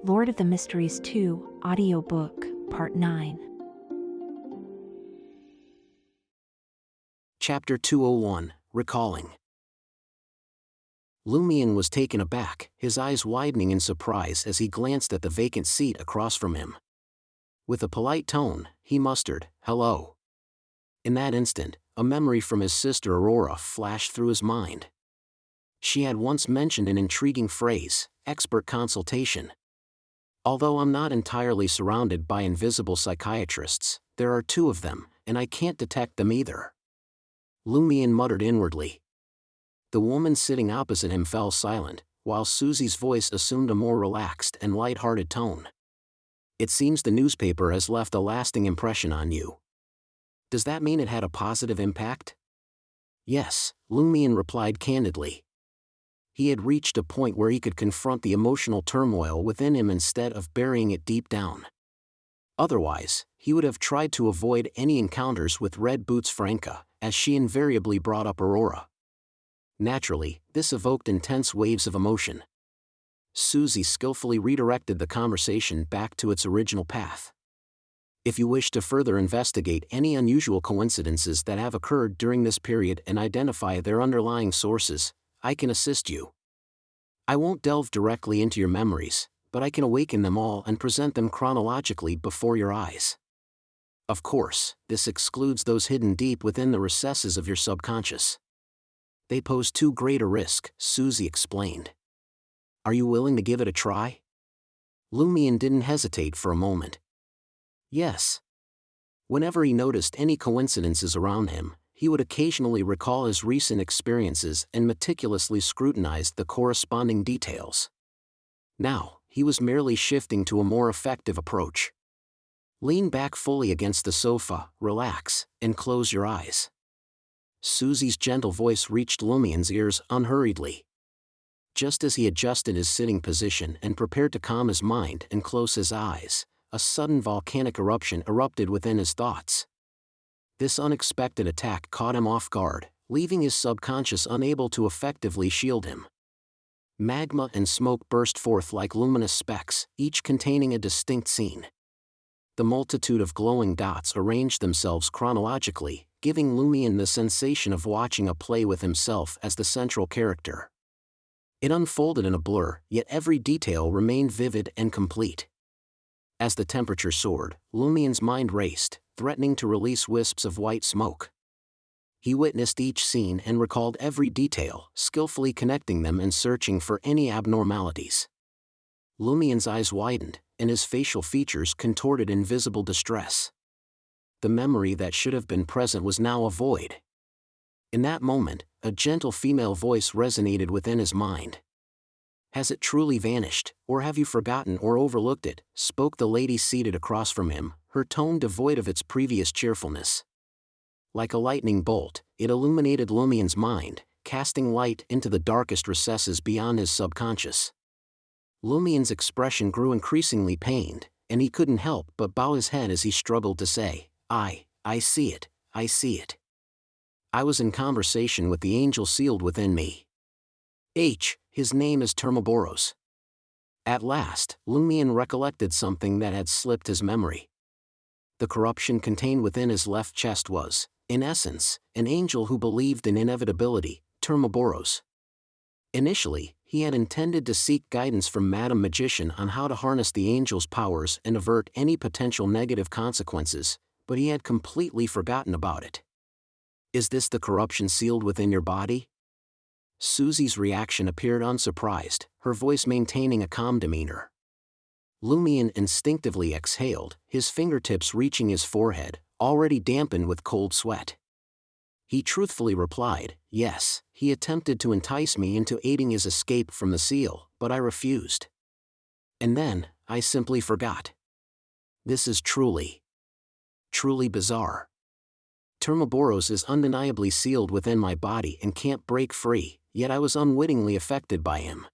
Lord of the Mysteries 2, Audiobook, Part 9. Chapter 201, Recalling. Lumion was taken aback, his eyes widening in surprise as he glanced at the vacant seat across from him. With a polite tone, he mustered, "Hello." In that instant, a memory from his sister Aurora flashed through his mind. She had once mentioned an intriguing phrase, expert consultation. Although I'm not entirely surrounded by invisible psychiatrists, there are two of them, and I can't detect them either. Lumion muttered inwardly. The woman sitting opposite him fell silent, while Susie's voice assumed a more relaxed and light-hearted tone. "It seems the newspaper has left a lasting impression on you. Does that mean it had a positive impact?" "Yes," Lumion replied candidly. He had reached a point where he could confront the emotional turmoil within him instead of burying it deep down. Otherwise, he would have tried to avoid any encounters with Red Boots Franca, as she invariably brought up Aurora. Naturally, this evoked intense waves of emotion. Susie skillfully redirected the conversation back to its original path. "If you wish to further investigate any unusual coincidences that have occurred during this period and identify their underlying sources, I can assist you. I won't delve directly into your memories, but I can awaken them all and present them chronologically before your eyes. Of course, this excludes those hidden deep within the recesses of your subconscious. They pose too great a risk," Susie explained. "Are you willing to give it a try?" Lumion didn't hesitate for a moment. Yes. Whenever he noticed any coincidences around him, he would occasionally recall his recent experiences and meticulously scrutinize the corresponding details. Now, he was merely shifting to a more effective approach. "Lean back fully against the sofa, relax, and close your eyes." Susie's gentle voice reached Lumion's ears unhurriedly. Just as he adjusted his sitting position and prepared to calm his mind and close his eyes, a sudden volcanic eruption erupted within his thoughts. This unexpected attack caught him off guard, leaving his subconscious unable to effectively shield him. Magma and smoke burst forth like luminous specks, each containing a distinct scene. The multitude of glowing dots arranged themselves chronologically, giving Lumion the sensation of watching a play with himself as the central character. It unfolded in a blur, yet every detail remained vivid and complete. As the temperature soared, Lumion's mind raced, threatening to release wisps of white smoke. He witnessed each scene and recalled every detail, skillfully connecting them and searching for any abnormalities. Lumion's eyes widened, and his facial features contorted in visible distress. The memory that should have been present was now a void. In that moment, a gentle female voice resonated within his mind. "Has it truly vanished, or have you forgotten or overlooked it?" spoke the lady seated across from him, her tone devoid of its previous cheerfulness. Like a lightning bolt, it illuminated Lumion's mind, casting light into the darkest recesses beyond his subconscious. Lumion's expression grew increasingly pained, and he couldn't help but bow his head as he struggled to say, I see it, I see it. I was in conversation with the angel sealed within me. His name is Termoboros." At last, Lumion recollected something that had slipped his memory. The corruption contained within his left chest was, in essence, an angel who believed in inevitability, Termoboros. Initially, he had intended to seek guidance from Madame Magician on how to harness the angel's powers and avert any potential negative consequences, but he had completely forgotten about it. "Is this the corruption sealed within your body?" Susie's reaction appeared unsurprised, her voice maintaining a calm demeanor. Lumion instinctively exhaled, his fingertips reaching his forehead, already dampened with cold sweat. He truthfully replied, "Yes, he attempted to entice me into aiding his escape from the seal, but I refused. And then, I simply forgot. This is truly bizarre. Termoboros is undeniably sealed within my body and can't break free, yet I was unwittingly affected by him.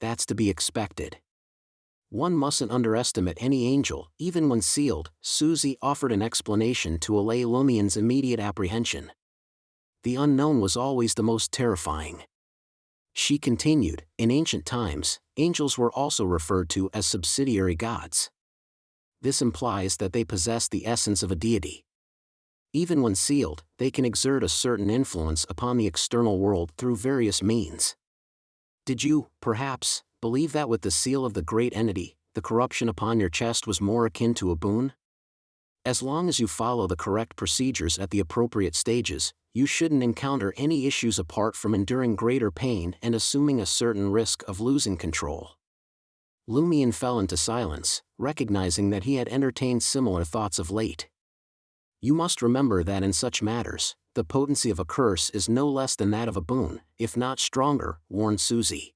That's to be expected. One mustn't underestimate any angel, even when sealed." Susie offered an explanation to allay Lumion's immediate apprehension. The unknown was always the most terrifying. She continued, in ancient times, angels were also referred to as subsidiary gods. This implies that they possess the essence of a deity. Even when sealed, they can exert a certain influence upon the external world through various means. Did you, perhaps, believe that with the seal of the great entity, the corruption upon your chest was more akin to a boon? As long as you follow the correct procedures at the appropriate stages, you shouldn't encounter any issues apart from enduring greater pain and assuming a certain risk of losing control. Lumion fell into silence, recognizing that he had entertained similar thoughts of late. You must remember that in such matters, the potency of a curse is no less than that of a boon, if not stronger, warned Susie.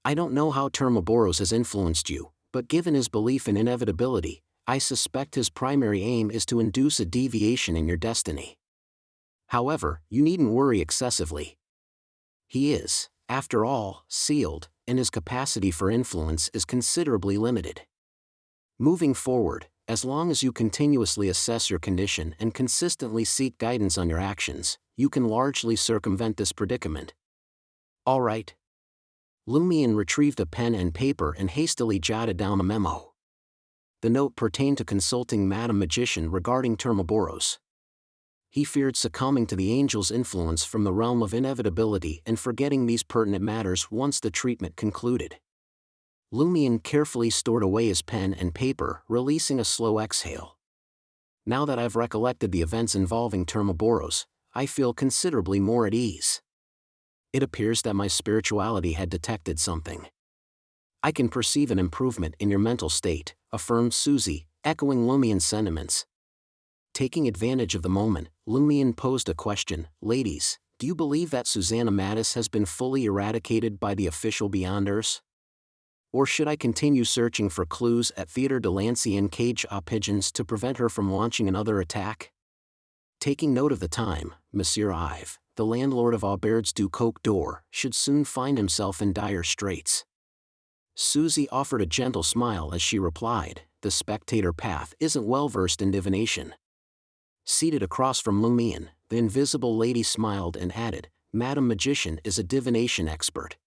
I don't know how Termaboros has influenced you, but given his belief in inevitability, I suspect his primary aim is to induce a deviation in your destiny. However, you needn't worry excessively. He is, after all, sealed, and his capacity for influence is considerably limited. Moving forward, as long as you continuously assess your condition and consistently seek guidance on your actions, you can largely circumvent this predicament. All right. Lumion retrieved a pen and paper and hastily jotted down a memo. The note pertained to consulting Madame Magician regarding Termaboros. He feared succumbing to the angel's influence from the realm of inevitability and forgetting these pertinent matters once the treatment concluded. Lumion carefully stored away his pen and paper, releasing a slow exhale. Now that I've recollected the events involving Termaboros, I feel considerably more at ease. It appears that my spirituality had detected something. I can perceive an improvement in your mental state, affirmed Susie, echoing Lumion's sentiments. Taking advantage of the moment, Lumion posed a question. Ladies, do you believe that Susanna Mattis has been fully eradicated by the official Beyonders? Or should I continue searching for clues at Theatre Delancey and Cage Pigeons to prevent her from launching another attack? Taking note of the time, Monsieur Ive, the landlord of Aubert's du Coq d'Or, should soon find himself in dire straits. Susie offered a gentle smile as she replied, the spectator path isn't well versed in divination. Seated across from Lumion, the invisible lady smiled and added, Madame Magician is a divination expert.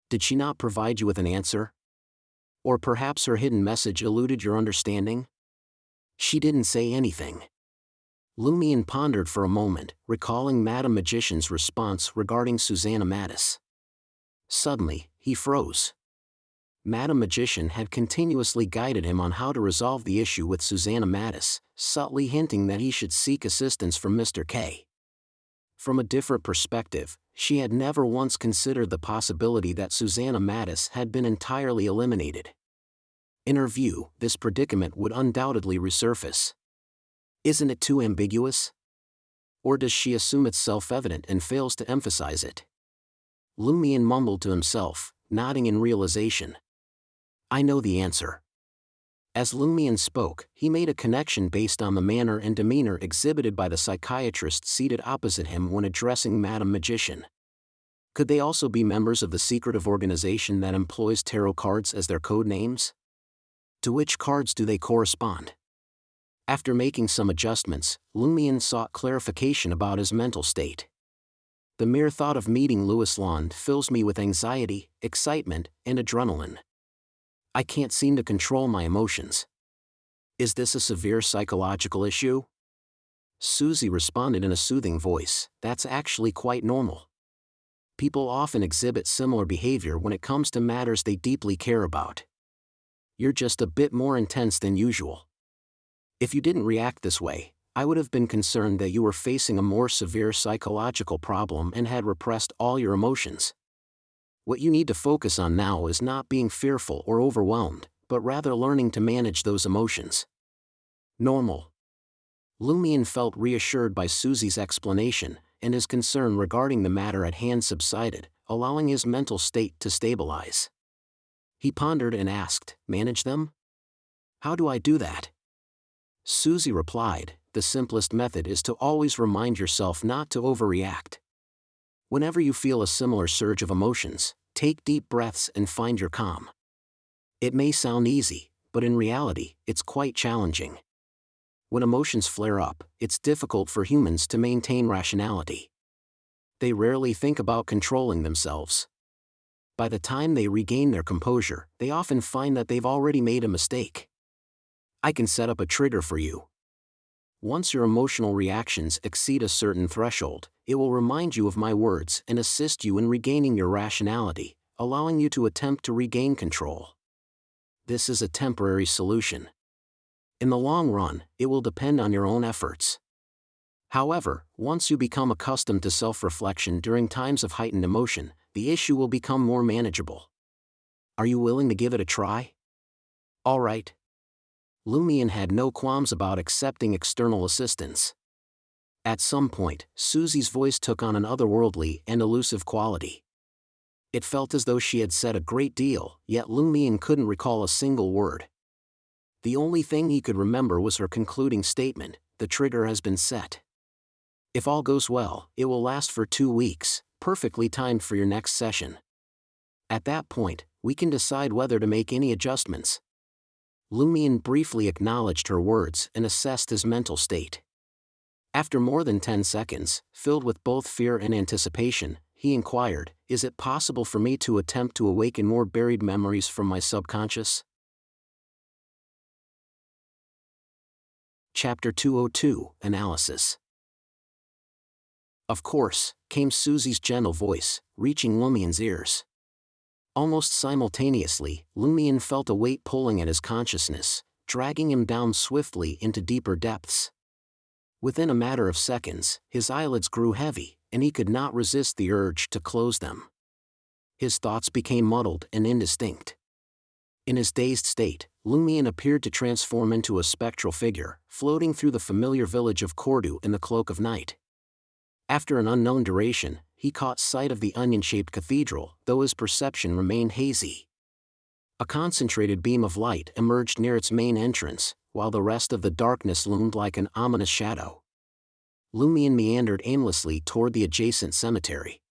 Did she not provide you with an answer? Or perhaps her hidden message eluded your understanding? She didn't say anything. Lumion pondered for a moment, recalling Madame Magician's response regarding Susanna Mattis. Suddenly, he froze. Madame Magician had continuously guided him on how to resolve the issue with Susanna Mattis, subtly hinting that he should seek assistance from Mr. K. From a different perspective, she had never once considered the possibility that Susanna Mattis had been entirely eliminated. In her view, this predicament would undoubtedly resurface. Isn't it too ambiguous? Or does she assume it's self-evident and fails to emphasize it? Lumion mumbled to himself, nodding in realization. I know the answer. As Lumion spoke, he made a connection based on the manner and demeanor exhibited by the psychiatrist seated opposite him when addressing Madame Magician. Could they also be members of the secretive organization that employs tarot cards as their code names? To which cards do they correspond? After making some adjustments, Lumion sought clarification about his mental state. The mere thought of meeting Louis Lond fills me with anxiety, excitement, and adrenaline. I can't seem to control my emotions. Is this a severe psychological issue? Susie responded in a soothing voice, that's actually quite normal. People often exhibit similar behavior when it comes to matters they deeply care about. You're just a bit more intense than usual. If you didn't react this way, I would have been concerned that you were facing a more severe psychological problem and had repressed all your emotions. What you need to focus on now is not being fearful or overwhelmed, but rather learning to manage those emotions. Normal. Lumion felt reassured by Susie's explanation, and his concern regarding the matter at hand subsided, allowing his mental state to stabilize. He pondered and asked, manage them? How do I do that? Susie replied, the simplest method is to always remind yourself not to overreact. Whenever you feel a similar surge of emotions, take deep breaths and find your calm. It may sound easy, but in reality, it's quite challenging. When emotions flare up, it's difficult for humans to maintain rationality. They rarely think about controlling themselves. By the time they regain their composure, they often find that they've already made a mistake. I can set up a trigger for you. Once your emotional reactions exceed a certain threshold, it will remind you of my words and assist you in regaining your rationality, allowing you to attempt to regain control. This is a temporary solution. In the long run, it will depend on your own efforts. However, once you become accustomed to self-reflection during times of heightened emotion, the issue will become more manageable. Are you willing to give it a try? All right. Lumion had no qualms about accepting external assistance. At some point, Susie's voice took on an otherworldly and elusive quality. It felt as though she had said a great deal, yet Lumion couldn't recall a single word. The only thing he could remember was her concluding statement: the trigger has been set. If all goes well, it will last for 2 weeks, perfectly timed for your next session. At that point, we can decide whether to make any adjustments. Lumion briefly acknowledged her words and assessed his mental state. After more than 10 seconds, filled with both fear and anticipation, he inquired, "Is it possible for me to attempt to awaken more buried memories from my subconscious?" Chapter 202, Analysis. "Of course," came Susie's gentle voice, reaching Lumion's ears. Almost simultaneously, Lumion felt a weight pulling at his consciousness, dragging him down swiftly into deeper depths. Within a matter of seconds, his eyelids grew heavy, and he could not resist the urge to close them. His thoughts became muddled and indistinct. In his dazed state, Lumion appeared to transform into a spectral figure, floating through the familiar village of Cordu in the cloak of night. After an unknown duration, he caught sight of the onion-shaped cathedral, though his perception remained hazy. A concentrated beam of light emerged near its main entrance, while the rest of the darkness loomed like an ominous shadow. Lumion meandered aimlessly toward the adjacent cemetery.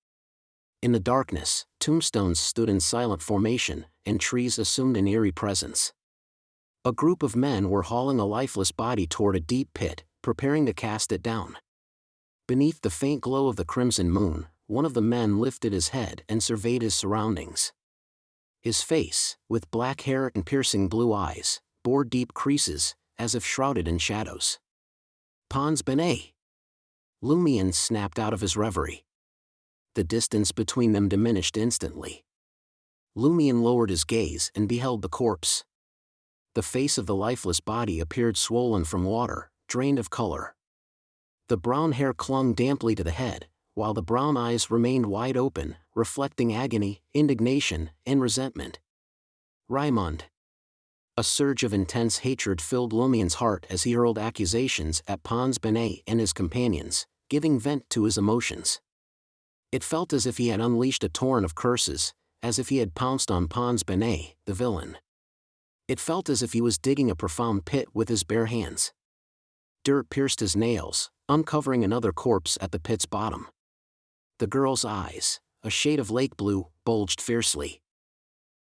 In the darkness, tombstones stood in silent formation, and trees assumed an eerie presence. A group of men were hauling a lifeless body toward a deep pit, preparing to cast it down. Beneath the faint glow of the crimson moon, one of the men lifted his head and surveyed his surroundings. His face, with black hair and piercing blue eyes, bore deep creases, as if shrouded in shadows. "Pons Bene!" Lumion snapped out of his reverie. The distance between them diminished instantly. Lumion lowered his gaze and beheld the corpse. The face of the lifeless body appeared swollen from water, drained of color. The brown hair clung damply to the head, while the brown eyes remained wide open, reflecting agony, indignation, and resentment. Raimund. A surge of intense hatred filled Lumion's heart as he hurled accusations at Pons Bene and his companions, giving vent to his emotions. It felt as if he had unleashed a torrent of curses, as if he had pounced on Pons Bene, the villain. It felt as if he was digging a profound pit with his bare hands. Dirt pierced his nails, uncovering another corpse at the pit's bottom. The girl's eyes, a shade of lake blue, bulged fiercely.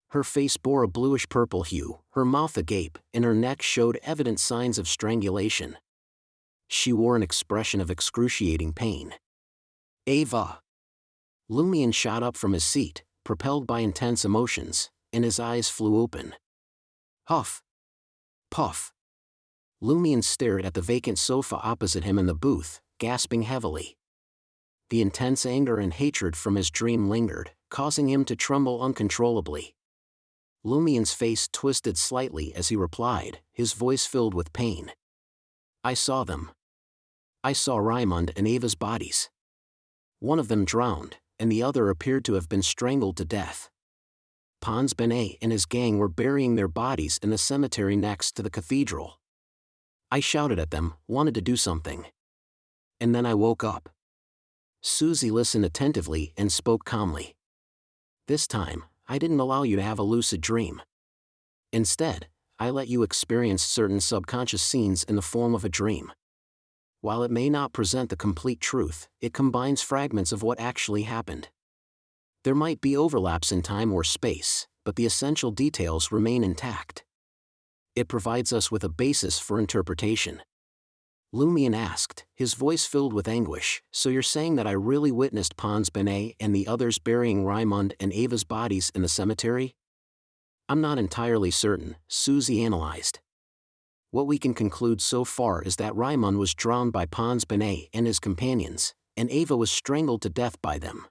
Her face bore a bluish-purple hue, her mouth agape, and her neck showed evident signs of strangulation. She wore an expression of excruciating pain. "Ava!" Lumion shot up from his seat, propelled by intense emotions, and his eyes flew open. Huff! Puff! Lumion stared at the vacant sofa opposite him in the booth, gasping heavily. The intense anger and hatred from his dream lingered, causing him to tremble uncontrollably. Lumion's face twisted slightly as he replied, his voice filled with pain. "I saw them. I saw Raimund and Ava's bodies. One of them drowned, and the other appeared to have been strangled to death. Pons Bene and his gang were burying their bodies in the cemetery next to the cathedral. I shouted at them, wanted to do something. And then I woke up." Susie listened attentively and spoke calmly. "This time, I didn't allow you to have a lucid dream. Instead, I let you experience certain subconscious scenes in the form of a dream. While it may not present the complete truth, it combines fragments of what actually happened. There might be overlaps in time or space, but the essential details remain intact. It provides us with a basis for interpretation." Lumion asked, his voice filled with anguish. So you're saying that I really witnessed Pons Benet and the others burying Raimund and Ava's bodies in the cemetery? I'm not entirely certain, Susie analyzed. What we can conclude so far is that Raimund was drowned by Pons Benet and his companions, and Ava was strangled to death by them.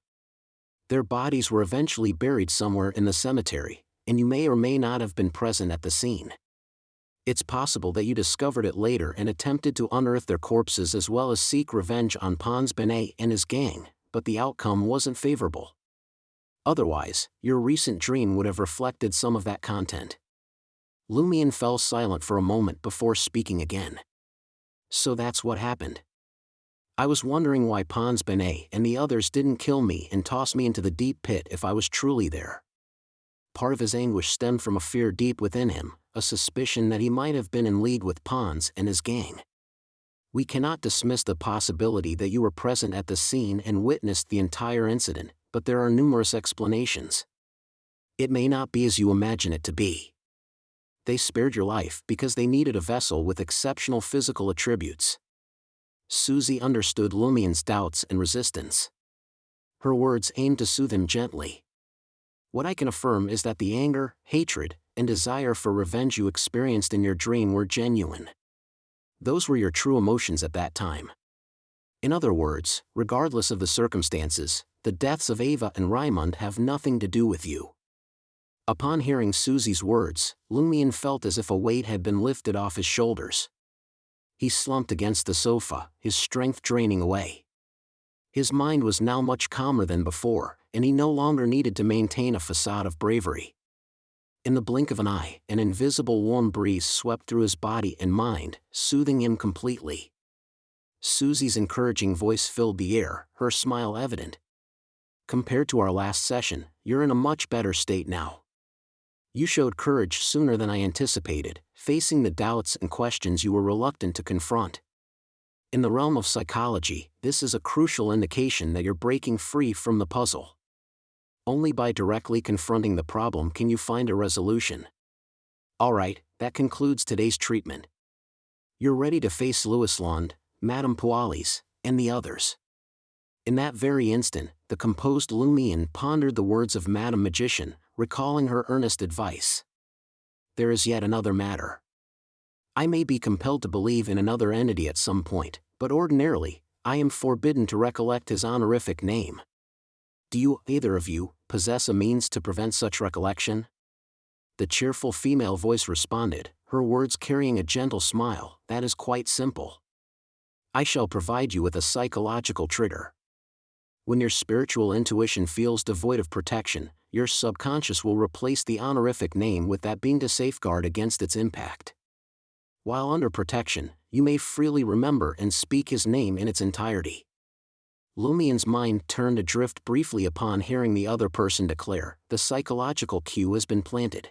Their bodies were eventually buried somewhere in the cemetery, and you may or may not have been present at the scene. It's possible that you discovered it later and attempted to unearth their corpses as well as seek revenge on Pons Benet and his gang, but the outcome wasn't favorable. Otherwise, your recent dream would have reflected some of that content. Lumion fell silent for a moment before speaking again. So that's what happened. I was wondering why Pons Benet and the others didn't kill me and toss me into the deep pit if I was truly there. Part of his anguish stemmed from a fear deep within him, a suspicion that he might have been in league with Pons and his gang. We cannot dismiss the possibility that you were present at the scene and witnessed the entire incident, but there are numerous explanations. It may not be as you imagine it to be. They spared your life because they needed a vessel with exceptional physical attributes. Susie understood Lumion's doubts and resistance. Her words aimed to soothe him gently. What I can affirm is that the anger, hatred, and desire for revenge you experienced in your dream were genuine. Those were your true emotions at that time. In other words, regardless of the circumstances, the deaths of Ava and Raimund have nothing to do with you. Upon hearing Susie's words, Lumion felt as if a weight had been lifted off his shoulders. He slumped against the sofa, his strength draining away. His mind was now much calmer than before, and he no longer needed to maintain a facade of bravery. In the blink of an eye, an invisible warm breeze swept through his body and mind, soothing him completely. Susie's encouraging voice filled the air, her smile evident. Compared to our last session, you're in a much better state now. You showed courage sooner than I anticipated, facing the doubts and questions you were reluctant to confront. In the realm of psychology, this is a crucial indication that you're breaking free from the puzzle. Only by directly confronting the problem can you find a resolution. Alright, that concludes today's treatment. You're ready to face Louislande, Madame Pualis, and the others. In that very instant, the composed Lumion pondered the words of Madame Magician, recalling her earnest advice. There is yet another matter. I may be compelled to believe in another entity at some point, but ordinarily, I am forbidden to recollect his honorific name. Do you, either of you, possess a means to prevent such recollection? The cheerful female voice responded, her words carrying a gentle smile. That is quite simple. I shall provide you with a psychological trigger. When your spiritual intuition feels devoid of protection, your subconscious will replace the honorific name with that being to safeguard against its impact. While under protection, you may freely remember and speak his name in its entirety. Lumion's mind turned adrift briefly upon hearing the other person declare, the psychological cue has been planted.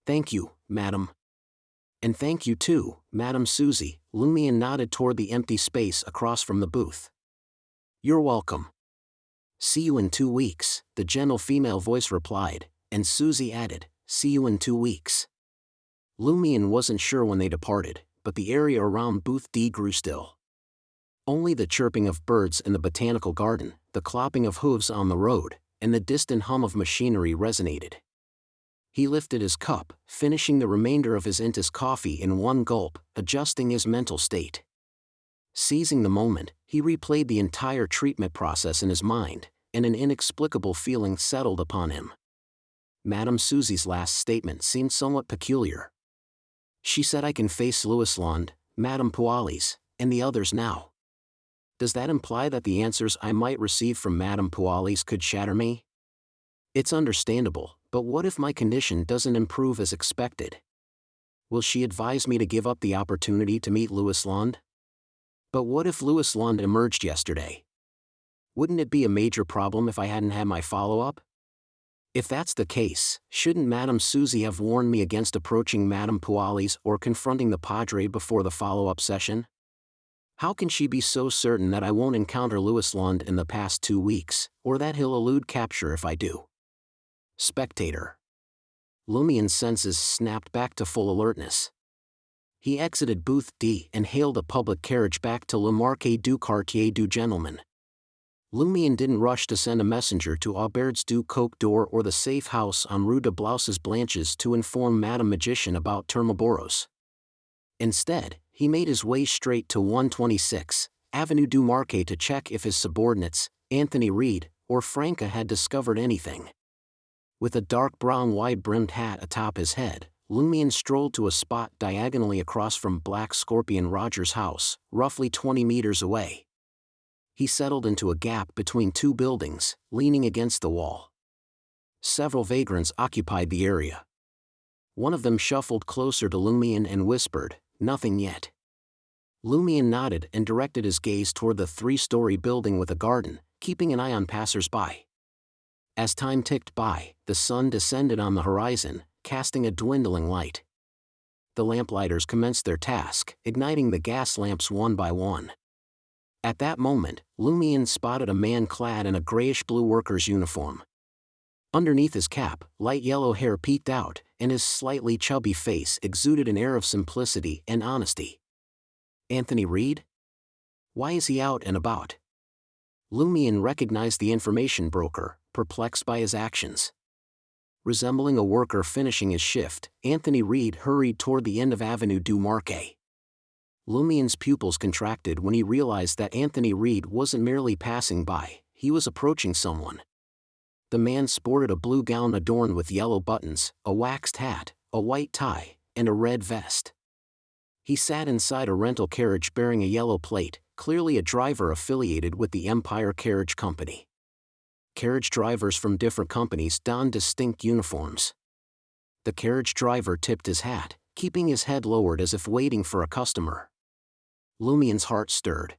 Thank you, madam. And thank you too, Madam Susie. Lumion nodded toward the empty space across from the booth. You're welcome. See you in 2 weeks, the gentle female voice replied, and Susie added, see you in 2 weeks. Lumion wasn't sure when they departed, but the area around Booth D grew still. Only the chirping of birds in the botanical garden, the clopping of hooves on the road, and the distant hum of machinery resonated. He lifted his cup, finishing the remainder of his Intis coffee in one gulp, adjusting his mental state. Seizing the moment, he replayed the entire treatment process in his mind, and an inexplicable feeling settled upon him. Madame Susie's last statement seemed somewhat peculiar. She said I can face Louislande, Madame Pualis, and the others now. Does that imply that the answers I might receive from Madame Pualis could shatter me? It's understandable, but what if my condition doesn't improve as expected? Will she advise me to give up the opportunity to meet Louislande? But what if Louislande emerged yesterday? Wouldn't it be a major problem if I hadn't had my follow-up? If that's the case, shouldn't Madame Susie have warned me against approaching Madame Pualis or confronting the Padre before the follow-up session? How can she be so certain that I won't encounter Louislande in the past 2 weeks, or that he'll elude capture if I do? Spectator. Lumion's senses snapped back to full alertness. He exited booth D and hailed a public carriage back to Le Marquis du Quartier du Gentleman. Lumion didn't rush to send a messenger to Aubert's du Coq d'Or or the safe house on Rue de Blouses Blanches to inform Madame Magician about Termoboros. Instead, he made his way straight to 126 Avenue du Marquet to check if his subordinates, Anthony Reed or Franca, had discovered anything. With a dark brown wide-brimmed hat atop his head, Lumion strolled to a spot diagonally across from Black Scorpion Roger's house, roughly 20 meters away. He settled into a gap between two buildings, leaning against the wall. Several vagrants occupied the area. One of them shuffled closer to Lumion and whispered, "Nothing yet." Lumion nodded and directed his gaze toward the three-story building with a garden, keeping an eye on passers-by. As time ticked by, the sun descended on the horizon, casting a dwindling light. The lamplighters commenced their task, igniting the gas lamps one by one. At that moment, Lumion spotted a man clad in a grayish-blue worker's uniform. Underneath his cap, light yellow hair peeked out, and his slightly chubby face exuded an air of simplicity and honesty. Anthony Reed? Why is he out and about? Lumion recognized the information broker, perplexed by his actions. Resembling a worker finishing his shift, Anthony Reed hurried toward the end of Avenue du Marquet. Lumion's pupils contracted when he realized that Anthony Reed wasn't merely passing by, he was approaching someone. The man sported a blue gown adorned with yellow buttons, a waxed hat, a white tie, and a red vest. He sat inside a rental carriage bearing a yellow plate, clearly a driver affiliated with the Empire Carriage Company. Carriage drivers from different companies donned distinct uniforms. The carriage driver tipped his hat, keeping his head lowered as if waiting for a customer. Lumion's heart stirred.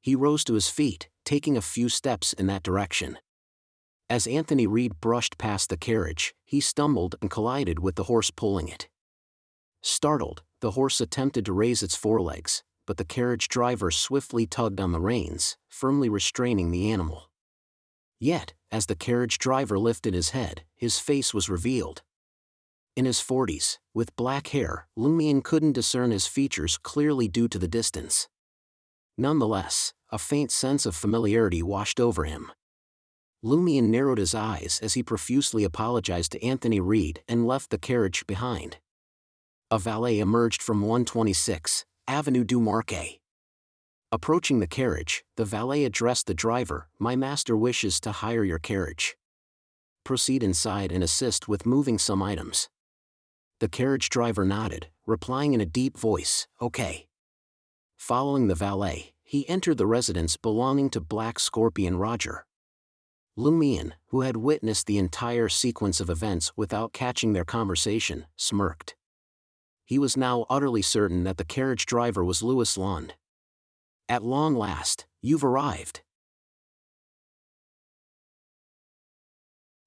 He rose to his feet, taking a few steps in that direction. As Anthony Reed brushed past the carriage, he stumbled and collided with the horse pulling it. Startled, the horse attempted to raise its forelegs, but the carriage driver swiftly tugged on the reins, firmly restraining the animal. Yet, as the carriage driver lifted his head, his face was revealed. In his 40s, with black hair, Lumion couldn't discern his features clearly due to the distance. Nonetheless, a faint sense of familiarity washed over him. Lumion narrowed his eyes as he profusely apologized to Anthony Reed and left the carriage behind. A valet emerged from 126 Avenue du Marquet. Approaching the carriage, the valet addressed the driver, "My master wishes to hire your carriage. Proceed inside and assist with moving some items." The carriage driver nodded, replying in a deep voice, "Okay." Following the valet, he entered the residence belonging to Black Scorpion Roger. Lumion, who had witnessed the entire sequence of events without catching their conversation, smirked. He was now utterly certain that the carriage driver was Louis Lund. At long last, you've arrived.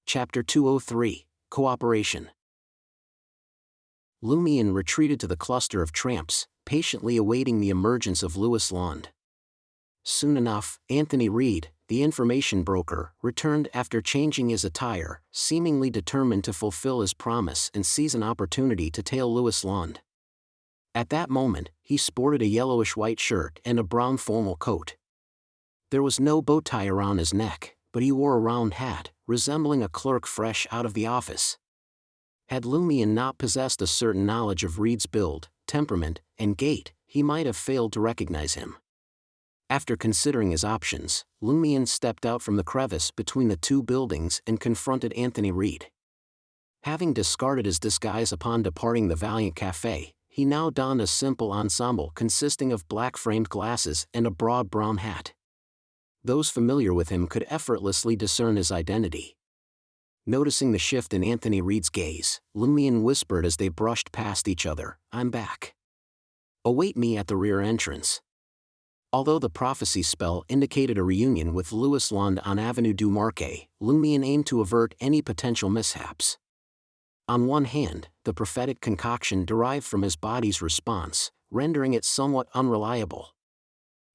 Chapter 203, Cooperation. Lumion retreated to the cluster of tramps, patiently awaiting the emergence of Louis Lund. Soon enough, Anthony Reed, the information broker, returned after changing his attire, seemingly determined to fulfill his promise and seize an opportunity to tail Louis Lund. At that moment, he sported a yellowish-white shirt and a brown formal coat. There was no bow tie around his neck, but he wore a round hat, resembling a clerk fresh out of the office. Had Lumion not possessed a certain knowledge of Reed's build, temperament, and gait, he might have failed to recognize him. After considering his options, Lumion stepped out from the crevice between the two buildings and confronted Anthony Reed. Having discarded his disguise upon departing the Valiant Café, he now donned a simple ensemble consisting of black-framed glasses and a broad brown hat. Those familiar with him could effortlessly discern his identity. Noticing the shift in Anthony Reed's gaze, Lumion whispered as they brushed past each other, "I'm back. Await me at the rear entrance." Although the prophecy spell indicated a reunion with Louis Lund on Avenue du Marquet, Lumion aimed to avert any potential mishaps. On one hand, the prophetic concoction derived from his body's response, rendering it somewhat unreliable.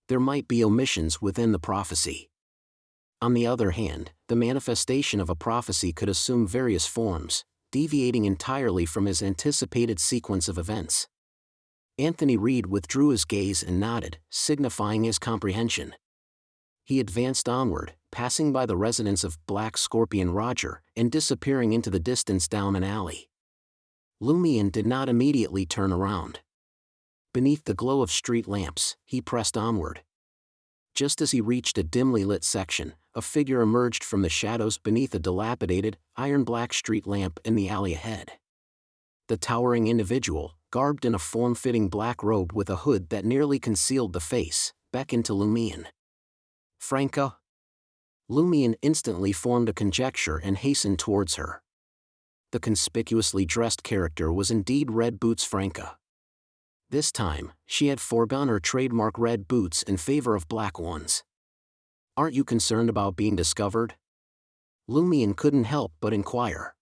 There might be omissions within the prophecy. On the other hand, the manifestation of a prophecy could assume various forms, deviating entirely from his anticipated sequence of events. Anthony Reed withdrew his gaze and nodded, signifying his comprehension. He advanced onward, passing by the residence of Black Scorpion Roger, and disappearing into the distance down an alley. Lumion did not immediately turn around. Beneath the glow of street lamps, he pressed onward. Just as he reached a dimly lit section, a figure emerged from the shadows beneath a dilapidated, iron-black street lamp in the alley ahead. The towering individual, garbed in a form-fitting black robe with a hood that nearly concealed the face, beckoned to Lumion. "Franca?" Lumion instantly formed a conjecture and hastened towards her. The conspicuously dressed character was indeed Red Boots Franca. This time, she had foregone her trademark red boots in favor of black ones. "Aren't you concerned about being discovered?" Lumion couldn't help but inquire.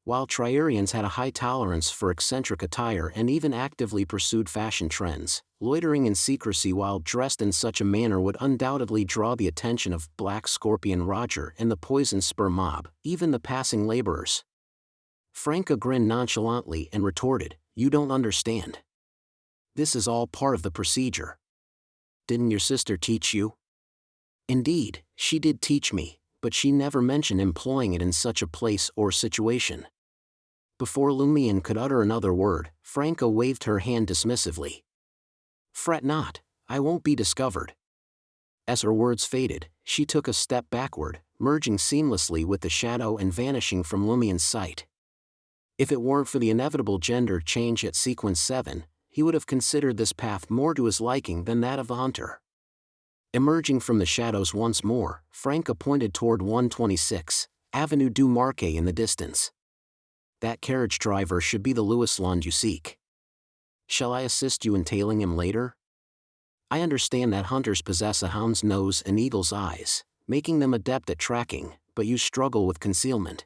While Triarians had a high tolerance for eccentric attire and even actively pursued fashion trends, loitering in secrecy while dressed in such a manner would undoubtedly draw the attention of Black Scorpion Roger and the Poison Spur mob, even the passing laborers. Franca grinned nonchalantly and retorted, "You don't understand. This is all part of the procedure. Didn't your sister teach you?" "Indeed, she did teach me, but she never mentioned employing it in such a place or situation." Before Lumion could utter another word, Franca waved her hand dismissively. "Fret not, I won't be discovered." As her words faded, she took a step backward, merging seamlessly with the shadow and vanishing from Lumion's sight. If it weren't for the inevitable gender change at sequence 7, he would have considered this path more to his liking than that of the hunter. Emerging from the shadows once more, Franca pointed toward 126 Avenue du Marquet in the distance. "That carriage driver should be the Louis Lond you seek. Shall I assist you in tailing him later? I understand that hunters possess a hound's nose and eagle's eyes, making them adept at tracking, but you struggle with concealment.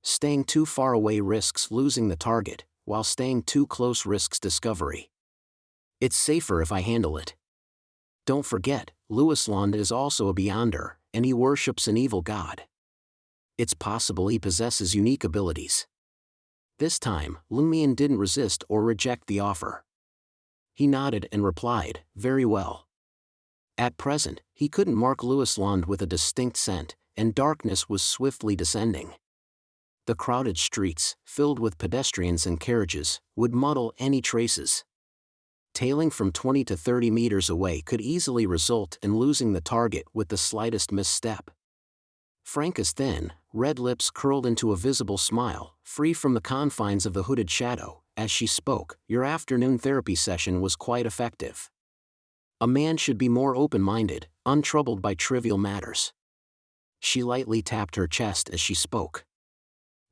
Staying too far away risks losing the target, while staying too close risks discovery. It's safer if I handle it. Don't forget, Louis Lond is also a Beyonder, and he worships an evil god. It's possible he possesses unique abilities." This time, Lumion didn't resist or reject the offer. He nodded and replied, "Very well." At present, he couldn't mark Louis Lond with a distinct scent, and darkness was swiftly descending. The crowded streets, filled with pedestrians and carriages, would muddle any traces. Tailing from 20 to 30 meters away could easily result in losing the target with the slightest misstep. Franca's thin, red lips curled into a visible smile, free from the confines of the hooded shadow, as she spoke. "Your afternoon therapy session was quite effective. A man should be more open-minded, untroubled by trivial matters." She lightly tapped her chest as she spoke.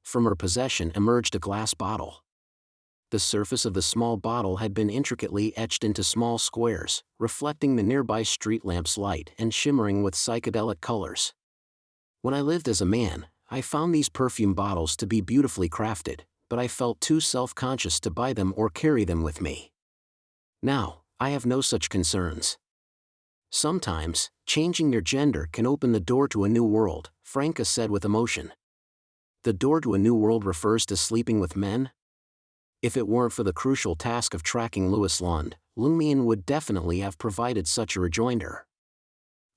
From her possession emerged a glass bottle. The surface of the small bottle had been intricately etched into small squares, reflecting the nearby street lamp's light and shimmering with psychedelic colors. "When I lived as a man, I found these perfume bottles to be beautifully crafted, but I felt too self-conscious to buy them or carry them with me. Now, I have no such concerns." "Sometimes, changing your gender can open the door to a new world," Franca said with emotion. "The door to a new world refers to sleeping with men?" If it weren't for the crucial task of tracking Louis Lond, Lumion would definitely have provided such a rejoinder.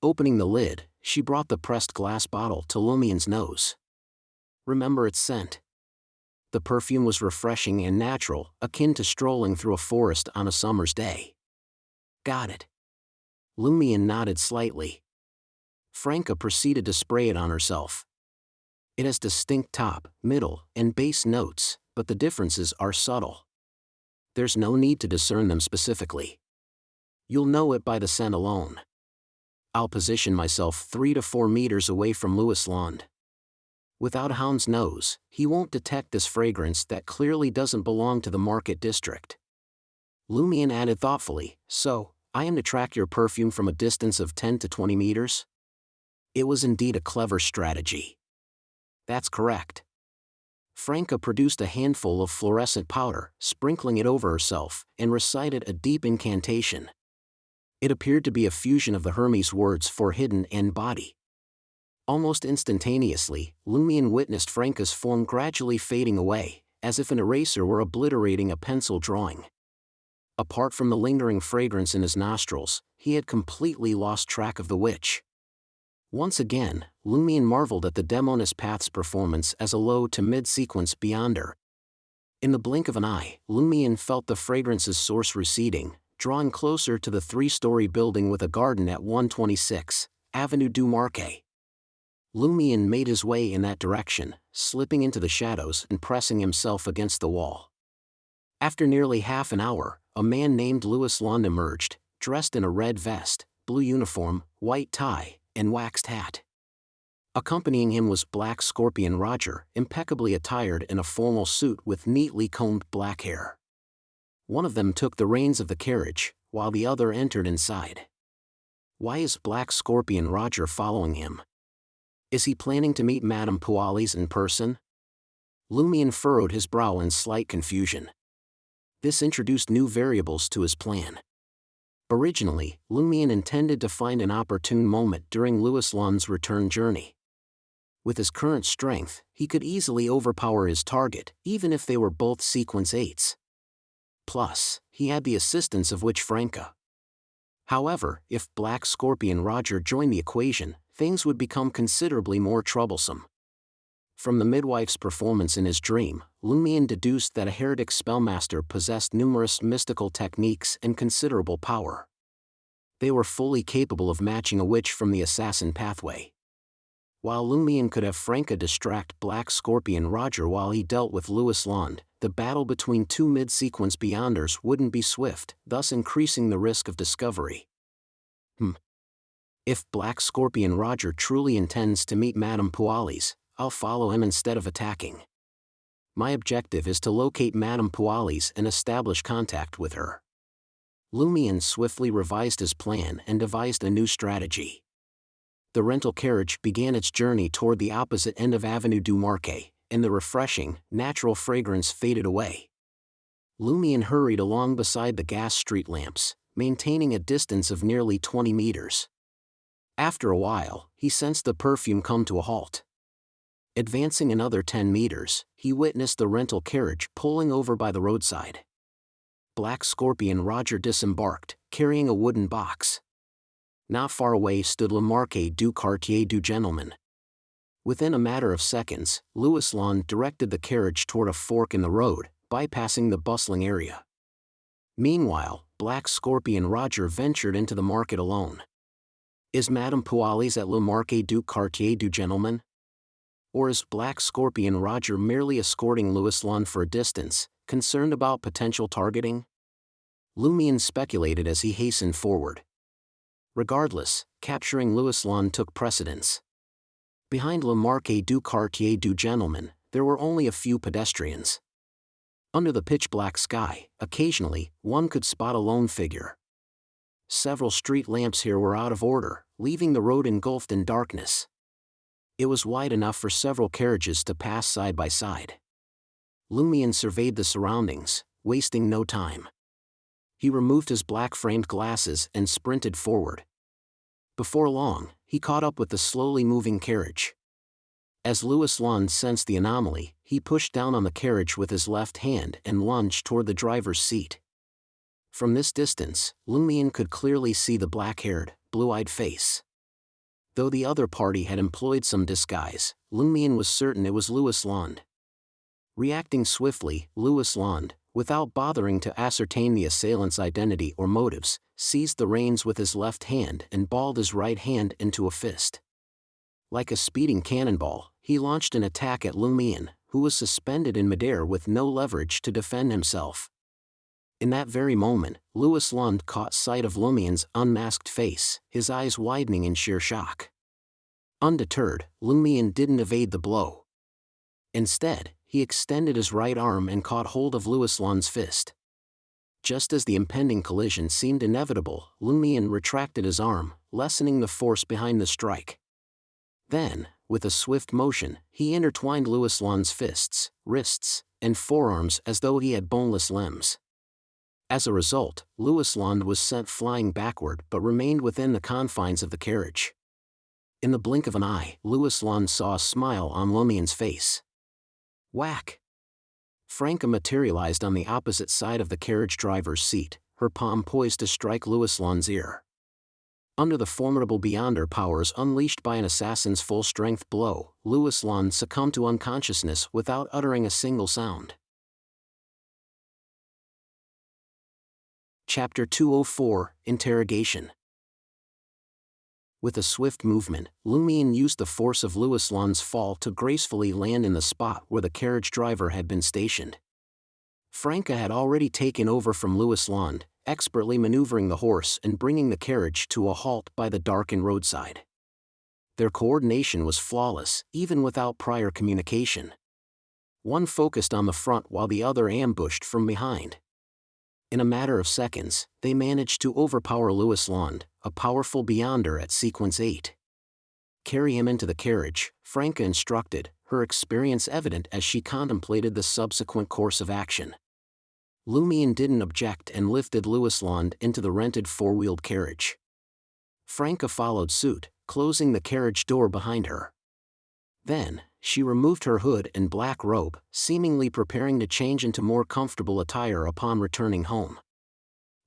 Opening the lid, she brought the pressed glass bottle to Lumion's nose. "Remember its scent?" The perfume was refreshing and natural, akin to strolling through a forest on a summer's day. "Got it." Lumion nodded slightly. Franca proceeded to spray it on herself. It has distinct top, middle, and base notes, but the differences are subtle. There's no need to discern them specifically. You'll know it by the scent alone. I'll position myself 3 to 4 meters away from Louis Lond. Without a hound's nose, he won't detect this fragrance that clearly doesn't belong to the market district. Lumion added thoughtfully, "So, I am to track your perfume from a distance of 10 to 20 meters? It was indeed a clever strategy." "That's correct." Franca produced a handful of fluorescent powder, sprinkling it over herself, and recited a deep incantation. It appeared to be a fusion of the Hermes words for hidden and body. Almost instantaneously, Lumion witnessed Franca's form gradually fading away, as if an eraser were obliterating a pencil drawing. Apart from the lingering fragrance in his nostrils, he had completely lost track of the witch. Once again, Lumion marveled at the Demoness Path's performance as a low to mid-sequence beyonder. In the blink of an eye, Lumion felt the fragrance's source receding, drawing closer to the 3-story building with a garden at 126 Avenue du Marquet. Lumion made his way in that direction, slipping into the shadows and pressing himself against the wall. After nearly half an hour, a man named Louis Lund emerged, dressed in a red vest, blue uniform, white tie, and waxed hat. Accompanying him was Black Scorpion Roger, impeccably attired in a formal suit with neatly combed black hair. One of them took the reins of the carriage, while the other entered inside. Why is Black Scorpion Roger following him? Is he planning to meet Madame Pualis in person? Lumion furrowed his brow in slight confusion. This introduced new variables to his plan. Originally, Lumion intended to find an opportune moment during Louis Lund's return journey. With his current strength, he could easily overpower his target, even if they were both sequence 8s. Plus, he had the assistance of Witch Franca. However, if Black Scorpion Roger joined the equation, things would become considerably more troublesome. From the midwife's performance in his dream, Lumion deduced that a heretic spellmaster possessed numerous mystical techniques and considerable power. They were fully capable of matching a witch from the assassin pathway. While Lumion could have Franca distract Black Scorpion Roger while he dealt with Louis Lund, the battle between two mid-sequence beyonders wouldn't be swift, thus increasing the risk of discovery. If Black Scorpion Roger truly intends to meet Madame Pualis, I'll follow him instead of attacking. My objective is to locate Madame Pualis and establish contact with her. Lumion swiftly revised his plan and devised a new strategy. The rental carriage began its journey toward the opposite end of Avenue du Marquet, and the refreshing, natural fragrance faded away. Lumion hurried along beside the gas street lamps, maintaining a distance of nearly 20 meters. After a while, he sensed the perfume come to a halt. Advancing another 10 meters, he witnessed the rental carriage pulling over by the roadside. Black Scorpion Roger disembarked, carrying a wooden box. Not far away stood Le Marquis du Quartier du Gentleman. Within a matter of seconds, Louis Lund directed the carriage toward a fork in the road, bypassing the bustling area. Meanwhile, Black Scorpion Roger ventured into the market alone. Is Madame Pualis at Le Marquis du Quartier du Gentleman? Or is Black Scorpion Roger merely escorting Louis Lund for a distance, concerned about potential targeting? Lumion speculated as he hastened forward. Regardless, capturing Louis Lund took precedence. Behind Le Marquis du Quartier du Gentleman, there were only a few pedestrians. Under the pitch-black sky, occasionally, one could spot a lone figure. Several street lamps here were out of order, leaving the road engulfed in darkness. It was wide enough for several carriages to pass side by side. Lumion surveyed the surroundings, wasting no time. He removed his black-framed glasses and sprinted forward. Before long, he caught up with the slowly moving carriage. As Louis Lund sensed the anomaly, he pushed down on the carriage with his left hand and lunged toward the driver's seat. From this distance, Lumion could clearly see the black-haired, blue-eyed face. Though the other party had employed some disguise, Lumion was certain it was Louis Lund. Reacting swiftly, Louis Lund, without bothering to ascertain the assailant's identity or motives, seized the reins with his left hand and balled his right hand into a fist. Like a speeding cannonball, he launched an attack at Lumion, who was suspended in midair with no leverage to defend himself. In that very moment, Louis Lund caught sight of Lumion's unmasked face, his eyes widening in sheer shock. Undeterred, Lumion didn't evade the blow. Instead, he extended his right arm and caught hold of Louis Lund's fist. Just as the impending collision seemed inevitable, Lumion retracted his arm, lessening the force behind the strike. Then, with a swift motion, he intertwined Louis Lund's fists, wrists, and forearms as though he had boneless limbs. As a result, Louis Lund was sent flying backward but remained within the confines of the carriage. In the blink of an eye, Louis Lund saw a smile on Lumion's face. Whack! Franca materialized on the opposite side of the carriage driver's seat, her palm poised to strike Louis Lon's ear. Under the formidable Beyonder powers unleashed by an assassin's full-strength blow, Louis Lon succumbed to unconsciousness without uttering a single sound. Chapter 204, Interrogation. With a swift movement, Lumion used the force of Louis Lon's fall to gracefully land in the spot where the carriage driver had been stationed. Franca had already taken over from Louis Lon, expertly maneuvering the horse and bringing the carriage to a halt by the darkened roadside. Their coordination was flawless, even without prior communication. One focused on the front while the other ambushed from behind. In a matter of seconds, they managed to overpower Louis Lon, a powerful Beyonder at sequence 8. "Carry him into the carriage," Franca instructed, her experience evident as she contemplated the subsequent course of action. Lumion didn't object and lifted Louis Lon into the rented four-wheeled carriage. Franca followed suit, closing the carriage door behind her. Then, she removed her hood and black robe, seemingly preparing to change into more comfortable attire upon returning home.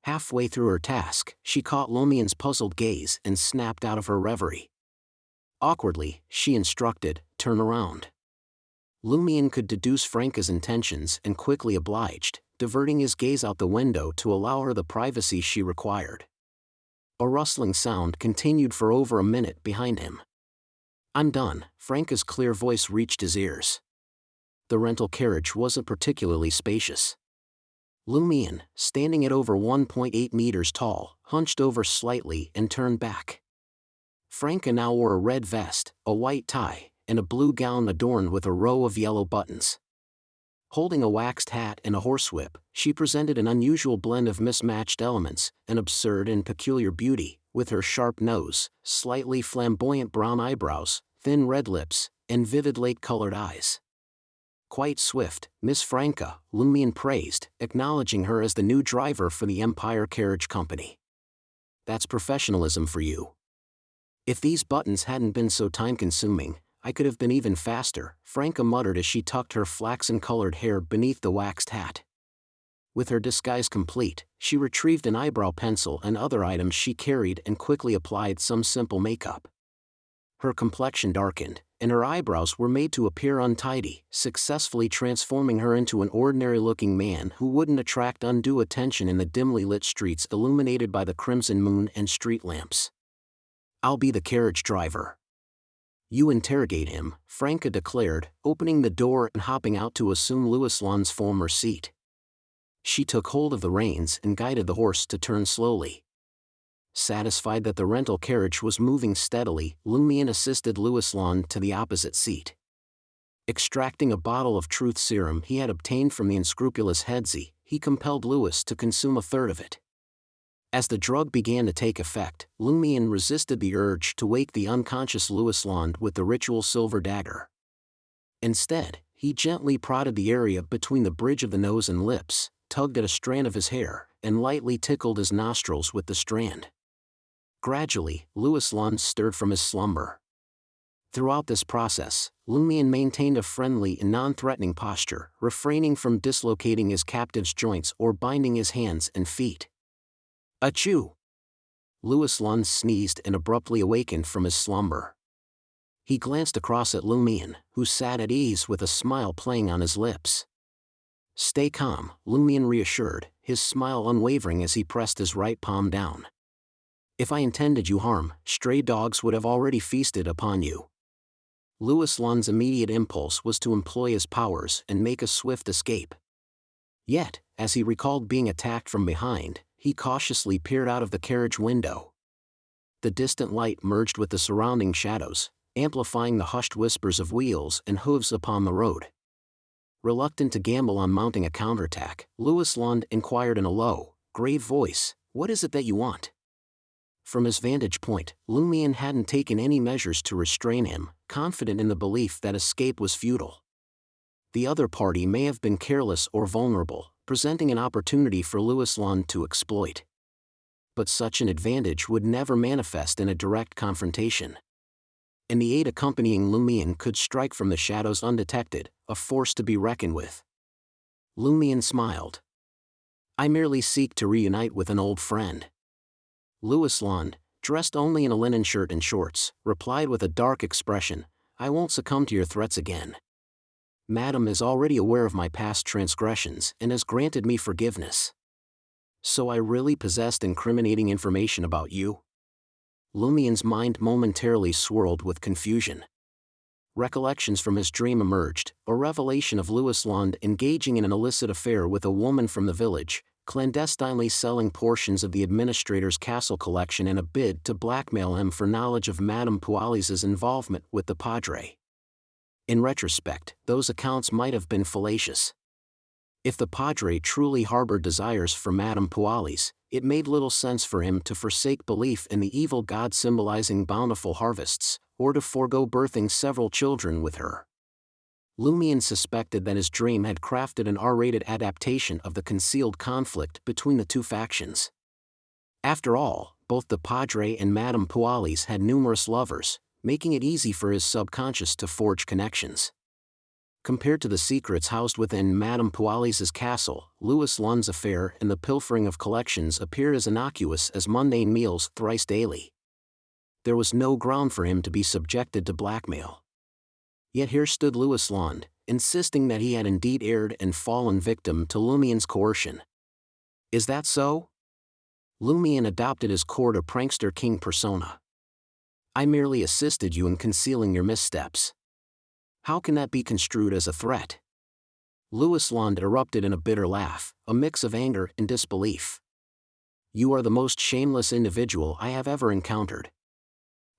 Halfway through her task, she caught Lumion's puzzled gaze and snapped out of her reverie. Awkwardly, she instructed, "Turn around." Lumion could deduce Franca's intentions and quickly obliged, diverting his gaze out the window to allow her the privacy she required. A rustling sound continued for over a minute behind him. "I'm done," Franca's clear voice reached his ears. The rental carriage wasn't particularly spacious. Lumion, standing at over 1.8 meters tall, hunched over slightly and turned back. Franca now wore a red vest, a white tie, and a blue gown adorned with a row of yellow buttons. Holding a waxed hat and a horsewhip, she presented an unusual blend of mismatched elements, an absurd and peculiar beauty, with her sharp nose, slightly flamboyant brown eyebrows, thin red lips, and vivid lake-colored eyes. "Quite swift, Miss Franca," Lumion praised, acknowledging her as the new driver for the Empire Carriage Company. "That's professionalism for you. If these buttons hadn't been so time-consuming, I could have been even faster," Franca muttered as she tucked her flaxen-colored hair beneath the waxed hat. With her disguise complete, she retrieved an eyebrow pencil and other items she carried and quickly applied some simple makeup. Her complexion darkened, and her eyebrows were made to appear untidy, successfully transforming her into an ordinary-looking man who wouldn't attract undue attention in the dimly lit streets illuminated by the crimson moon and street lamps. "I'll be the carriage driver." "You interrogate him," Franca declared, opening the door and hopping out to assume Louis Lon's former seat. She took hold of the reins and guided the horse to turn slowly. Satisfied that the rental carriage was moving steadily, Lumion assisted Louis Lon to the opposite seat. Extracting a bottle of truth serum he had obtained from the unscrupulous Headsy, he compelled Louis to consume a third of it. As the drug began to take effect, Lumion resisted the urge to wake the unconscious Louis Lon with the ritual silver dagger. Instead, he gently prodded the area between the bridge of the nose and lips, tugged at a strand of his hair, and lightly tickled his nostrils with the strand. Gradually, Louis Lon stirred from his slumber. Throughout this process, Lumion maintained a friendly and non-threatening posture, refraining from dislocating his captive's joints or binding his hands and feet. "Achoo!" Louis Lon sneezed and abruptly awakened from his slumber. He glanced across at Lumion, who sat at ease with a smile playing on his lips. "Stay calm," Lumion reassured, his smile unwavering as he pressed his right palm down. "If I intended you harm, stray dogs would have already feasted upon you." Louis Lon's immediate impulse was to employ his powers and make a swift escape. Yet, as he recalled being attacked from behind, he cautiously peered out of the carriage window. The distant light merged with the surrounding shadows, amplifying the hushed whispers of wheels and hooves upon the road. Reluctant to gamble on mounting a counterattack, Louis Lon inquired in a low, grave voice, "What is it that you want?" From his vantage point, Lumion hadn't taken any measures to restrain him, confident in the belief that escape was futile. The other party may have been careless or vulnerable, presenting an opportunity for Louis Lon to exploit. But such an advantage would never manifest in a direct confrontation. And the aide accompanying Lumion could strike from the shadows undetected, a force to be reckoned with. Lumion smiled. I merely seek to reunite with an old friend. Louis Lund, dressed only in a linen shirt and shorts, replied with a dark expression, I won't succumb to your threats again. Madam is already aware of my past transgressions and has granted me forgiveness. So I really possessed incriminating information about you? Lumien's mind momentarily swirled with confusion. Recollections from his dream emerged, a revelation of Louis Lund engaging in an illicit affair with a woman from the village, clandestinely selling portions of the administrator's castle collection in a bid to blackmail him for knowledge of Madame Pualis's involvement with the Padre. In retrospect, those accounts might have been fallacious. If the Padre truly harbored desires for Madame Pualis, it made little sense for him to forsake belief in the evil god symbolizing bountiful harvests, or to forego birthing several children with her. Lumien suspected that his dream had crafted an R-rated adaptation of the concealed conflict between the two factions. After all, both the Padre and Madame Pualis had numerous lovers, making it easy for his subconscious to forge connections. Compared to the secrets housed within Madame Pualis's castle, Louis Lund's affair and the pilfering of collections appeared as innocuous as mundane meals thrice daily. There was no ground for him to be subjected to blackmail. Yet here stood Louis Lund, insisting that he had indeed erred and fallen victim to Lumien's coercion. Is that so? Lumien adopted his court of prankster king persona. I merely assisted you in concealing your missteps. How can that be construed as a threat? Louis Lund erupted in a bitter laugh, a mix of anger and disbelief. You are the most shameless individual I have ever encountered.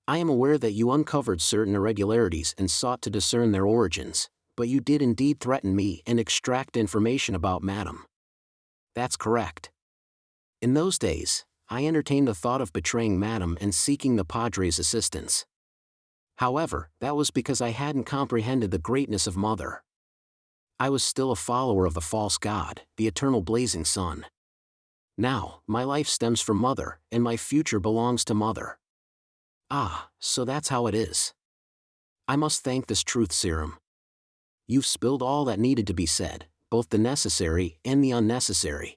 I am aware that you uncovered certain irregularities and sought to discern their origins, but you did indeed threaten me and extract information about Madame. That's correct. In those days, I entertained the thought of betraying Madame and seeking the Padre's assistance. However, that was because I hadn't comprehended the greatness of Mother. I was still a follower of the false god, the eternal blazing sun. Now, my life stems from Mother, and my future belongs to Mother. Ah, so that's how it is. I must thank this truth serum. You've spilled all that needed to be said, both the necessary and the unnecessary.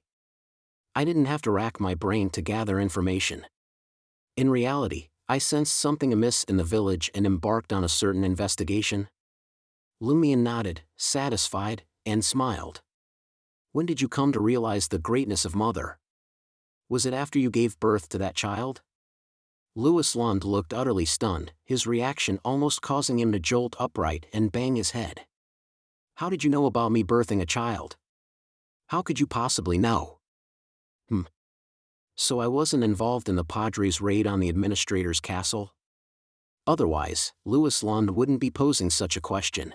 I didn't have to rack my brain to gather information. In reality, I sensed something amiss in the village and embarked on a certain investigation. Lumien nodded, satisfied, and smiled. When did you come to realize the greatness of Mother? Was it after you gave birth to that child? Louis Lund looked utterly stunned, his reaction almost causing him to jolt upright and bang his head. How did you know about me birthing a child? How could you possibly know? So I wasn't involved in the Padre's raid on the administrator's castle? Otherwise, Louis Lund wouldn't be posing such a question.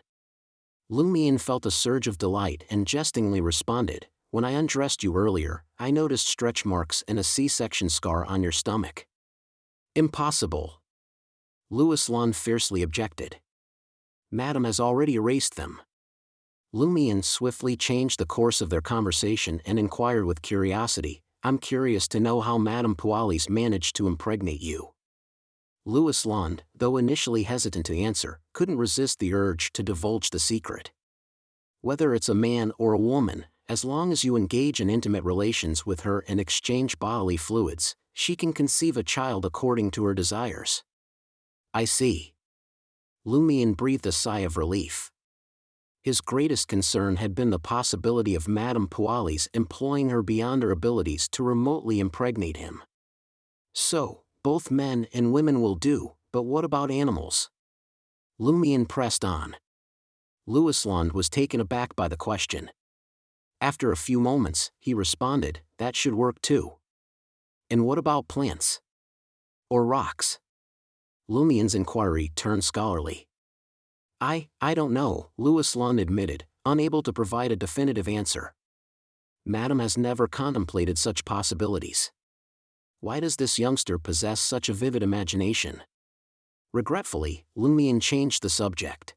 Lumien felt a surge of delight and jestingly responded, when I undressed you earlier, I noticed stretch marks and a C-section scar on your stomach. Impossible. Louis Lund fiercely objected. Madame has already erased them. Lumien swiftly changed the course of their conversation and inquired with curiosity, I'm curious to know how Madame Pualis managed to impregnate you. Louis Lund, though initially hesitant to answer, couldn't resist the urge to divulge the secret. Whether it's a man or a woman, as long as you engage in intimate relations with her and exchange bodily fluids, she can conceive a child according to her desires. I see. Lumien breathed a sigh of relief. His greatest concern had been the possibility of Madame Pualis employing her beyond her abilities to remotely impregnate him. So, both men and women will do, but what about animals? Lumien pressed on. Louis Lund was taken aback by the question. After a few moments, he responded, that should work too. And what about plants? Or rocks? Lumien's inquiry turned scholarly. I don't know, Louis Lund admitted, unable to provide a definitive answer. Madame has never contemplated such possibilities. Why does this youngster possess such a vivid imagination? Regretfully, Lumien changed the subject.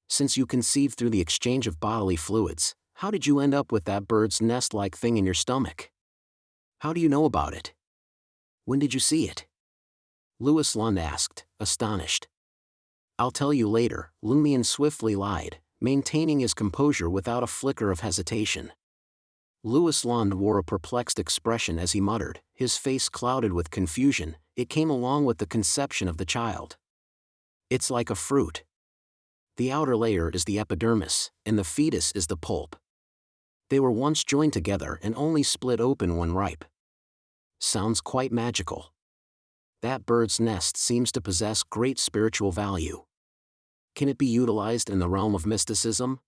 Since you conceived through the exchange of bodily fluids, how did you end up with that bird's nest-like thing in your stomach? How do you know about it? When did you see it? Louis Lund asked, astonished. I'll tell you later, Lumien swiftly lied, maintaining his composure without a flicker of hesitation. Louis Lund wore a perplexed expression as he muttered, his face clouded with confusion. It came along with the conception of the child. It's like a fruit. The outer layer is the epidermis, and the fetus is the pulp. They were once joined together and only split open when ripe. Sounds quite magical. That bird's nest seems to possess great spiritual value. Can it be utilized in the realm of mysticism?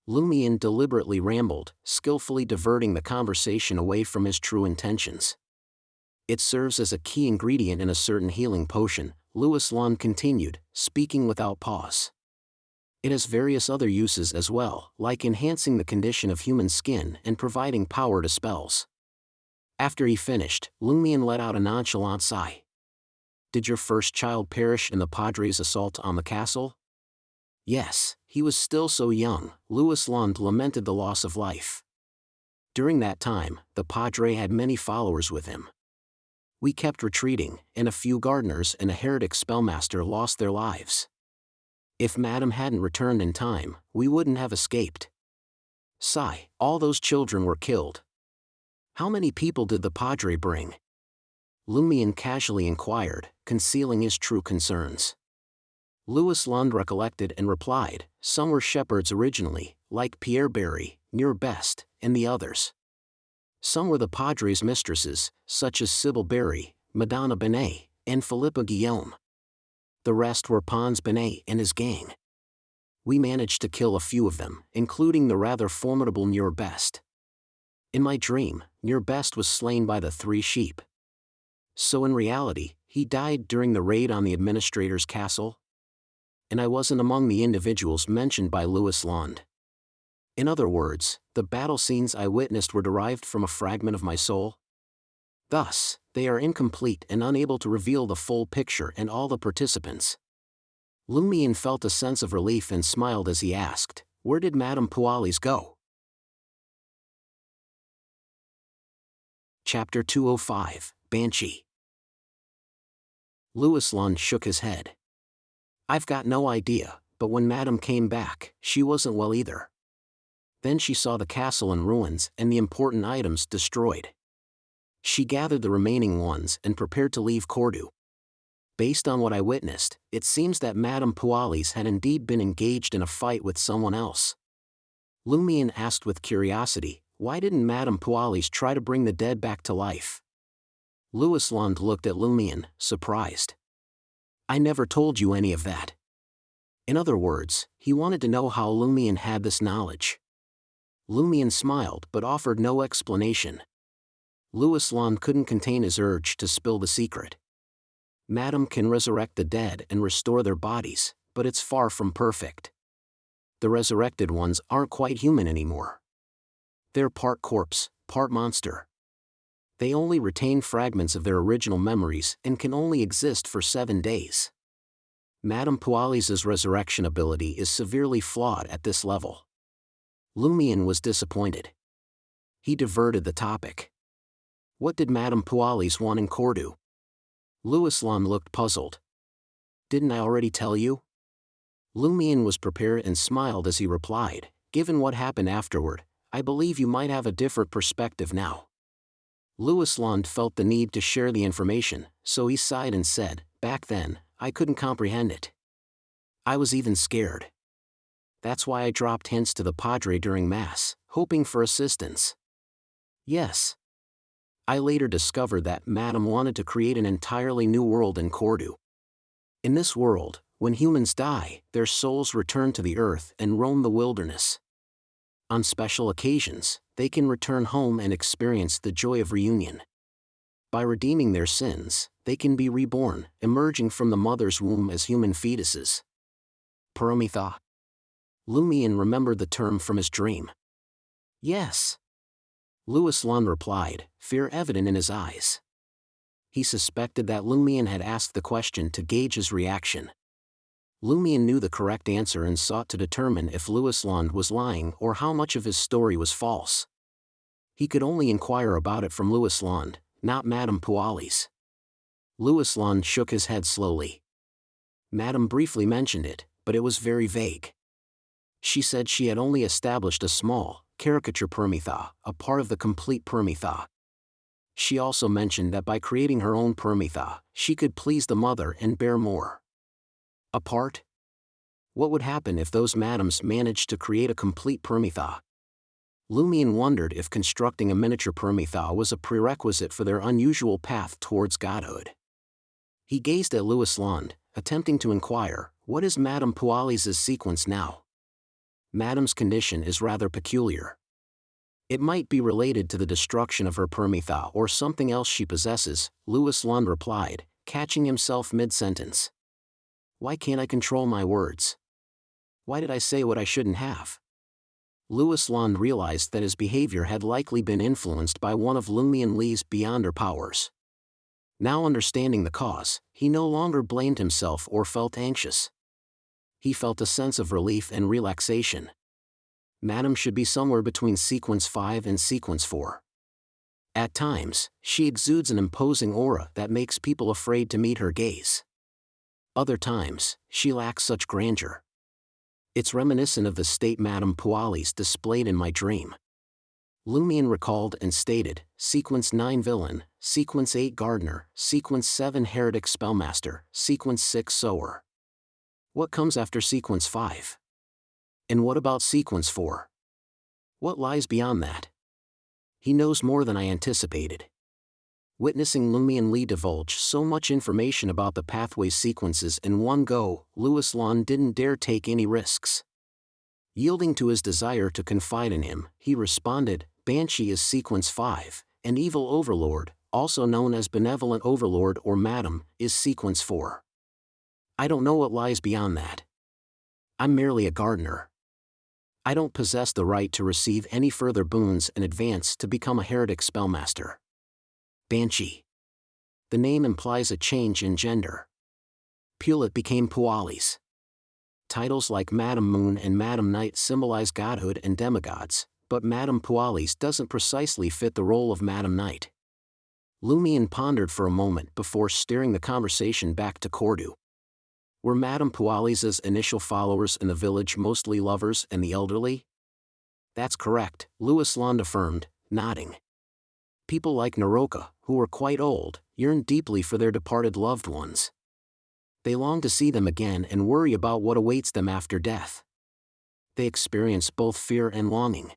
Lumian deliberately rambled, skillfully diverting the conversation away from his true intentions. It serves as a key ingredient in a certain healing potion, Louis Lund continued, speaking without pause. It has various other uses as well, like enhancing the condition of human skin and providing power to spells. After he finished, Lumian let out a nonchalant sigh. Did your first child perish in the Padre's assault on the castle? Yes, he was still so young. Louis Lund lamented the loss of life. During that time, the Padre had many followers with him. We kept retreating, and a few gardeners and a heretic spellmaster lost their lives. If Madame hadn't returned in time, we wouldn't have escaped. Sigh, all those children were killed. How many people did the Padre bring? Lumian casually inquired, concealing his true concerns. Louis Lund recollected and replied, some were shepherds originally, like Pierre Barry, Near Best, and the others. Some were the Padre's mistresses, such as Sybil Barry, Madonna Benet, and Philippa Guillaume. The rest were Pons Benet and his gang. We managed to kill a few of them, including the rather formidable Near Best. In my dream, Near Best was slain by the 3 sheep. So in reality, he died during the raid on the administrator's castle? And I wasn't among the individuals mentioned by Louis Lund. In other words, the battle scenes I witnessed were derived from a fragment of my soul? Thus, they are incomplete and unable to reveal the full picture and all the participants. Lumian felt a sense of relief and smiled as he asked, where did Madame Pualis go? Chapter 205, Banshee. Louis Lund shook his head. I've got no idea, but when Madame came back, she wasn't well either. Then she saw the castle in ruins and the important items destroyed. She gathered the remaining ones and prepared to leave Cordu. Based on what I witnessed, it seems that Madame Pualis had indeed been engaged in a fight with someone else. Lumian asked with curiosity, why didn't Madame Pualis try to bring the dead back to life? Louis Lund looked at Lumian, surprised. I never told you any of that. In other words, he wanted to know how Lumian had this knowledge. Lumian smiled but offered no explanation. Louis Lund couldn't contain his urge to spill the secret. Madame can resurrect the dead and restore their bodies, but it's far from perfect. The resurrected ones aren't quite human anymore. They're part corpse, part monster. They only retain fragments of their original memories and can only exist for 7 days. Madame Pualis's resurrection ability is severely flawed at this level. Lumian was disappointed. He diverted the topic. What did Madame Pualis want in Cordu? Louis Lund looked puzzled. Didn't I already tell you? Lumian was prepared and smiled as he replied, given what happened afterward, I believe you might have a different perspective now. Louis Lund felt the need to share the information, so he sighed and said, back then, I couldn't comprehend it. I was even scared. That's why I dropped hints to the Padre during Mass, hoping for assistance. Yes. I later discovered that Madame wanted to create an entirely new world in Cordu. In this world, when humans die, their souls return to the earth and roam the wilderness. On special occasions, they can return home and experience the joy of reunion. By redeeming their sins, they can be reborn, emerging from the mother's womb as human fetuses. Paramitha. Lumian remembered the term from his dream. Yes. Louis Lund replied, fear evident in his eyes. He suspected that Lumian had asked the question to gauge his reaction. Lumian knew the correct answer and sought to determine if Louis Lund was lying or how much of his story was false. He could only inquire about it from Louis Lund, not Madame Pualis. Louis Lund shook his head slowly. Madame briefly mentioned it, but it was very vague. She said she had only established a small, caricature permitha, a part of the complete permitha. She also mentioned that by creating her own permitha, she could please the mother and bear more. A part? What would happen if those madams managed to create a complete permitha? Lumion wondered if constructing a miniature permitha was a prerequisite for their unusual path towards godhood. He gazed at Louis Lund, attempting to inquire, what is Madame Pualis's sequence now? Madame's condition is rather peculiar. It might be related to the destruction of her permitha or something else she possesses, Louis Lund replied, catching himself mid-sentence. Why can't I control my words? Why did I say what I shouldn't have? Louis Lund realized that his behavior had likely been influenced by one of Lumion Lee's beyonder powers. Now understanding the cause, he no longer blamed himself or felt anxious. He felt a sense of relief and relaxation. Madame should be somewhere between sequence 5 and sequence 4. At times, she exudes an imposing aura that makes people afraid to meet her gaze. Other times, she lacks such grandeur. It's reminiscent of the state Madame Pualis displayed in my dream. Lumion recalled and stated, Sequence 9 Villain, Sequence 8 Gardener, Sequence 7 Heretic Spellmaster, Sequence 6 Sower. What comes after Sequence 5? And what about Sequence 4? What lies beyond that? He knows more than I anticipated. Witnessing Lumion Lee divulge so much information about the pathway sequences in one go, Louis Lund didn't dare take any risks. Yielding to his desire to confide in him, he responded, Banshee is Sequence 5, and Evil Overlord, also known as Benevolent Overlord or Madam, is Sequence 4. I don't know what lies beyond that. I'm merely a gardener. I don't possess the right to receive any further boons in advance to become a heretic spellmaster. Banshee. The name implies a change in gender. Pulit became Pualis. Titles like Madame Moon and Madame Night symbolize godhood and demigods, but Madame Pualis doesn't precisely fit the role of Madame Night. Lumion pondered for a moment before steering the conversation back to Cordu. Were Madame Pualis's initial followers in the village mostly lovers and the elderly? That's correct, Louis Lund affirmed, nodding. People like Naroka, who were quite old, yearned deeply for their departed loved ones. They long to see them again and worry about what awaits them after death. They experience both fear and longing.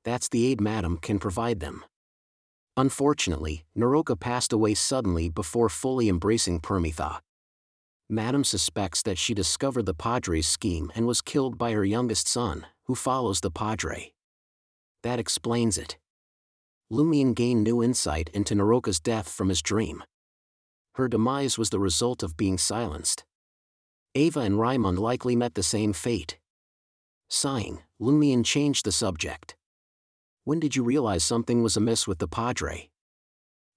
That's the aid Madame can provide them. Unfortunately, Naroka passed away suddenly before fully embracing Permitha. Madame suspects that she discovered the Padre's scheme and was killed by her youngest son, who follows the Padre. That explains it. Lumion gained new insight into Naroka's death from his dream. Her demise was the result of being silenced. Ava and Raimund likely met the same fate. Sighing, Lumion changed the subject. When did you realize something was amiss with the Padre?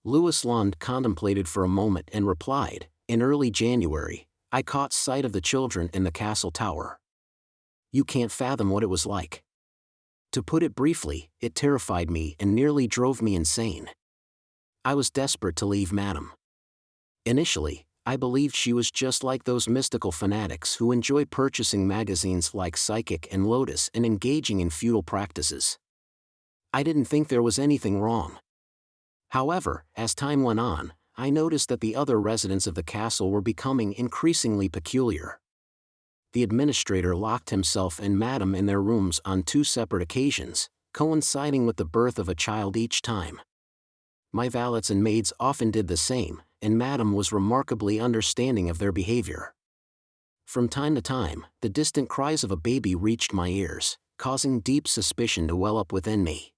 Louis Lund contemplated for a moment and replied, in early January, I caught sight of the children in the castle tower. You can't fathom what it was like. To put it briefly, it terrified me and nearly drove me insane. I was desperate to leave Madame. Initially, I believed she was just like those mystical fanatics who enjoy purchasing magazines like Psychic and Lotus and engaging in futile practices. I didn't think there was anything wrong. However, as time went on, I noticed that the other residents of the castle were becoming increasingly peculiar. The administrator locked himself and Madame in their rooms on 2 separate occasions, coinciding with the birth of a child each time. My valets and maids often did the same, and Madame was remarkably understanding of their behavior. From time to time, the distant cries of a baby reached my ears, causing deep suspicion to well up within me.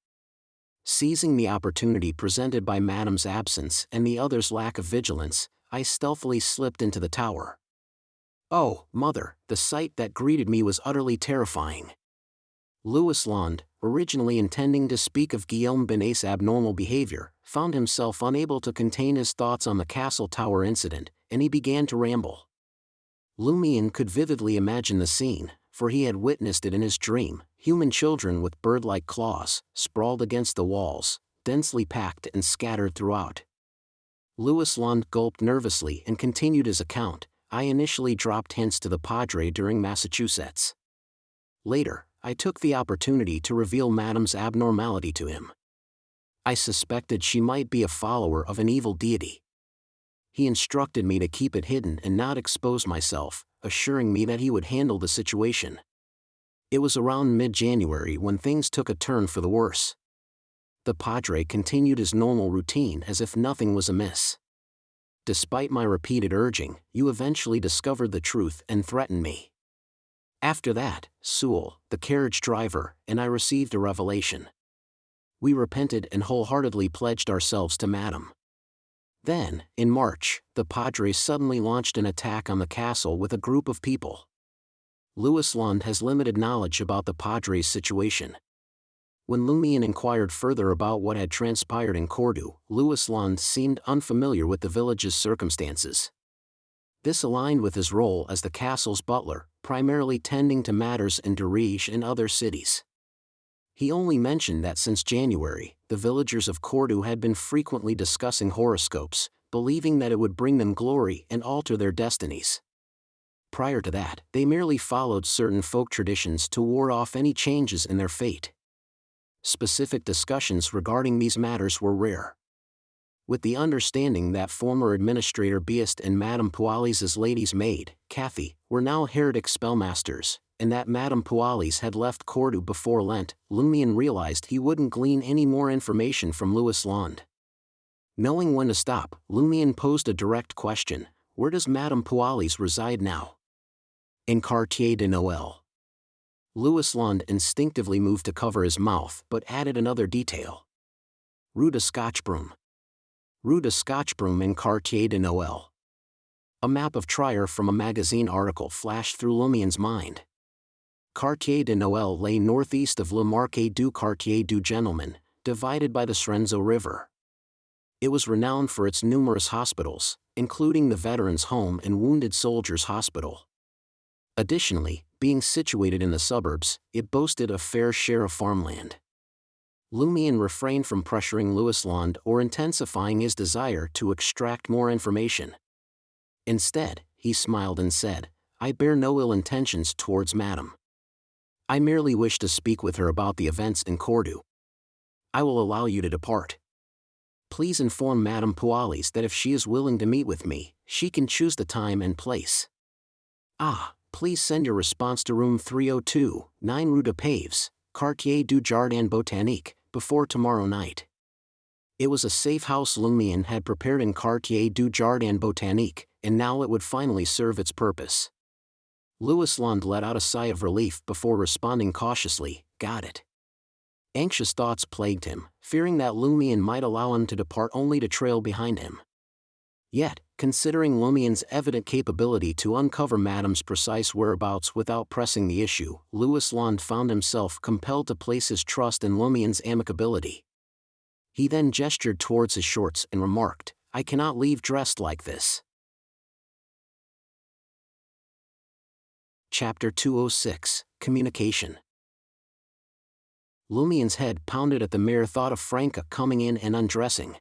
Seizing the opportunity presented by Madame's absence and the others' lack of vigilance, I stealthily slipped into the tower. Oh, mother, the sight that greeted me was utterly terrifying. Louis Lund, originally intending to speak of Guillaume Binet's abnormal behavior, found himself unable to contain his thoughts on the castle tower incident, and he began to ramble. Lumion could vividly imagine the scene, for he had witnessed it in his dream, human children with bird-like claws, sprawled against the walls, densely packed and scattered throughout. Louis Lund gulped nervously and continued his account. I initially dropped hints to the Padre during Massachusetts. Later, I took the opportunity to reveal Madame's abnormality to him. I suspected she might be a follower of an evil deity. He instructed me to keep it hidden and not expose myself, assuring me that he would handle the situation. It was around mid-January when things took a turn for the worse. The Padre continued his normal routine as if nothing was amiss. Despite my repeated urging, you eventually discovered the truth and threatened me. After that, Sewell, the carriage driver, and I received a revelation. We repented and wholeheartedly pledged ourselves to Madame. Then, in March, the Padre suddenly launched an attack on the castle with a group of people. Louis Lund has limited knowledge about the Padre's situation. When Lumian inquired further about what had transpired in Cordoue, Louis Lund seemed unfamiliar with the village's circumstances. This aligned with his role as the castle's butler, primarily tending to matters in Dariche and other cities. He only mentioned that since January, the villagers of Cordoue had been frequently discussing horoscopes, believing that it would bring them glory and alter their destinies. Prior to that, they merely followed certain folk traditions to ward off any changes in their fate. Specific discussions regarding these matters were rare. With the understanding that former Administrator Beast and Madame Pualis' lady's maid, Kathy, were now heretic spellmasters, and that Madame Pualis had left Cordoue before Lent, Lumian realized he wouldn't glean any more information from Louis Lund. Knowing when to stop, Lumian posed a direct question: where does Madame Pualis reside now? In Quartier de Noël. Louis Lund instinctively moved to cover his mouth but added another detail. Rue de Scotchbroom. Rue de Scotchbroom in Quartier de Noël. A map of Trier from a magazine article flashed through Lumian's mind. Quartier de Noël lay northeast of Le Marquet du Quartier du Gentleman, divided by the Srenzo River. It was renowned for its numerous hospitals, including the Veterans Home and Wounded Soldiers Hospital. Additionally, being situated in the suburbs, it boasted a fair share of farmland. Lumian refrained from pressuring Louis Lund or intensifying his desire to extract more information. Instead, he smiled and said, "I bear no ill intentions towards Madame. I merely wish to speak with her about the events in Cordoue. I will allow you to depart. Please inform Madame Pualis that if she is willing to meet with me, she can choose the time and place. Please send your response to room 302, 9 Rue de Paves, Quartier du Jardin Botanique, before tomorrow night." It was a safe house Lumian had prepared in Quartier du Jardin Botanique, and now it would finally serve its purpose. Louis Lund let out a sigh of relief before responding cautiously, "Got it." Anxious thoughts plagued him, fearing that Lumian might allow him to depart only to trail behind him. Yet, considering Lumian's evident capability to uncover Madame's precise whereabouts without pressing the issue, Louis Lund found himself compelled to place his trust in Lumian's amicability. He then gestured towards his shorts and remarked, "I cannot leave dressed like this." Chapter 206, Communication. Lumian's head pounded at the mere thought of Franca coming in and undressing.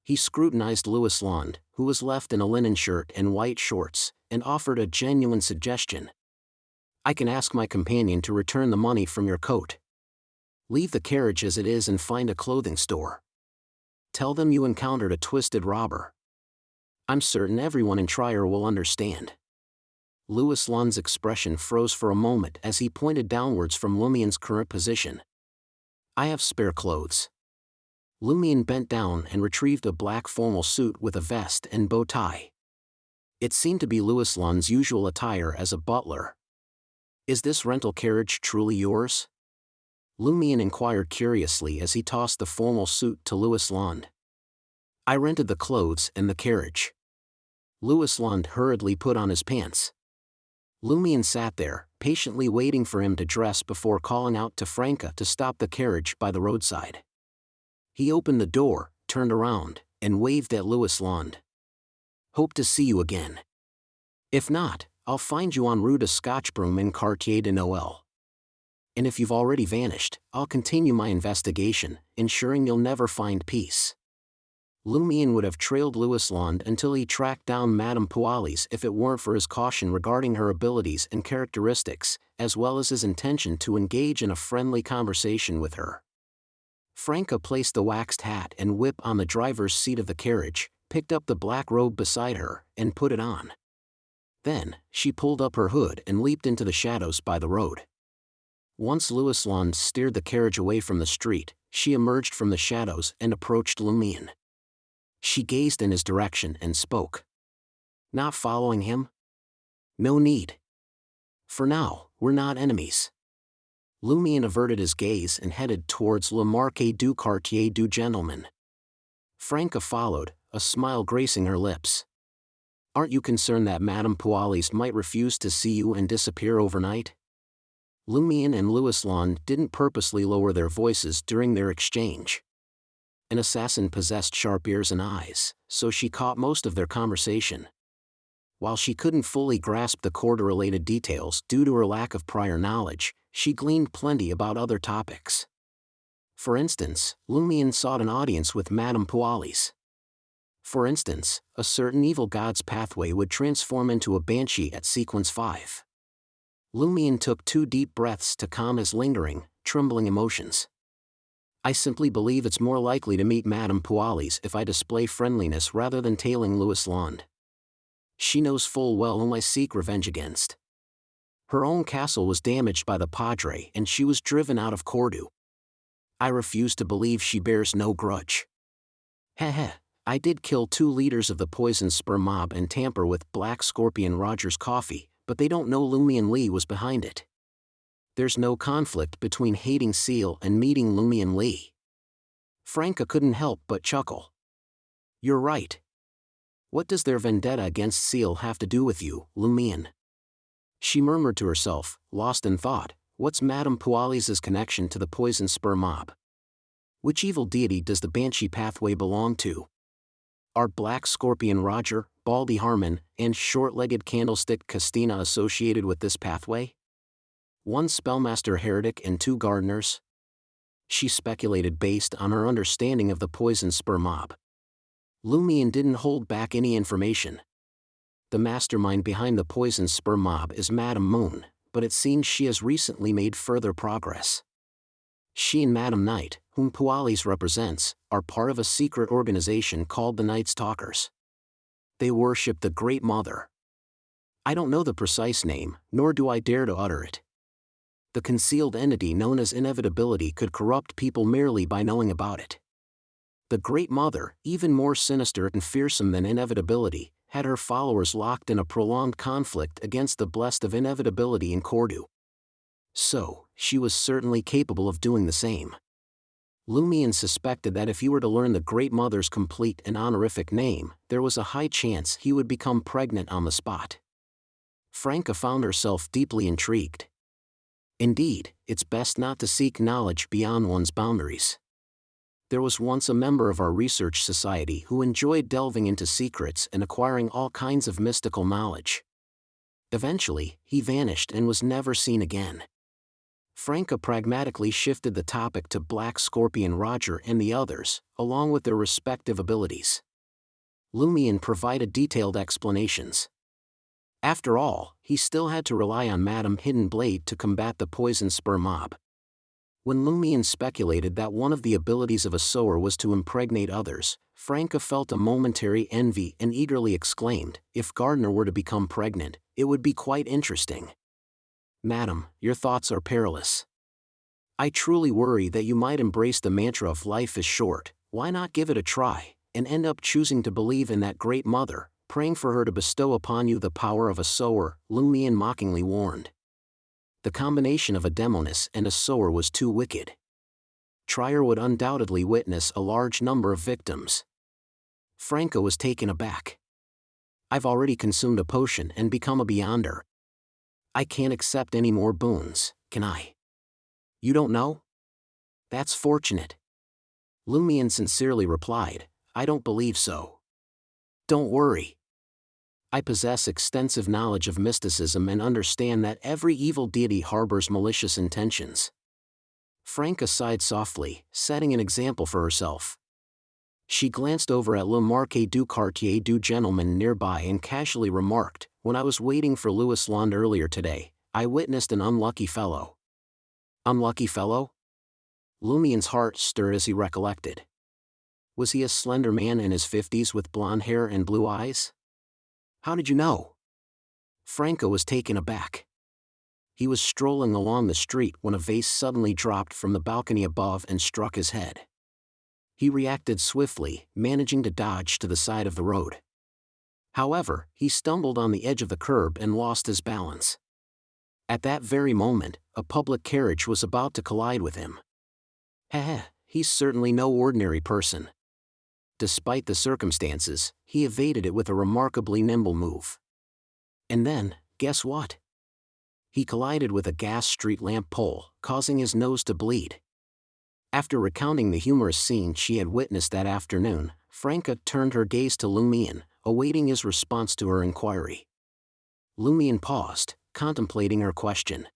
He scrutinized Louis Lund, who was left in a linen shirt and white shorts, and offered a genuine suggestion. "I can ask my companion to return the money from your coat. Leave the carriage as it is and find a clothing store. Tell them you encountered a twisted robber. I'm certain everyone in Trier will understand." Louis Lund's expression froze for a moment as he pointed downwards from Lumian's current position. "I have spare clothes." Lumian bent down and retrieved a black formal suit with a vest and bow tie. It seemed to be Louis Lund's usual attire as a butler. "Is this rental carriage truly yours?" Lumian inquired curiously as he tossed the formal suit to Louis Lund. "I rented the clothes and the carriage." Louis Lund hurriedly put on his pants. Lumian sat there, patiently waiting for him to dress before calling out to Franca to stop the carriage by the roadside. He opened the door, turned around, and waved at Louis Lund. "Hope to see you again. If not, I'll find you on Rue de Scotchbroom in Quartier de Noël. And if you've already vanished, I'll continue my investigation, ensuring you'll never find peace." Lumian would have trailed Louis Lund until he tracked down Madame Pualis if it weren't for his caution regarding her abilities and characteristics, as well as his intention to engage in a friendly conversation with her. Franca placed the waxed hat and whip on the driver's seat of the carriage, picked up the black robe beside her, and put it on. Then, she pulled up her hood and leaped into the shadows by the road. Once Louis Lund steered the carriage away from the street, she emerged from the shadows and approached Lumion. She gazed in his direction and spoke. Not following him? No need. For now, we're not enemies. Lumion averted his gaze and headed towards Le Marquis du Quartier du Gentleman. Franca followed, a smile gracing her lips. Aren't you concerned that Madame Pualis might refuse to see you and disappear overnight? Lumion and Louis Lund didn't purposely lower their voices during their exchange. An assassin possessed sharp ears and eyes, so she caught most of their conversation. While she couldn't fully grasp the court-related details due to her lack of prior knowledge, she gleaned plenty about other topics. For instance, Lumion sought an audience with Madame Pualis. For instance, a certain evil god's pathway would transform into a Banshee at sequence 5. Lumion took 2 deep breaths to calm his lingering, trembling emotions. I simply believe it's more likely to meet Madame Pualis if I display friendliness rather than tailing Louis Lund. She knows full well whom I seek revenge against. Her own castle was damaged by the Padre and she was driven out of Cordoue. I refuse to believe she bears no grudge. Heh, I did kill 2 leaders of the poison spur mob and tamper with Black Scorpion Roger's coffee, but they don't know Lumion Lee was behind it. There's no conflict between hating Seal and meeting Lumion Lee. Franca couldn't help but chuckle. You're right. What does their vendetta against Seal have to do with you, Lumion? She murmured to herself, lost in thought, what's Madame Pualis' connection to the poison spur mob? Which evil deity does the Banshee pathway belong to? Are Black Scorpion Roger, Baldy Harmon, and short-legged candlestick Castina associated with this pathway? 1 spellmaster heretic and 2 gardeners? She speculated based on her understanding of the poison spur mob. Lumion didn't hold back any information. The mastermind behind the poison spur mob is Madame Moon, but it seems she has recently made further progress. She and Madame Knight, whom Pualis represents, are part of a secret organization called the Night Stalkers. They worship the Great Mother. I don't know the precise name, nor do I dare to utter it. The concealed entity known as Inevitability could corrupt people merely by knowing about it. The Great Mother, even more sinister and fearsome than Inevitability, had her followers locked in a prolonged conflict against the blessed of Inevitability in Cordoue. So, she was certainly capable of doing the same. Lumion suspected that if he were to learn the Great Mother's complete and honorific name, there was a high chance he would become pregnant on the spot. Franca found herself deeply intrigued. Indeed, it's best not to seek knowledge beyond one's boundaries. There was once a member of our research society who enjoyed delving into secrets and acquiring all kinds of mystical knowledge. Eventually, he vanished and was never seen again. Franca pragmatically shifted the topic to Black Scorpion Roger and the others, along with their respective abilities. Lumion provided detailed explanations. After all, he still had to rely on Madame Hidden Blade to combat the poison spur mob. When Lumion speculated that one of the abilities of a sower was to impregnate others, Franca felt a momentary envy and eagerly exclaimed, if Gardner were to become pregnant, it would be quite interesting. Madam, your thoughts are perilous. I truly worry that you might embrace the mantra of life is short, why not give it a try, and end up choosing to believe in that Great Mother, praying for her to bestow upon you the power of a sower, Lumion mockingly warned. The combination of a demoness and a sower was too wicked. Trier would undoubtedly witness a large number of victims. Franca was taken aback. I've already consumed a potion and become a beyonder. I can't accept any more boons, can I? You don't know? That's fortunate. Lumion sincerely replied, I don't believe so. Don't worry. I possess extensive knowledge of mysticism and understand that every evil deity harbors malicious intentions. Franca sighed softly, setting an example for herself. She glanced over at Le Marquis du Quartier du Gentleman nearby and casually remarked, when I was waiting for Louis Lund earlier today, I witnessed an unlucky fellow. Unlucky fellow? Lumien's heart stirred as he recollected. Was he a slender man in his 50s with blonde hair and blue eyes? How did you know? Franco was taken aback. He was strolling along the street when a vase suddenly dropped from the balcony above and struck his head. He reacted swiftly, managing to dodge to the side of the road. However, he stumbled on the edge of the curb and lost his balance. At that very moment, a public carriage was about to collide with him. Heh, he's certainly no ordinary person. Despite the circumstances, he evaded it with a remarkably nimble move. And then, guess what? He collided with a gas street lamp pole, causing his nose to bleed. After recounting the humorous scene she had witnessed that afternoon, Franca turned her gaze to Lumien, awaiting his response to her inquiry. Lumien paused, contemplating her question.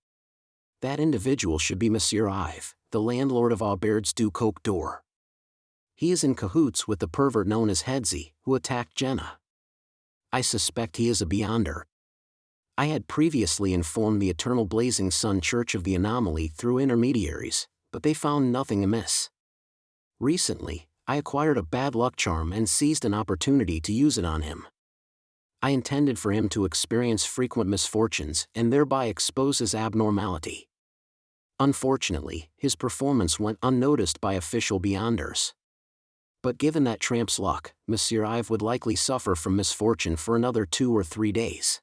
That individual should be Monsieur Ive, the landlord of Aubert's du Coq d'Or. He is in cahoots with the pervert known as Headsy, who attacked Jenna. I suspect he is a beyonder. I had previously informed the Eternal Blazing Sun Church of the anomaly through intermediaries, but they found nothing amiss. Recently, I acquired a bad luck charm and seized an opportunity to use it on him. I intended for him to experience frequent misfortunes and thereby expose his abnormality. Unfortunately, his performance went unnoticed by official beyonders. But given that tramp's luck, Monsieur Ive would likely suffer from misfortune for another 2 or 3 days.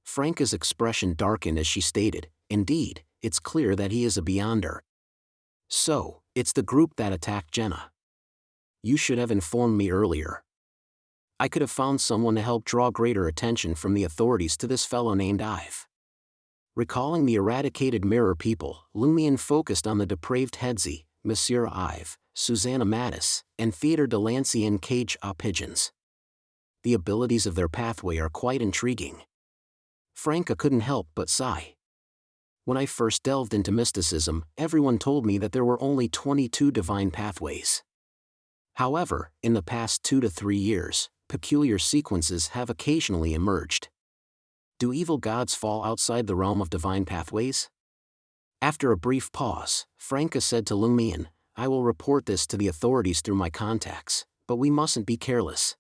Franca's expression darkened as she stated, indeed, it's clear that he is a beyonder. So, it's the group that attacked Jenna. You should have informed me earlier. I could have found someone to help draw greater attention from the authorities to this fellow named Ive. Recalling the eradicated mirror people, Lumien focused on the depraved Headsy, Monsieur Ive, Susanna Mattis, and Theodore Delancey and Cage Pigeons. The abilities of their pathway are quite intriguing. Franca couldn't help but sigh. When I first delved into mysticism, everyone told me that there were only 22 divine pathways. However, in the past 2 to 3 years, peculiar sequences have occasionally emerged. Do evil gods fall outside the realm of divine pathways? After a brief pause, Franca said to Lumien, I will report this to the authorities through my contacts, but we mustn't be careless.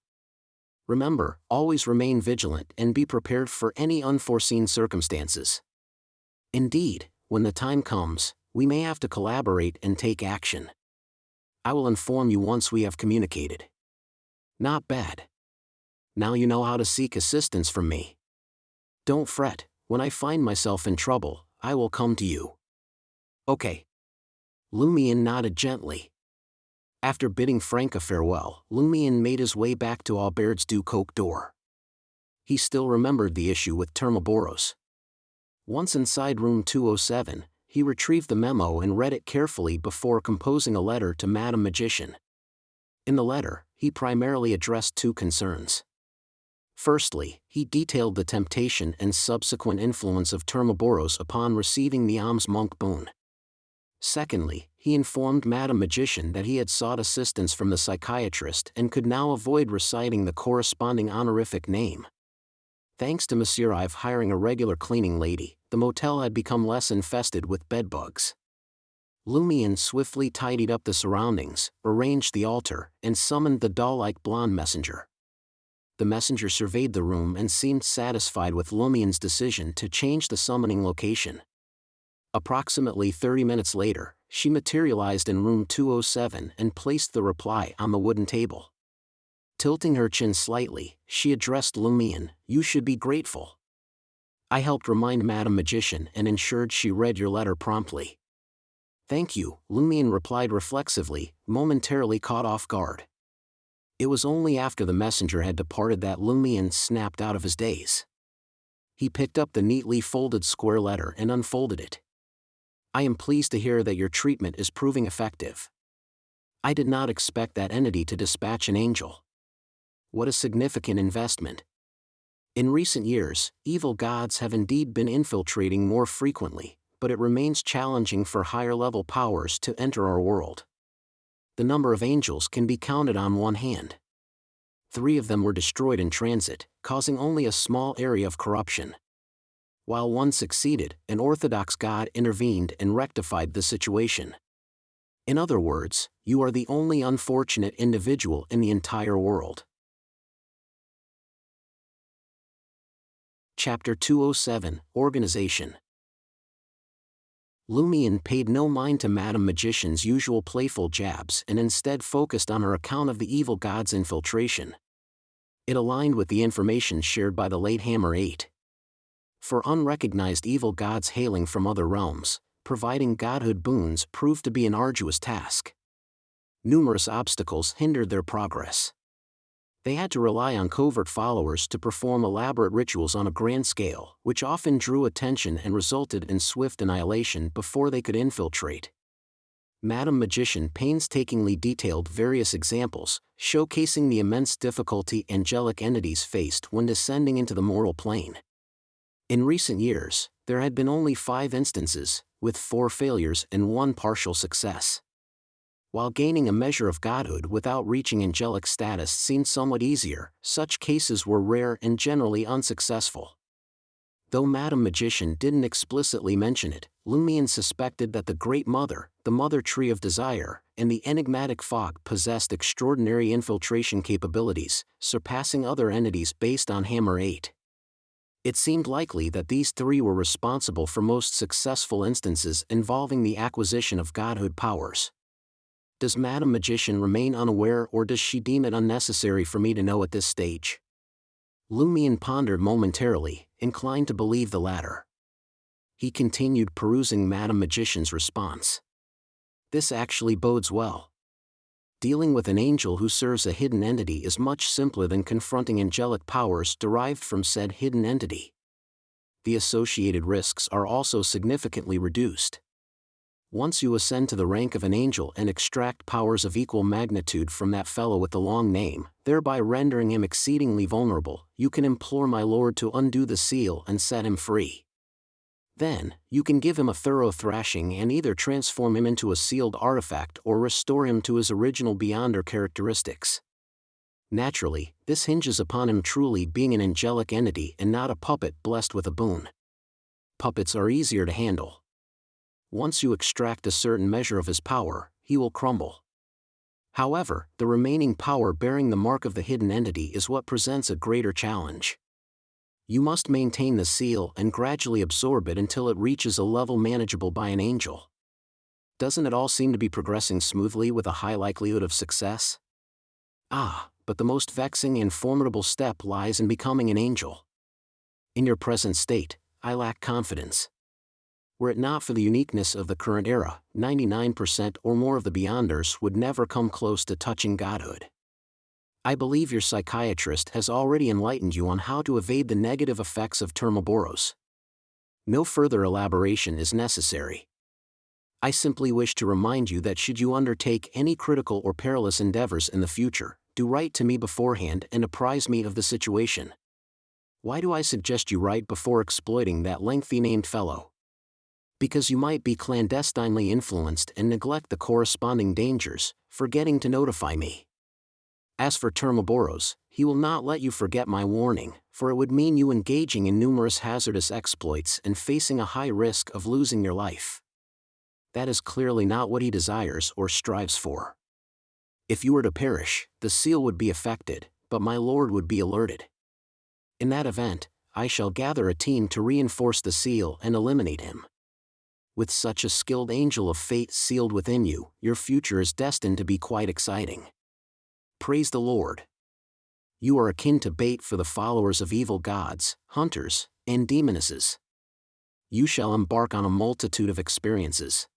Remember, always remain vigilant and be prepared for any unforeseen circumstances. Indeed, when the time comes, we may have to collaborate and take action. I will inform you once we have communicated. Not bad. Now you know how to seek assistance from me. Don't fret, when I find myself in trouble, I will come to you. Okay. Lumien nodded gently. After bidding Franca farewell, Lumien made his way back to Aubert's du Coq d'Or. He still remembered the issue with Termoboros. Once inside room 207, he retrieved the memo and read it carefully before composing a letter to Madame Magician. In the letter, he primarily addressed 2 concerns. Firstly, he detailed the temptation and subsequent influence of Termoboros upon receiving the alms monk boon. Secondly, he informed Madame Magician that he had sought assistance from the psychiatrist and could now avoid reciting the corresponding honorific name. Thanks to Monsieur Ive hiring a regular cleaning lady, the motel had become less infested with bedbugs. Lumien swiftly tidied up the surroundings, arranged the altar, and summoned the doll-like blonde messenger. The messenger surveyed the room and seemed satisfied with Lumien's decision to change the summoning location. Approximately 30 minutes later, she materialized in room 207 and placed the reply on the wooden table. Tilting her chin slightly, she addressed Lumien, you should be grateful. I helped remind Madame Magician and ensured she read your letter promptly. Thank you, Lumien replied reflexively, momentarily caught off guard. It was only after the messenger had departed that Lumien snapped out of his daze. He picked up the neatly folded square letter and unfolded it. I am pleased to hear that your treatment is proving effective. I did not expect that entity to dispatch an angel. What a significant investment. In recent years, evil gods have indeed been infiltrating more frequently, but it remains challenging for higher-level powers to enter our world. The number of angels can be counted on one hand. 3 of them were destroyed in transit, causing only a small area of corruption. While one succeeded, an orthodox god intervened and rectified the situation. In other words, you are the only unfortunate individual in the entire world. Chapter 207, Organization. Lumion paid no mind to Madame Magician's usual playful jabs and instead focused on her account of the evil god's infiltration. It aligned with the information shared by the late Hammer 8. For unrecognized evil gods hailing from other realms, providing godhood boons proved to be an arduous task. Numerous obstacles hindered their progress. They had to rely on covert followers to perform elaborate rituals on a grand scale, which often drew attention and resulted in swift annihilation before they could infiltrate. Madame Magician painstakingly detailed various examples, showcasing the immense difficulty angelic entities faced when descending into the moral plane. In recent years, there had been only 5 instances, with 4 failures and 1 partial success. While gaining a measure of godhood without reaching angelic status seemed somewhat easier, such cases were rare and generally unsuccessful. Though Madame Magician didn't explicitly mention it, Lumion suspected that the Great Mother, the Mother Tree of Desire, and the enigmatic Fog possessed extraordinary infiltration capabilities, surpassing other entities based on Hammer 8. It seemed likely that these 3 were responsible for most successful instances involving the acquisition of godhood powers. Does Madame Magician remain unaware, or does she deem it unnecessary for me to know at this stage? Lumion pondered momentarily, inclined to believe the latter. He continued perusing Madame Magician's response. This actually bodes well. Dealing with an angel who serves a hidden entity is much simpler than confronting angelic powers derived from said hidden entity. The associated risks are also significantly reduced. Once you ascend to the rank of an angel and extract powers of equal magnitude from that fellow with the long name, thereby rendering him exceedingly vulnerable, you can implore my lord to undo the seal and set him free. Then, you can give him a thorough thrashing and either transform him into a sealed artifact or restore him to his original Beyonder characteristics. Naturally, this hinges upon him truly being an angelic entity and not a puppet blessed with a boon. Puppets are easier to handle. Once you extract a certain measure of his power, he will crumble. However, the remaining power bearing the mark of the hidden entity is what presents a greater challenge. You must maintain the seal and gradually absorb it until it reaches a level manageable by an angel. Doesn't it all seem to be progressing smoothly with a high likelihood of success? But the most vexing and formidable step lies in becoming an angel. In your present state, I lack confidence. Were it not for the uniqueness of the current era, 99% or more of the Beyonders would never come close to touching godhood. I believe your psychiatrist has already enlightened you on how to evade the negative effects of Termoboros. No further elaboration is necessary. I simply wish to remind you that should you undertake any critical or perilous endeavors in the future, do write to me beforehand and apprise me of the situation. Why do I suggest you write before exploiting that lengthy named fellow? Because you might be clandestinely influenced and neglect the corresponding dangers, forgetting to notify me. As for Termoboros, he will not let you forget my warning, for it would mean you engaging in numerous hazardous exploits and facing a high risk of losing your life. That is clearly not what he desires or strives for. If you were to perish, the seal would be affected, but my lord would be alerted. In that event, I shall gather a team to reinforce the seal and eliminate him. With such a skilled angel of fate sealed within you, your future is destined to be quite exciting. Praise the Lord. You are akin to bait for the followers of evil gods, hunters, and demonesses. You shall embark on a multitude of experiences.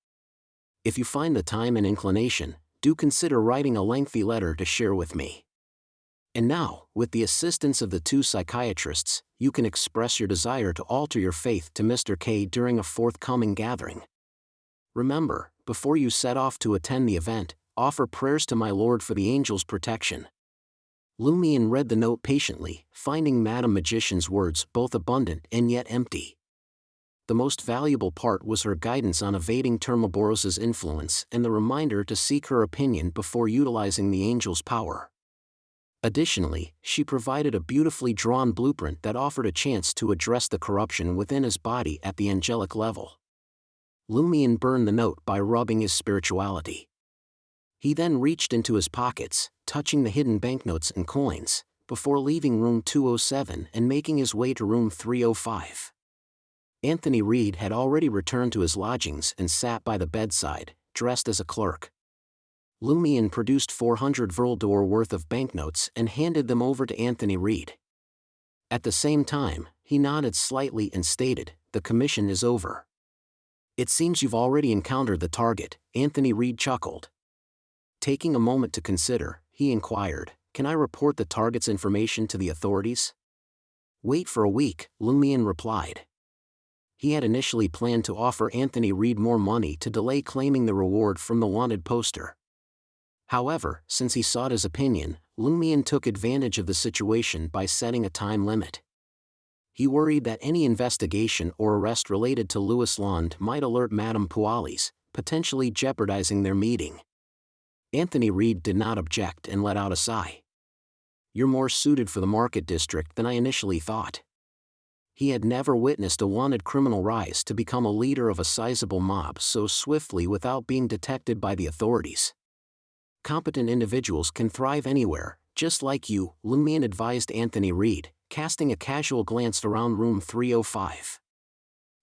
If you find the time and inclination, do consider writing a lengthy letter to share with me. And now, with the assistance of the 2 psychiatrists, you can express your desire to alter your faith to Mr. K during a forthcoming gathering. Remember, before you set off to attend the event, offer prayers to my lord for the angel's protection. Lumion read the note patiently, finding Madame Magician's words both abundant and yet empty. The most valuable part was her guidance on evading Termoboros's influence and the reminder to seek her opinion before utilizing the angel's power. Additionally, she provided a beautifully drawn blueprint that offered a chance to address the corruption within his body at the angelic level. Lumion burned the note by rubbing his spirituality. He then reached into his pockets, touching the hidden banknotes and coins, before leaving room 207 and making his way to room 305. Anthony Reed had already returned to his lodgings and sat by the bedside, dressed as a clerk. Lumion produced 400 Vrildor worth of banknotes and handed them over to Anthony Reed. At the same time, he nodded slightly and stated, "The commission is over." "It seems you've already encountered the target," Anthony Reed chuckled. Taking a moment to consider, he inquired, "Can I report the target's information to the authorities?" "Wait for a week," Lumion replied. He had initially planned to offer Anthony Reed more money to delay claiming the reward from the wanted poster. However, since he sought his opinion, Lumion took advantage of the situation by setting a time limit. He worried that any investigation or arrest related to Louis Lund might alert Madame Pualis, potentially jeopardizing their meeting. Anthony Reed did not object and let out a sigh. "You're more suited for the market district than I initially thought." He had never witnessed a wanted criminal rise to become a leader of a sizable mob so swiftly without being detected by the authorities. "Competent individuals can thrive anywhere, just like you," Lumion advised Anthony Reed, casting a casual glance around room 305.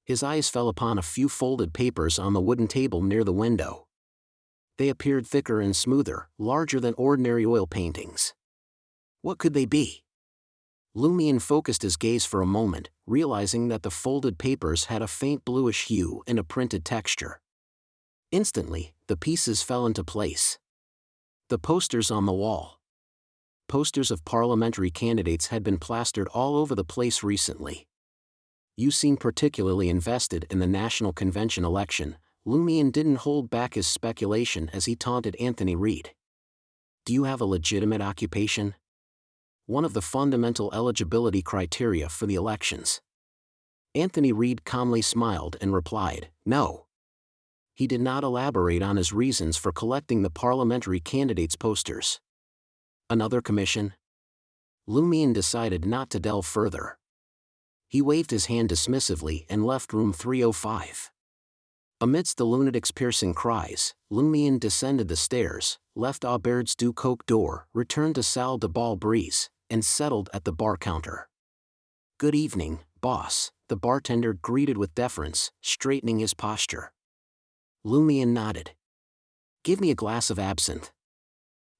His eyes fell upon a few folded papers on the wooden table near the window. They appeared thicker and smoother, larger than ordinary oil paintings. What could they be? Lumion focused his gaze for a moment, realizing that the folded papers had a faint bluish hue and a printed texture. Instantly, the pieces fell into place. The posters on the wall. Posters of parliamentary candidates had been plastered all over the place recently. "You seem particularly invested in the National Convention election," Lumion didn't hold back his speculation as he taunted Anthony Reed. "Do you have a legitimate occupation? One of the fundamental eligibility criteria for the elections." Anthony Reed calmly smiled and replied, "No." He did not elaborate on his reasons for collecting the parliamentary candidates' posters. "Another commission?" Lumion decided not to delve further. He waved his hand dismissively and left room 305. Amidst the lunatic's piercing cries, Lumion descended the stairs, left Aubert's du Coq door, returned to Salle de Bal Brise, and settled at the bar counter. "Good evening, boss," the bartender greeted with deference, straightening his posture. Lumion nodded. "Give me a glass of absinthe."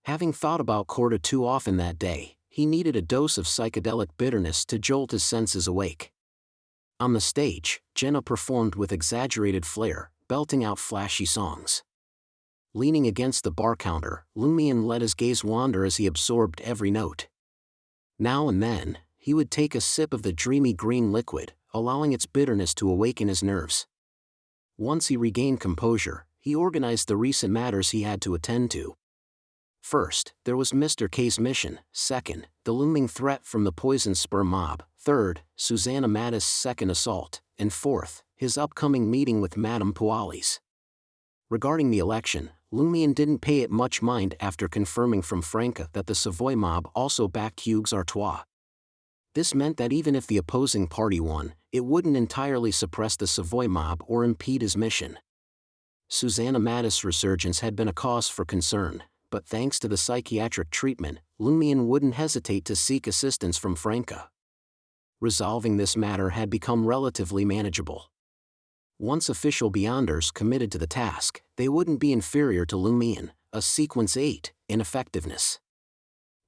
Having thought about Corda too often that day, he needed a dose of psychedelic bitterness to jolt his senses awake. On the stage, Jenna performed with exaggerated flair, belting out flashy songs. Leaning against the bar counter, Lumion let his gaze wander as he absorbed every note. Now and then, he would take a sip of the dreamy green liquid, allowing its bitterness to awaken his nerves. Once he regained composure, he organized the recent matters he had to attend to. First, there was Mr. K's mission. Second, the looming threat from the Poison Spur mob. Third, Susanna Mattis' second assault. And fourth, his upcoming meeting with Madame Pualis. Regarding the election, Lumion didn't pay it much mind after confirming from Franca that the Savoy mob also backed Hugues Artois. This meant that even if the opposing party won, it wouldn't entirely suppress the Savoy mob or impede his mission. Susanna Mattis' resurgence had been a cause for concern, but thanks to the psychiatric treatment, Lumion wouldn't hesitate to seek assistance from Franca. Resolving this matter had become relatively manageable. Once official Beyonders committed to the task, they wouldn't be inferior to Lumion, a Sequence 8, in effectiveness.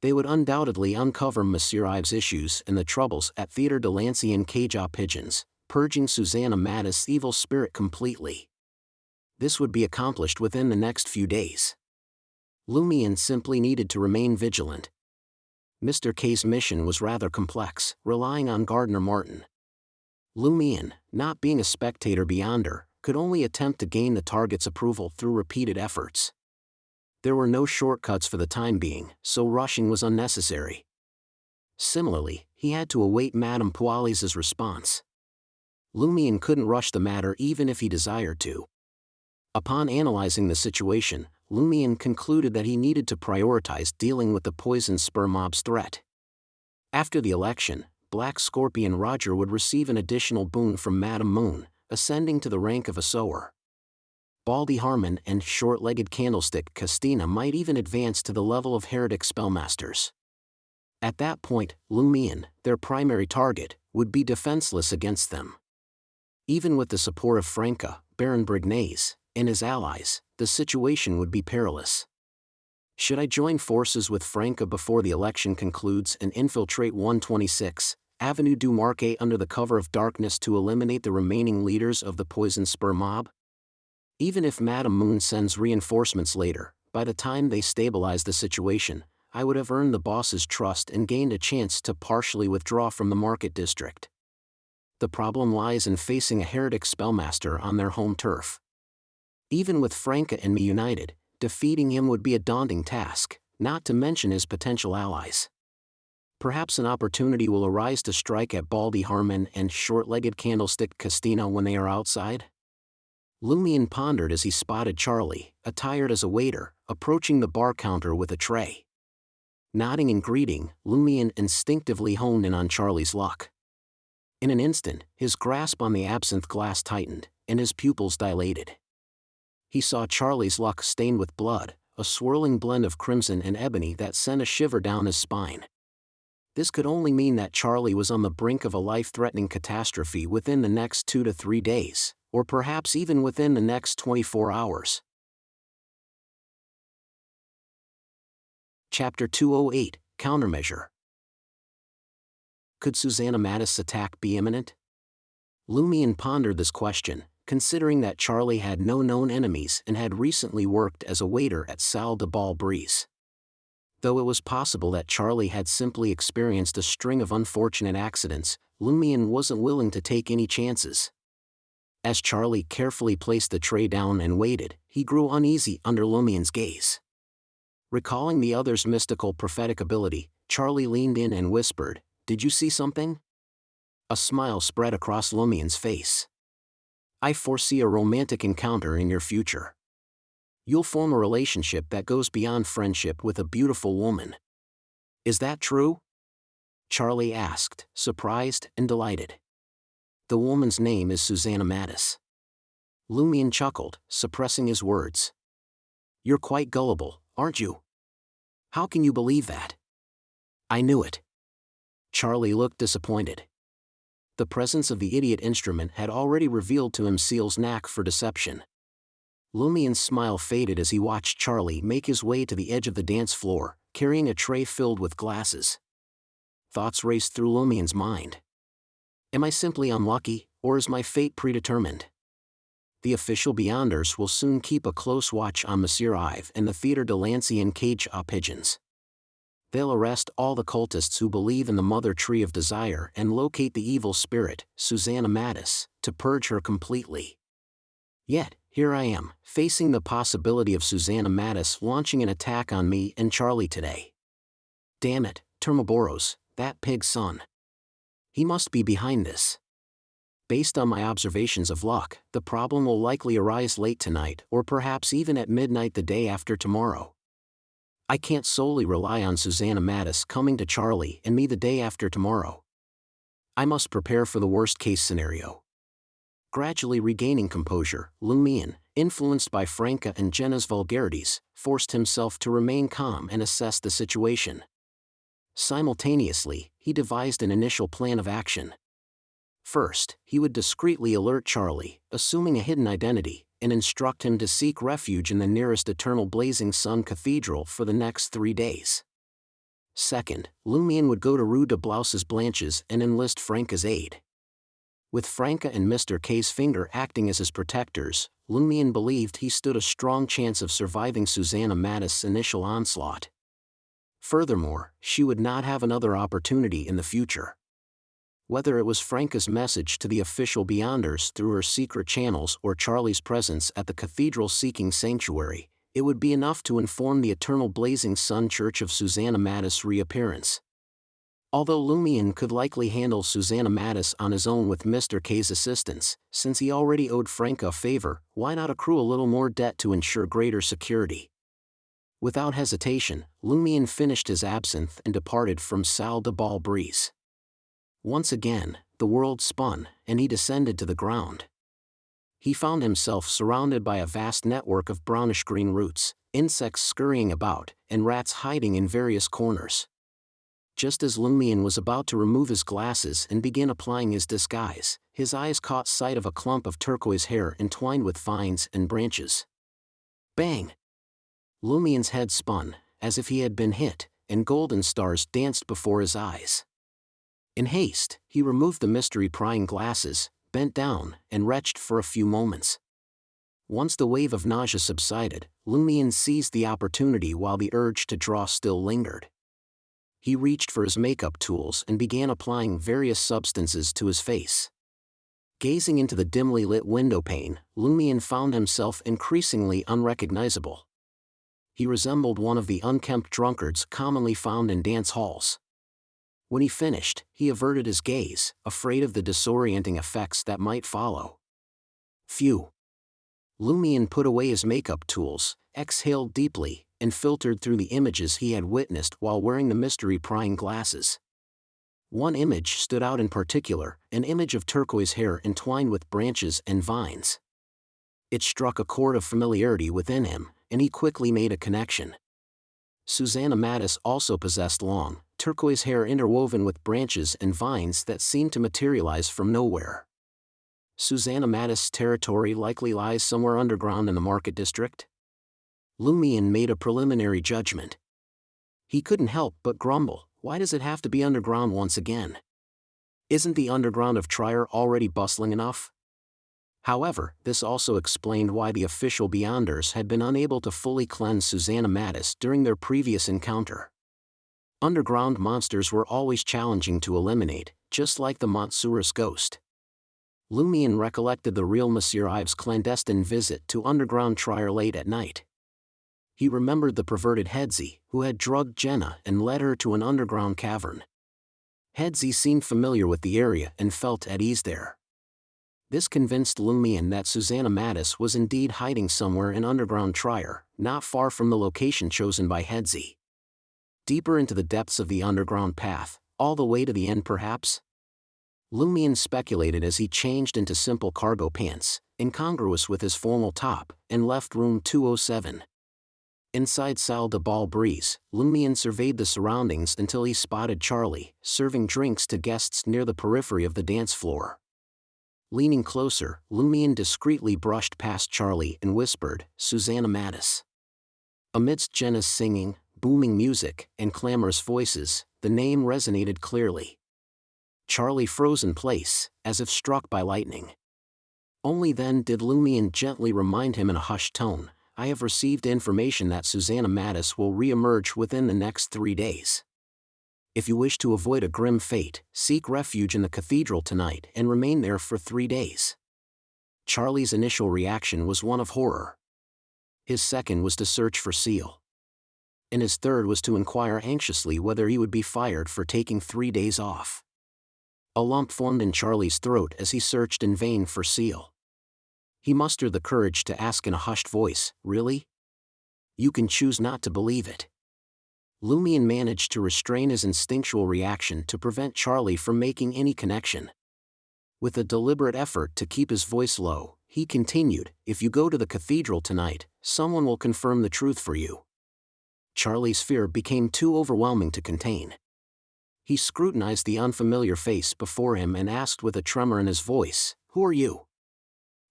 They would undoubtedly uncover Monsieur Ives' issues and the troubles at Theatre de l'Ancien Cage Pigeons, purging Susanna Mattis' evil spirit completely. This would be accomplished within the next few days. Lumion simply needed to remain vigilant. Mr. K's mission was rather complex, relying on Gardner Martin. Lumion, not being a spectator beyonder, could only attempt to gain the target's approval through repeated efforts. There were no shortcuts for the time being, so rushing was unnecessary. Similarly, he had to await Madame Pualis' response. Lumion couldn't rush the matter even if he desired to. Upon analyzing the situation, Lumion concluded that he needed to prioritize dealing with the poison spur mob's threat. After the election, Black Scorpion Roger would receive an additional boon from Madame Moon, ascending to the rank of a sower. Baldy Harmon and short-legged Candlestick Castina might even advance to the level of heretic spellmasters. At that point, Lumion, their primary target, would be defenseless against them. Even with the support of Franca, Baron Brignaise, and his allies, the situation would be perilous. Should I join forces with Franca before the election concludes and infiltrate 126 Avenue du Marquet under the cover of darkness to eliminate the remaining leaders of the Poison Spur mob? Even if Madame Moon sends reinforcements later, by the time they stabilize the situation, I would have earned the boss's trust and gained a chance to partially withdraw from the market district. The problem lies in facing a heretic spellmaster on their home turf. Even with Franca and me united, defeating him would be a daunting task, not to mention his potential allies. Perhaps an opportunity will arise to strike at Baldy Harmon and short-legged Candlestick Castina when they are outside? Lumion pondered as he spotted Charlie, attired as a waiter, approaching the bar counter with a tray. Nodding in greeting, Lumion instinctively honed in on Charlie's luck. In an instant, his grasp on the absinthe glass tightened, and his pupils dilated. He saw Charlie's luck stained with blood, a swirling blend of crimson and ebony that sent a shiver down his spine. This could only mean that Charlie was on the brink of a life-threatening catastrophe within the next 2 to 3 days, or perhaps even within the next 24 hours. Chapter 208, Countermeasure. Could Susanna Mattis' attack be imminent? Lumion pondered this question, considering that Charlie had no known enemies and had recently worked as a waiter at Salle de Bal Brise. Though it was possible that Charlie had simply experienced a string of unfortunate accidents, Lumion wasn't willing to take any chances. As Charlie carefully placed the tray down and waited, he grew uneasy under Lumion's gaze. Recalling the other's mystical prophetic ability, Charlie leaned in and whispered, "Did you see something?" A smile spread across Lumion's face. "I foresee a romantic encounter in your future. You'll form a relationship that goes beyond friendship with a beautiful woman." "Is that true?" Charlie asked, surprised and delighted. "The woman's name is Susanna Mattis." Lumion chuckled, suppressing his words. "You're quite gullible, aren't you? How can you believe that?" "I knew it." Charlie looked disappointed. The presence of the idiot instrument had already revealed to him Seal's knack for deception. Lumion's smile faded as he watched Charlie make his way to the edge of the dance floor, carrying a tray filled with glasses. Thoughts raced through Lumion's mind. Am I simply unlucky, or is my fate predetermined? The official Beyonders will soon keep a close watch on Monsieur Ive and the Theatre de l'Ancien Cage aux Pigeons. They'll arrest all the cultists who believe in the Mother Tree of Desire and locate the evil spirit, Susanna Mattis, to purge her completely. Yet, here I am, facing the possibility of Susanna Mattis launching an attack on me and Charlie today. Damn it, Termoboros, that pig's son. He must be behind this. Based on my observations of luck, the problem will likely arise late tonight or perhaps even at midnight the day after tomorrow. I can't solely rely on Susanna Mattis coming to Charlie and me the day after tomorrow. I must prepare for the worst-case scenario. Gradually regaining composure, Lumion, influenced by Franca and Jenna's vulgarities, forced himself to remain calm and assess the situation. Simultaneously, he devised an initial plan of action. First, he would discreetly alert Charlie, assuming a hidden identity, and instruct him to seek refuge in the nearest Eternal Blazing Sun Cathedral for the next 3 days. Second, Lumion would go to Rue de Blouses Blanches and enlist Franca's aid. With Franca and Mr. K's finger acting as his protectors, Lumion believed he stood a strong chance of surviving Susanna Mattis' initial onslaught. Furthermore, she would not have another opportunity in the future. Whether it was Franca's message to the official Beyonders through her secret channels or Charlie's presence at the cathedral seeking sanctuary, it would be enough to inform the Eternal Blazing Sun Church of Susanna Mattis' reappearance. Although Lumion could likely handle Susanna Mattis on his own with Mr. K's assistance, since he already owed Franca a favor, why not accrue a little more debt to ensure greater security? Without hesitation, Lumion finished his absinthe and departed from Salle de Bal Brise. Once again, the world spun, and he descended to the ground. He found himself surrounded by a vast network of brownish-green roots, insects scurrying about, and rats hiding in various corners. Just as Lumion was about to remove his glasses and begin applying his disguise, his eyes caught sight of a clump of turquoise hair entwined with vines and branches. Bang! Lumion's head spun, as if he had been hit, and golden stars danced before his eyes. In haste, he removed the mystery-prying glasses, bent down, and retched for a few moments. Once the wave of nausea subsided, Lumion seized the opportunity while the urge to draw still lingered. He reached for his makeup tools and began applying various substances to his face. Gazing into the dimly lit window pane, Lumion found himself increasingly unrecognizable. He resembled one of the unkempt drunkards commonly found in dance halls. When he finished, he averted his gaze, afraid of the disorienting effects that might follow. Phew! Lumion put away his makeup tools, exhaled deeply, and filtered through the images he had witnessed while wearing the mystery-prying glasses. One image stood out in particular, an image of turquoise hair entwined with branches and vines. It struck a chord of familiarity within him, and he quickly made a connection. Susanna Mattis also possessed long, turquoise hair interwoven with branches and vines that seemed to materialize from nowhere. Susanna Mattis' territory likely lies somewhere underground in the Market District? Lumion made a preliminary judgment. He couldn't help but grumble, why does it have to be underground once again? Isn't the underground of Trier already bustling enough? However, this also explained why the official Beyonders had been unable to fully cleanse Susanna Mattis during their previous encounter. Underground monsters were always challenging to eliminate, just like the Montsurus ghost. Lumion recollected the real Monsieur Ives' clandestine visit to underground Trier late at night. He remembered the perverted Hedzi, who had drugged Jenna and led her to an underground cavern. Hedzi seemed familiar with the area and felt at ease there. This convinced Lumion that Susanna Mattis was indeed hiding somewhere in underground Trier, not far from the location chosen by Hedzi. Deeper into the depths of the underground path, all the way to the end perhaps? Lumion speculated as he changed into simple cargo pants, incongruous with his formal top, and left room 207. Inside Salle de Bal Brise, Lumion surveyed the surroundings until he spotted Charlie, serving drinks to guests near the periphery of the dance floor. Leaning closer, Lumion discreetly brushed past Charlie and whispered, "Susanna Mattis." Amidst Jenna's singing, booming music, and clamorous voices, the name resonated clearly. Charlie froze in place, as if struck by lightning. Only then did Lumion gently remind him in a hushed tone, "I have received information that Susanna Mattis will re-emerge within the next 3 days. If you wish to avoid a grim fate, seek refuge in the cathedral tonight and remain there for 3 days." Charlie's initial reaction was one of horror. His second was to search for Seal. And his third was to inquire anxiously whether he would be fired for taking 3 days off. A lump formed in Charlie's throat as he searched in vain for Seal. He mustered the courage to ask in a hushed voice, "Really? You can choose not to believe it." Lumion managed to restrain his instinctual reaction to prevent Charlie from making any connection. With a deliberate effort to keep his voice low, he continued, "If you go to the cathedral tonight, someone will confirm the truth for you." Charlie's fear became too overwhelming to contain. He scrutinized the unfamiliar face before him and asked with a tremor in his voice, "Who are you?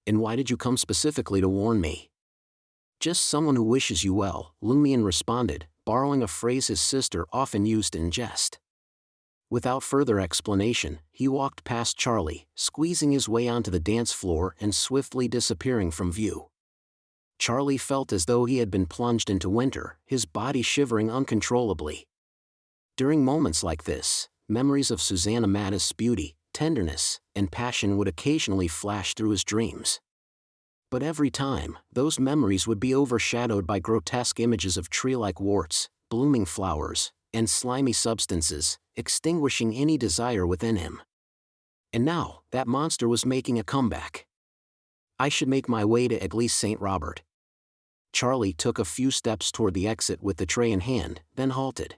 And why did you come specifically to warn me?" "Just someone who wishes you well," Lumion responded, borrowing a phrase his sister often used in jest. Without further explanation, he walked past Charlie, squeezing his way onto the dance floor and swiftly disappearing from view. Charlie felt as though he had been plunged into winter, his body shivering uncontrollably. During moments like this, memories of Susanna Mattis' beauty, tenderness, and passion would occasionally flash through his dreams. But every time, those memories would be overshadowed by grotesque images of tree-like warts, blooming flowers, and slimy substances, extinguishing any desire within him. And now, that monster was making a comeback. "I should make my way to Église Saint Robert." Charlie took a few steps toward the exit with the tray in hand, then halted.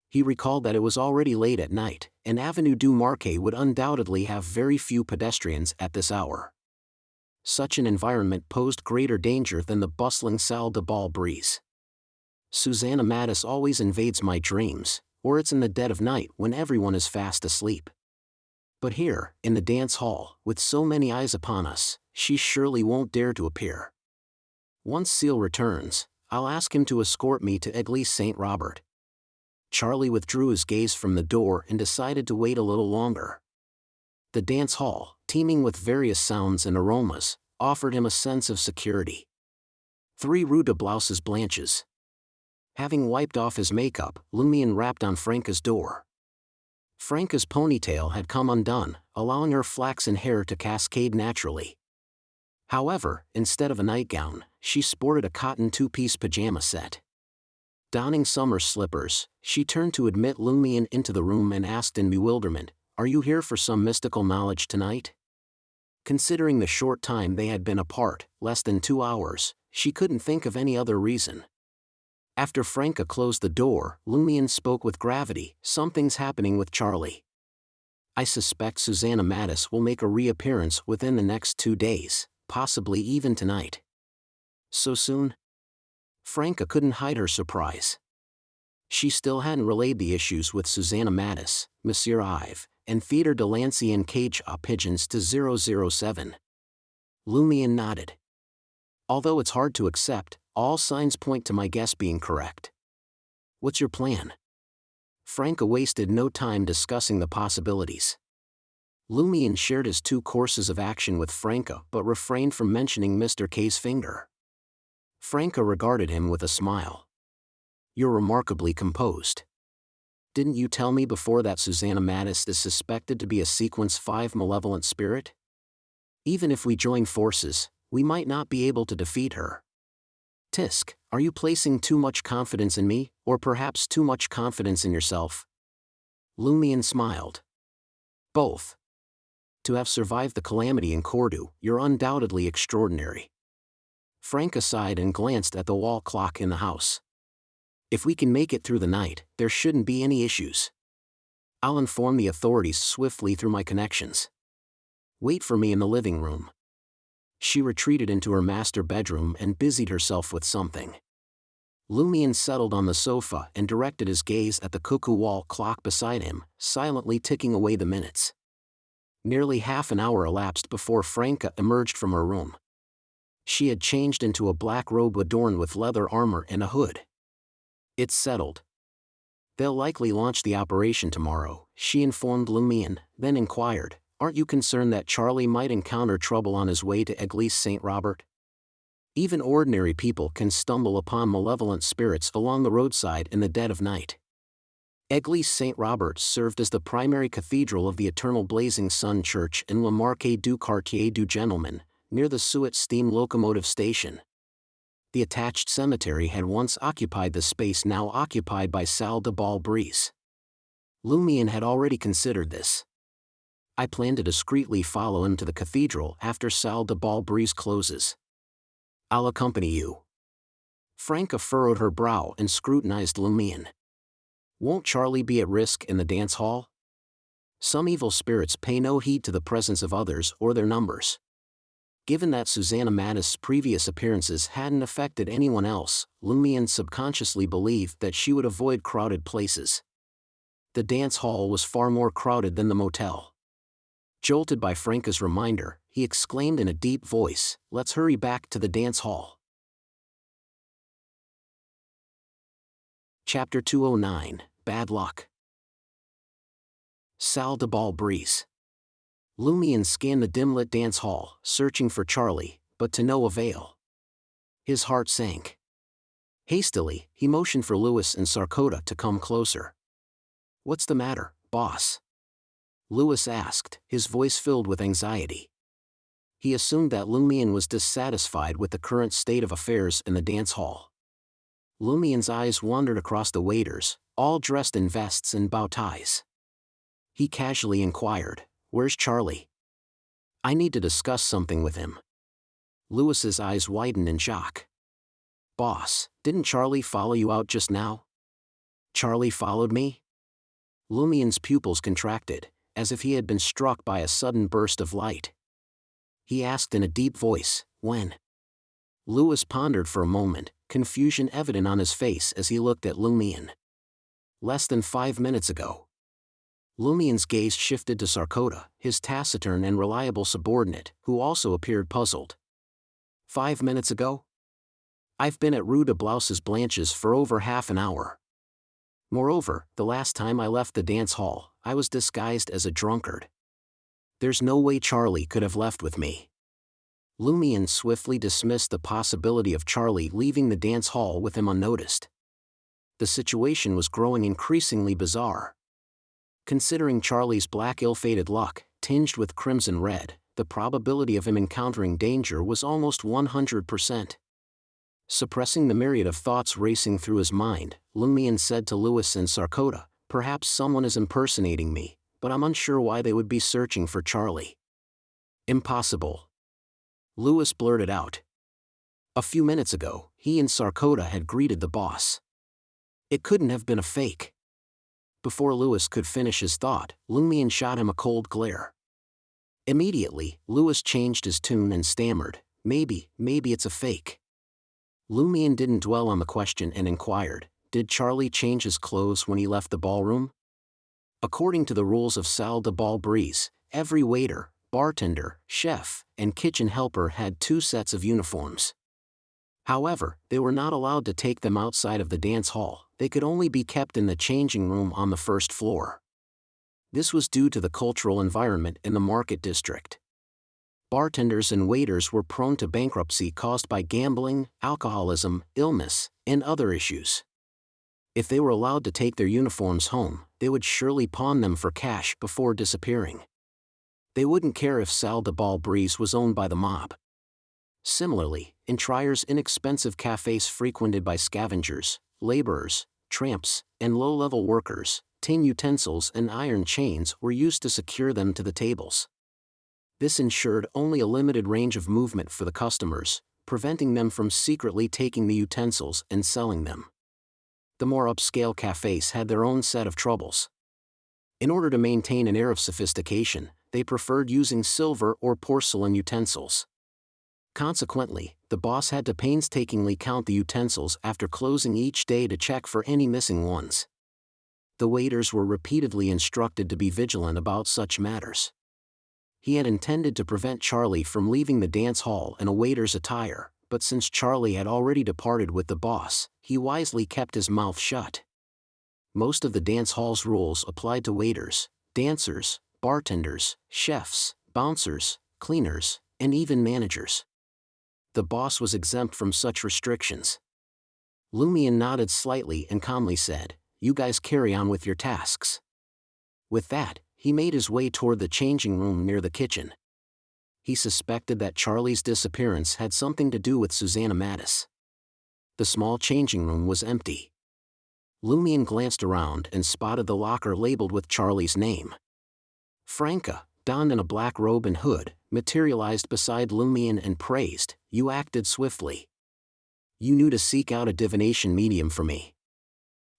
He recalled that it was already late at night, and Avenue du Marquet would undoubtedly have very few pedestrians at this hour. Such an environment posed greater danger than the bustling Salle de Bal breeze. Susanna Mattis always invades my dreams, or it's in the dead of night when everyone is fast asleep. But here, in the dance hall, with so many eyes upon us, she surely won't dare to appear. Once Seal returns, I'll ask him to escort me to Église Saint Robert. Charlie withdrew his gaze from the door and decided to wait a little longer. The dance hall, teeming with various sounds and aromas, offered him a sense of security. 3 Rue de Blouses Blanches. Having wiped off his makeup, Lumion rapped on Franca's door. Franca's ponytail had come undone, allowing her flaxen hair to cascade naturally. However, instead of a nightgown, she sported a cotton 2-piece pajama set. Donning summer slippers, she turned to admit Lumion into the room and asked in bewilderment, "Are you here for some mystical knowledge tonight?" Considering the short time they had been apart, less than 2 hours, she couldn't think of any other reason. After Franca closed the door, Lumion spoke with gravity, "Something's happening with Charlie. I suspect Susanna Mattis will make a reappearance within the next 2 days, possibly even tonight." So soon? Franca couldn't hide her surprise. She still hadn't relayed the issues with Susanna Mattis, Monsieur Ive, and Theatre de l'Ancien Cage aux Pigeons to 007. Lumion nodded. "Although it's hard to accept, all signs point to my guess being correct. What's your plan?" Franca wasted no time discussing the possibilities. Lumion shared his 2 courses of action with Franca but refrained from mentioning Mr. K's finger. Franca regarded him with a smile. "You're remarkably composed. Didn't you tell me before that Susanna Mattis is suspected to be a Sequence 5 malevolent spirit? Even if we join forces, we might not be able to defeat her. Tisk, are you placing too much confidence in me, or perhaps too much confidence in yourself?" Lumion smiled. "Both. To have survived the calamity in Cordoue, you're undoubtedly extraordinary." Franca sighed and glanced at the wall clock in the house. "If we can make it through the night, there shouldn't be any issues. I'll inform the authorities swiftly through my connections. Wait for me in the living room." She retreated into her master bedroom and busied herself with something. Lumion settled on the sofa and directed his gaze at the cuckoo wall clock beside him, silently ticking away the minutes. Nearly half an hour elapsed before Franca emerged from her room. She had changed into a black robe adorned with leather armor and a hood. "It's settled. They'll likely launch the operation tomorrow," she informed Lumion, then inquired, "Aren't you concerned that Charlie might encounter trouble on his way to Église Saint Robert? Even ordinary people can stumble upon malevolent spirits along the roadside in the dead of night." Église Saint Robert served as the primary cathedral of the Eternal Blazing Sun Church in Le Marquet du Quartier du Gentleman, near the Suet steam locomotive station. The attached cemetery had once occupied the space now occupied by Salle de Bal Brise. Lumion had already considered this. "I plan to discreetly follow him to the cathedral after Salle de Bal Brise closes. I'll accompany you." Franca furrowed her brow and scrutinized Lumion. "Won't Charlie be at risk in the dance hall? Some evil spirits pay no heed to the presence of others or their numbers." Given that Susanna Mattis' previous appearances hadn't affected anyone else, Lumion subconsciously believed that she would avoid crowded places. The dance hall was far more crowded than the motel. Jolted by Franca's reminder, he exclaimed in a deep voice, "Let's hurry back to the dance hall." Chapter 209, Bad Luck. Salle de Bal Brise. Lumion scanned the dim-lit dance hall, searching for Charlie, but to no avail. His heart sank. Hastily, he motioned for Louis and Sarkota to come closer. "What's the matter, boss?" Louis asked, his voice filled with anxiety. He assumed that Lumion was dissatisfied with the current state of affairs in the dance hall. Lumion's eyes wandered across the waiters, all dressed in vests and bow ties. He casually inquired, "Where's Charlie? I need to discuss something with him." Louis's eyes widened in shock. "Boss, didn't Charlie follow you out just now?" "Charlie followed me?" Lumien's pupils contracted, as if he had been struck by a sudden burst of light. He asked in a deep voice, "When?" Louis pondered for a moment, confusion evident on his face as he looked at Lumien. "Less than 5 minutes ago." Lumien's gaze shifted to Sarkota, his taciturn and reliable subordinate, who also appeared puzzled. "5 minutes ago? I've been at Rue de Blanche's for over half an hour. Moreover, the last time I left the dance hall, I was disguised as a drunkard. There's no way Charlie could have left with me." Lumien swiftly dismissed the possibility of Charlie leaving the dance hall with him unnoticed. The situation was growing increasingly bizarre. Considering Charlie's black ill-fated luck, tinged with crimson red, the probability of him encountering danger was almost 100%. Suppressing the myriad of thoughts racing through his mind, Lumien said to Louis and Sarkota, "Perhaps someone is impersonating me, but I'm unsure why they would be searching for Charlie." "Impossible." Louis blurted out. A few minutes ago, he and Sarkota had greeted the boss. It couldn't have been a fake. Before Louis could finish his thought, Lumien shot him a cold glare. Immediately, Louis changed his tune and stammered, maybe it's a fake." Lumien didn't dwell on the question and inquired, "Did Charlie change his clothes when he left the ballroom?" According to the rules of Salle de Bal Brise, every waiter, bartender, chef, and kitchen helper had 2 sets of uniforms. However, they were not allowed to take them outside of the dance hall, they could only be kept in the changing room on the first floor. This was due to the cultural environment in the market district. Bartenders and waiters were prone to bankruptcy caused by gambling, alcoholism, illness, and other issues. If they were allowed to take their uniforms home, they would surely pawn them for cash before disappearing. They wouldn't care if Salle de Bal Brise was owned by the mob. Similarly, in Trier's inexpensive cafes frequented by scavengers, laborers, tramps, and low-level workers, tin utensils and iron chains were used to secure them to the tables. This ensured only a limited range of movement for the customers, preventing them from secretly taking the utensils and selling them. The more upscale cafes had their own set of troubles. In order to maintain an air of sophistication, they preferred using silver or porcelain utensils. Consequently, the boss had to painstakingly count the utensils after closing each day to check for any missing ones. The waiters were repeatedly instructed to be vigilant about such matters. He had intended to prevent Charlie from leaving the dance hall in a waiter's attire, but since Charlie had already departed with the boss, he wisely kept his mouth shut. Most of the dance hall's rules applied to waiters, dancers, bartenders, chefs, bouncers, cleaners, and even managers. The boss was exempt from such restrictions. Lumien nodded slightly and calmly said, "You guys carry on with your tasks." With that, he made his way toward the changing room near the kitchen. He suspected that Charlie's disappearance had something to do with Susanna Mattis. The small changing room was empty. Lumien glanced around and spotted the locker labeled with Charlie's name. Franca, donned in a black robe and hood, materialized beside Lumien and praised, "You acted swiftly. You knew to seek out a divination medium for me."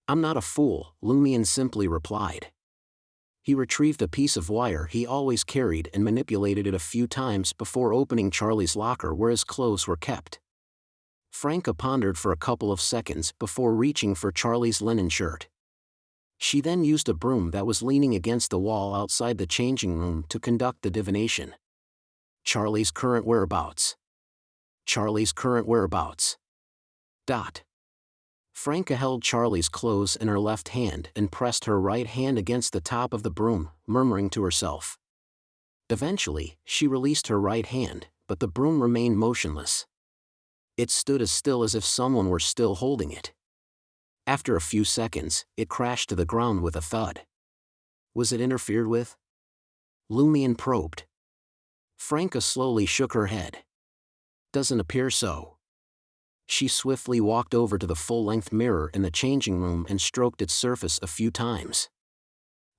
"I'm not a fool," Lumien simply replied. He retrieved a piece of wire he always carried and manipulated it a few times before opening Charlie's locker where his clothes were kept. Franca pondered for a couple of seconds before reaching for Charlie's linen shirt. She then used a broom that was leaning against the wall outside the changing room to conduct the divination. Charlie's current whereabouts. Charlie's current whereabouts. Dot. Franca held Charlie's clothes in her left hand and pressed her right hand against the top of the broom, murmuring to herself. Eventually, she released her right hand, but the broom remained motionless. It stood as still as if someone were still holding it. After a few seconds, it crashed to the ground with a thud. Was it interfered with? Lumien probed. Franca slowly shook her head. Doesn't appear so. She swiftly walked over to the full-length mirror in the changing room and stroked its surface a few times.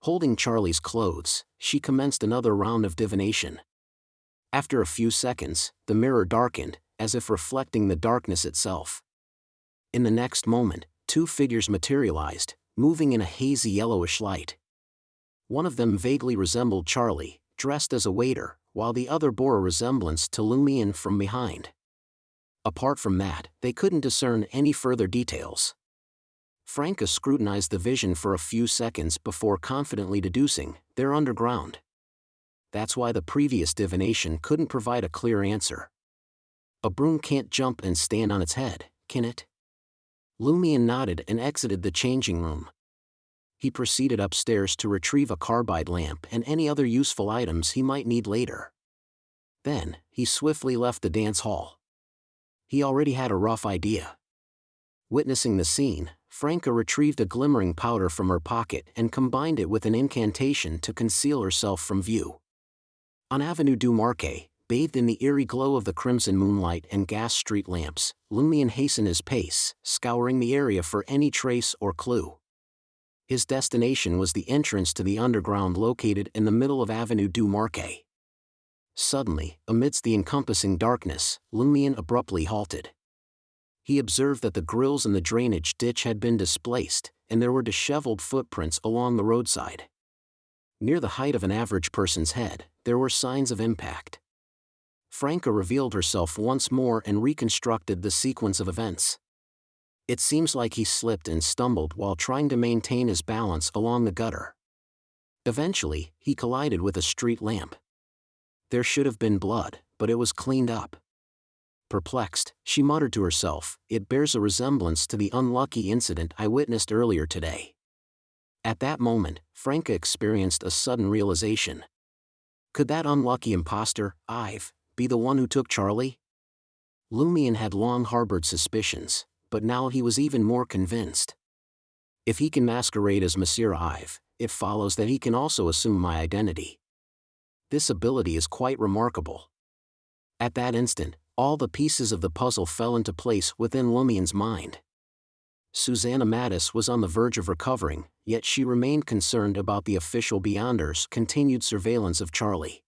Holding Charlie's clothes, she commenced another round of divination. After a few seconds, the mirror darkened, as if reflecting the darkness itself. In the next moment, two figures materialized, moving in a hazy yellowish light. One of them vaguely resembled Charlie, dressed as a waiter, while the other bore a resemblance to Lumion from behind. Apart from that, they couldn't discern any further details. Franca scrutinized the vision for a few seconds before confidently deducing, they're underground. That's why the previous divination couldn't provide a clear answer. A broom can't jump and stand on its head, can it? Lumion nodded and exited the changing room. He proceeded upstairs to retrieve a carbide lamp and any other useful items he might need later. Then, he swiftly left the dance hall. He already had a rough idea. Witnessing the scene, Franca retrieved a glimmering powder from her pocket and combined it with an incantation to conceal herself from view. On Avenue du Marquet, bathed in the eerie glow of the crimson moonlight and gas street lamps, Lumion hastened his pace, scouring the area for any trace or clue. His destination was the entrance to the underground located in the middle of Avenue du Marquet. Suddenly, amidst the encompassing darkness, Lumion abruptly halted. He observed that the grills in the drainage ditch had been displaced, and there were disheveled footprints along the roadside. Near the height of an average person's head, there were signs of impact. Franca revealed herself once more and reconstructed the sequence of events. It seems like he slipped and stumbled while trying to maintain his balance along the gutter. Eventually, he collided with a street lamp. There should have been blood, but it was cleaned up. Perplexed, she muttered to herself, it bears a resemblance to the unlucky incident I witnessed earlier today. At that moment, Franca experienced a sudden realization. Could that unlucky imposter, Ive, be the one who took Charlie? Lumion had long harbored suspicions, but now he was even more convinced. If he can masquerade as Monsieur Ive, it follows that he can also assume my identity. This ability is quite remarkable. At that instant, all the pieces of the puzzle fell into place within Lumion's mind. Susanna Mattis was on the verge of recovering, yet she remained concerned about the official Beyonder's continued surveillance of Charlie.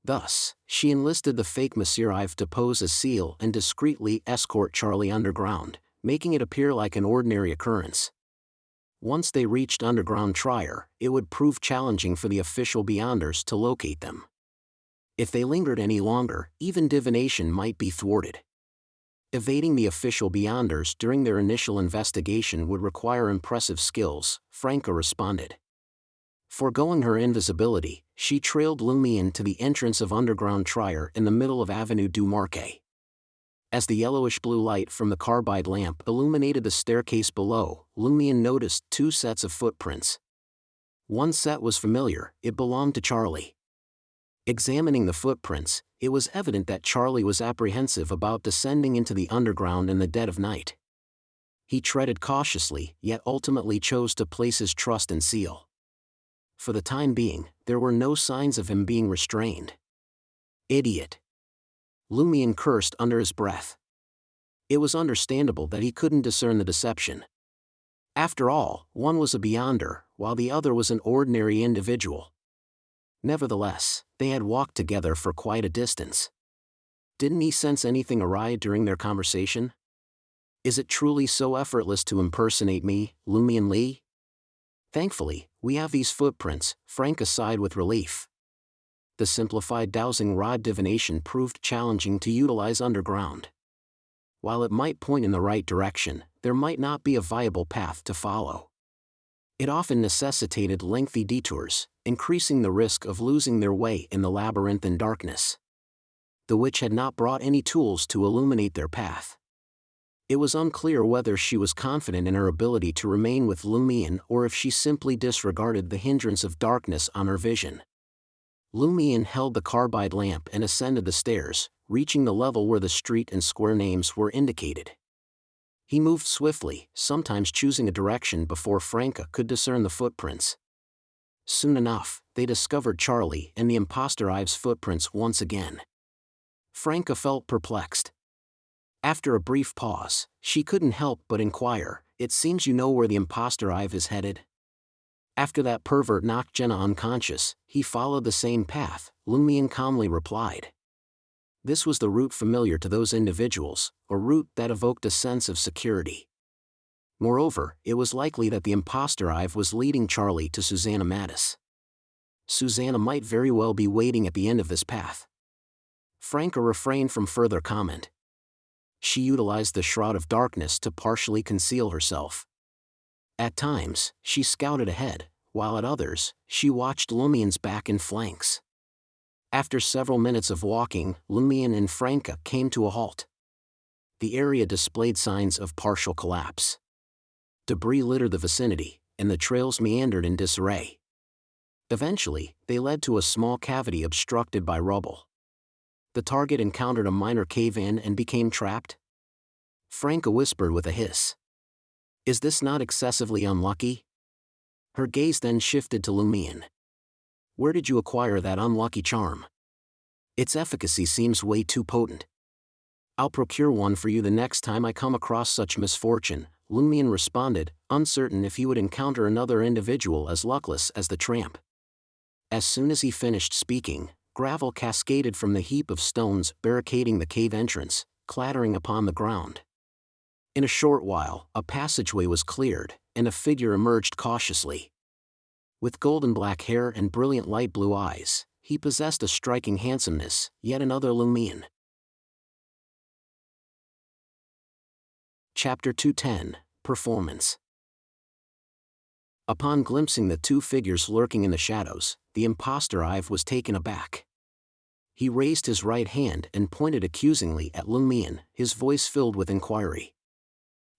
Thus, she enlisted the fake Monsieur Ive to pose as Seal and discreetly escort Charlie underground, making it appear like an ordinary occurrence. Once they reached underground Trier, it would prove challenging for the official Beyonders to locate them. If they lingered any longer, even divination might be thwarted. Evading the official Beyonders during their initial investigation would require impressive skills, Franca responded. Foregoing her invisibility, she trailed Lumion to the entrance of underground Trier in the middle of Avenue du Marquet. As the yellowish-blue light from the carbide lamp illuminated the staircase below, Lumion noticed two sets of footprints. One set was familiar, it belonged to Charlie. Examining the footprints, it was evident that Charlie was apprehensive about descending into the underground in the dead of night. He treaded cautiously, yet ultimately chose to place his trust in Seal. For the time being, there were no signs of him being restrained. Idiot! Lumion cursed under his breath. It was understandable that he couldn't discern the deception. After all, one was a Beyonder, while the other was an ordinary individual. Nevertheless, they had walked together for quite a distance. Didn't he sense anything awry during their conversation? Is it truly so effortless to impersonate me, Lumion Lee? Thankfully, we have these footprints, Franca sighed with relief. The simplified dowsing rod divination proved challenging to utilize underground. While it might point in the right direction, there might not be a viable path to follow. It often necessitated lengthy detours, increasing the risk of losing their way in the labyrinthine darkness. The witch had not brought any tools to illuminate their path. It was unclear whether she was confident in her ability to remain with Lumion or if she simply disregarded the hindrance of darkness on her vision. Lumion held the carbide lamp and ascended the stairs, reaching the level where the street and square names were indicated. He moved swiftly, sometimes choosing a direction before Franca could discern the footprints. Soon enough, they discovered Charlie and the imposter Ive's footprints once again. Franca felt perplexed. After a brief pause, she couldn't help but inquire, "It seems you know where the imposter Ive is headed?" After that pervert knocked Jenna unconscious, he followed the same path, Lumion calmly replied. This was the route familiar to those individuals, a route that evoked a sense of security. Moreover, it was likely that the imposter Ive was leading Charlie to Susanna Mattis. Susanna might very well be waiting at the end of this path. Franca refrained from further comment. She utilized the shroud of darkness to partially conceal herself. At times, she scouted ahead, while at others, she watched Lumien's back and flanks. After several minutes of walking, Lumien and Franca came to a halt. The area displayed signs of partial collapse. Debris littered the vicinity, and the trails meandered in disarray. Eventually, they led to a small cavity obstructed by rubble. The target encountered a minor cave-in and became trapped. Franca whispered with a hiss. Is this not excessively unlucky? Her gaze then shifted to Lumien. Where did you acquire that unlucky charm? Its efficacy seems way too potent. I'll procure one for you the next time I come across such misfortune, Lumien responded, uncertain if he would encounter another individual as luckless as the tramp. As soon as he finished speaking, gravel cascaded from the heap of stones barricading the cave entrance, clattering upon the ground. In a short while, a passageway was cleared, and a figure emerged cautiously. With golden black hair and brilliant light blue eyes, he possessed a striking handsomeness, yet another Lumien. Chapter 210, Performance. Upon glimpsing the two figures lurking in the shadows, the imposter Ive was taken aback. He raised his right hand and pointed accusingly at Lumien, his voice filled with inquiry.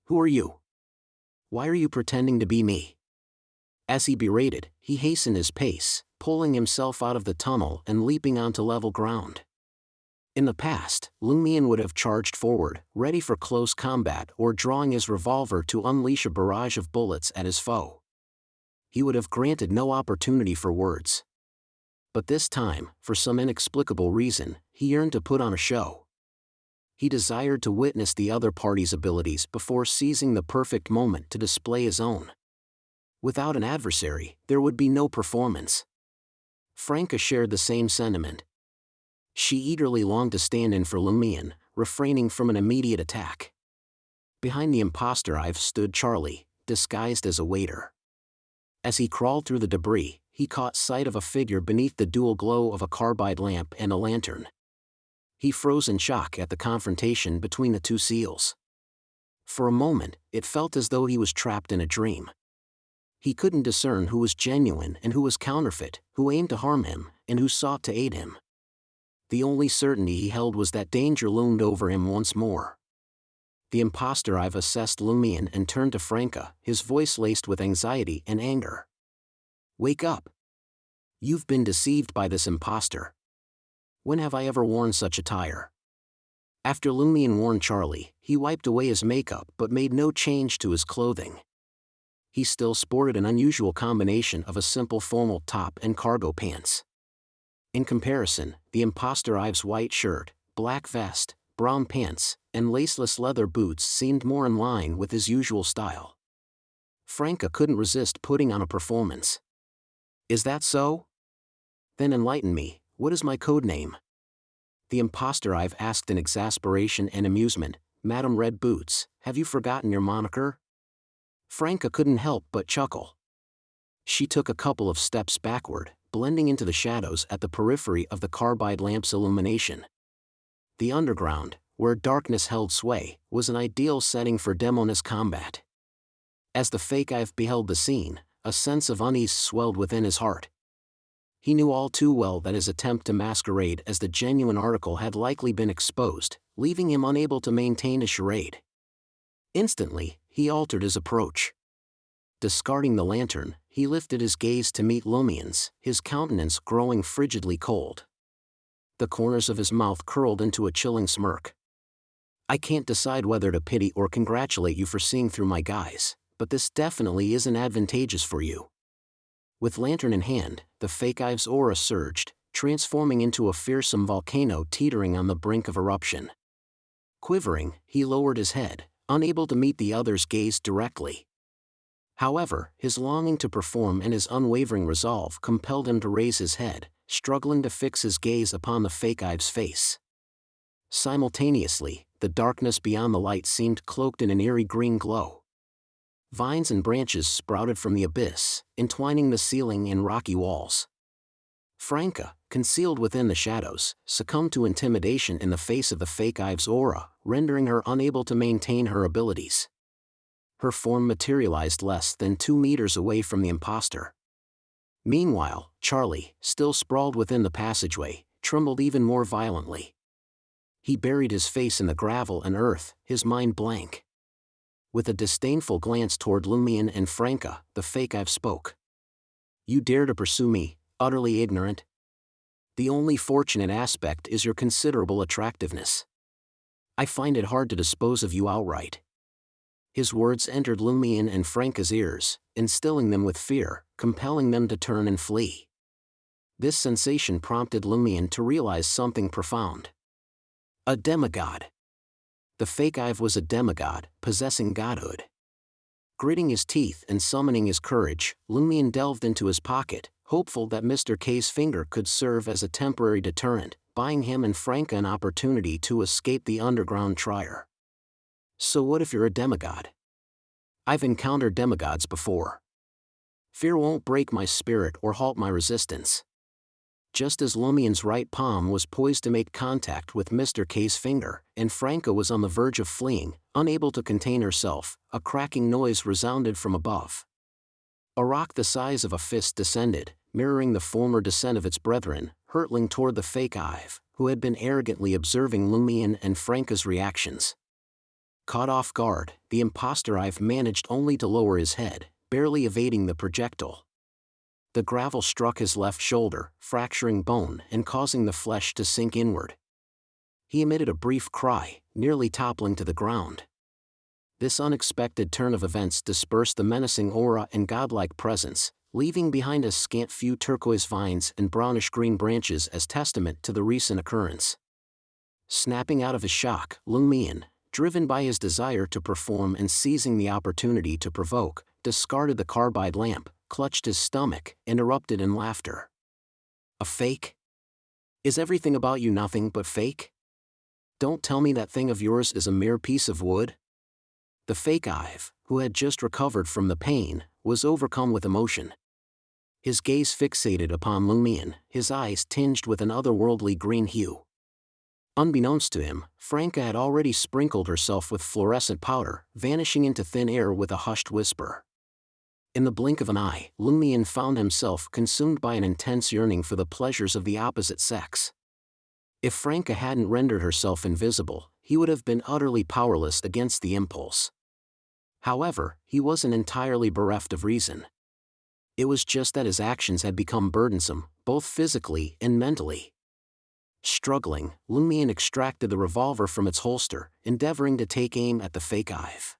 Who are you? Why are you pretending to be me? As he berated, he hastened his pace, pulling himself out of the tunnel and leaping onto level ground. In the past, Lumien would have charged forward, ready for close combat or drawing his revolver to unleash a barrage of bullets at his foe. He would have granted no opportunity for words. But this time, for some inexplicable reason, he yearned to put on a show. He desired to witness the other party's abilities before seizing the perfect moment to display his own. Without an adversary, there would be no performance. Franca shared the same sentiment. She eagerly longed to stand in for Lumien, refraining from an immediate attack. Behind the imposter Ive stood Charlie, disguised as a waiter. As he crawled through the debris, he caught sight of a figure beneath the dual glow of a carbide lamp and a lantern. He froze in shock at the confrontation between the two seals. For a moment, it felt as though he was trapped in a dream. He couldn't discern who was genuine and who was counterfeit, who aimed to harm him, and who sought to aid him. The only certainty he held was that danger loomed over him once more. The imposter Ive assessed Lumien and turned to Franca, his voice laced with anxiety and anger. Wake up! You've been deceived by this imposter. When have I ever worn such attire? After Lumien warned Charlie, he wiped away his makeup but made no change to his clothing. He still sported an unusual combination of a simple formal top and cargo pants. In comparison, the imposter Ive's white shirt, black vest, brown pants, and laceless leather boots seemed more in line with his usual style. Franca couldn't resist putting on a performance. Is that so? Then enlighten me, what is my code name? The imposter Ive asked in exasperation and amusement. Madam Red Boots, have you forgotten your moniker? Franca couldn't help but chuckle. She took a couple of steps backward, blending into the shadows at the periphery of the carbide lamp's illumination. The underground, where darkness held sway, was an ideal setting for demoness combat. As the fake Ive beheld the scene, a sense of unease swelled within his heart. He knew all too well that his attempt to masquerade as the genuine article had likely been exposed, leaving him unable to maintain a charade. Instantly, he altered his approach. Discarding the lantern, he lifted his gaze to meet Lumien's, his countenance growing frigidly cold. The corners of his mouth curled into a chilling smirk. I can't decide whether to pity or congratulate you for seeing through my guise, but this definitely isn't advantageous for you. With lantern in hand, the fake Ive's aura surged, transforming into a fearsome volcano teetering on the brink of eruption. Quivering, he lowered his head, unable to meet the other's gaze directly. However, his longing to perform and his unwavering resolve compelled him to raise his head, struggling to fix his gaze upon the fake Ive's face. Simultaneously, the darkness beyond the light seemed cloaked in an eerie green glow. Vines and branches sprouted from the abyss, entwining the ceiling and rocky walls. Franca, concealed within the shadows, succumbed to intimidation in the face of the fake Ive's aura, rendering her unable to maintain her abilities. Her form materialized less than 2 meters away from the imposter. Meanwhile, Charlie, still sprawled within the passageway, trembled even more violently. He buried his face in the gravel and earth, his mind blank. With a disdainful glance toward Lumion and Franca, the fake Ive spoke. "You dare to pursue me, utterly ignorant? The only fortunate aspect is your considerable attractiveness. I find it hard to dispose of you outright." His words entered Lumion and Franca's ears, instilling them with fear, compelling them to turn and flee. This sensation prompted Lumion to realize something profound. A demigod. The fake Ive was a demigod, possessing godhood. Gritting his teeth and summoning his courage, Lumion delved into his pocket, hopeful that Mr. K's finger could serve as a temporary deterrent, buying him and Franca an opportunity to escape the underground trier. So what if you're a demigod? I've encountered demigods before. Fear won't break my spirit or halt my resistance. Just as Lumion's right palm was poised to make contact with Mr. K's finger, and Franca was on the verge of fleeing, unable to contain herself, a cracking noise resounded from above. A rock the size of a fist descended, mirroring the former descent of its brethren, hurtling toward the fake Ive, who had been arrogantly observing Lumion and Franca's reactions. Caught off guard, the imposter Ive managed only to lower his head, barely evading the projectile. The gravel struck his left shoulder, fracturing bone and causing the flesh to sink inward. He emitted a brief cry, nearly toppling to the ground. This unexpected turn of events dispersed the menacing aura and godlike presence, leaving behind a scant few turquoise vines and brownish-green branches as testament to the recent occurrence. Snapping out of his shock, Lumion, driven by his desire to perform and seizing the opportunity to provoke, discarded the carbide lamp, clutched his stomach, and erupted in laughter. A fake? Is everything about you nothing but fake? Don't tell me that thing of yours is a mere piece of wood? The fake Ive, who had just recovered from the pain, was overcome with emotion. His gaze fixated upon Lumion, his eyes tinged with an otherworldly green hue. Unbeknownst to him, Franca had already sprinkled herself with fluorescent powder, vanishing into thin air with a hushed whisper. In the blink of an eye, Lumion found himself consumed by an intense yearning for the pleasures of the opposite sex. If Franca hadn't rendered herself invisible, he would have been utterly powerless against the impulse. However, he wasn't entirely bereft of reason. It was just that his actions had become burdensome, both physically and mentally. Struggling, Lumion extracted the revolver from its holster, endeavoring to take aim at the fake Ive.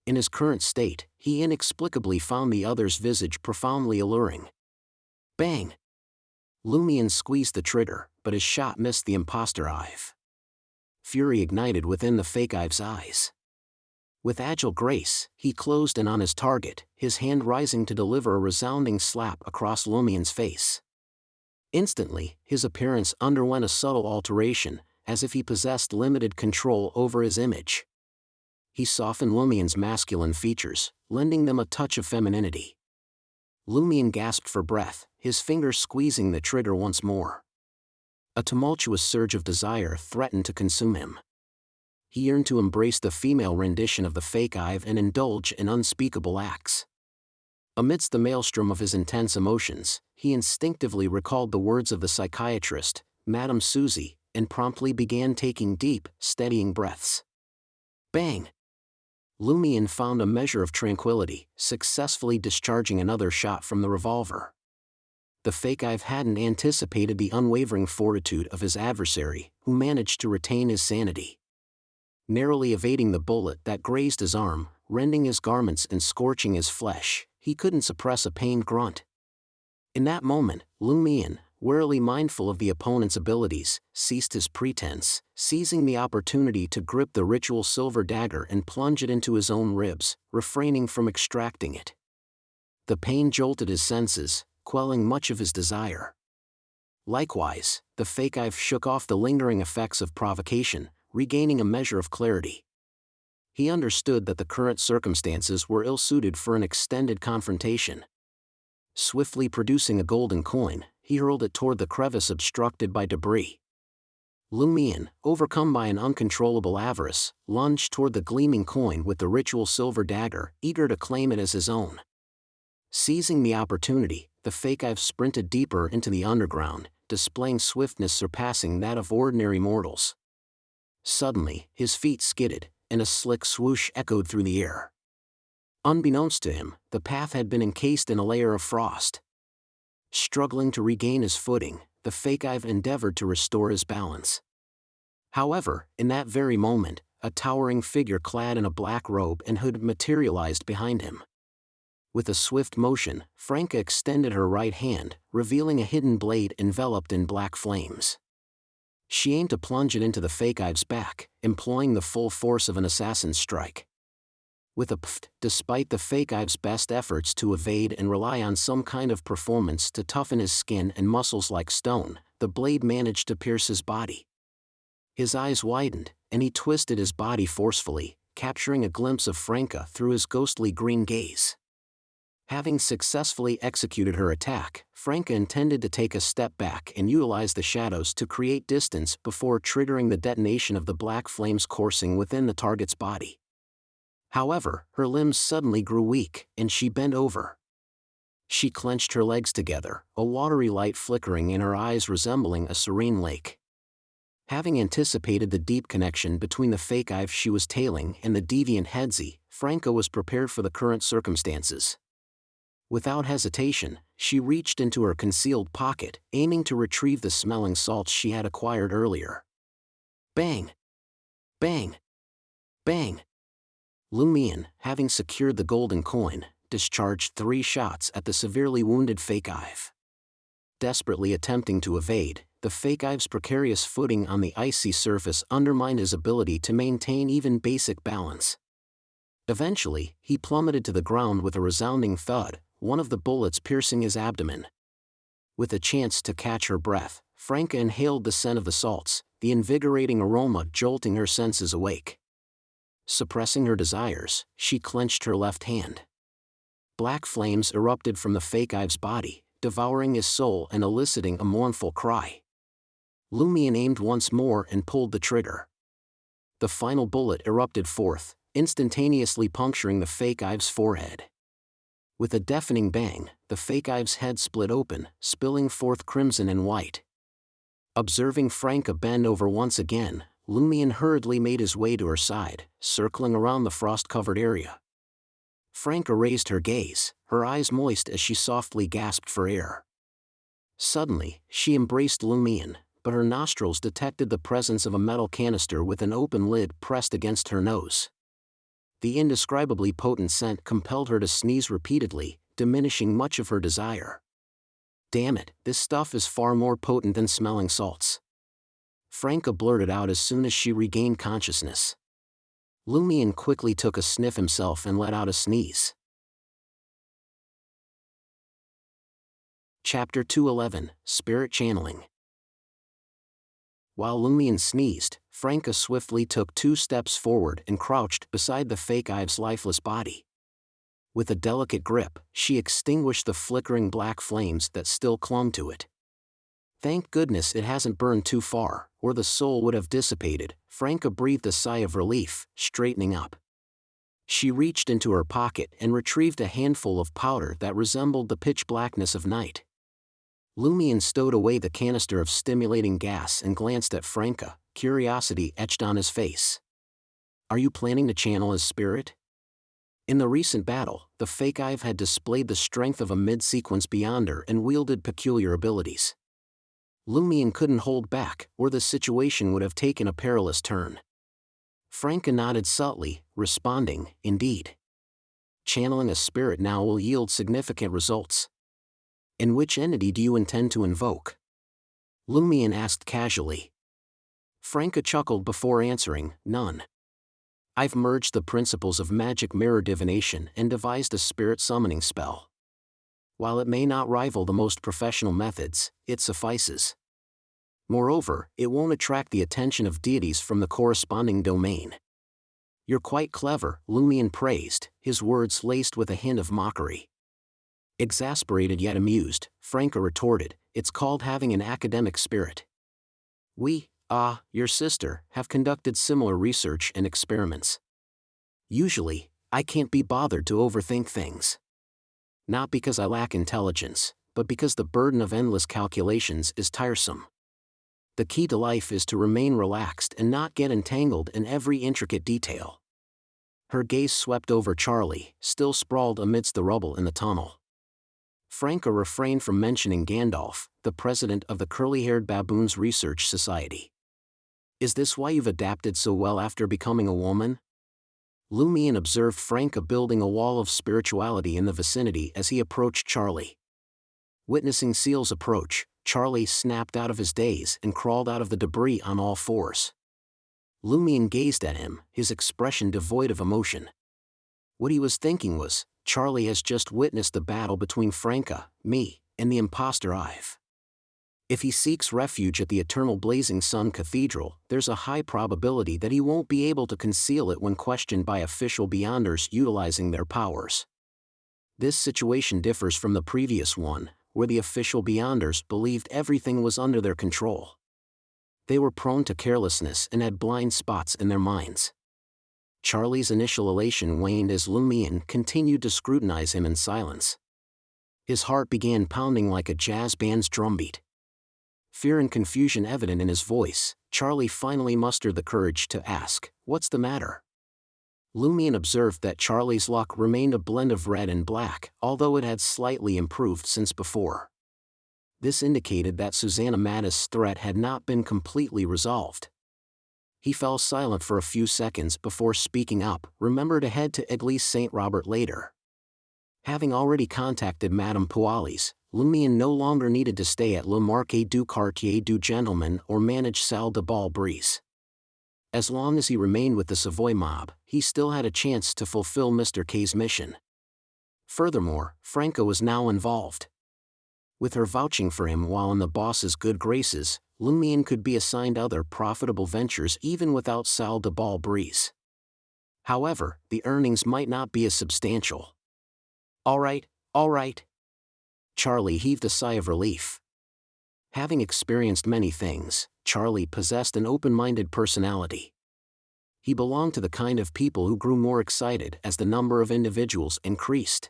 In his current state, he inexplicably found the other's visage profoundly alluring. Bang! Lumion squeezed the trigger, but his shot missed the imposter Ive. Fury ignited within the fake Ive's eyes. With agile grace, he closed in on his target, his hand rising to deliver a resounding slap across Lumion's face. Instantly, his appearance underwent a subtle alteration, as if he possessed limited control over his image. He softened Lumion's masculine features, lending them a touch of femininity. Lumion gasped for breath, his fingers squeezing the trigger once more. A tumultuous surge of desire threatened to consume him. He yearned to embrace the female rendition of the fake Ive and indulge in unspeakable acts. Amidst the maelstrom of his intense emotions, he instinctively recalled the words of the psychiatrist, Madame Susie, and promptly began taking deep, steadying breaths. Bang! Lumion found a measure of tranquility, successfully discharging another shot from the revolver. The fake Ive hadn't anticipated the unwavering fortitude of his adversary, who managed to retain his sanity. Narrowly evading the bullet that grazed his arm, rending his garments and scorching his flesh, he couldn't suppress a pained grunt. In that moment, Lumion, warily mindful of the opponent's abilities, ceased his pretense, seizing the opportunity to grip the ritual silver dagger and plunge it into his own ribs, refraining from extracting it. The pain jolted his senses, quelling much of his desire. Likewise, the fake I've shook off the lingering effects of provocation, regaining a measure of clarity. He understood that the current circumstances were ill-suited for an extended confrontation. Swiftly producing a golden coin, he hurled it toward the crevice obstructed by debris. Lumion, overcome by an uncontrollable avarice, lunged toward the gleaming coin with the ritual silver dagger, eager to claim it as his own. Seizing the opportunity, the fake I've sprinted deeper into the underground, displaying swiftness surpassing that of ordinary mortals. Suddenly, his feet skidded, and a slick swoosh echoed through the air. Unbeknownst to him, the path had been encased in a layer of frost. Struggling to regain his footing, the fake I've endeavored to restore his balance. However, in that very moment, a towering figure clad in a black robe and hood materialized behind him. With a swift motion, Franca extended her right hand, revealing a hidden blade enveloped in black flames. She aimed to plunge it into the fake I've's back, employing the full force of an assassin's strike. With a pft, despite the fake I've's best efforts to evade and rely on some kind of performance to toughen his skin and muscles like stone, the blade managed to pierce his body. His eyes widened, and he twisted his body forcefully, capturing a glimpse of Franca through his ghostly green gaze. Having successfully executed her attack, Franca intended to take a step back and utilize the shadows to create distance before triggering the detonation of the black flames coursing within the target's body. However, her limbs suddenly grew weak, and she bent over. She clenched her legs together, a watery light flickering in her eyes resembling a serene lake. Having anticipated the deep connection between the fake I've she was tailing and the deviant Hedzi, Franca was prepared for the current circumstances. Without hesitation, she reached into her concealed pocket, aiming to retrieve the smelling salts she had acquired earlier. Bang! Bang! Bang! Lumion, having secured the golden coin, discharged 3 shots at the severely wounded fake I've. Desperately attempting to evade, the fake I've's precarious footing on the icy surface undermined his ability to maintain even basic balance. Eventually, he plummeted to the ground with a resounding thud, one of the bullets piercing his abdomen. With a chance to catch her breath, Franca inhaled the scent of the salts, the invigorating aroma jolting her senses awake. Suppressing her desires, she clenched her left hand. Black flames erupted from the fake I've's body, devouring his soul and eliciting a mournful cry. Lumion aimed once more and pulled the trigger. The final bullet erupted forth, instantaneously puncturing the fake I've's forehead. With a deafening bang, the fake I've's head split open, spilling forth crimson and white. Observing Franca bend over once again, Lumion hurriedly made his way to her side, circling around the frost-covered area. Franca raised her gaze, her eyes moist as she softly gasped for air. Suddenly, she embraced Lumion, but her nostrils detected the presence of a metal canister with an open lid pressed against her nose. The indescribably potent scent compelled her to sneeze repeatedly, diminishing much of her desire. Damn it, this stuff is far more potent than smelling salts. Franca blurted out as soon as she regained consciousness. Lumion quickly took a sniff himself and let out a sneeze. Chapter 211, Spirit Channeling. While Lumion sneezed, Franca swiftly took 2 steps forward and crouched beside the fake I've's lifeless body. With a delicate grip, she extinguished the flickering black flames that still clung to it. Thank goodness it hasn't burned too far, or the soul would have dissipated. Franca breathed a sigh of relief, straightening up. She reached into her pocket and retrieved a handful of powder that resembled the pitch blackness of night. Lumion stowed away the canister of stimulating gas and glanced at Franca, curiosity etched on his face. Are you planning to channel his spirit? In the recent battle, the fake I've had displayed the strength of a mid-sequence beyonder and wielded peculiar abilities. Lumion couldn't hold back, or the situation would have taken a perilous turn. Franca nodded subtly, responding, indeed. Channeling a spirit now will yield significant results. And which entity do you intend to invoke? Lumion asked casually. Franca chuckled before answering, none. I've merged the principles of magic mirror divination and devised a spirit summoning spell. While it may not rival the most professional methods, it suffices. Moreover, it won't attract the attention of deities from the corresponding domain. You're quite clever, Lumion praised, his words laced with a hint of mockery. Exasperated yet amused, Franca retorted, it's called having an academic spirit. We, your sister, have conducted similar research and experiments. Usually, I can't be bothered to overthink things. Not because I lack intelligence, but because the burden of endless calculations is tiresome. The key to life is to remain relaxed and not get entangled in every intricate detail. Her gaze swept over Charlie, still sprawled amidst the rubble in the tunnel. Franca refrained from mentioning Gandalf, the president of the Curly-Haired Baboons Research Society. Is this why you've adapted so well after becoming a woman? Lumion observed Franca building a wall of spirituality in the vicinity as he approached Charlie. Witnessing Seal's approach, Charlie snapped out of his daze and crawled out of the debris on all fours. Lumion gazed at him, his expression devoid of emotion. What he was thinking was, Charlie has just witnessed the battle between Franca, me, and the imposter I've. If he seeks refuge at the Eternal Blazing Sun Cathedral, there's a high probability that he won't be able to conceal it when questioned by official Beyonders utilizing their powers. This situation differs from the previous one, where the official Beyonders believed everything was under their control. They were prone to carelessness and had blind spots in their minds. Charlie's initial elation waned as Lumion continued to scrutinize him in silence. His heart began pounding like a jazz band's drumbeat. Fear and confusion evident in his voice, Charlie finally mustered the courage to ask, "What's the matter?" Lumion observed that Charlie's luck remained a blend of red and black, although it had slightly improved since before. This indicated that Susanna Mattis' threat had not been completely resolved. He fell silent for a few seconds before speaking up, "Remember to head to Église Saint Robert later." Having already contacted Madame Poalis, Lumion no longer needed to stay at Le Marquet du Quartier du Gentleman or manage Salle de Bal Brise. As long as he remained with the Savoy mob, he still had a chance to fulfill Mr. K's mission. Furthermore, Franca was now involved. With her vouching for him while in the boss's good graces, Lumion could be assigned other profitable ventures even without Salle de Bal Brise. However, the earnings might not be as substantial. All right. Charlie heaved a sigh of relief. Having experienced many things, Charlie possessed an open-minded personality. He belonged to the kind of people who grew more excited as the number of individuals increased.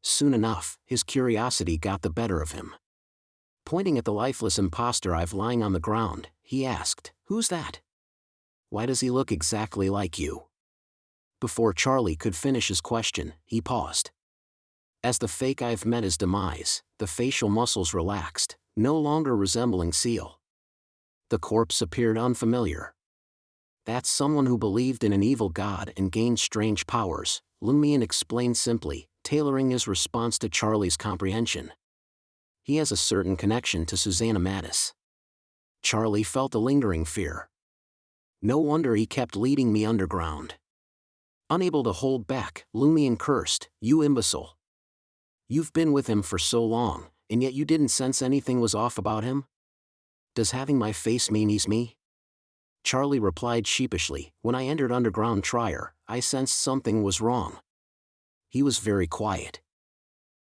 Soon enough, his curiosity got the better of him. Pointing at the lifeless imposter I've lying on the ground, he asked, "Who's that? Why does he look exactly like you?" Before Charlie could finish his question, he paused. As the fake I've met his demise, the facial muscles relaxed, no longer resembling Seal. The corpse appeared unfamiliar. That's someone who believed in an evil god and gained strange powers, Lumion explained simply, tailoring his response to Charlie's comprehension. He has a certain connection to Susanna Mattis. Charlie felt a lingering fear. No wonder he kept leading me underground. Unable to hold back, Lumion cursed, "You imbecile. You've been with him for so long, and yet you didn't sense anything was off about him? Does having my face mean he's me?" Charlie replied sheepishly, "When I entered underground Trier, I sensed something was wrong." He was very quiet.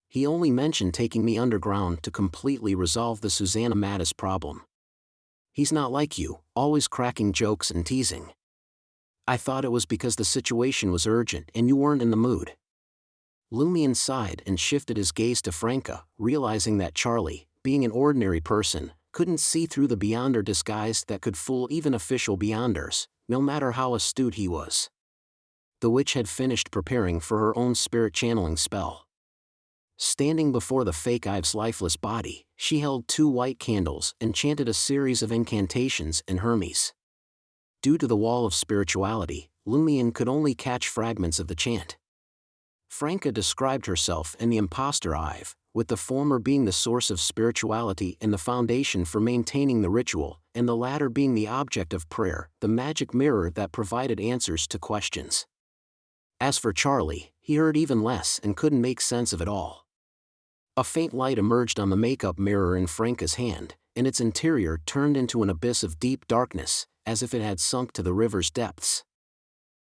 He only mentioned taking me underground to completely resolve the Susanna Mattis problem. He's not like you, always cracking jokes and teasing. I thought it was because the situation was urgent and you weren't in the mood. Lumion sighed and shifted his gaze to Franca, realizing that Charlie, being an ordinary person, couldn't see through the Beyonder disguise that could fool even official Beyonders, no matter how astute he was. The witch had finished preparing for her own spirit channeling spell. Standing before the fake Ive's lifeless body, she held 2 white candles and chanted a series of incantations in Hermes. Due to the wall of spirituality, Lumion could only catch fragments of the chant. Franca described herself and the imposter Ive, with the former being the source of spirituality and the foundation for maintaining the ritual, and the latter being the object of prayer, the magic mirror that provided answers to questions. As for Charlie, he heard even less and couldn't make sense of it all. A faint light emerged on the makeup mirror in Franca's hand, and its interior turned into an abyss of deep darkness, as if it had sunk to the river's depths.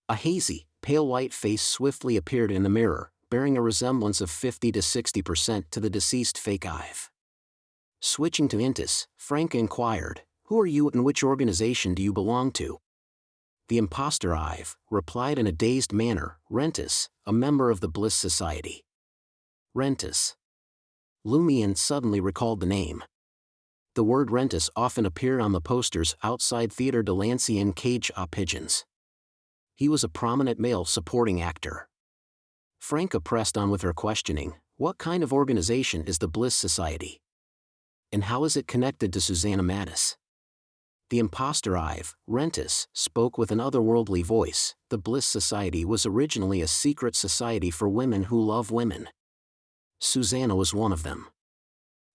A hazy, pale white face swiftly appeared in the mirror, bearing a resemblance of 50 to 60% to the deceased fake Ive. Switching to Intis, Frank inquired, "Who are you and which organization do you belong to?" The imposter Ive replied in a dazed manner, "Rentis, a member of the Bliss Society." Rentis. Lumion suddenly recalled the name. The word Rentis often appeared on the posters outside Theatre de l'Ancien Cage aux Pigeons. He was a prominent male supporting actor. Franca pressed on with her questioning, "What kind of organization is the Bliss Society? And how is it connected to Susanna Mattis?" The imposter Ive, Rentis, spoke with an otherworldly voice. The Bliss Society was originally a secret society for women who love women. Susanna was one of them.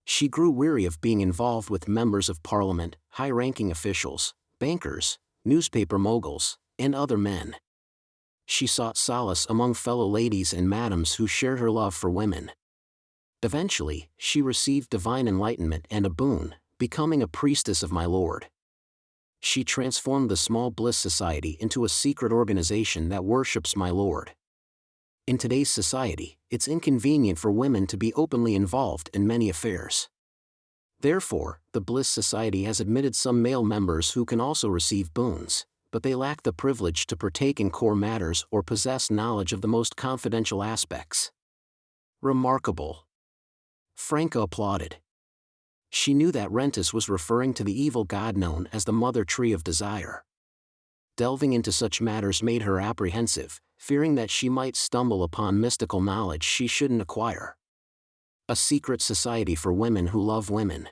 She grew weary of being involved with members of parliament, high-ranking officials, bankers, newspaper moguls, and other men. She sought solace among fellow ladies and madams who shared her love for women. Eventually, she received divine enlightenment and a boon, becoming a priestess of my Lord. She transformed the small Bliss Society into a secret organization that worships my Lord. In today's society, it's inconvenient for women to be openly involved in many affairs. Therefore, the Bliss Society has admitted some male members who can also receive boons, but they lack the privilege to partake in core matters or possess knowledge of the most confidential aspects. Remarkable. Franca applauded. She knew that Rentis was referring to the evil god known as the Mother Tree of Desire. Delving into such matters made her apprehensive, fearing that she might stumble upon mystical knowledge she shouldn't acquire. A secret society for women who love women.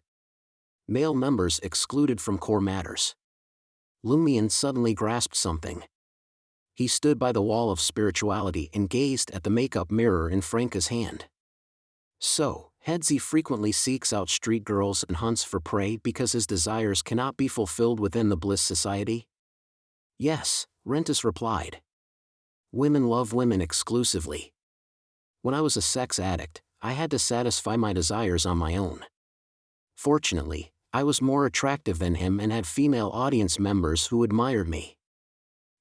Male members excluded from core matters. Lumion suddenly grasped something. He stood by the wall of spirituality and gazed at the makeup mirror in Franca's hand. So, Hedzi frequently seeks out street girls and hunts for prey because his desires cannot be fulfilled within the Bliss Society? Yes, Rentis replied. Women love women exclusively. When I was a sex addict, I had to satisfy my desires on my own. Fortunately, I was more attractive than him and had female audience members who admired me.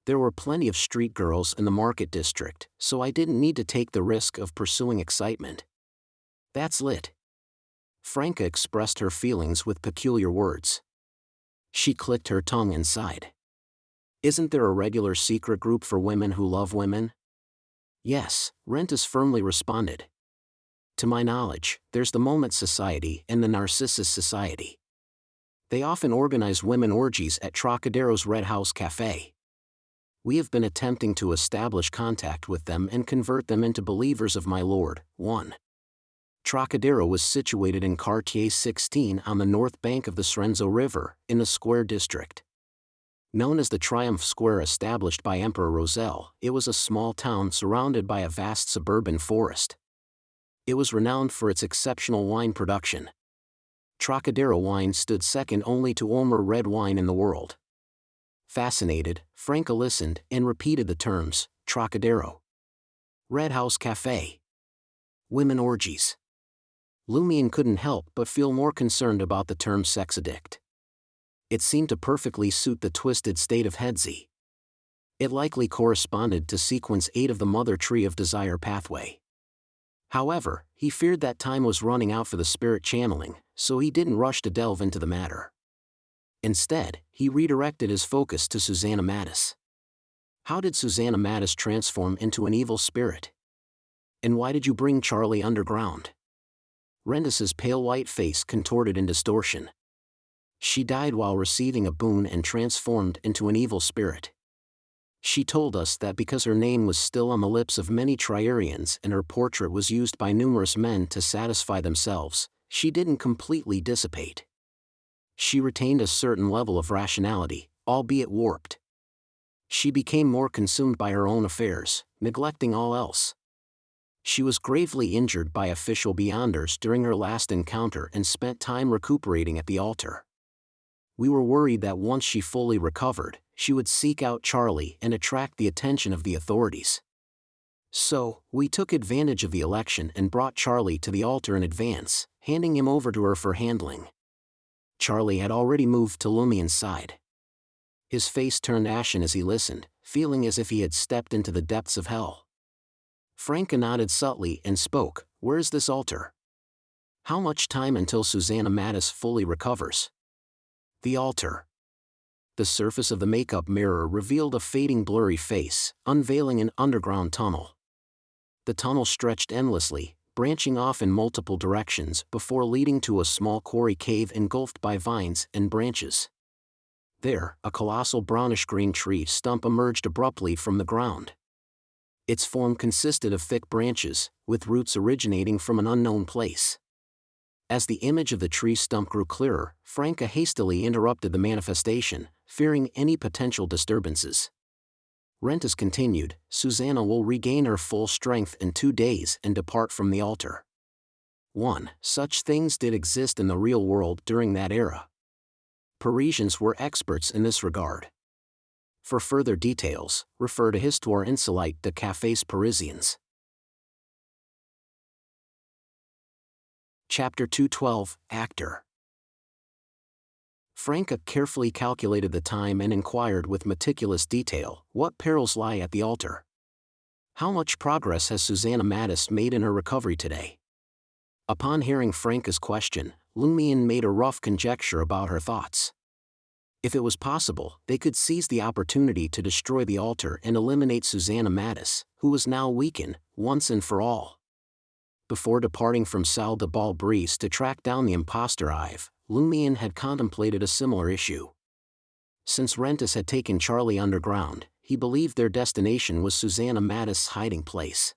There were plenty of street girls in the market district, so I didn't need to take the risk of pursuing excitement. That's lit. Franca expressed her feelings with peculiar words. She clicked her tongue and sighed. Isn't there a regular secret group for women who love women? Yes, Rentis firmly responded. To my knowledge, there's the Moment Society and the Narcissus Society. They often organize women orgies at Trocadero's Red House Cafe. We have been attempting to establish contact with them and convert them into believers of my Lord. 1. Trocadero was situated in Quartier 16 on the north bank of the Srenzo River, in the Square District. Known as the Triumph Square established by Emperor Roselle, it was a small town surrounded by a vast suburban forest. It was renowned for its exceptional wine production. Trocadero wine stood second only to Ulmer red wine in the world. Fascinated, Franca listened and repeated the terms, Trocadero. Red House Cafe. Women orgies. Lumion couldn't help but feel more concerned about the term sex addict. It seemed to perfectly suit the twisted state of Hedzi. It likely corresponded to sequence 8 of the Mother Tree of Desire pathway. However, he feared that time was running out for the spirit channeling, so he didn't rush to delve into the matter. Instead, he redirected his focus to Susanna Mattis. How did Susanna Mattis transform into an evil spirit? And why did you bring Charlie underground? Rentis's pale white face contorted in distortion. She died while receiving a boon and transformed into an evil spirit. She told us that because her name was still on the lips of many Triarians and her portrait was used by numerous men to satisfy themselves, she didn't completely dissipate. She retained a certain level of rationality, albeit warped. She became more consumed by her own affairs, neglecting all else. She was gravely injured by official beyonders during her last encounter and spent time recuperating at the altar. We were worried that once she fully recovered, she would seek out Charlie and attract the attention of the authorities. So, we took advantage of the election and brought Charlie to the altar in advance, handing him over to her for handling. Charlie had already moved to Lumien's side. His face turned ashen as he listened, feeling as if he had stepped into the depths of hell. Franca nodded subtly and spoke, "Where's this altar? How much time until Susanna Mattis fully recovers?" The altar. The surface of the makeup mirror revealed a fading blurry face, unveiling an underground tunnel. The tunnel stretched endlessly, branching off in multiple directions before leading to a small quarry cave engulfed by vines and branches. There, a colossal brownish-green tree stump emerged abruptly from the ground. Its form consisted of thick branches, with roots originating from an unknown place. As the image of the tree stump grew clearer, Franca hastily interrupted the manifestation, fearing any potential disturbances. Rentis continued, "Susanna will regain her full strength in 2 days and depart from the altar." 1. Such things did exist in the real world during that era. Parisians were experts in this regard. For further details, refer to Histoire insolite de Cafés Parisiens. Chapter 212, Actor. Franca carefully calculated the time and inquired with meticulous detail, "What perils lie at the altar? How much progress has Susanna Mattis made in her recovery today?" Upon hearing Franca's question, Lumien made a rough conjecture about her thoughts. If it was possible, they could seize the opportunity to destroy the altar and eliminate Susanna Mattis, who was now weakened, once and for all. Before departing from Salle de Balbrise to track down the impostor Yves, Lumien had contemplated a similar issue. Since Rentis had taken Charlie underground, he believed their destination was Susanna Mattis' hiding place.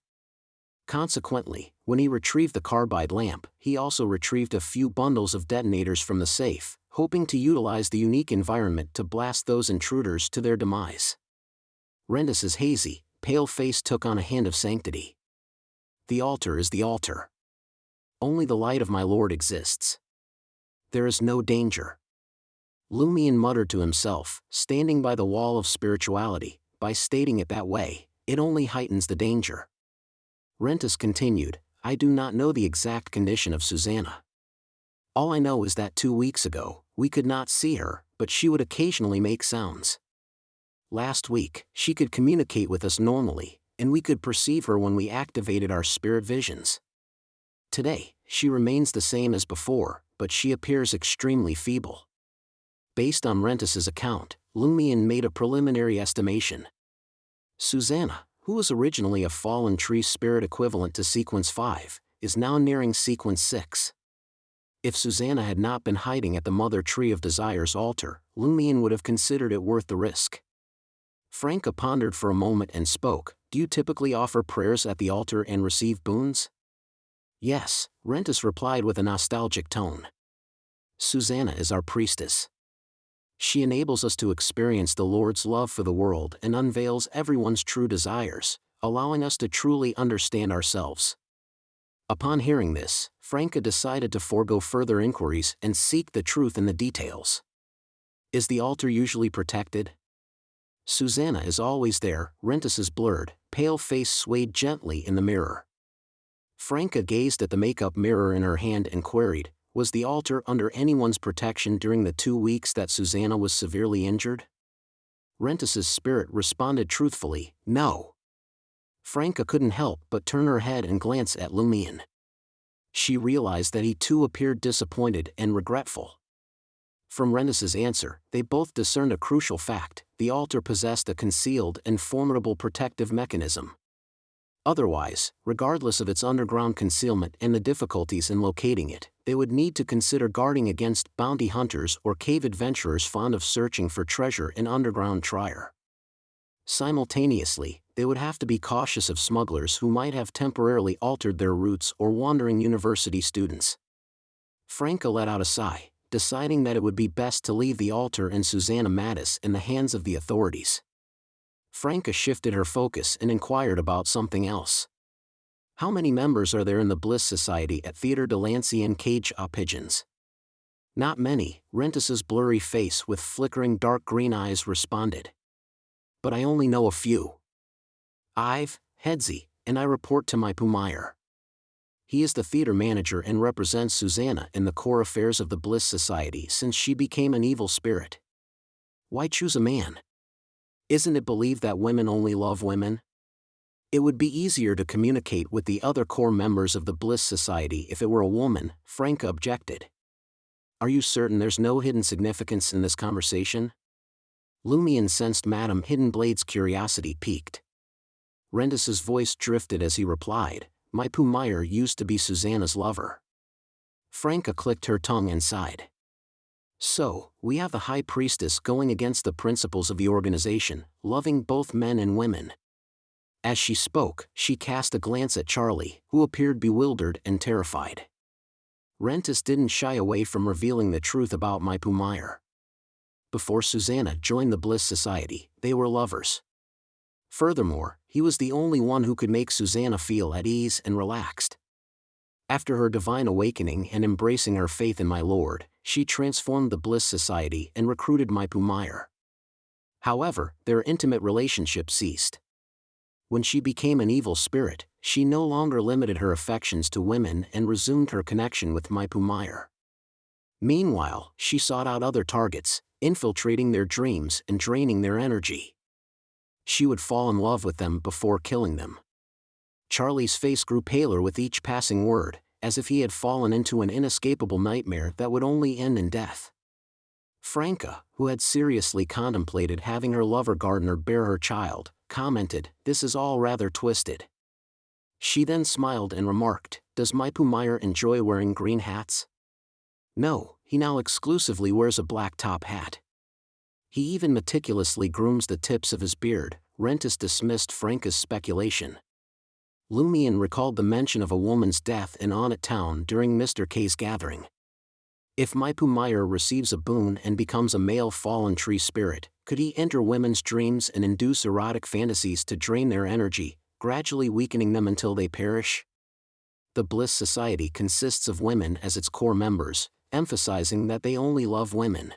Consequently, when he retrieved the carbide lamp, he also retrieved a few bundles of detonators from the safe, hoping to utilize the unique environment to blast those intruders to their demise. Rentis's hazy, pale face took on a hint of sanctity. "The altar is the altar. Only the light of my Lord exists. There is no danger." Lumien muttered to himself, standing by the wall of spirituality, "By stating it that way, it only heightens the danger." Rentis continued, "I do not know the exact condition of Susanna. All I know is that 2 weeks ago, we could not see her, but she would occasionally make sounds. Last week, she could communicate with us normally, and we could perceive her when we activated our spirit visions. Today, she remains the same as before, but she appears extremely feeble." Based on Rentis's account, Lumien made a preliminary estimation. Susanna, who was originally a fallen tree spirit equivalent to Sequence 5, is now nearing Sequence 6. If Susanna had not been hiding at the Mother Tree of Desire's altar, Lumien would have considered it worth the risk. Franca pondered for a moment and spoke, "Do you typically offer prayers at the altar and receive boons?" "Yes," Rentis replied with a nostalgic tone. "Susanna is our priestess. She enables us to experience the Lord's love for the world and unveils everyone's true desires, allowing us to truly understand ourselves." Upon hearing this, Franca decided to forego further inquiries and seek the truth in the details. "Is the altar usually protected?" "Susanna is always there." Rentis's blurred, pale face swayed gently in the mirror. Franca gazed at the makeup mirror in her hand and queried, "Was the altar under anyone's protection during the 2 weeks that Susanna was severely injured?" Rentis's spirit responded truthfully, "No." Franca couldn't help but turn her head and glance at Lumien. She realized that he too appeared disappointed and regretful. From Rentis's answer, they both discerned a crucial fact: the altar possessed a concealed and formidable protective mechanism. Otherwise, regardless of its underground concealment and the difficulties in locating it, they would need to consider guarding against bounty hunters or cave adventurers fond of searching for treasure in underground Trier. Simultaneously, they would have to be cautious of smugglers who might have temporarily altered their routes or wandering university students. Franca let out a sigh, deciding that it would be best to leave the altar and Susanna Mattis in the hands of the authorities. Franca shifted her focus and inquired about something else. "How many members are there in the Bliss Society at Theatre de l'Ancien Cage aux Pigeons?" "Not many," Rentis's blurry face with flickering dark green eyes responded. "But I only know a few. Yves, Hedzi, and I report to my Pumayer." He is the theater manager and represents Susanna in the core affairs of the Bliss Society since she became an evil spirit. Why choose a man? Isn't it believed that women only love women? It would be easier to communicate with the other core members of the Bliss Society if it were a woman, Franca objected. Are you certain there's no hidden significance in this conversation? Lumion sensed Madame Hiddenblade's curiosity piqued. Rentus's voice drifted as he replied, "My Pumeyer used to be Susanna's lover." Franca clicked her tongue and sighed. So, we have the High Priestess going against the principles of the organization, loving both men and women. As she spoke, she cast a glance at Charlie, who appeared bewildered and terrified. Rentus didn't shy away from revealing the truth about my Pumeyer. Before Susanna joined the Bliss Society, they were lovers. Furthermore, he was the only one who could make Susanna feel at ease and relaxed. After her divine awakening and embracing her faith in my Lord, she transformed the Bliss Society and recruited my Pumeyer. However, their intimate relationship ceased. When she became an evil spirit, she no longer limited her affections to women and resumed her connection with my Pumeyer. Meanwhile, she sought out other targets, infiltrating their dreams and draining their energy. She would fall in love with them before killing them. Charlie's face grew paler with each passing word, as if he had fallen into an inescapable nightmare that would only end in death. Franca, who had seriously contemplated having her lover Gardner bear her child, commented, "This is all rather twisted." She then smiled and remarked, "Does my Pumeyer enjoy wearing green hats?" "No, he now exclusively wears a black top hat. He even meticulously grooms the tips of his beard." Rentus dismissed Franca's speculation. Lumion recalled the mention of a woman's death in Onnet Town during Mr. K's gathering. If my Pumeyer receives a boon and becomes a male fallen tree spirit, could he enter women's dreams and induce erotic fantasies to drain their energy, gradually weakening them until they perish? The Bliss Society consists of women as its core members, emphasizing that they only love women.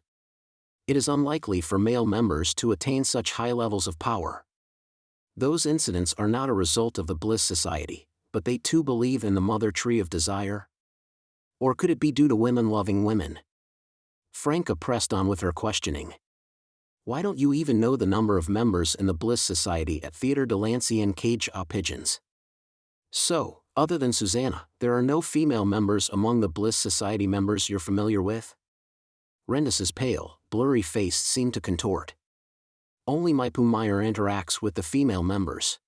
It is unlikely for male members to attain such high levels of power. Those incidents are not a result of the Bliss Society, but they too believe in the mother tree of desire? Or could it be due to women loving women? Franca pressed on with her questioning. "Why don't you even know the number of members in the Bliss Society at Theatre Delancey and Cage Pigeons?" "So, other than Susanna, there are no female members among the Bliss Society members you're familiar with?" Rentus's pale, blurry face seemed to contort. "Only my Pumeyer interacts with the female members.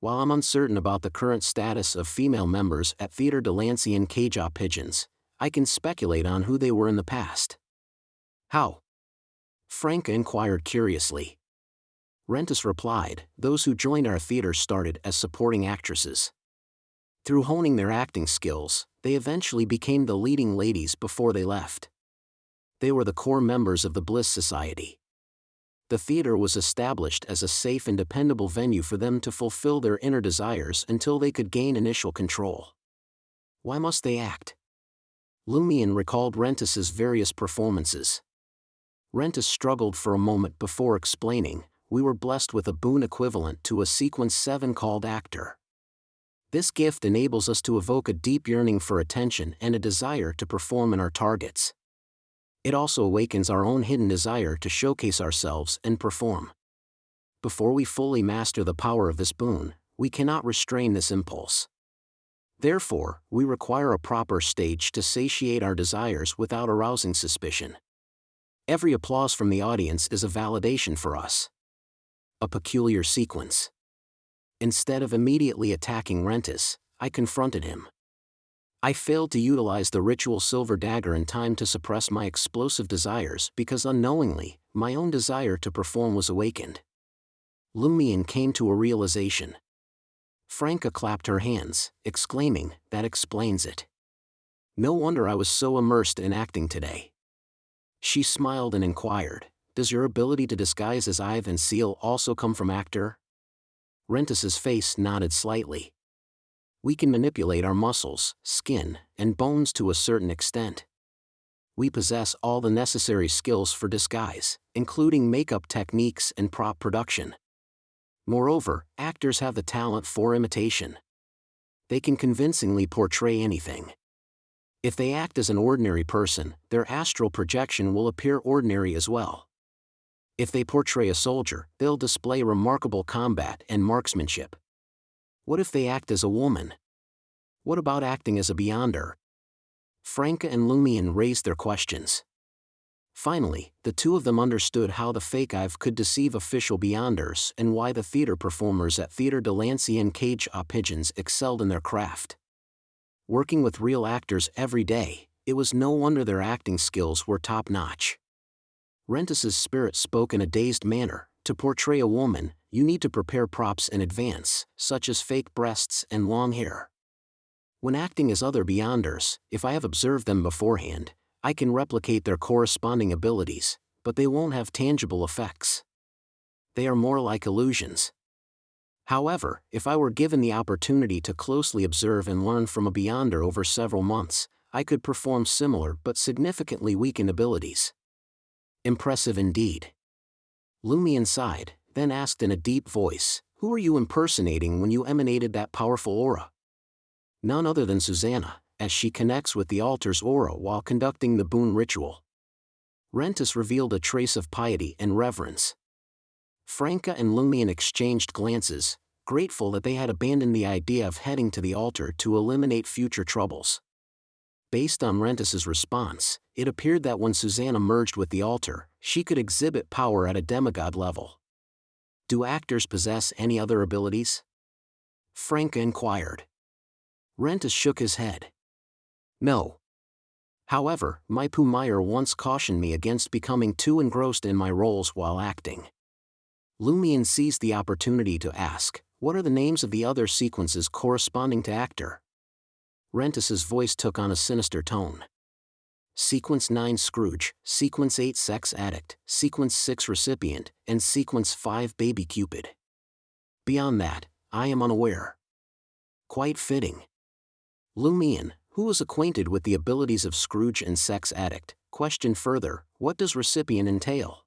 While I'm uncertain about the current status of female members at Theatre Delancey and Cage Pigeons, I can speculate on who they were in the past." "How?" Franca inquired curiously. Rentus replied, "Those who joined our theater started as supporting actresses. Through honing their acting skills, they eventually became the leading ladies before they left. They were the core members of the Bliss Society. The theater was established as a safe and dependable venue for them to fulfill their inner desires until they could gain initial control." "Why must they act?" Lumion recalled Rentus's various performances. Rentus struggled for a moment before explaining, "We were blessed with a boon equivalent to a Sequence 7 called actor. This gift enables us to evoke a deep yearning for attention and a desire to perform in our targets. It also awakens our own hidden desire to showcase ourselves and perform. Before we fully master the power of this boon, we cannot restrain this impulse. Therefore, we require a proper stage to satiate our desires without arousing suspicion. Every applause from the audience is a validation for us." A peculiar sequence. Instead of immediately attacking Rentus, I confronted him. I failed to utilize the ritual silver dagger in time to suppress my explosive desires because unknowingly, my own desire to perform was awakened. Lumion came to a realization. Franca clapped her hands, exclaiming, "That explains it. No wonder I was so immersed in acting today." She smiled and inquired, "Does your ability to disguise as Ive and Seal also come from actor?" Rentus's face nodded slightly. "We can manipulate our muscles, skin, and bones to a certain extent. We possess all the necessary skills for disguise, including makeup techniques and prop production. Moreover, actors have the talent for imitation. They can convincingly portray anything. If they act as an ordinary person, their astral projection will appear ordinary as well. If they portray a soldier, they'll display remarkable combat and marksmanship. What if they act as a woman? What about acting as a beyonder? Franca and Lumion raised their questions. Finally, the two of them understood how the fake Ive could deceive official beyonders and why the theater performers at Theatre de l'Ancien Cage aux Pigeons excelled in their craft. Working with real actors every day, it was no wonder their acting skills were top-notch. Rentus's spirit spoke in a dazed manner. To portray a woman, you need to prepare props in advance, such as fake breasts and long hair. When acting as other beyonders, if I have observed them beforehand, I can replicate their corresponding abilities, but they won't have tangible effects. They are more like illusions. However, if I were given the opportunity to closely observe and learn from a beyonder over several months, I could perform similar but significantly weakened abilities. Impressive indeed. Lumion sighed, then asked in a deep voice, "Who were you impersonating when you emanated that powerful aura?" None other than Susanna, as she connects with the altar's aura while conducting the boon ritual. Rentus revealed a trace of piety and reverence. Franca and Lumion exchanged glances, grateful that they had abandoned the idea of heading to the altar to eliminate future troubles. Based on Rentus's response, it appeared that when Susanna merged with the altar, she could exhibit power at a demigod level. Do actors possess any other abilities? Franca inquired. Rentus shook his head. No. However, my Meyer once cautioned me against becoming too engrossed in my roles while acting. Lumion seized the opportunity to ask, what are the names of the other sequences corresponding to actor? Rentus's voice took on a sinister tone. Sequence 9 Scrooge, Sequence 8 Sex Addict, Sequence 6 Recipient, and Sequence 5 Baby Cupid. Beyond that, I am unaware. Quite fitting. Lumion, who was acquainted with the abilities of Scrooge and Sex Addict, questioned further, what does recipient entail?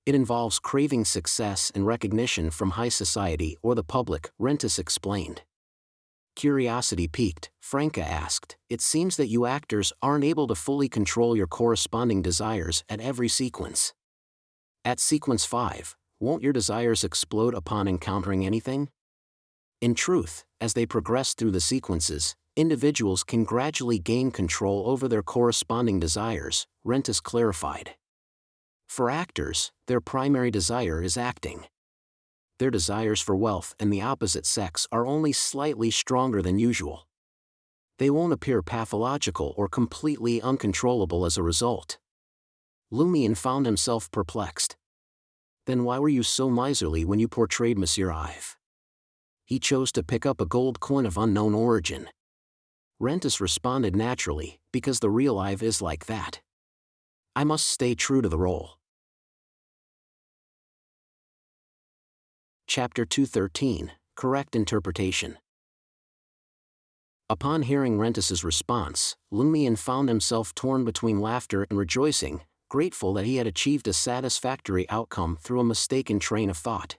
It involves craving success and recognition from high society or the public, Rentus explained. Curiosity piqued, Franca asked, it seems that you actors aren't able to fully control your corresponding desires at every sequence. At sequence 5, won't your desires explode upon encountering anything? In truth, as they progress through the sequences, individuals can gradually gain control over their corresponding desires, Rentus clarified. For actors, their primary desire is acting. Their desires for wealth and the opposite sex are only slightly stronger than usual. They won't appear pathological or completely uncontrollable as a result. Lumion found himself perplexed. Then why were you so miserly when you portrayed Monsieur Ive? He chose to pick up a gold coin of unknown origin. Rentus responded naturally, because the real Ive is like that. I must stay true to the role. Chapter 213, Correct Interpretation. Upon hearing Rentus's response, Lumion found himself torn between laughter and rejoicing, grateful that he had achieved a satisfactory outcome through a mistaken train of thought.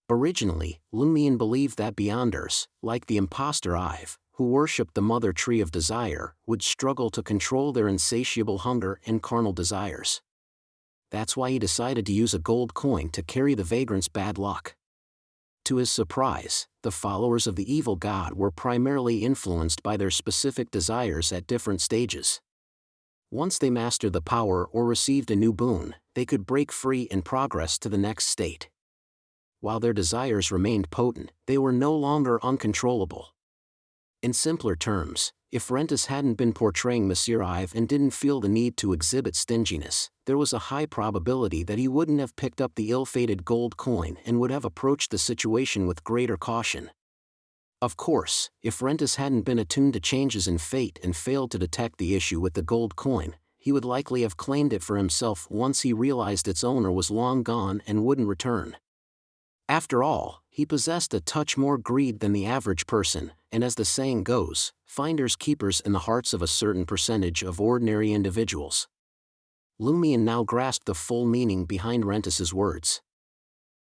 Originally, Lumion believed that beyonders, like the impostor Ive, who worshipped the mother tree of desire, would struggle to control their insatiable hunger and carnal desires. That's why he decided to use a gold coin to carry the vagrant's bad luck. To his surprise, the followers of the evil god were primarily influenced by their specific desires at different stages. Once they mastered the power or received a new boon, they could break free and progress to the next state. While their desires remained potent, they were no longer uncontrollable. In simpler terms, if Rentus hadn't been portraying Monsieur Ive and didn't feel the need to exhibit stinginess, there was a high probability that he wouldn't have picked up the ill-fated gold coin and would have approached the situation with greater caution. Of course, if Rentus hadn't been attuned to changes in fate and failed to detect the issue with the gold coin, he would likely have claimed it for himself once he realized its owner was long gone and wouldn't return. After all, he possessed a touch more greed than the average person, and as the saying goes, finders keepers in the hearts of a certain percentage of ordinary individuals. Lumion now grasped the full meaning behind Rentus's words.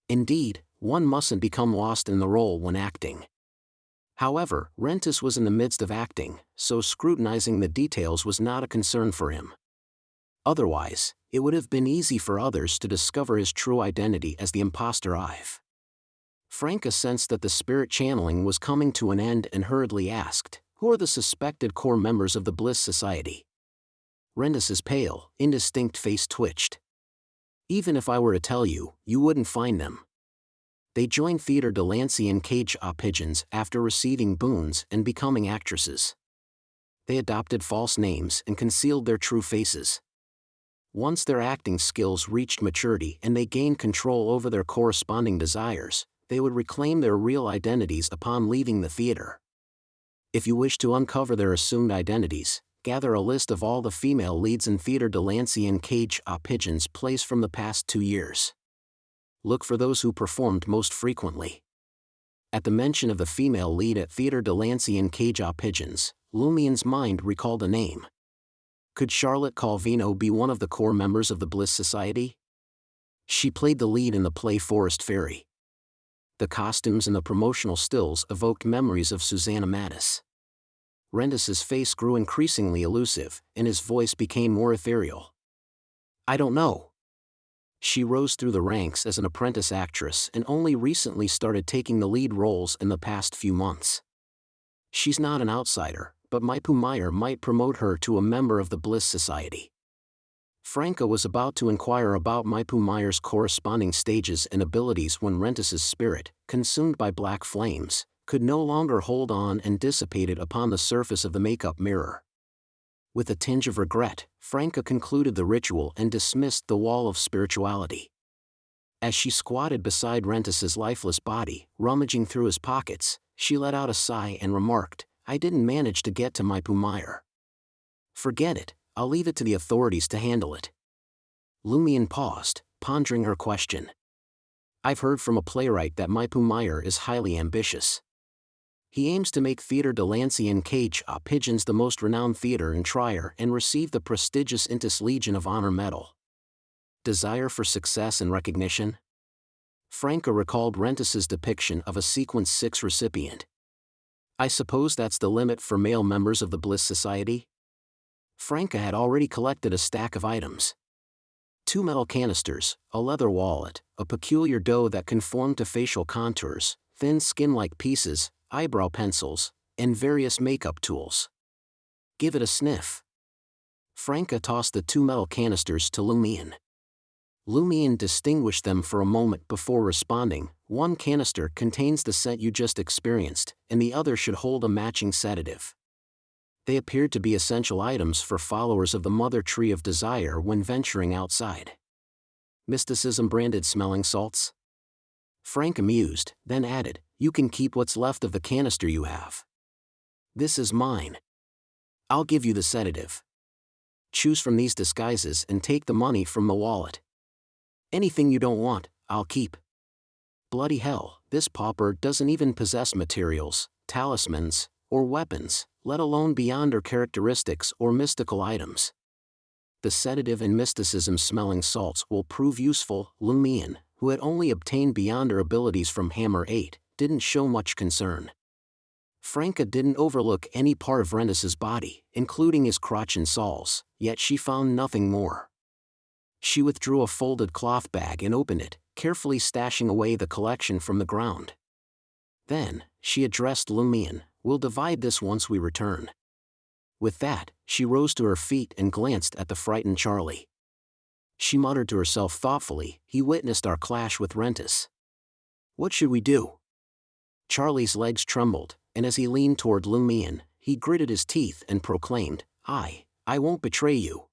Indeed, one mustn't become lost in the role when acting. However, Rentis was in the midst of acting, so scrutinizing the details was not a concern for him. Otherwise, it would have been easy for others to discover his true identity as the imposter Ive. Franca sensed that the spirit channeling was coming to an end and hurriedly asked, "Who are the suspected core members of the Bliss Society?" Rentis's pale, indistinct face twitched. "Even if I were to tell you, you wouldn't find them. They joined Theatre Delancey and play.ht pigeons after receiving boons and becoming actresses. They adopted false names and concealed their true faces. Once their acting skills reached maturity and they gained control over their corresponding desires, they would reclaim their real identities upon leaving the theater. If you wish to uncover their assumed identities, gather a list of all the female leads in Theatre Delancey and play.ht pigeons plays from the past 2 years. Look for those who performed most frequently." At the mention of the female lead at Theatre Delancey and play.ht pigeons, Lumien's mind recalled a name. Could Charlotte Calvino be one of the core members of the Bliss Society? She played the lead in the play Forest Fairy. The costumes and the promotional stills evoked memories of Susanna Mattis. Rentis's face grew increasingly elusive, and his voice became more ethereal. "I don't know." She rose through the ranks as an apprentice actress and only recently started taking the lead roles in the past few months. She's not an outsider, but Play.ht might promote her to a member of the Bliss Society. Franca was about to inquire about Play.ht's corresponding stages and abilities when Rentis's spirit, consumed by black flames, could no longer hold on and dissipated upon the surface of the makeup mirror. With a tinge of regret, Franca concluded the ritual and dismissed the wall of spirituality. As she squatted beside Rentis's lifeless body, rummaging through his pockets, she let out a sigh and remarked, "I didn't manage to get to Play.ht. Forget it, I'll leave it to the authorities to handle it." Lumien paused, pondering her question. "I've heard from a playwright that Play.ht is highly ambitious. He aims to make Theatre Delancey and play.ht pigeons the most renowned theatre in Trier and receive the prestigious Intis Legion of Honor Medal. Desire for success and recognition?" Franca recalled Rentis's depiction of a Sequence 6 recipient. "I suppose that's the limit for male members of the Bliss Society?" Franca had already collected a stack of items. 2 metal canisters, a leather wallet, a peculiar dough that conformed to facial contours, thin skin-like pieces, eyebrow pencils, and various makeup tools. "Give it a sniff." Franca tossed the 2 metal canisters to Lumien. Lumien distinguished them for a moment before responding, "One canister contains the scent you just experienced, and the other should hold a matching sedative." They appeared to be essential items for followers of the Mother Tree of Desire when venturing outside. Mysticism-branded smelling salts? Franca mused, then added, "You can keep what's left of the canister you have. This is mine. I'll give you the sedative. Choose from these disguises and take the money from the wallet. Anything you don't want, I'll keep." Bloody hell, this pauper doesn't even possess materials, talismans, or weapons, let alone beyond her characteristics or mystical items. The sedative and mysticism smelling salts will prove useful. Lumien, who had only obtained beyond her abilities from Hammer 8, didn't show much concern. Franca didn't overlook any part of Rentis's body, including his crotch and soles, yet she found nothing more. She withdrew a folded cloth bag and opened it, carefully stashing away the collection from the ground. Then, she addressed Lumien, "We'll divide this once we return." With that, she rose to her feet and glanced at the frightened Charlie. She muttered to herself thoughtfully, "He witnessed our clash with Rentis. What should we do?" Charlie's legs trembled, and as he leaned toward Lumien, he gritted his teeth and proclaimed, I won't betray you."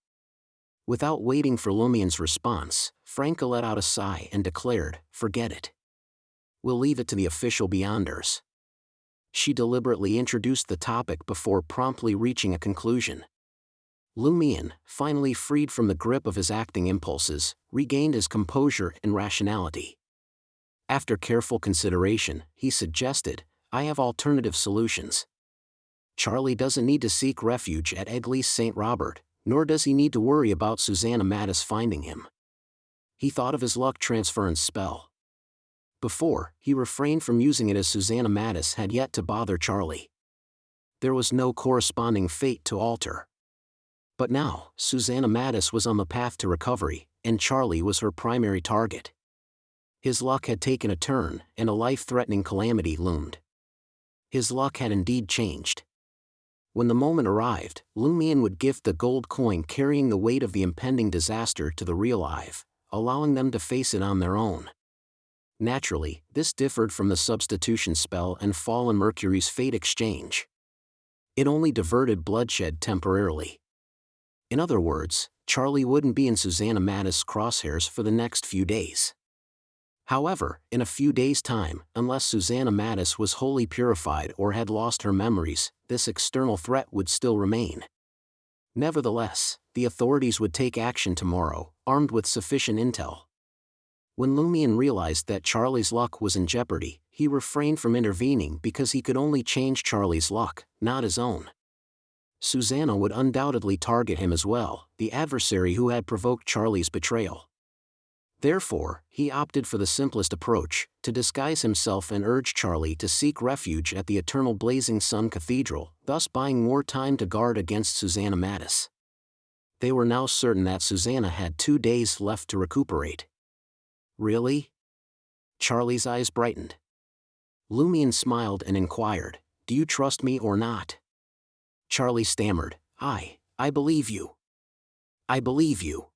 Without waiting for Lumien's response, Franca let out a sigh and declared, "Forget it. We'll leave it to the official Beyonders." She deliberately introduced the topic before promptly reaching a conclusion. Lumien, finally freed from the grip of his acting impulses, regained his composure and rationality. After careful consideration, he suggested, "I have alternative solutions. Charlie doesn't need to seek refuge at Eglise St. Robert, nor does he need to worry about Susanna Mattis finding him." He thought of his luck transference spell. Before, he refrained from using it as Susanna Mattis had yet to bother Charlie. There was no corresponding fate to alter. But now, Susanna Mattis was on the path to recovery, and Charlie was her primary target. His luck had taken a turn, and a life-threatening calamity loomed. His luck had indeed changed. When the moment arrived, Lumion would gift the gold coin carrying the weight of the impending disaster to the real Ive, allowing them to face it on their own. Naturally, this differed from the substitution spell and fallen Mercury's fate exchange. It only diverted bloodshed temporarily. In other words, Charlie wouldn't be in Susanna Mattis' crosshairs for the next few days. However, in a few days' time, unless Susanna Mattis was wholly purified or had lost her memories, this external threat would still remain. Nevertheless, the authorities would take action tomorrow, armed with sufficient intel. When Lumion realized that Charlie's luck was in jeopardy, he refrained from intervening because he could only change Charlie's luck, not his own. Susanna would undoubtedly target him as well, the adversary who had provoked Charlie's betrayal. Therefore, he opted for the simplest approach, to disguise himself and urge Charlie to seek refuge at the Eternal Blazing Sun Cathedral, thus buying more time to guard against Susanna Mattis. They were now certain that Susanna had 2 days left to recuperate. Really? Charlie's eyes brightened. Lumion smiled and inquired, "Do you trust me or not?" Charlie stammered, I believe you. I believe you.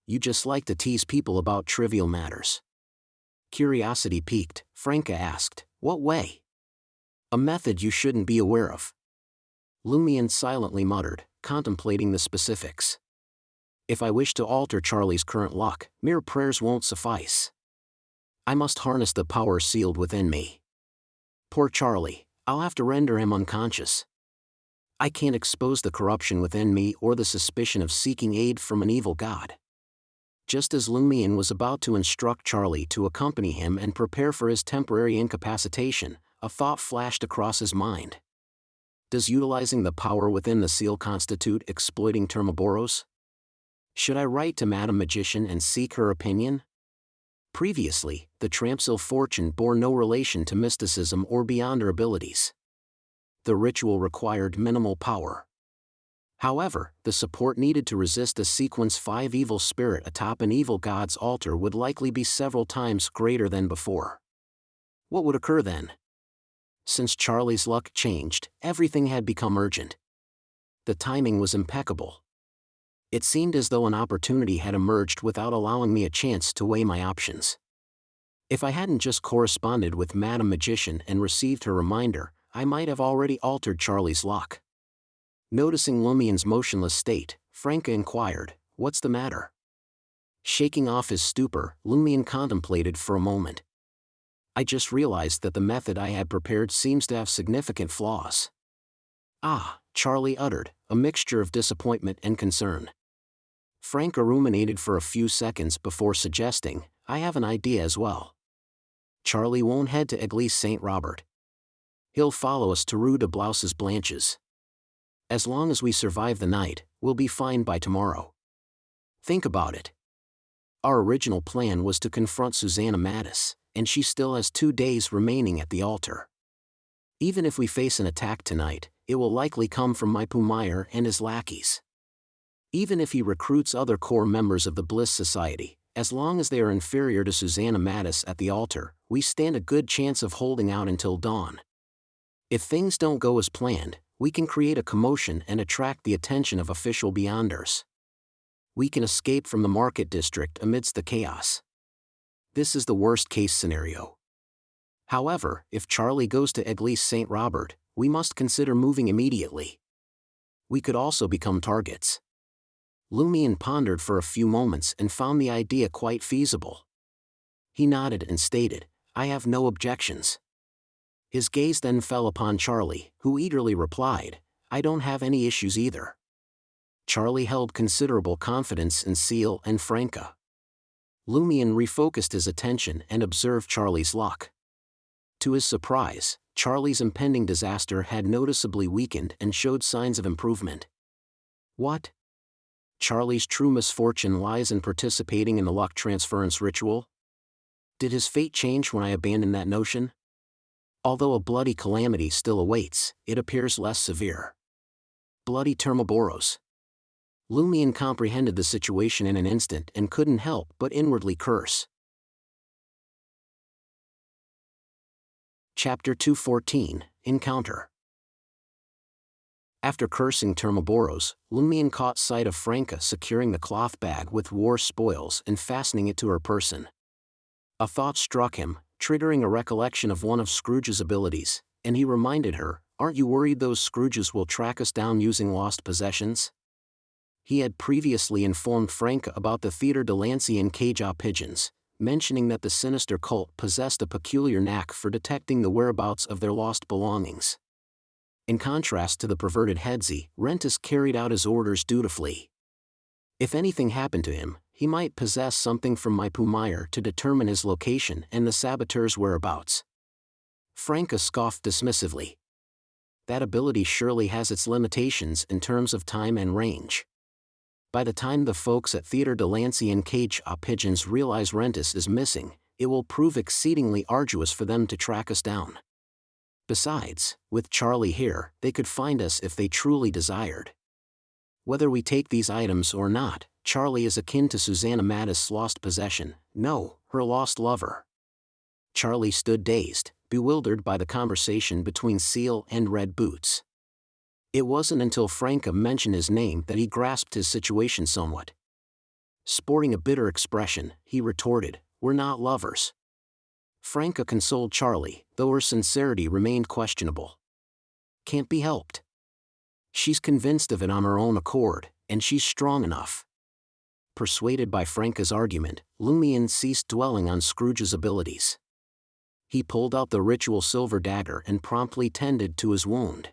You just like to tease people about trivial matters. Curiosity piqued, Franca asked, "What way?" "A method you shouldn't be aware of." Lumion silently muttered, contemplating the specifics. "If I wish to alter Charlie's current luck, mere prayers won't suffice. I must harness the power sealed within me. Poor Charlie, I'll have to render him unconscious. I can't expose the corruption within me or the suspicion of seeking aid from an evil god." Just as Lumion was about to instruct Charlie to accompany him and prepare for his temporary incapacitation, a thought flashed across his mind. Does utilizing the power within the seal constitute exploiting Termaboros? Should I write to Madame Magician and seek her opinion? Previously, the tramp's ill fortune bore no relation to mysticism or beyond her abilities. The ritual required minimal power. However, the support needed to resist a sequence 5 evil spirit atop an evil god's altar would likely be several times greater than before. What would occur then? Since Charlie's luck changed, everything had become urgent. The timing was impeccable. It seemed as though an opportunity had emerged without allowing me a chance to weigh my options. If I hadn't just corresponded with Madame Magician and received her reminder, I might have already altered Charlie's luck. Noticing Lumion's motionless state, Franca inquired, "What's the matter?" Shaking off his stupor, Lumion contemplated for a moment. "I just realized that the method I had prepared seems to have significant flaws." "Ah," Charlie uttered, a mixture of disappointment and concern. Franca ruminated for a few seconds before suggesting, "I have an idea as well. Charlie won't head to Église Saint Robert. He'll follow us to Rue de Blouses Blanches. As long as we survive the night, we'll be fine by tomorrow. Think about it. Our original plan was to confront Susanna Mattis, and she still has 2 days remaining at the altar. Even if we face an attack tonight, it will likely come from Maipumeyer and his lackeys. Even if he recruits other core members of the Bliss Society, as long as they are inferior to Susanna Mattis at the altar, we stand a good chance of holding out until dawn. If things don't go as planned, we can create a commotion and attract the attention of official Beyonders. We can escape from the market district amidst the chaos. This is the worst-case scenario. However, if Charlie goes to Église Saint Robert, we must consider moving immediately. We could also become targets." Lumion pondered for a few moments and found the idea quite feasible. He nodded and stated, "I have no objections." His gaze then fell upon Charlie, who eagerly replied, "I don't have any issues either." Charlie held considerable confidence in Seal and Franca. Lumion refocused his attention and observed Charlie's luck. To his surprise, Charlie's impending disaster had noticeably weakened and showed signs of improvement. What? Charlie's true misfortune lies in participating in the luck transference ritual? Did his fate change when I abandoned that notion? Although a bloody calamity still awaits, it appears less severe. Bloody Termoboros. Lumion comprehended the situation in an instant and couldn't help but inwardly curse. Chapter 214, Encounter. After cursing Termoboros, Lumion caught sight of Franca securing the cloth bag with war spoils and fastening it to her person. A thought struck him, triggering a recollection of one of Scrooge's abilities, and he reminded her, "Aren't you worried those Scrooges will track us down using lost possessions?" He had previously informed Franca about the Theatre de Lancian cage-jaw pigeons, mentioning that the sinister cult possessed a peculiar knack for detecting the whereabouts of their lost belongings. In contrast to the perverted Hedzi, Rentis carried out his orders dutifully. If anything happened to him, he might possess something from my Pumayer to determine his location and the saboteur's whereabouts. Franca scoffed dismissively. That ability surely has its limitations in terms of time and range. By the time the folks at Theatre de Lancian cage-jaw pigeons realize Rentis is missing, it will prove exceedingly arduous for them to track us down. Besides, with Charlie here, they could find us if they truly desired. Whether we take these items or not, Charlie is akin to Susanna Mattis' lost possession, no, her lost lover. Charlie stood dazed, bewildered by the conversation between Seal and Red Boots. It wasn't until Franca mentioned his name that he grasped his situation somewhat. Sporting a bitter expression, he retorted, "We're not lovers." Franca consoled Charlie, though her sincerity remained questionable. "Can't be helped. She's convinced of it on her own accord, and she's strong enough." Persuaded by Franca's argument, Lumion ceased dwelling on Scrooge's abilities. He pulled out the ritual silver dagger and promptly tended to his wound.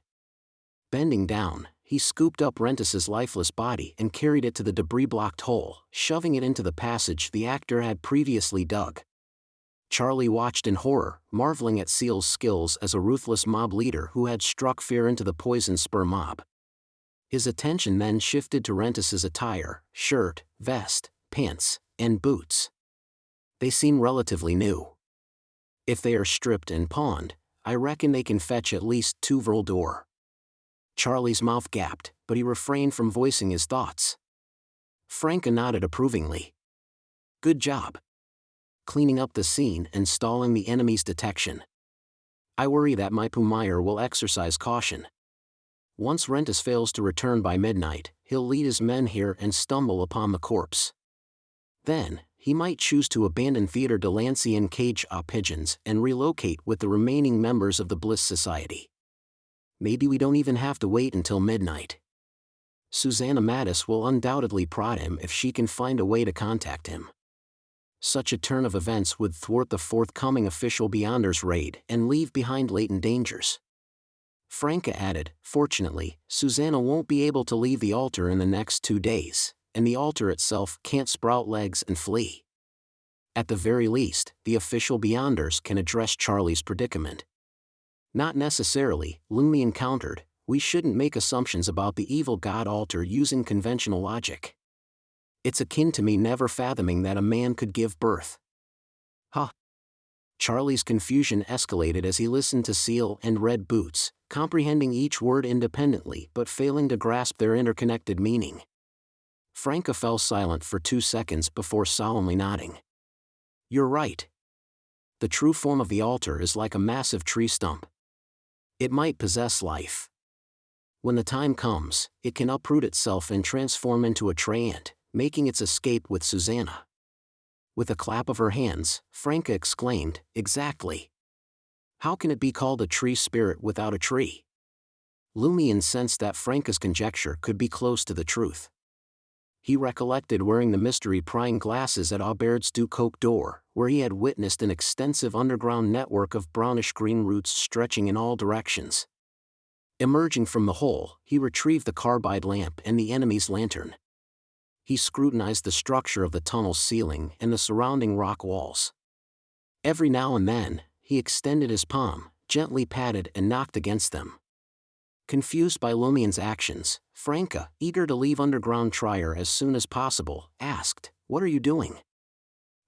Bending down, he scooped up Rentis's lifeless body and carried it to the debris-blocked hole, shoving it into the passage the actor had previously dug. Charlie watched in horror, marveling at Seal's skills as a ruthless mob leader who had struck fear into the poison spur mob. His attention then shifted to Rentis's attire, shirt, vest, pants, and boots. They seem relatively new. If they are stripped and pawned, I reckon they can fetch at least 2 vril d'or. Charlie's mouth gapped, but he refrained from voicing his thoughts. Franca nodded approvingly. "Good job. Cleaning up the scene and stalling the enemy's detection. I worry that my Pumayer will exercise caution. Once Rentis fails to return by midnight, he'll lead his men here and stumble upon the corpse. Then, he might choose to abandon Theatre de Lancian cage-jaw pigeons and relocate with the remaining members of the Bliss Society. Maybe we don't even have to wait until midnight. Susanna Mattis will undoubtedly prod him if she can find a way to contact him. Such a turn of events would thwart the forthcoming official Beyonders raid and leave behind latent dangers." Franca added, "Fortunately, Susanna won't be able to leave the altar in the next 2 days, and the altar itself can't sprout legs and flee. At the very least, the official Beyonders can address Charlie's predicament." "Not necessarily," Lumion countered, "we shouldn't make assumptions about the evil god altar using conventional logic. It's akin to me never fathoming that a man could give birth." "Huh." Charlie's confusion escalated as he listened to Seal and Red Boots, comprehending each word independently but failing to grasp their interconnected meaning. Franca fell silent for 2 seconds before solemnly nodding. "You're right. The true form of the altar is like a massive tree stump. It might possess life. When the time comes, it can uproot itself and transform into a treant, making its escape with Susanna." With a clap of her hands, Franca exclaimed, "Exactly. How can it be called a tree spirit without a tree?" Lumion sensed that Franca's conjecture could be close to the truth. He recollected wearing the mystery-prying glasses at Aubaird's du Coq d'Or, where he had witnessed an extensive underground network of brownish-green roots stretching in all directions. Emerging from the hole, he retrieved the carbide lamp and the enemy's lantern. He scrutinized the structure of the tunnel's ceiling and the surrounding rock walls. Every now and then, he extended his palm, gently patted and knocked against them. Confused by Lumion's actions, Franca, eager to leave underground Trier as soon as possible, asked, "What are you doing?"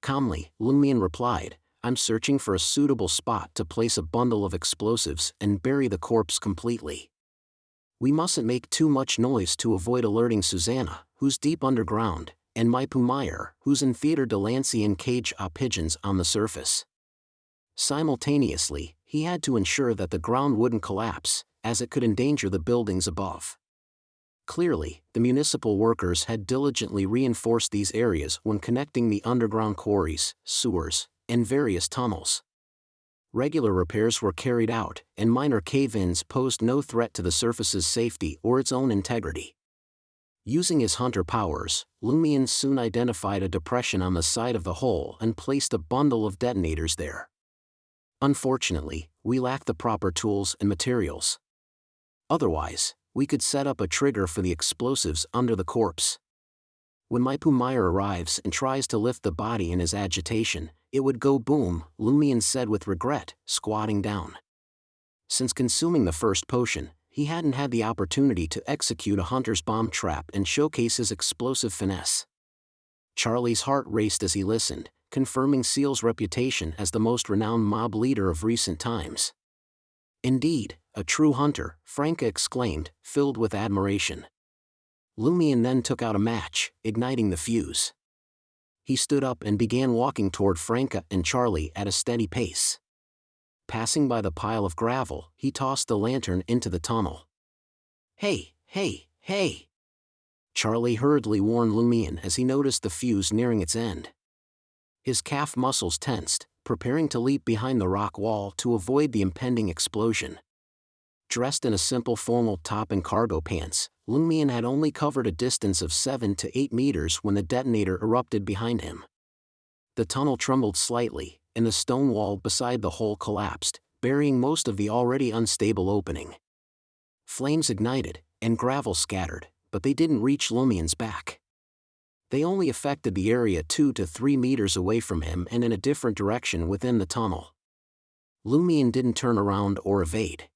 Calmly, Lumion replied, I'm searching for a suitable spot to place a bundle of explosives and bury the corpse completely. We mustn't make too much noise to avoid alerting Susanna, who's deep underground, and Meyer, who's in Theater Delancey and cage pigeons on the surface. Simultaneously, he had to ensure that the ground wouldn't collapse, as it could endanger the buildings above. Clearly, the municipal workers had diligently reinforced these areas when connecting the underground quarries, sewers, and various tunnels. Regular repairs were carried out, and minor cave-ins posed no threat to the surface's safety or its own integrity. Using his hunter powers, Lumion soon identified a depression on the side of the hole and placed a bundle of detonators there. Unfortunately, we lacked the proper tools and materials. Otherwise, we could set up a trigger for the explosives under the corpse. When Meyer arrives and tries to lift the body in his agitation, it would go boom, Lumion said with regret, squatting down. Since consuming the first potion, he hadn't had the opportunity to execute a hunter's bomb trap and showcase his explosive finesse. Charlie's heart raced as he listened, confirming Seal's reputation as the most renowned mob leader of recent times. Indeed, a true hunter, Franca exclaimed, filled with admiration. Lumion then took out a match, igniting the fuse. He stood up and began walking toward Franca and Charlie at a steady pace. Passing by the pile of gravel, he tossed the lantern into the tunnel. Hey, hey, hey! Charlie hurriedly warned Lumion as he noticed the fuse nearing its end. His calf muscles tensed, preparing to leap behind the rock wall to avoid the impending explosion. Dressed in a simple formal top and cargo pants, Lumion had only covered a distance of 7 to 8 meters when the detonator erupted behind him. The tunnel trembled slightly, and the stone wall beside the hole collapsed, burying most of the already unstable opening. Flames ignited, and gravel scattered, but they didn't reach Lumion's back. They only affected the area 2 to 3 meters away from him and in a different direction within the tunnel. Lumion didn't turn around or evade.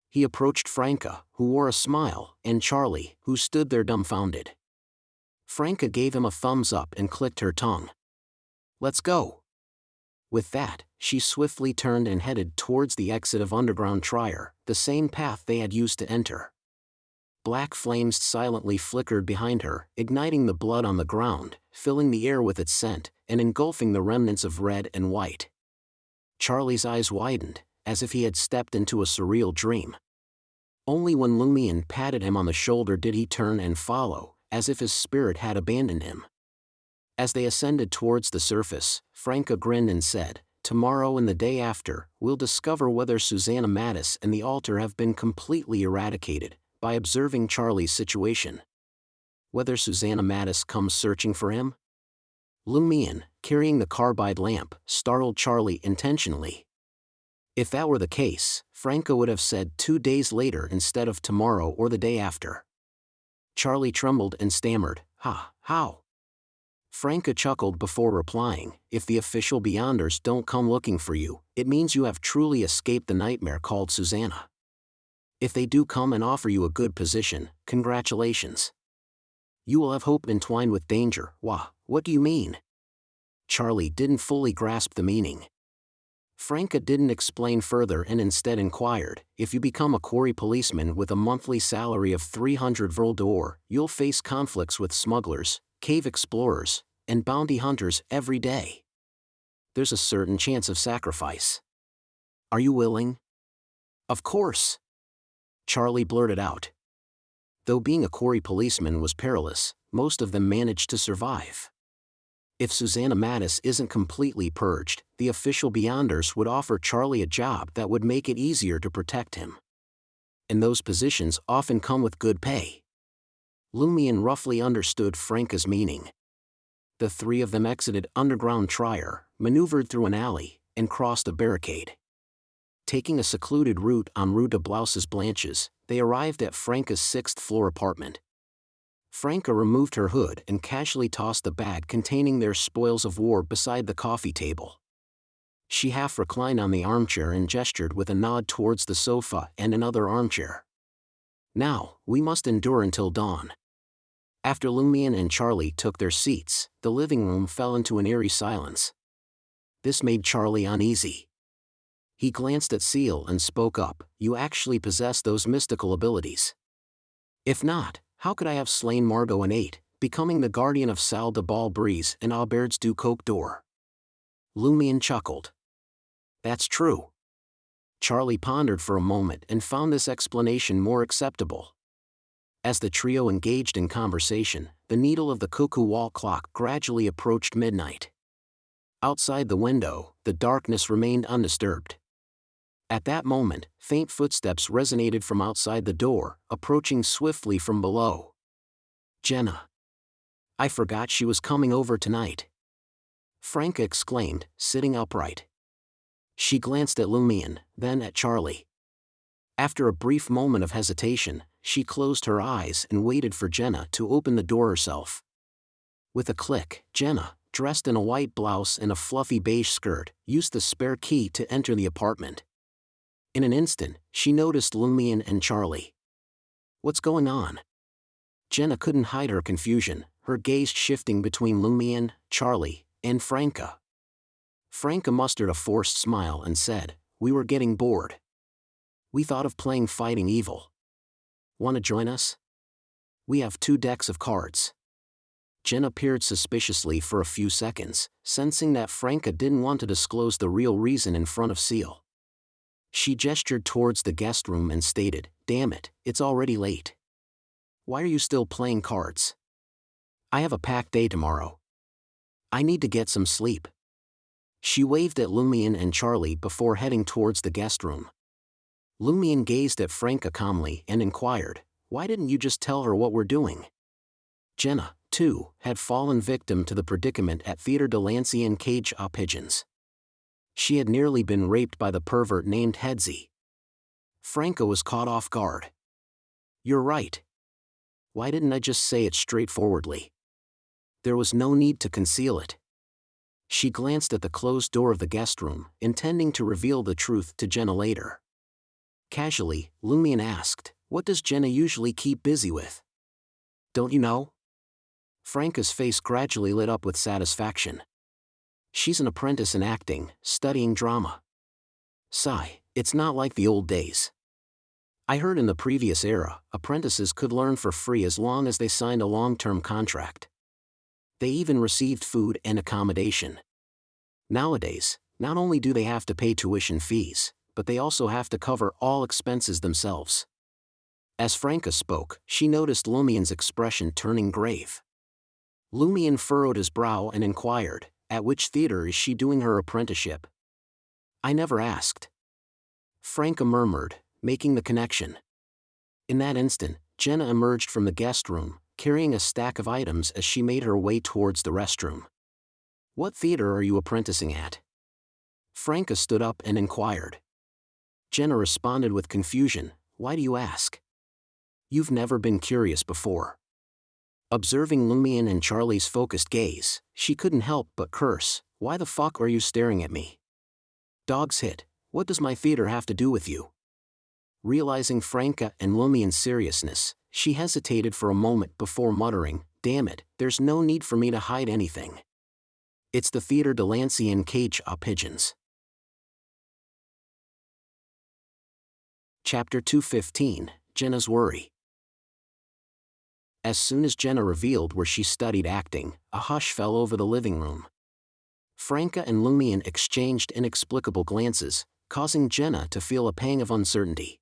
He approached Franca, who wore a smile, and Charlie, who stood there dumbfounded. Franca gave him a thumbs up and clicked her tongue. "Let's go." With that, she swiftly turned and headed towards the exit of underground Trier, the same path they had used to enter. Black flames silently flickered behind her, igniting the blood on the ground, filling the air with its scent, and engulfing the remnants of red and white. Charlie's eyes widened, as if he had stepped into a surreal dream. Only when Lumion patted him on the shoulder did he turn and follow, as if his spirit had abandoned him. As they ascended towards the surface, Franca grinned and said, "Tomorrow and the day after, we'll discover whether Susanna Mattis and the altar have been completely eradicated, by observing Charlie's situation. Whether Susanna Mattis comes searching for him?" Lumion, carrying the carbide lamp, startled Charlie intentionally. If that were the case, Franca would have said 2 days later instead of tomorrow or the day after. Charlie trembled and stammered, How? Franca chuckled before replying, "If the official Beyonders don't come looking for you, it means you have truly escaped the nightmare called Susanna. If they do come and offer you a good position, congratulations. You will have hope entwined with danger." What do you mean?" Charlie didn't fully grasp the meaning. Franca didn't explain further and instead inquired, "If you become a quarry policeman with a monthly salary of 300 vril d'or, you'll face conflicts with smugglers, cave explorers, and bounty hunters every day. There's a certain chance of sacrifice. Are you willing?" "Of course," Charlie blurted out. Though being a quarry policeman was perilous, most of them managed to survive. If Susanna Mattis isn't completely purged, the official Beyonders would offer Charlie a job that would make it easier to protect him. And those positions often come with good pay. Lumion roughly understood Franca's meaning. The three of them exited underground Trier, maneuvered through an alley, and crossed a barricade. Taking a secluded route en Rue de Blouses Blanches, they arrived at Franca's 6th-floor apartment. Franca removed her hood and casually tossed the bag containing their spoils of war beside the coffee table. She half reclined on the armchair and gestured with a nod towards the sofa and another armchair. "Now, we must endure until dawn." After Lumion and Charlie took their seats, the living room fell into an eerie silence. This made Charlie uneasy. He glanced at Seal and spoke up, "You actually possess those mystical abilities. If not, how could I have slain Margot and 8, becoming the guardian of Salle de Ball Brise and Auberge du Coq d'Or?" Lumion chuckled. "That's true." Charlie pondered for a moment and found this explanation more acceptable. As the trio engaged in conversation, the needle of the cuckoo wall clock gradually approached midnight. Outside the window, the darkness remained undisturbed. At that moment, faint footsteps resonated from outside the door, approaching swiftly from below. "Jenna. I forgot she was coming over tonight," Franca exclaimed, sitting upright. She glanced at Lumion, then at Charlie. After a brief moment of hesitation, she closed her eyes and waited for Jenna to open the door herself. With a click, Jenna, dressed in a white blouse and a fluffy beige skirt, used the spare key to enter the apartment. In an instant, she noticed Lumion and Charlie. "What's going on?" Jenna couldn't hide her confusion, her gaze shifting between Lumion, Charlie, and Franca. Franca mustered a forced smile and said, "We were getting bored. We thought of playing Fighting Evil. Want to join us? We have 2 decks of cards." Jenna peered suspiciously for a few seconds, sensing that Franca didn't want to disclose the real reason in front of Seal. She gestured towards the guest room and stated, "Damn it, it's already late. Why are you still playing cards? I have a packed day tomorrow. I need to get some sleep." She waved at Lumion and Charlie before heading towards the guest room. Lumion gazed at Franca calmly and inquired, "Why didn't you just tell her what we're doing?" Jenna, too, had fallen victim to the predicament at Theatre de l'Ancien Cage aux Pigeons. She had nearly been raped by the pervert named Hedsey. Franca was caught off guard. "You're right. Why didn't I just say it straightforwardly? There was no need to conceal it." She glanced at the closed door of the guest room, intending to reveal the truth to Jenna later. Casually, Lumion asked, "What does Jenna usually keep busy with?" "Don't you know?" Franca's face gradually lit up with satisfaction. "She's an apprentice in acting, studying drama." Sigh, "It's not like the old days. I heard in the previous era, apprentices could learn for free as long as they signed a long-term contract. They even received food and accommodation. Nowadays, not only do they have to pay tuition fees, but they also have to cover all expenses themselves." As Franca spoke, she noticed Lumion's expression turning grave. Lumion furrowed his brow and inquired, "At which theater is she doing her apprenticeship?" "I never asked." Franca murmured, making the connection. In that instant, Jenna emerged from the guest room, carrying a stack of items as she made her way towards the restroom. "What theater are you apprenticing at?" Franca stood up and inquired. Jenna responded with confusion, "Why do you ask? You've never been curious before." Observing Lumion and Charlie's focused gaze, she couldn't help but curse, "Why the fuck are you staring at me? Dog's hit, what does my theater have to do with you?" Realizing Franca and Lumion's seriousness, she hesitated for a moment before muttering, "Damn it, there's no need for me to hide anything. It's the Theatre de l'Ancien Cage aux Pigeons." Chapter 215, Jenna's Worry. As soon as Jenna revealed where she studied acting, a hush fell over the living room. Franca and Lumion exchanged inexplicable glances, causing Jenna to feel a pang of uncertainty.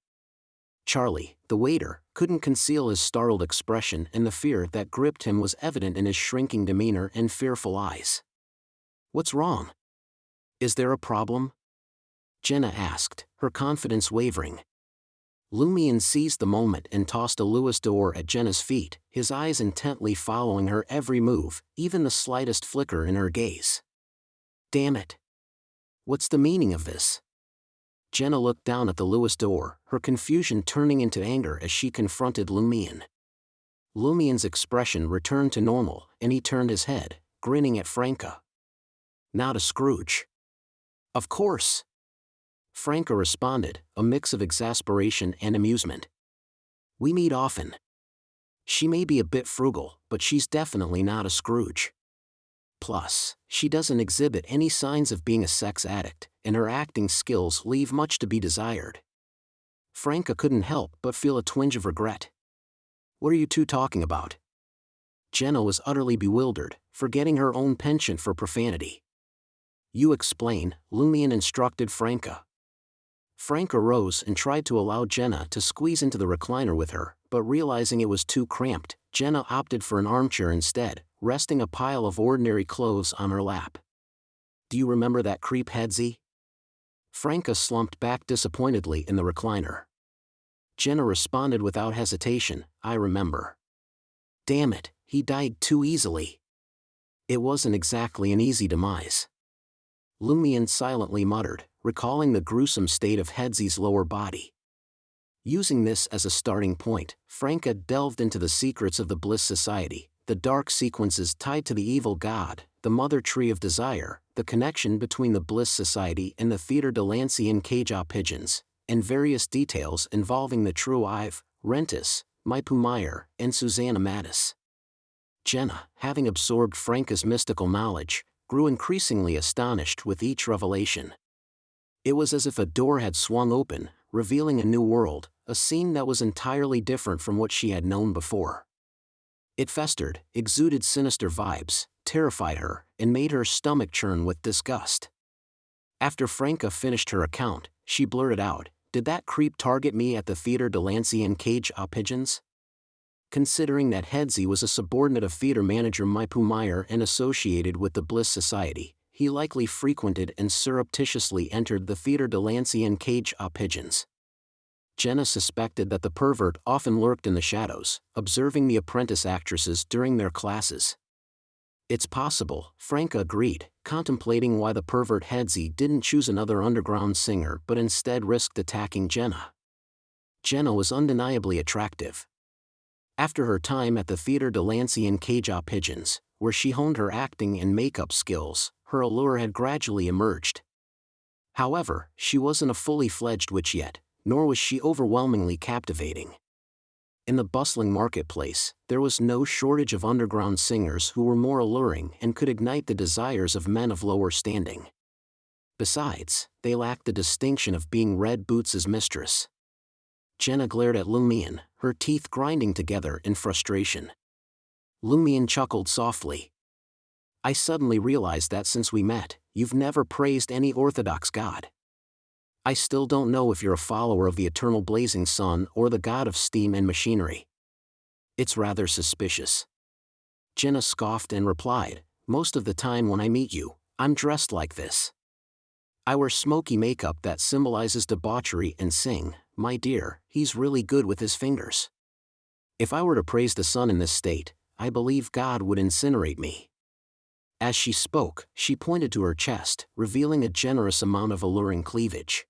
Charlie, the waiter, couldn't conceal his startled expression, and the fear that gripped him was evident in his shrinking demeanor and fearful eyes. "What's wrong? Is there a problem?" Jenna asked, her confidence wavering. Lumion seized the moment and tossed a Louis d'Or at Jenna's feet, his eyes intently following her every move, even the slightest flicker in her gaze. "Damn it! What's the meaning of this?" Jenna looked down at the Louis d'Or, her confusion turning into anger as she confronted Lumion. Lumion's expression returned to normal, and he turned his head, grinning at Franca. "Not a Scrooge." "Of course," Franca responded, a mix of exasperation and amusement. "We meet often. She may be a bit frugal, but she's definitely not a Scrooge." Plus, she doesn't exhibit any signs of being a sex addict, and her acting skills leave much to be desired. Franca couldn't help but feel a twinge of regret. What are you two talking about? Jenna was utterly bewildered, forgetting her own penchant for profanity. You explain, Lumion instructed Franca. Franca rose and tried to allow Jenna to squeeze into the recliner with her, but realizing it was too cramped, Jenna opted for an armchair instead, resting a pile of ordinary clothes on her lap. Do you remember that creep Headsy? Franca slumped back disappointedly in the recliner. Jenna responded without hesitation, I remember. Damn it, he died too easily. It wasn't exactly an easy demise. Lumion silently muttered, recalling the gruesome state of Headsy's lower body. Using this as a starting point, Franca delved into the secrets of the Bliss Society, the dark sequences tied to the evil god, the mother tree of desire, the connection between the Bliss Society and the Theatre de Lancian Cage-Jaw pigeons, and various details involving the True Ive, Rentis, Maipumeyer, and Susanna Mattis. Jenna, having absorbed Franca's mystical knowledge, grew increasingly astonished with each revelation. It was as if a door had swung open, revealing a new world, a scene that was entirely different from what she had known before. It festered, exuded sinister vibes, terrified her, and made her stomach churn with disgust. After Franca finished her account, she blurted out, Did that creep target me at the Theatre de Lancian Cage-Jaw pigeons? Considering that Headsy was a subordinate of theater manager Maipumeyer and associated with the Bliss Society, he likely frequented and surreptitiously entered the Theatre de Lancian Cage-Jaw pigeons. Jenna suspected that the pervert often lurked in the shadows, observing the apprentice actresses during their classes. It's possible, Franca agreed, contemplating why the pervert Headsy didn't choose another underground singer but instead risked attacking Jenna. Jenna was undeniably attractive. After her time at the Theatre de Lancian Cage-Jaw pigeons, where she honed her acting and makeup skills, her allure had gradually emerged. However, she wasn't a fully fledged witch yet, nor was she overwhelmingly captivating. In the bustling marketplace, there was no shortage of underground singers who were more alluring and could ignite the desires of men of lower standing. Besides, they lacked the distinction of being Red Boots' mistress. Jenna glared at Lumion, her teeth grinding together in frustration. Lumion chuckled softly. I suddenly realized that since we met, you've never praised any orthodox god. I still don't know if you're a follower of the eternal blazing sun or the god of steam and machinery. It's rather suspicious. Jenna scoffed and replied, Most of the time when I meet you, I'm dressed like this. I wear smoky makeup that symbolizes debauchery and sing, my dear, he's really good with his fingers. If I were to praise the sun in this state, I believe God would incinerate me. As she spoke, she pointed to her chest, revealing a generous amount of alluring cleavage.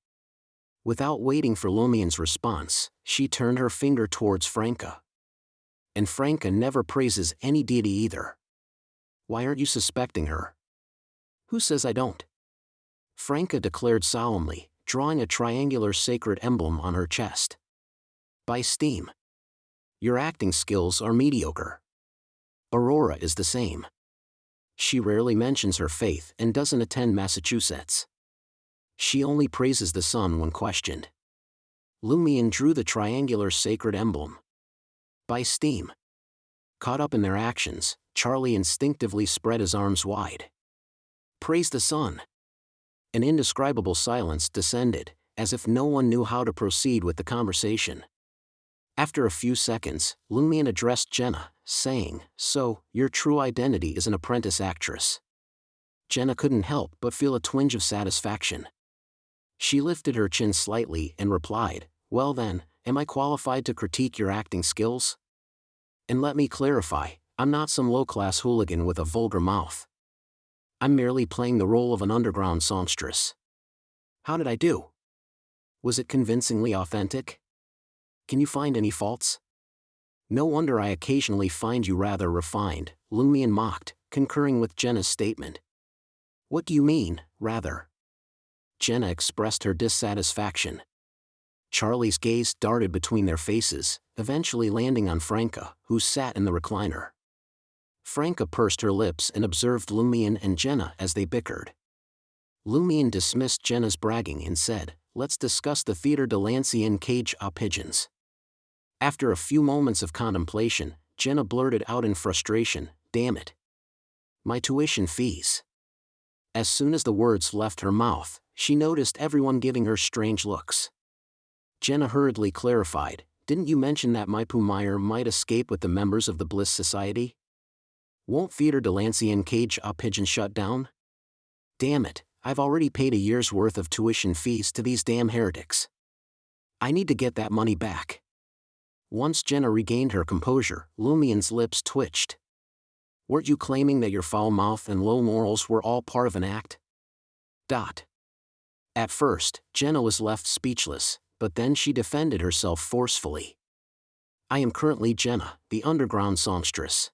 Without waiting for Lumion's response, she turned her finger towards Franca. And Franca never praises any deity either. Why aren't you suspecting her? Who says I don't? Franca declared solemnly, drawing a triangular sacred emblem on her chest. By steam. Your acting skills are mediocre. Aurora is the same. She rarely mentions her faith and doesn't attend Massachusetts. She only praises the sun when questioned. Lumion drew the triangular sacred emblem. By steam. Caught up in their actions, Charlie instinctively spread his arms wide. Praise the sun. An indescribable silence descended, as if no one knew how to proceed with the conversation. After a few seconds, Lumion addressed Jenna, saying, So, your true identity is an apprentice actress. Jenna couldn't help but feel a twinge of satisfaction. She lifted her chin slightly and replied, Well then, am I qualified to critique your acting skills? And let me clarify, I'm not some low-class hooligan with a vulgar mouth. I'm merely playing the role of an underground songstress. How did I do? Was it convincingly authentic? Can you find any faults? No wonder I occasionally find you rather refined, Lumion mocked, concurring with Jenna's statement. What do you mean, rather? Jenna expressed her dissatisfaction. Charlie's gaze darted between their faces, eventually landing on Franca, who sat in the recliner. Franca pursed her lips and observed Lumian and Jenna as they bickered. Lumian dismissed Jenna's bragging and said, "Let's discuss the theatre de l'ancien cage aux pigeons." After a few moments of contemplation, Jenna blurted out in frustration, "Damn it. My tuition fees." As soon as the words left her mouth, she noticed everyone giving her strange looks. Jenna hurriedly clarified, "Didn't you mention that my Pumeyer might escape with the members of the Bliss Society? Won't Theatre de l'ancien cage aux pigeons shut down? Damn it, I've already paid a year's worth of tuition fees to these damn heretics. I need to get that money back." Once Jenna regained her composure, Lumian's lips twitched. "Weren't you claiming that your foul mouth and low morals were all part of an act?" At first, Jenna was left speechless, but then she defended herself forcefully. "I am currently Jenna, the underground songstress.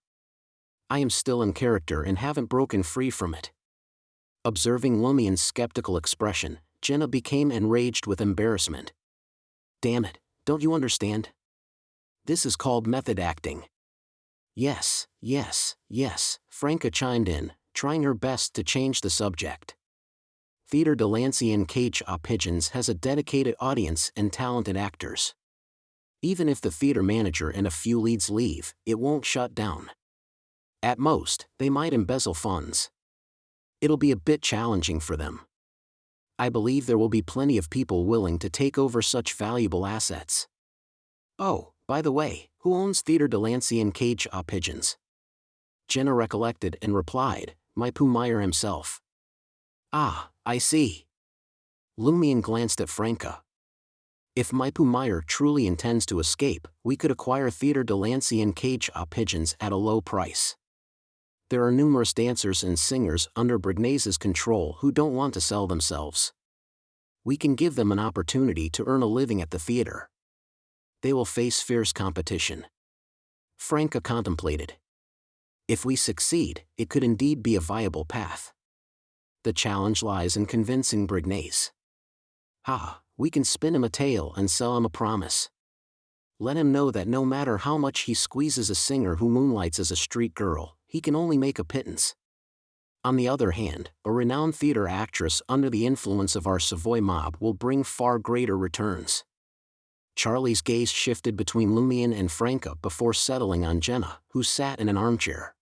I am still in character and haven't broken free from it." Observing Lumian's skeptical expression, Jenna became enraged with embarrassment. "Damn it, don't you understand? This is called method acting." Yes, Franca chimed in, trying her best to change the subject. Theatre de l'ancien cage aux pigeons has a dedicated audience and talented actors. Even if the theatre manager and a few leads leave, it won't shut down. At most, they might embezzle funds. It'll be a bit challenging for them. I believe there will be plenty of people willing to take over such valuable assets. Oh, by the way, who owns Theatre de l'ancien cage aux pigeons? Jenna recollected and replied, "My Pumeyer himself." "Ah, I see." Lumian glanced at Franca. "If my Pumeyer truly intends to escape, we could acquire Theatre de l'ancien cage aux pigeons at a low price. There are numerous dancers and singers under Brignaise's control who don't want to sell themselves. We can give them an opportunity to earn a living at the theatre. They will face fierce competition." Franca contemplated. If we succeed, it could indeed be a viable path. The challenge lies in convincing Brignaise. We can spin him a tale and sell him a promise. Let him know that no matter how much he squeezes a singer who moonlights as a street girl, he can only make a pittance. On the other hand, a renowned theatre actress under the influence of our Savoy mob will bring far greater returns. Charlie's gaze shifted between Lumian and Franca before settling on Jenna, who sat in an armchair.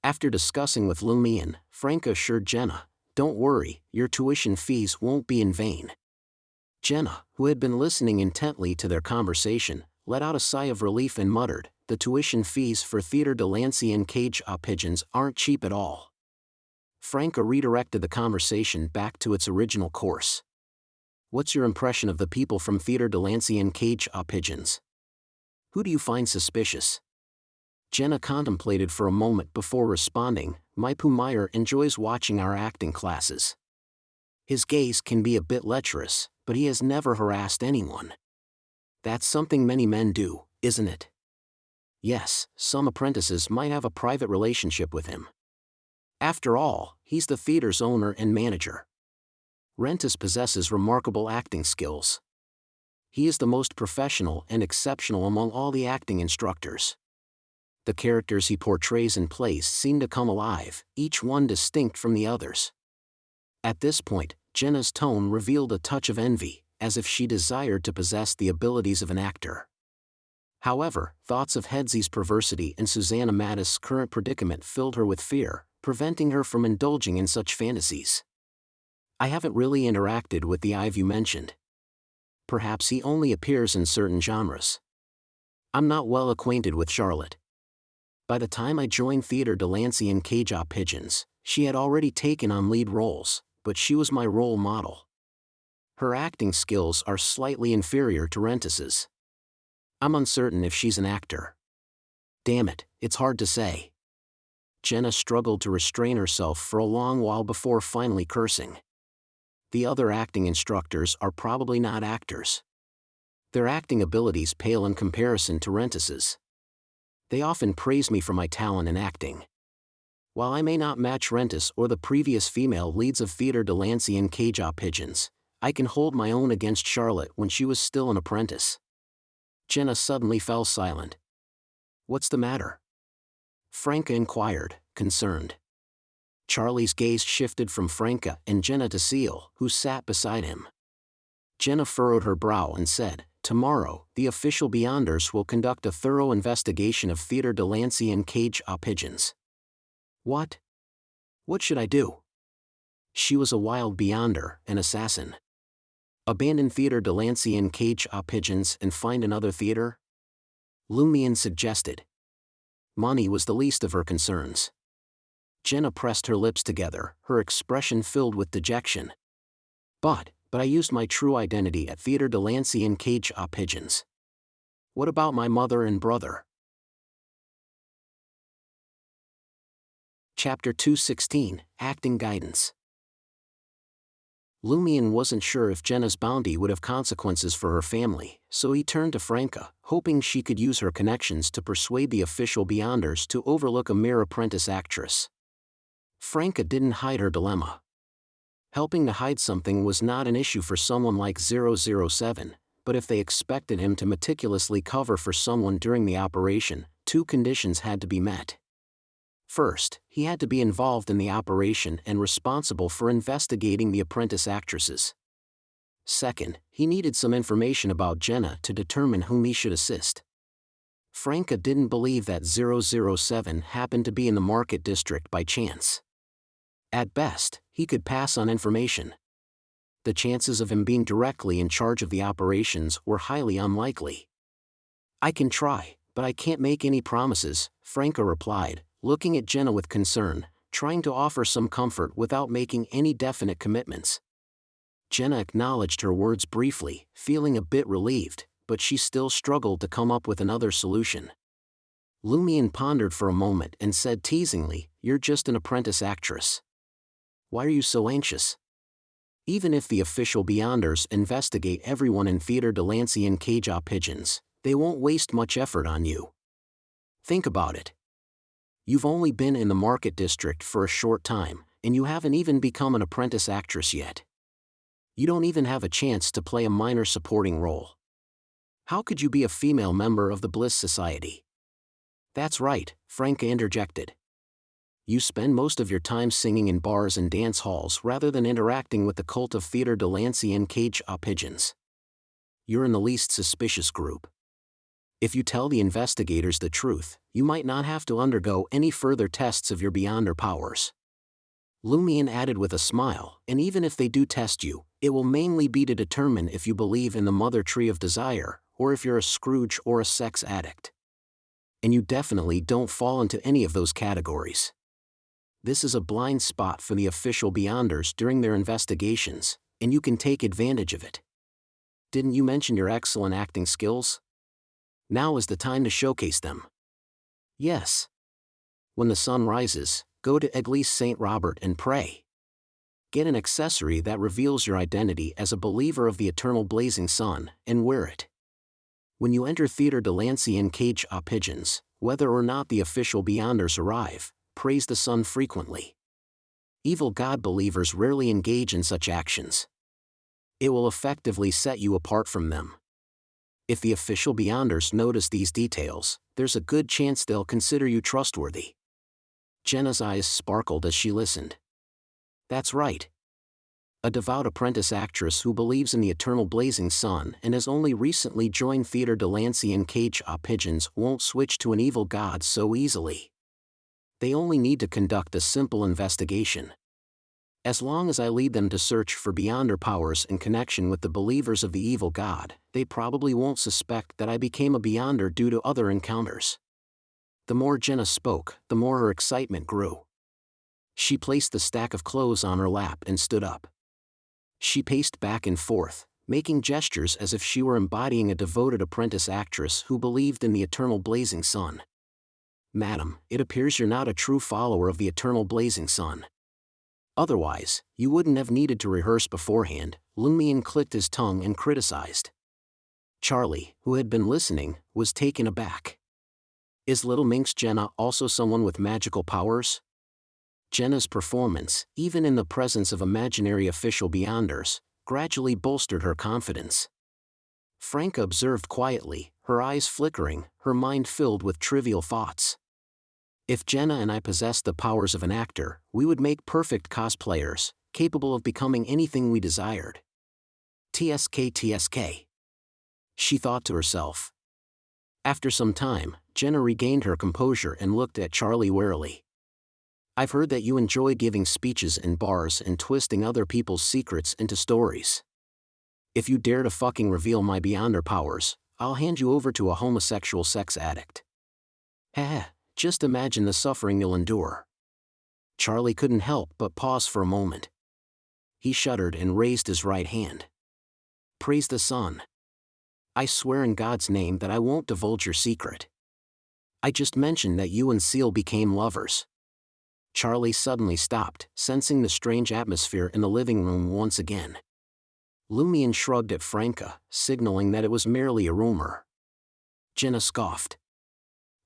After discussing with Lumian, Franca assured Jenna, "Don't worry, your tuition fees won't be in vain." Jenna, who had been listening intently to their conversation, let out a sigh of relief and muttered, "The tuition fees for Theatre de l'ancien cage aux pigeons aren't cheap at all." Franca redirected the conversation back to its original course. "What's your impression of the people from Theatre de l'ancien cage aux pigeons? Who do you find suspicious?" Jenna contemplated for a moment before responding, "My Pumeyer enjoys watching our acting classes. His gaze can be a bit lecherous, but he has never harassed anyone. That's something many men do, isn't it? Yes, some apprentices might have a private relationship with him. After all, he's the theater's owner and manager. Rentis possesses remarkable acting skills. He is the most professional and exceptional among all the acting instructors. The characters he portrays and plays seem to come alive, each one distinct from the others." At this point, Jenna's tone revealed a touch of envy, as if she desired to possess the abilities of an actor. However, thoughts of Hedzy's perversity and Susanna Mattis' current predicament filled her with fear, preventing her from indulging in such fantasies. "I haven't really interacted with the Ive you mentioned. Perhaps he only appears in certain genres. I'm not well acquainted with Charlotte. By the time I joined Theatre de l'ancien cage aux pigeons, she had already taken on lead roles, but she was my role model. Her acting skills are slightly inferior to Rentis's. I'm uncertain if she's an actor. Damn it, it's hard to say." Jenna struggled to restrain herself for a long while before finally cursing. "The other acting instructors are probably not actors. Their acting abilities pale in comparison to Rentis's. They often praise me for my talent in acting. While I may not match Rentis or the previous female leads of Theatre de l'ancien cage aux pigeons, I can hold my own against Charlotte when she was still an apprentice." Jenna suddenly fell silent. "What's the matter?" Franca inquired, concerned. Charlie's gaze shifted from Franca and Jenna to Seal, who sat beside him. Jenna furrowed her brow and said, "Tomorrow, the official Beyonders will conduct a thorough investigation of Theodore Delancey and Cage Pigeons." "What? What should I do?" She was a wild Beyonder, an assassin. Abandon Theodore Delancey and Cage Pigeons and find another theater? Lumion suggested. Money was the least of her concerns. Jenna pressed her lips together, her expression filled with dejection. But I used my true identity at Theodore Delancey and Cage Pigeons. What about my mother and brother? Chapter 216, Acting Guidance. Lumion wasn't sure if Jenna's bounty would have consequences for her family, so he turned to Franca, hoping she could use her connections to persuade the official Beyonders to overlook a mere apprentice actress. Franca didn't hide her dilemma. Helping to hide something was not an issue for someone like 007, but if they expected him to meticulously cover for someone during the operation, two conditions had to be met. First, he had to be involved in the operation and responsible for investigating the apprentice actresses. Second, he needed some information about Jenna to determine whom he should assist. Franca didn't believe that 007 happened to be in the market district by chance. At best, he could pass on information. The chances of him being directly in charge of the operations were highly unlikely. "I can try, but I can't make any promises," Franca replied, looking at Jenna with concern, trying to offer some comfort without making any definite commitments. Jenna acknowledged her words briefly, feeling a bit relieved, but she still struggled to come up with another solution. Lumion pondered for a moment and said teasingly, "You're just an apprentice actress. Why are you so anxious? Even if the official Beyonders investigate everyone in Theodore Delancey and Cage Pigeons, they won't waste much effort on you. Think about it. You've only been in the market district for a short time, and you haven't even become an apprentice actress yet. You don't even have a chance to play a minor supporting role. How could you be a female member of the Bliss Society?" "That's right," Franca interjected. "You spend most of your time singing in bars and dance halls rather than interacting with the cult of Theodore Delancey and Cage Pigeons. You're in the least suspicious group. If you tell the investigators the truth, you might not have to undergo any further tests of your Beyonder powers." Lumion added with a smile, "And even if they do test you, it will mainly be to determine if you believe in the Mother Tree of Desire, or if you're a Scrooge or a sex addict. And you definitely don't fall into any of those categories. This is a blind spot for the official Beyonders during their investigations, and you can take advantage of it. Didn't you mention your excellent acting skills? Now is the time to showcase them." "Yes. When the sun rises, go to Église Saint Robert and pray. Get an accessory that reveals your identity as a believer of the eternal blazing sun, and wear it. When you enter Theodore Delancey and Cage Pigeons, whether or not the official Beyonders arrive, praise the sun frequently. Evil God believers rarely engage in such actions. It will effectively set you apart from them. If the official Beyonders notice these details, there's a good chance they'll consider you trustworthy." Jenna's eyes sparkled as she listened. "That's right. A devout apprentice actress who believes in the eternal blazing sun and has only recently joined Theodore Delancey and Cage Pigeons won't switch to an evil god so easily. They only need to conduct a simple investigation. As long as I lead them to search for Beyonder powers in connection with the believers of the evil god, they probably won't suspect that I became a Beyonder due to other encounters." The more Jenna spoke, the more her excitement grew. She placed the stack of clothes on her lap and stood up. She paced back and forth, making gestures as if she were embodying a devoted apprentice actress who believed in the eternal blazing sun. "Madam, it appears you're not a true follower of the eternal blazing sun. Otherwise, you wouldn't have needed to rehearse beforehand," Lumion clicked his tongue and criticized. Charlie, who had been listening, was taken aback. "Is Little Minx Jenna also someone with magical powers?" Jenna's performance, even in the presence of imaginary official Beyonders, gradually bolstered her confidence. Franca observed quietly, her eyes flickering, her mind filled with trivial thoughts. If Jenna and I possessed the powers of an actor, we would make perfect cosplayers, capable of becoming anything we desired. TSK TSK. She thought to herself. After some time, Jenna regained her composure and looked at Charlie warily. I've heard that you enjoy giving speeches in bars and twisting other people's secrets into stories. If you dare to fucking reveal my beyonder powers, I'll hand you over to a homosexual sex addict. Heh, just imagine the suffering you'll endure. Charlie couldn't help but pause for a moment. He shuddered and raised his right hand. Praise the sun. I swear in God's name that I won't divulge your secret. I just mentioned that you and Seal became lovers. Charlie suddenly stopped, sensing the strange atmosphere in the living room once again. Lumion shrugged at Franca, signaling that it was merely a rumor. Jenna scoffed.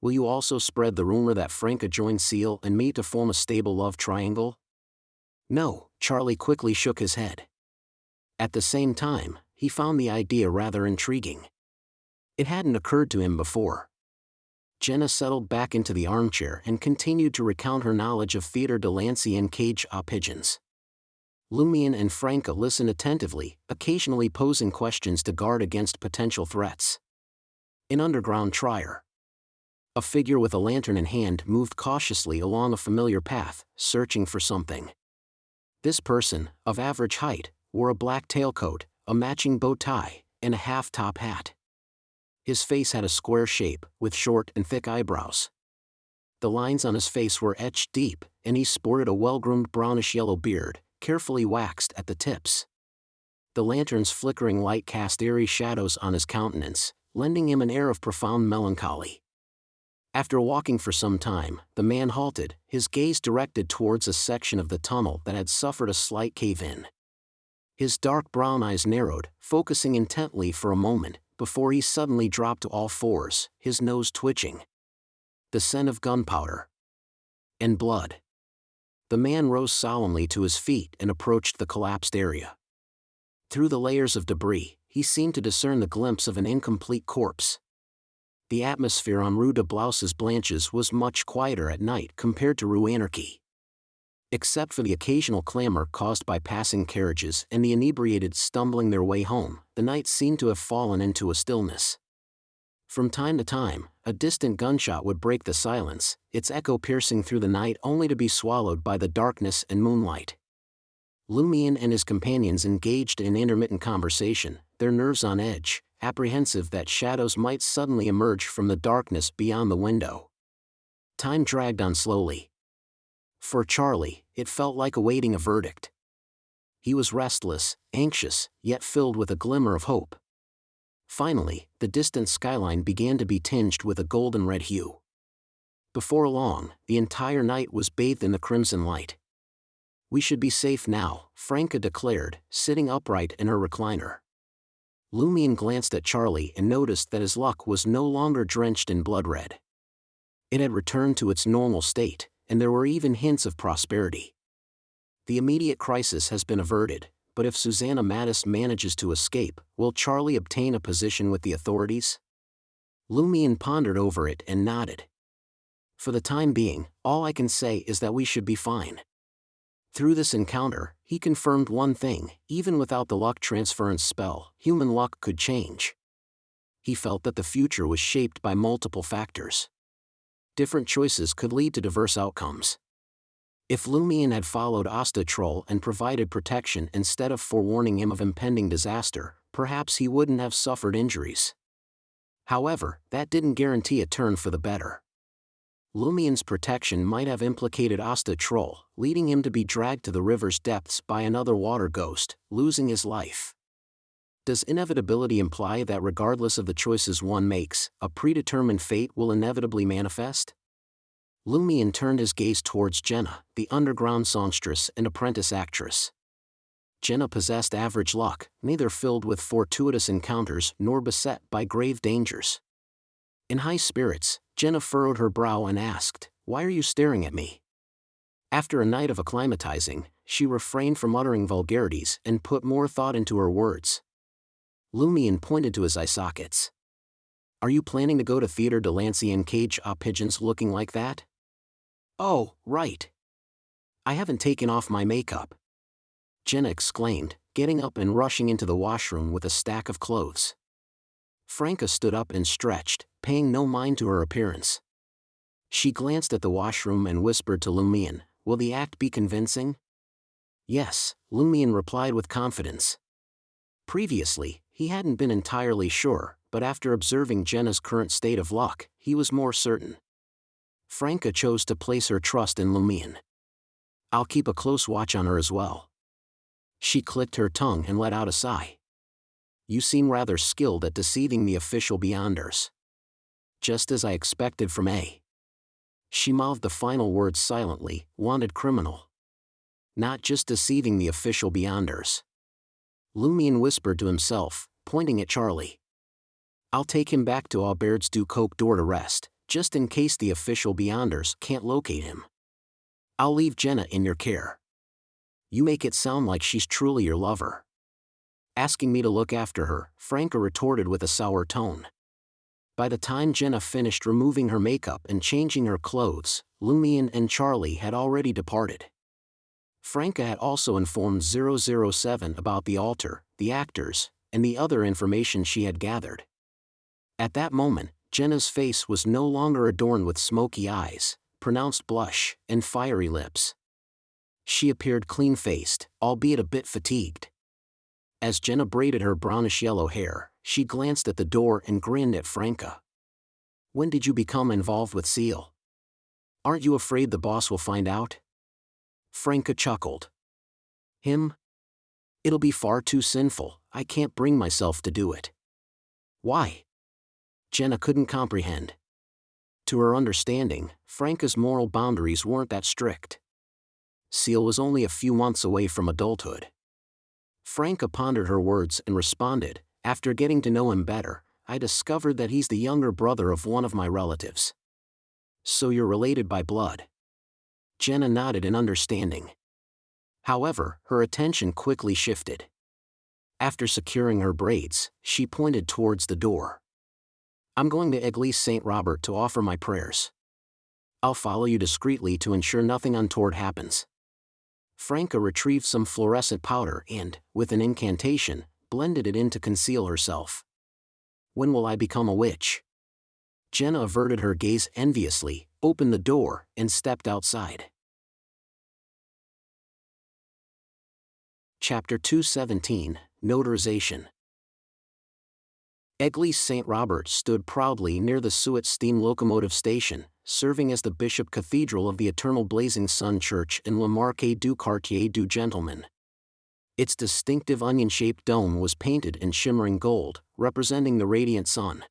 Will you also spread the rumor that Franca joined Seal and me to form a stable love triangle? No, Charlie quickly shook his head. At the same time, he found the idea rather intriguing. It hadn't occurred to him before. Jenna settled back into the armchair and continued to recount her knowledge of Theatre Delancey and cage-up pigeons. Lumion and Franca listened attentively, occasionally posing questions to guard against potential threats. An underground trier. A figure with a lantern in hand moved cautiously along a familiar path, searching for something. This person, of average height, wore a black tailcoat, a matching bow tie, and a half-top hat. His face had a square shape, with short and thick eyebrows. The lines on his face were etched deep, and he sported a well-groomed brownish-yellow beard, carefully waxed at the tips. The lantern's flickering light cast eerie shadows on his countenance, lending him an air of profound melancholy. After walking for some time, the man halted, his gaze directed towards a section of the tunnel that had suffered a slight cave-in. His dark brown eyes narrowed, focusing intently for a moment, before he suddenly dropped to all fours, his nose twitching. The scent of gunpowder. And blood. The man rose solemnly to his feet and approached the collapsed area. Through the layers of debris, he seemed to discern the glimpse of an incomplete corpse. The atmosphere on Rue de Blouses Blanches was much quieter at night compared to Rue Anarchy. Except for the occasional clamor caused by passing carriages and the inebriated stumbling their way home, the night seemed to have fallen into a stillness. From time to time, a distant gunshot would break the silence, its echo piercing through the night only to be swallowed by the darkness and moonlight. Lumion and his companions engaged in intermittent conversation, their nerves on edge, apprehensive that shadows might suddenly emerge from the darkness beyond the window. Time dragged on slowly. For Charlie, it felt like awaiting a verdict. He was restless, anxious, yet filled with a glimmer of hope. Finally, the distant skyline began to be tinged with a golden red hue. Before long, the entire night was bathed in the crimson light. We should be safe now, Franca declared, sitting upright in her recliner. Lumion glanced at Charlie and noticed that his luck was no longer drenched in blood red. It had returned to its normal state, and there were even hints of prosperity. The immediate crisis has been averted, but if Susanna Mattis manages to escape, will Charlie obtain a position with the authorities? Lumion pondered over it and nodded. For the time being, all I can say is that we should be fine. Through this encounter, he confirmed one thing: even without the luck transference spell, human luck could change. He felt that the future was shaped by multiple factors. Different choices could lead to diverse outcomes. If Lumion had followed Asta Troll and provided protection instead of forewarning him of impending disaster, perhaps he wouldn't have suffered injuries. However, that didn't guarantee a turn for the better. Lumion's protection might have implicated Asta Troll, leading him to be dragged to the river's depths by another water ghost, losing his life. Does inevitability imply that regardless of the choices one makes, a predetermined fate will inevitably manifest? Lumion turned his gaze towards Jenna, the underground songstress and apprentice actress. Jenna possessed average luck, neither filled with fortuitous encounters nor beset by grave dangers. In high spirits, Jenna furrowed her brow and asked, "Why are you staring at me?" After a night of acclimatizing, she refrained from uttering vulgarities and put more thought into her words. Lumion pointed to his eye sockets. "Are you planning to go to Theatre Delancey and cage up pigeons looking like that?" Oh, right. I haven't taken off my makeup," Jenna exclaimed, getting up and rushing into the washroom with a stack of clothes. Franca stood up and stretched, paying no mind to her appearance. She glanced at the washroom and whispered to Lumian, "Will the act be convincing?" "Yes," Lumian replied with confidence. Previously, he hadn't been entirely sure, but after observing Jenna's current state of luck, he was more certain. Franca chose to place her trust in Lumian. "I'll keep a close watch on her as well." She clicked her tongue and let out a sigh. "You seem rather skilled at deceiving the official beyonders." "Just as I expected from A." She mouthed the final words silently, "Wanted criminal. Not just deceiving the official beyonders." Lumian whispered to himself, pointing at Charlie. "I'll take him back to Aubaird's du Coq d'Or to rest, just in case the official beyonders can't locate him. I'll leave Jenna in your care. You make it sound like she's truly your lover." "Asking me to look after her," Franca retorted with a sour tone. By the time Jenna finished removing her makeup and changing her clothes, Lumian and Charlie had already departed. Franca had also informed 007 about the altar, the actors, and the other information she had gathered. At that moment, Jenna's face was no longer adorned with smoky eyes, pronounced blush, and fiery lips. She appeared clean-faced, albeit a bit fatigued. As Jenna braided her brownish-yellow hair, she glanced at the door and grinned at Franca. "When did you become involved with Seal? Aren't you afraid the boss will find out?" Franca chuckled. "Him? It'll be far too sinful, I can't bring myself to do it." "Why?" Jenna couldn't comprehend. To her understanding, Franca's moral boundaries weren't that strict. Seal was only a few months away from adulthood. Franca pondered her words and responded, "After getting to know him better, I discovered that he's the younger brother of one of my relatives." "So you're related by blood?" Jenna nodded in understanding. However, her attention quickly shifted. After securing her braids, she pointed towards the door. "I'm going to Église Saint-Robert to offer my prayers. I'll follow you discreetly to ensure nothing untoward happens." Franca retrieved some fluorescent powder and, with an incantation, blended it in to conceal herself. "When will I become a witch?" Jenna averted her gaze enviously, opened the door, and stepped outside. Chapter 217, Notarization. Église Saint-Robert stood proudly near the Suet steam locomotive station, serving as the Bishop Cathedral of the Eternal Blazing Sun Church in Le Marquis du Quartier du Gentleman. Its distinctive onion-shaped dome was painted in shimmering gold, representing the radiant sun.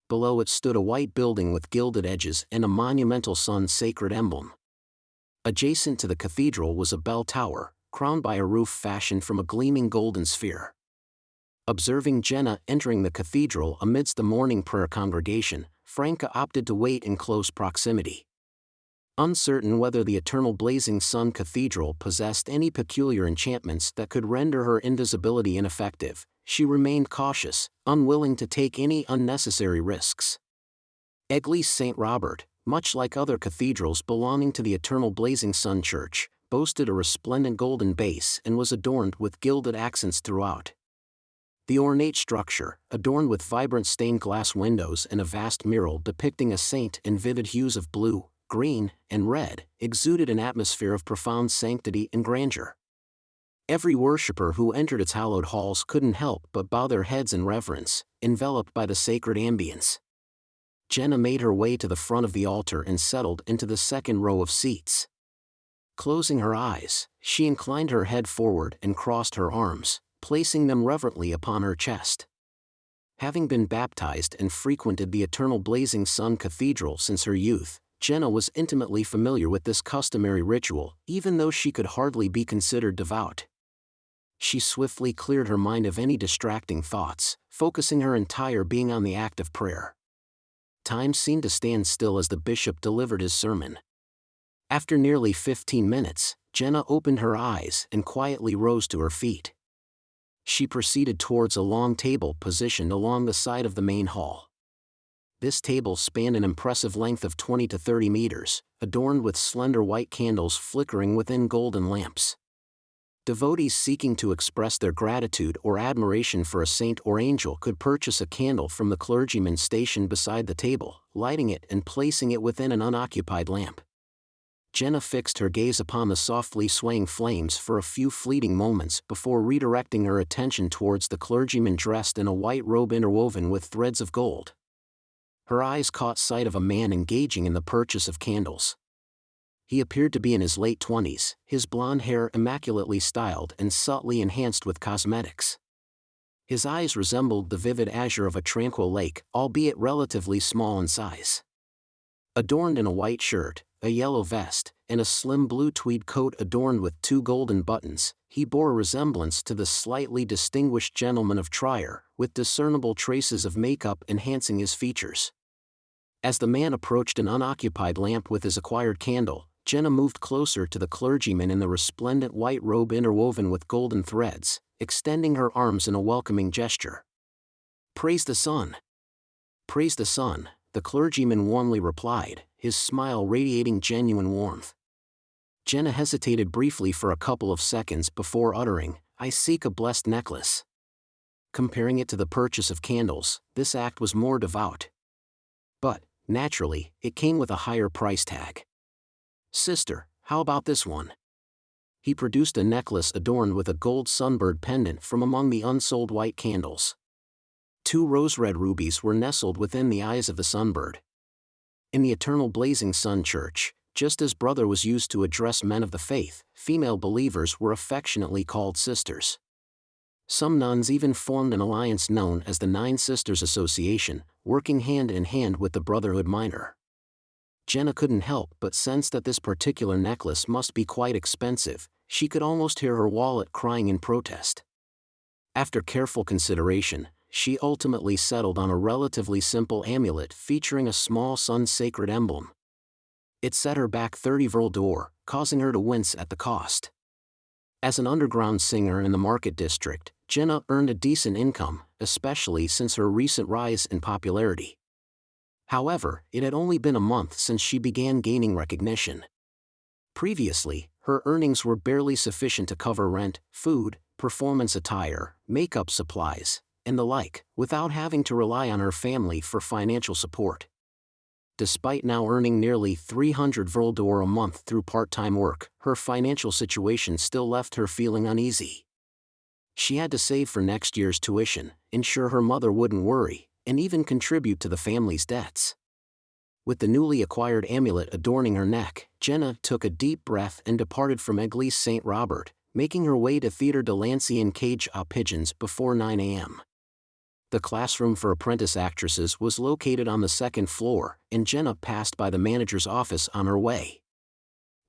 Below it stood a white building with gilded edges and a monumental sun-sacred emblem. Adjacent to the cathedral was a bell tower, crowned by a roof fashioned from a gleaming golden sphere. Observing Jenna entering the cathedral amidst the morning prayer congregation, Franca opted to wait in close proximity. Uncertain whether the Eternal Blazing Sun Cathedral possessed any peculiar enchantments that could render her invisibility ineffective, she remained cautious, unwilling to take any unnecessary risks. Église Saint-Robert, much like other cathedrals belonging to the Eternal Blazing Sun Church, boasted a resplendent golden base and was adorned with gilded accents throughout. The ornate structure, adorned with vibrant stained glass windows and a vast mural depicting a saint in vivid hues of blue, green, and red, exuded an atmosphere of profound sanctity and grandeur. Every worshipper who entered its hallowed halls couldn't help but bow their heads in reverence, enveloped by the sacred ambience. Jenna made her way to the front of the altar and settled into the second row of seats. Closing her eyes, she inclined her head forward and crossed her arms, placing them reverently upon her chest. Having been baptized and frequented the Eternal Blazing Sun Cathedral since her youth, Jenna was intimately familiar with this customary ritual, even though she could hardly be considered devout. She swiftly cleared her mind of any distracting thoughts, focusing her entire being on the act of prayer. Time seemed to stand still as the bishop delivered his sermon. After nearly 15 minutes, Jenna opened her eyes and quietly rose to her feet. She proceeded towards a long table positioned along the side of the main hall. This table spanned an impressive length of 20 to 30 meters, adorned with slender white candles flickering within golden lamps. Devotees seeking to express their gratitude or admiration for a saint or angel could purchase a candle from the clergyman stationed beside the table, lighting it and placing it within an unoccupied lamp. Jenna fixed her gaze upon the softly swaying flames for a few fleeting moments before redirecting her attention towards the clergyman dressed in a white robe interwoven with threads of gold. Her eyes caught sight of a man engaging in the purchase of candles. He appeared to be in his late 20s, his blonde hair immaculately styled and subtly enhanced with cosmetics. His eyes resembled the vivid azure of a tranquil lake, albeit relatively small in size. Adorned in a white shirt, a yellow vest, and a slim blue tweed coat adorned with 2 golden buttons, he bore a resemblance to the slightly distinguished gentleman of Trier, with discernible traces of makeup enhancing his features. As the man approached an unoccupied lamp with his acquired candle, Jenna moved closer to the clergyman in the resplendent white robe interwoven with golden threads, extending her arms in a welcoming gesture. "Praise the sun! Praise the sun," the clergyman warmly replied, his smile radiating genuine warmth. Jenna hesitated briefly for a couple of seconds before uttering, "I seek a blessed necklace." Comparing it to the purchase of candles, this act was more devout. But, naturally, it came with a higher price tag. "Sister, how about this one?" He produced a necklace adorned with a gold sunbird pendant from among the unsold white candles. 2 rose-red rubies were nestled within the eyes of the sunbird. In the Eternal Blazing Sun Church, just as brother was used to address men of the faith, female believers were affectionately called sisters. Some nuns even formed an alliance known as the Nine Sisters Association, working hand in hand with the Brotherhood Minor. Jenna couldn't help but sense that this particular necklace must be quite expensive. She could almost hear her wallet crying in protest. After careful consideration, she ultimately settled on a relatively simple amulet featuring a small sun-sacred emblem. It set her back 30 vril d'or, causing her to wince at the cost. As an underground singer in the Market District, Jenna earned a decent income, especially since her recent rise in popularity. However, it had only been a month since she began gaining recognition. Previously, her earnings were barely sufficient to cover rent, food, performance attire, makeup supplies, and the like, without having to rely on her family for financial support. Despite now earning nearly 300 vril d'or a month through part-time work, her financial situation still left her feeling uneasy. She had to save for next year's tuition, ensure her mother wouldn't worry, and even contribute to the family's debts. With the newly acquired amulet adorning her neck, Jenna took a deep breath and departed from Église Saint Robert, making her way to Theatre de l'Ancien Cage aux Pigeons before 9 a.m. The classroom for apprentice actresses was located on the 2nd floor, and Jenna passed by the manager's office on her way.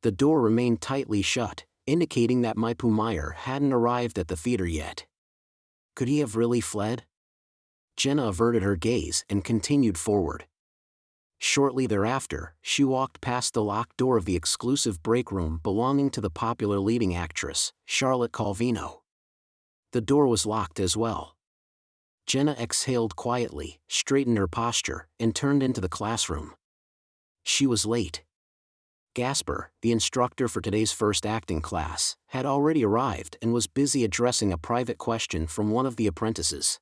The door remained tightly shut, indicating that Maipu Meyer hadn't arrived at the theater yet. Could he have really fled? Jenna averted her gaze and continued forward. Shortly thereafter, she walked past the locked door of the exclusive break room belonging to the popular leading actress, Charlotte Calvino. The door was locked as well. Jenna exhaled quietly, straightened her posture, and turned into the classroom. She was late. Gasper, the instructor for today's first acting class, had already arrived and was busy addressing a private question from one of the apprentices.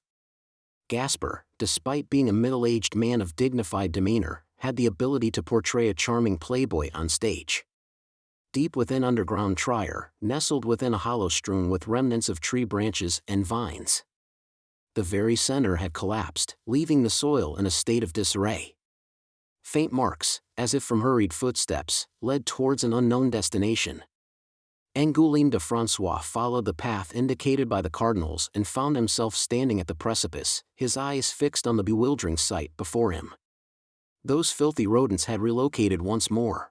Gasper, despite being a middle-aged man of dignified demeanor, had the ability to portray a charming playboy on stage. Deep within underground Trier, nestled within a hollow strewn with remnants of tree branches and vines. The very center had collapsed, leaving the soil in a state of disarray. Faint marks, as if from hurried footsteps, led towards an unknown destination. Angoulême de François followed the path indicated by the cardinals and found himself standing at the precipice, his eyes fixed on the bewildering sight before him. Those filthy rodents had relocated once more.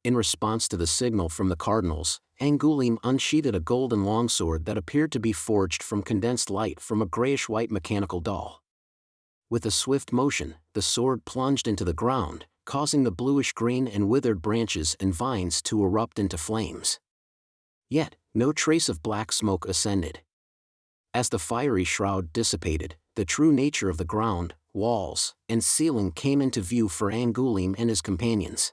In response to the signal from the cardinals, Angoulême unsheathed a golden longsword that appeared to be forged from condensed light from a grayish-white mechanical doll. With a swift motion, the sword plunged into the ground, causing the bluish-green and withered branches and vines to erupt into flames. Yet, no trace of black smoke ascended. As the fiery shroud dissipated, the true nature of the ground, walls, and ceiling came into view for Angoulême and his companions.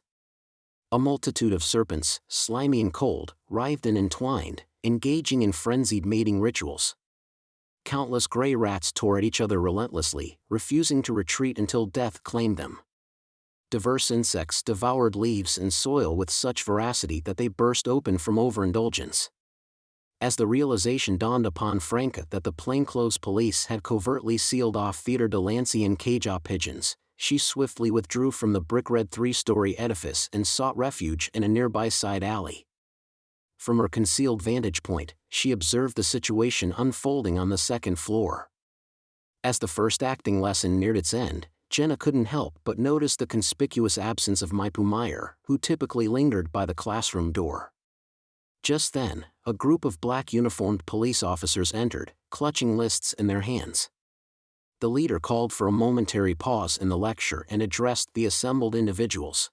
A multitude of serpents, slimy and cold, writhed and entwined, engaging in frenzied mating rituals. Countless gray rats tore at each other relentlessly, refusing to retreat until death claimed them. Diverse insects devoured leaves and soil with such voracity that they burst open from overindulgence. As the realization dawned upon Franca that the plainclothes police had covertly sealed off Theatre de l'Ancien Caja pigeons, she swiftly withdrew from the brick-red three-story edifice and sought refuge in a nearby side alley. From her concealed vantage point, she observed the situation unfolding on the second floor. As the first acting lesson neared its end, Jenna couldn't help but notice the conspicuous absence of Meyer, who typically lingered by the classroom door. Just then, a group of black uniformed police officers entered, clutching lists in their hands. The leader called for a momentary pause in the lecture and addressed the assembled individuals.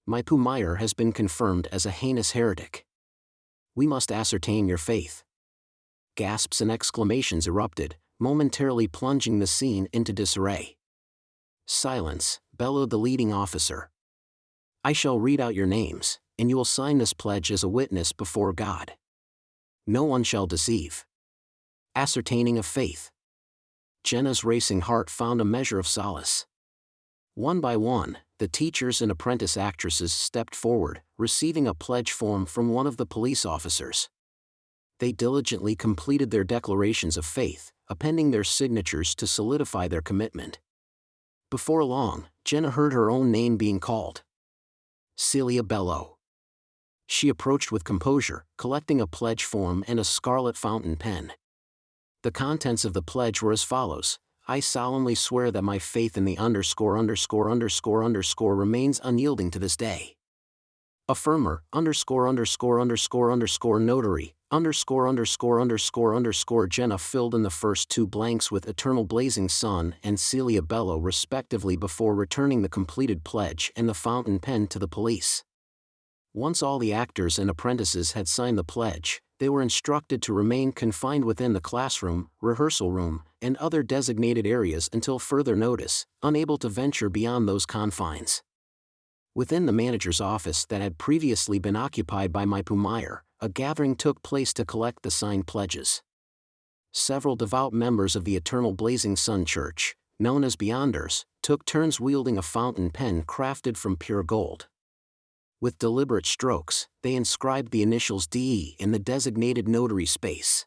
Meyer has been confirmed as a heinous heretic. We must ascertain your faith. Gasps and exclamations erupted, momentarily plunging the scene into disarray. Silence, bellowed the leading officer. I shall read out your names, and you will sign this pledge as a witness before God. No one shall deceive. Ascertaining of faith. Jenna's racing heart found a measure of solace. One by one, the teachers and apprentice actresses stepped forward, receiving a pledge form from one of the police officers. They diligently completed their declarations of faith, appending their signatures to solidify their commitment. Before long, Jenna heard her own name being called. Celia Bello. She approached with composure, collecting a pledge form and a scarlet fountain pen. The contents of the pledge were as follows: I solemnly swear that my faith in the remains unyielding to this day. Affirmer, notary, Jenna filled in the first two blanks with Eternal Blazing Sun and Celia Bello respectively before returning the completed pledge and the fountain pen to the police. Once all the actors and apprentices had signed the pledge, they were instructed to remain confined within the classroom, rehearsal room, and other designated areas until further notice, unable to venture beyond those confines. Within the manager's office that had previously been occupied by Meyer, a gathering took place to collect the signed pledges. Several devout members of the Eternal Blazing Sun Church, known as Beyonders, took turns wielding a fountain pen crafted from pure gold. With deliberate strokes, they inscribed the initials DE in the designated notary space.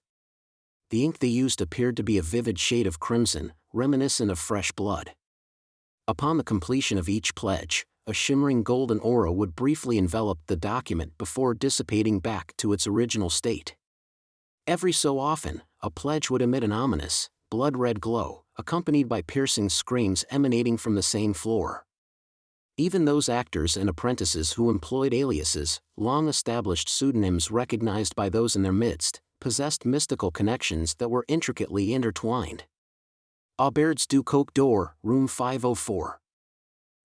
The ink they used appeared to be a vivid shade of crimson, reminiscent of fresh blood. Upon the completion of each pledge, a shimmering golden aura would briefly envelop the document before dissipating back to its original state. Every so often, a pledge would emit an ominous, blood-red glow, accompanied by piercing screams emanating from the same floor. Even those actors and apprentices who employed aliases, long-established pseudonyms recognized by those in their midst, possessed mystical connections that were intricately intertwined. Aubert's du Coq d'Or, room 504.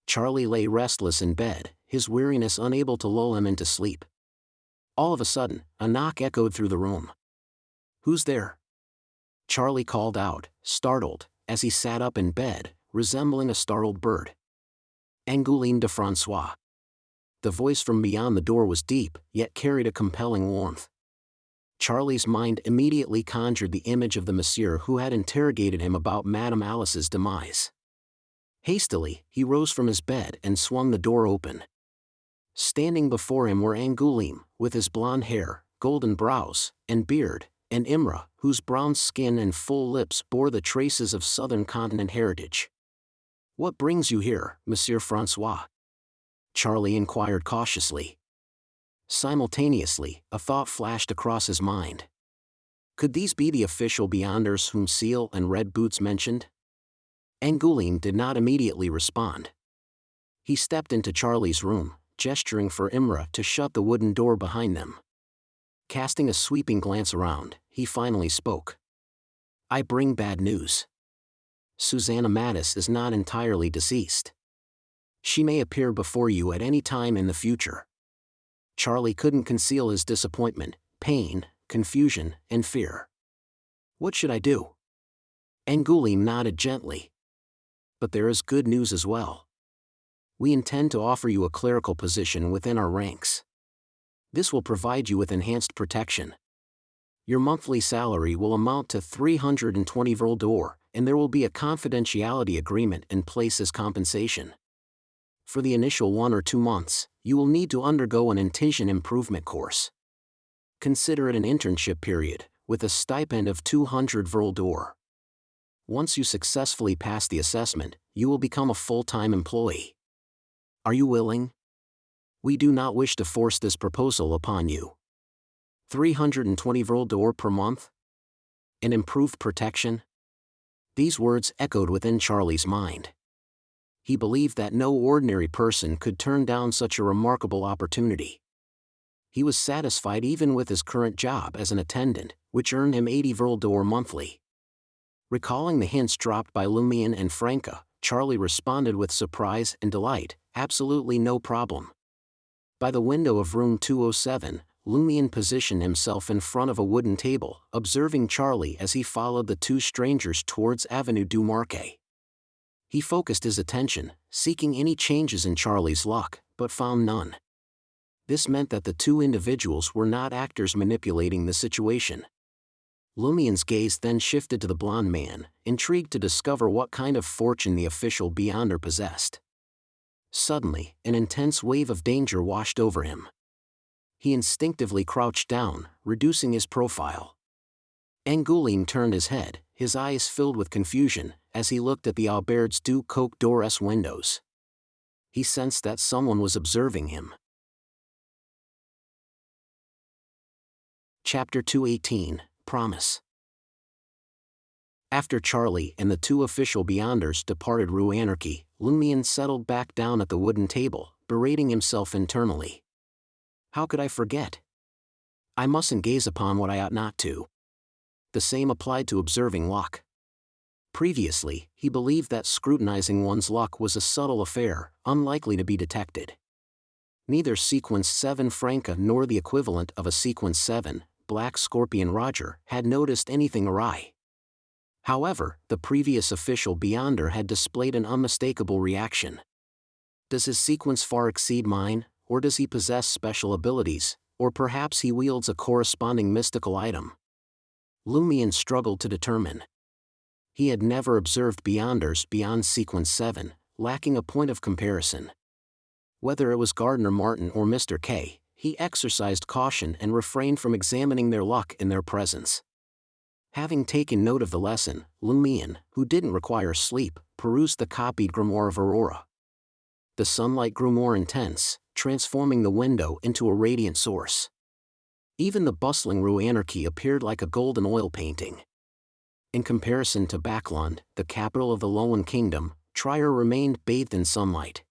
Charlie lay restless in bed, his weariness unable to lull him into sleep. All of a sudden, a knock echoed through the room. Who's there? Charlie called out, startled, as he sat up in bed, resembling a startled bird. Angoulême de François. The voice from beyond the door was deep, yet carried a compelling warmth. Charlie's mind immediately conjured the image of the monsieur who had interrogated him about Madame Alice's demise. Hastily, he rose from his bed and swung the door open. Standing before him were Angoulême, with his blonde hair, golden brows, and beard, and Imra, whose brown skin and full lips bore the traces of southern continent heritage. What brings you here, Monsieur François? Charlie inquired cautiously. Simultaneously, a thought flashed across his mind. Could these be the official Beyonders whom Seal and Red Boots mentioned? Angoulême did not immediately respond. He stepped into Charlie's room, gesturing for Imra to shut the wooden door behind them. Casting a sweeping glance around, he finally spoke. I bring bad news. Susanna Mattis is not entirely deceased. She may appear before you at any time in the future. Charlie couldn't conceal his disappointment, pain, confusion, and fear. What should I do? Angoulême nodded gently. But there is good news as well. We intend to offer you a clerical position within our ranks. This will provide you with enhanced protection. Your monthly salary will amount to 320 vril d'or, and there will be a confidentiality agreement in place as compensation. For the initial 1 or 2 months, you will need to undergo an intention improvement course. Consider it an internship period, with a stipend of 200 vril d'or. Once you successfully pass the assessment, you will become a full-time employee. Are you willing? We do not wish to force this proposal upon you. 320 vril d'or per month? And improved protection? These words echoed within Charlie's mind. He believed that no ordinary person could turn down such a remarkable opportunity. He was satisfied even with his current job as an attendant, which earned him 80 vril d'or monthly. Recalling the hints dropped by Lumion and Franca, Charlie responded with surprise and delight, absolutely no problem. By the window of room 207, Lumion positioned himself in front of a wooden table, observing Charlie as he followed the two strangers towards Avenue du Marquet. He focused his attention, seeking any changes in Charlie's luck, but found none. This meant that the two individuals were not actors manipulating the situation. Lumion's gaze then shifted to the blond man, intrigued to discover what kind of fortune the official beyonder possessed. Suddenly, an intense wave of danger washed over him. He instinctively crouched down, reducing his profile. Angoulême turned his head, his eyes filled with confusion, as he looked at the Auberge du Coq d'Or's windows. He sensed that someone was observing him. Chapter 218, Promise. After Charlie and the two official beyonders departed Rue Anarchy, Lumion settled back down at the wooden table, berating himself internally. How could I forget? I mustn't gaze upon what I ought not to. The same applied to observing luck. Previously, he believed that scrutinizing one's luck was a subtle affair, unlikely to be detected. Neither Sequence 7 Franca nor the equivalent of a Sequence 7, Black Scorpion Roger, had noticed anything awry. However, the previous official beyonder had displayed an unmistakable reaction. Does his sequence far exceed mine, or does he possess special abilities, or perhaps he wields a corresponding mystical item? Lumion struggled to determine. He had never observed beyonders beyond Sequence 7, lacking a point of comparison. Whether it was Gardner Martin or Mr. K, he exercised caution and refrained from examining their luck in their presence. Having taken note of the lesson, Lumion, who didn't require sleep, perused the copied grimoire of Aurora. The sunlight grew more intense, transforming the window into a radiant source. Even the bustling Rue Anarchy appeared like a golden oil painting. In comparison to Backlund, the capital of the Lowen Kingdom, Trier remained bathed in sunlight.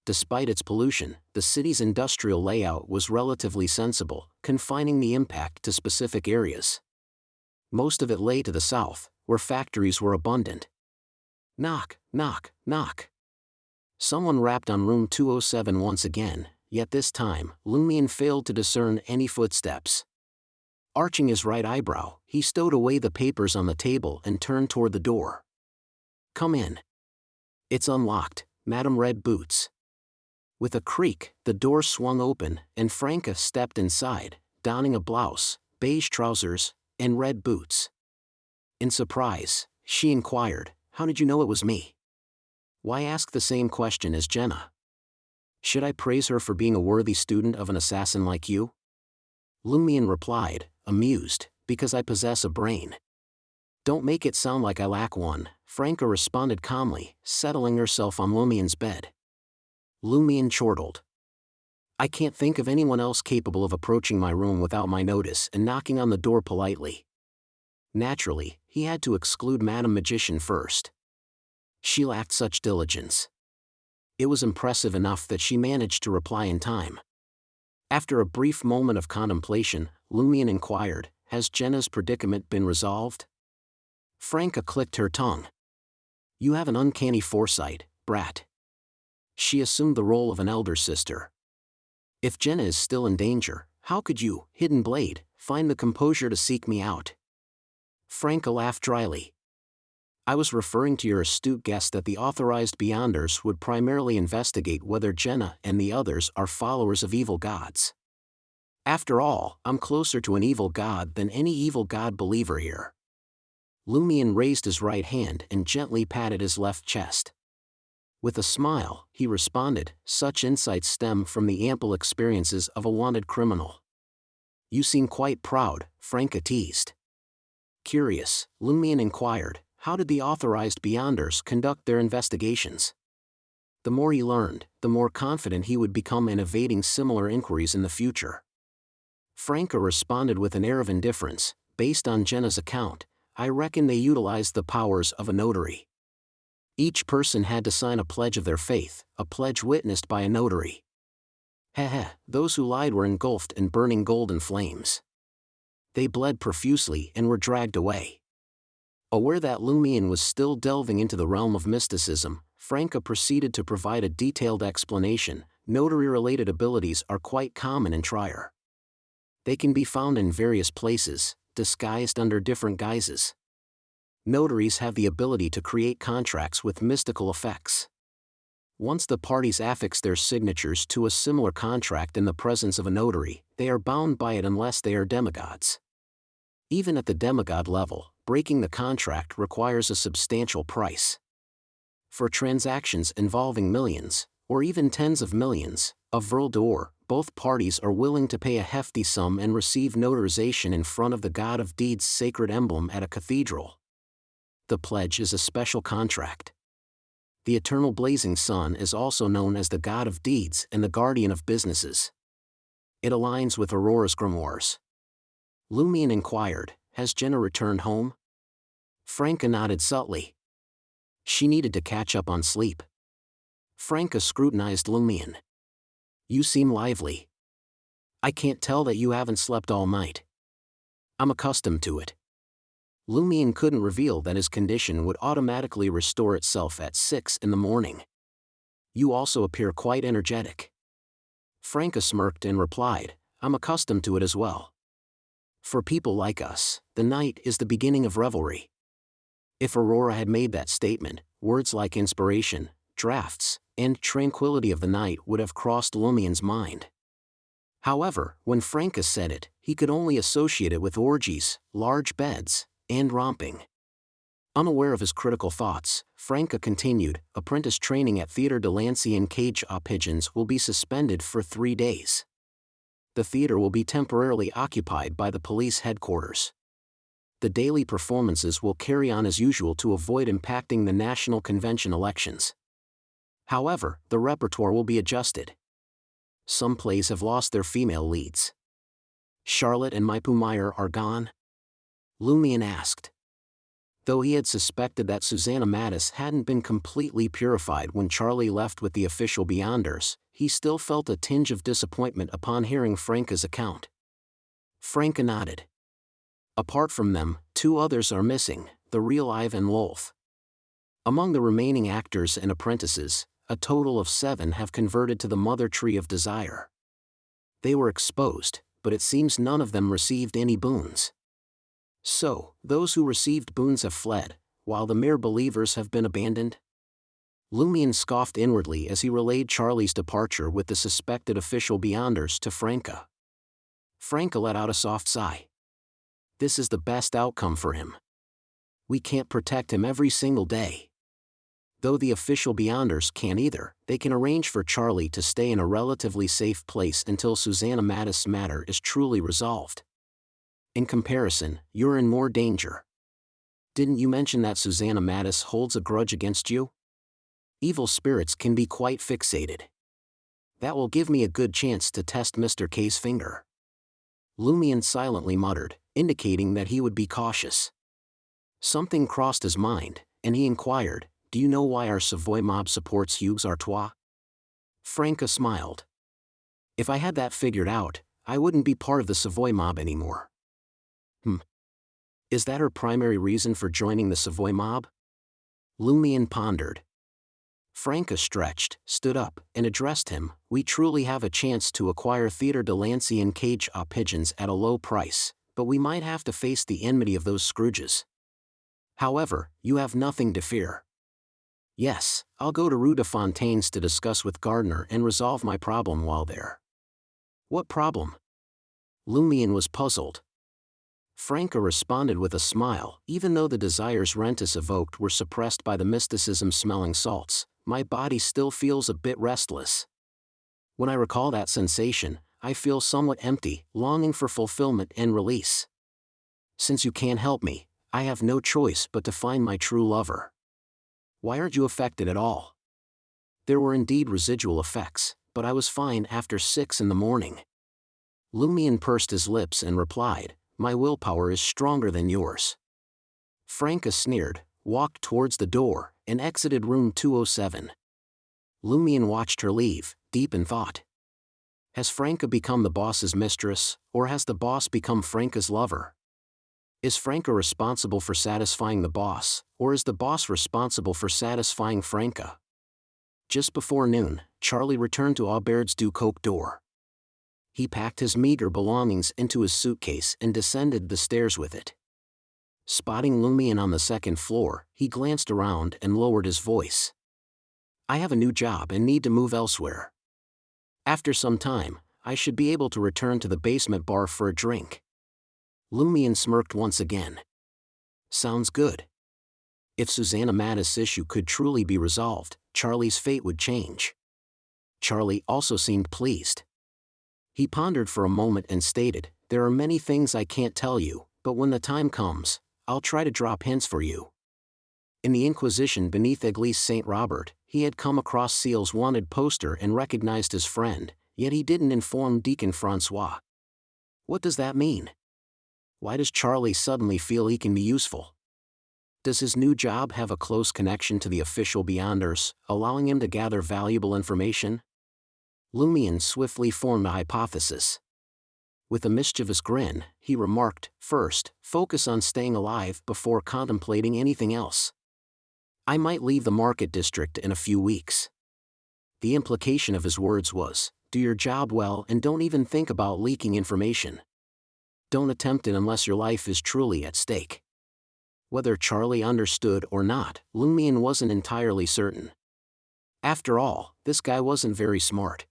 Despite its pollution, the city's industrial layout was relatively sensible, confining the impact to specific areas. Most of it lay to the south, where factories were abundant. Knock, knock, knock. Someone rapped on room 207 once again, yet this time, Lumion failed to discern any footsteps. Arching his right eyebrow, he stowed away the papers on the table and turned toward the door. Come in. It's unlocked, Madame Red Boots. With a creak, the door swung open, and Franca stepped inside, donning a blouse, beige trousers, and red boots. In surprise, she inquired, "How did you know it was me? Why ask the same question as Jenna? Should I praise her for being a worthy student of an assassin like you?" Lumion replied, amused, "Because I possess a brain." "Don't make it sound like I lack one," Franca responded calmly, settling herself on Lumion's bed. Lumion chortled. "I can't think of anyone else capable of approaching my room without my notice and knocking on the door politely." Naturally, he had to exclude Madame Magician first. She lacked such diligence. It was impressive enough that she managed to reply in time. After a brief moment of contemplation, Lumion inquired, "Has Jenna's predicament been resolved?" Franca clicked her tongue. "You have an uncanny foresight, brat." She assumed the role of an elder sister. "If Jenna is still in danger, how could you, Hidden Blade, find the composure to seek me out?" Franca laughed dryly. I was referring to your astute guess that the authorized Beyonders would primarily investigate whether Jenna and the others are followers of evil gods. After all, I'm closer to an evil god than any evil god believer here. Lumion raised his right hand and gently patted his left chest. With a smile, he responded, such insights stem from the ample experiences of a wanted criminal. You seem quite proud, Franca teased. Curious, Lumion inquired, how did the authorized Beyonders conduct their investigations? The more he learned, the more confident he would become in evading similar inquiries in the future. Franca responded with an air of indifference, based on Jenna's account, I reckon they utilized the powers of a notary. Each person had to sign a pledge of their faith, a pledge witnessed by a notary. Heh, those who lied were engulfed in burning golden flames. They bled profusely and were dragged away. Aware that Lumion was still delving into the realm of mysticism, Franca proceeded to provide a detailed explanation. Notary-related abilities are quite common in Trier. They can be found in various places, disguised under different guises. Notaries have the ability to create contracts with mystical effects. Once the parties affix their signatures to a similar contract in the presence of a notary, they are bound by it unless they are demigods. Even at the demigod level, breaking the contract requires a substantial price. For transactions involving millions, or even tens of millions, of vril d'or, both parties are willing to pay a hefty sum and receive notarization in front of the God of Deeds' sacred emblem at a cathedral. The pledge is a special contract. The eternal blazing sun is also known as the God of Deeds and the guardian of businesses. It aligns with Aurora's grimoires. Lumion inquired, has Jenna returned home? Franca nodded subtly. She needed to catch up on sleep. Franca scrutinized Lumion. You seem lively. I can't tell that you haven't slept all night. I'm accustomed to it. Lumion couldn't reveal that his condition would automatically restore itself at 6 in the morning. You also appear quite energetic. Franca smirked and replied, I'm accustomed to it as well. For people like us, the night is the beginning of revelry. If Aurora had made that statement, words like inspiration, drafts, and tranquility of the night would have crossed Lumion's mind. However, when Franca said it, he could only associate it with orgies, large beds, and romping. Unaware of his critical thoughts, Franca continued, apprentice training at Theatre de Lancey and Cage Pigeons will be suspended for 3 days. The theater will be temporarily occupied by the police headquarters. The daily performances will carry on as usual to avoid impacting the National Convention elections. However, the repertoire will be adjusted. Some plays have lost their female leads. Charlotte and Meyer are gone? Lumion asked. Though he had suspected that Susanna Mattis hadn't been completely purified when Charlie left with the official Beyonders, he still felt a tinge of disappointment upon hearing Franca's account. Franca nodded. Apart from them, 2 others are missing, the real Ive and Lolth. Among the remaining actors and apprentices, a total of 7 have converted to the Mother Tree of Desire. They were exposed, but it seems none of them received any boons. So, those who received boons have fled, while the mere believers have been abandoned? Lumion scoffed inwardly as he relayed Charlie's departure with the suspected official Beyonders to Franca. Franca let out a soft sigh. This is the best outcome for him. We can't protect him every single day. Though the official Beyonders can't either, they can arrange for Charlie to stay in a relatively safe place until Susanna Mattis' matter is truly resolved. In comparison, you're in more danger. Didn't you mention that Susanna Mattis holds a grudge against you? Evil spirits can be quite fixated. That will give me a good chance to test Mr. K's finger. Lumion silently muttered, indicating that he would be cautious. Something crossed his mind, and he inquired, do you know why our Savoy mob supports Hugues Artois? Franca smiled. If I had that figured out, I wouldn't be part of the Savoy mob anymore. Is that her primary reason for joining the Savoy mob? Lumion pondered. Franca stretched, stood up, and addressed him. We truly have a chance to acquire Theatre de Lancey and Cage Pigeons at a low price, but we might have to face the enmity of those Scrooges. However, you have nothing to fear. Yes, I'll go to Rue de Fontaine's to discuss with Gardner and resolve my problem while there. What problem? Lumion was puzzled. Franca responded with a smile. Even though the desires Rentis evoked were suppressed by the mysticism-smelling salts, my body still feels a bit restless. When I recall that sensation, I feel somewhat empty, longing for fulfillment and release. Since you can't help me, I have no choice but to find my true lover. Why aren't you affected at all? There were indeed residual effects, but I was fine after 6 in the morning. Lumion pursed his lips and replied, my willpower is stronger than yours. Franca sneered, walked towards the door, and exited room 207. Lumion watched her leave, deep in thought. Has Franca become the boss's mistress, or has the boss become Franca's lover? Is Franca responsible for satisfying the boss, or is the boss responsible for satisfying Franca? Just before noon, Charlie returned to Aubaird's du Coq door. He packed his meager belongings into his suitcase and descended the stairs with it. Spotting Lumion on the second floor, he glanced around and lowered his voice. I have a new job and need to move elsewhere. After some time, I should be able to return to the basement bar for a drink. Lumion smirked once again. Sounds good. If Susanna Mattis' issue could truly be resolved, Charlie's fate would change. Charlie also seemed pleased. He pondered for a moment and stated, there are many things I can't tell you, but when the time comes, I'll try to drop hints for you. In the Inquisition beneath Église Saint Robert, he had come across Seal's wanted poster and recognized his friend, yet he didn't inform Deacon Francois. What does that mean? Why does Charlie suddenly feel he can be useful? Does his new job have a close connection to the official Beyonders, allowing him to gather valuable information? Lumion swiftly formed a hypothesis. With a mischievous grin, he remarked, first, focus on staying alive before contemplating anything else. I might leave the market district in a few weeks. The implication of his words was, do your job well and don't even think about leaking information. Don't attempt it unless your life is truly at stake. Whether Charlie understood or not, Lumion wasn't entirely certain. After all, this guy wasn't very smart.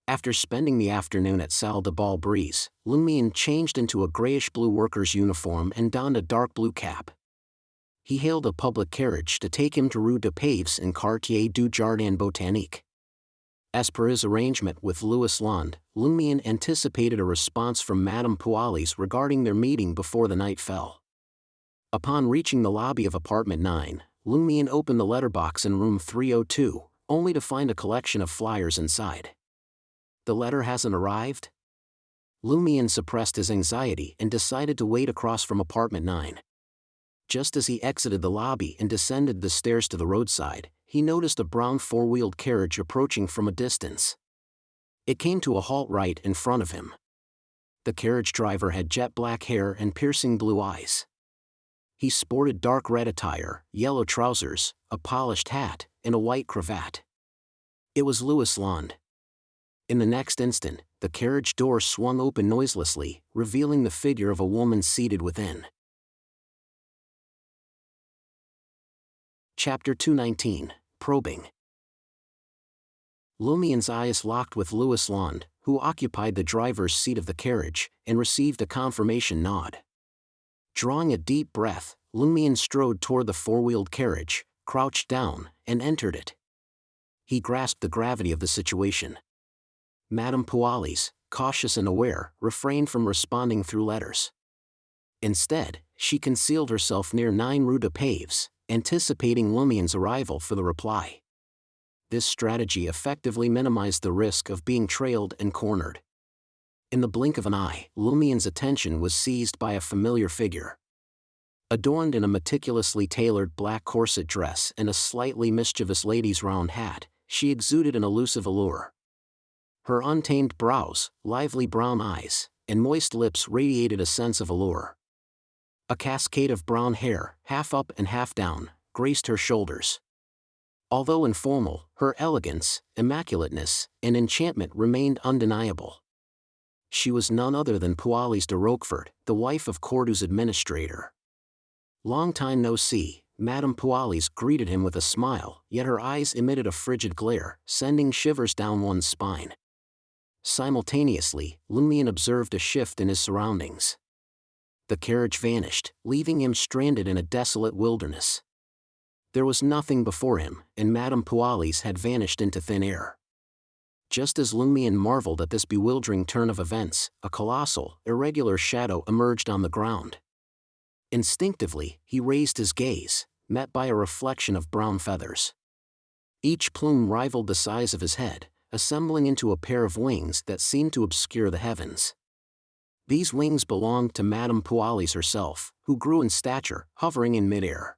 After spending the afternoon at Salle de Bal Brise, Lumion changed into a grayish-blue worker's uniform and donned a dark blue cap. He hailed a public carriage to take him to Rue de Paves in Quartier du Jardin Botanique. As per his arrangement with Louis Land, Lumion anticipated a response from Madame Pualis regarding their meeting before the night fell. Upon reaching the lobby of apartment 9, Lumion opened the letterbox in room 302, only to find a collection of flyers inside. The letter hasn't arrived? Lumion suppressed his anxiety and decided to wait across from apartment 9. Just as he exited the lobby and descended the stairs to the roadside, he noticed a brown four-wheeled carriage approaching from a distance. It came to a halt right in front of him. The carriage driver had jet black hair and piercing blue eyes. He sported dark red attire, yellow trousers, a polished hat, and a white cravat. It was Louis Land. In the next instant, the carriage door swung open noiselessly, revealing the figure of a woman seated within. Chapter 219, Probing. Lumion's eyes locked with Louis Land, who occupied the driver's seat of the carriage, and received a confirmation nod. Drawing a deep breath, Lumion strode toward the four-wheeled carriage, crouched down, and entered it. He grasped the gravity of the situation. Madame Pualis, cautious and aware, refrained from responding through letters. Instead, she concealed herself near 9 Rue de Paves, anticipating Lumion's arrival for the reply. This strategy effectively minimized the risk of being trailed and cornered. In the blink of an eye, Lumion's attention was seized by a familiar figure. Adorned in a meticulously tailored black corset dress and a slightly mischievous lady's round hat, she exuded an elusive allure. Her untamed brows, lively brown eyes, and moist lips radiated a sense of allure. A cascade of brown hair, half up and half down, graced her shoulders. Although informal, her elegance, immaculateness, and enchantment remained undeniable. She was none other than Pualis de Roquefort, the wife of Cordo's administrator. Long time no see, Madame Pualis greeted him with a smile, yet her eyes emitted a frigid glare, sending shivers down one's spine. Simultaneously, Lumion observed a shift in his surroundings. The carriage vanished, leaving him stranded in a desolate wilderness. There was nothing before him, and Madame Pualis had vanished into thin air. Just as Lumion marveled at this bewildering turn of events, a colossal, irregular shadow emerged on the ground. Instinctively, he raised his gaze, met by a reflection of brown feathers. Each plume rivaled the size of his head, assembling into a pair of wings that seemed to obscure the heavens. These wings belonged to Madame Pualis herself, who grew in stature, hovering in midair.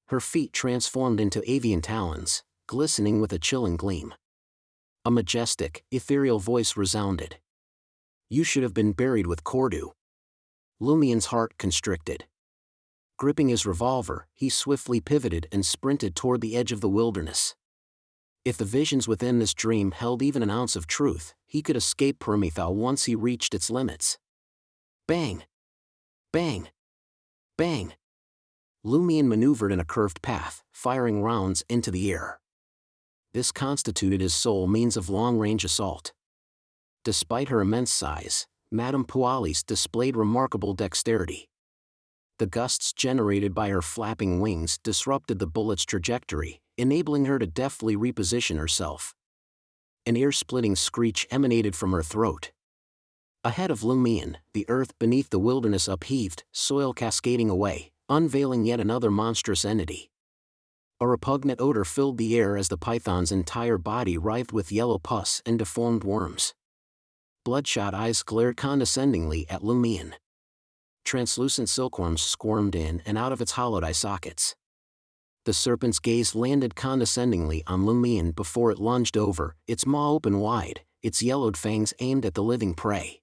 Her feet transformed into avian talons, glistening with a chilling gleam. A majestic, ethereal voice resounded. "You should have been buried with Cordu." Lumion's heart constricted. Gripping his revolver, he swiftly pivoted and sprinted toward the edge of the wilderness. If the visions within this dream held even an ounce of truth, he could escape Permethau once he reached its limits. Bang! Bang! Bang! Lumion maneuvered in a curved path, firing rounds into the air. This constituted his sole means of long-range assault. Despite her immense size, Madame Pualis displayed remarkable dexterity. The gusts generated by her flapping wings disrupted the bullet's trajectory, enabling her to deftly reposition herself. An ear-splitting screech emanated from her throat. Ahead of Lumion, the earth beneath the wilderness upheaved, soil cascading away, unveiling yet another monstrous entity. A repugnant odor filled the air as the python's entire body writhed with yellow pus and deformed worms. Bloodshot eyes glared condescendingly at Lumion. Translucent silkworms squirmed in and out of its hollowed eye sockets. The serpent's gaze landed condescendingly on Lumion before it lunged over, its maw open wide, its yellowed fangs aimed at the living prey.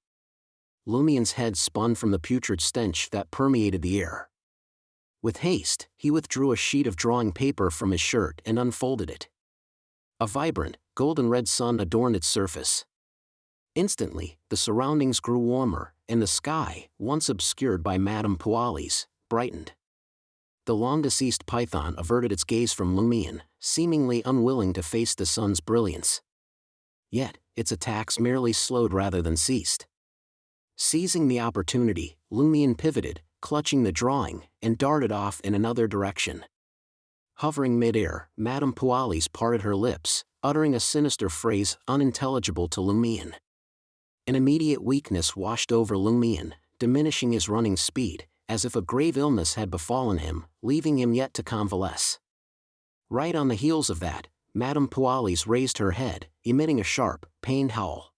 Lumion's head spun from the putrid stench that permeated the air. With haste, he withdrew a sheet of drawing paper from his shirt and unfolded it. A vibrant, golden-red sun adorned its surface. Instantly, the surroundings grew warmer, and the sky, once obscured by Madame Pualis, brightened. The long-deceased python averted its gaze from Lumion, seemingly unwilling to face the sun's brilliance. Yet, its attacks merely slowed rather than ceased. Seizing the opportunity, Lumion pivoted, clutching the drawing, and darted off in another direction. Hovering midair, Madame Pualis parted her lips, uttering a sinister phrase unintelligible to Lumion. An immediate weakness washed over Lumion, diminishing his running speed, as if a grave illness had befallen him, leaving him yet to convalesce. Right on the heels of that, Madame Pualis raised her head, emitting a sharp, pained howl.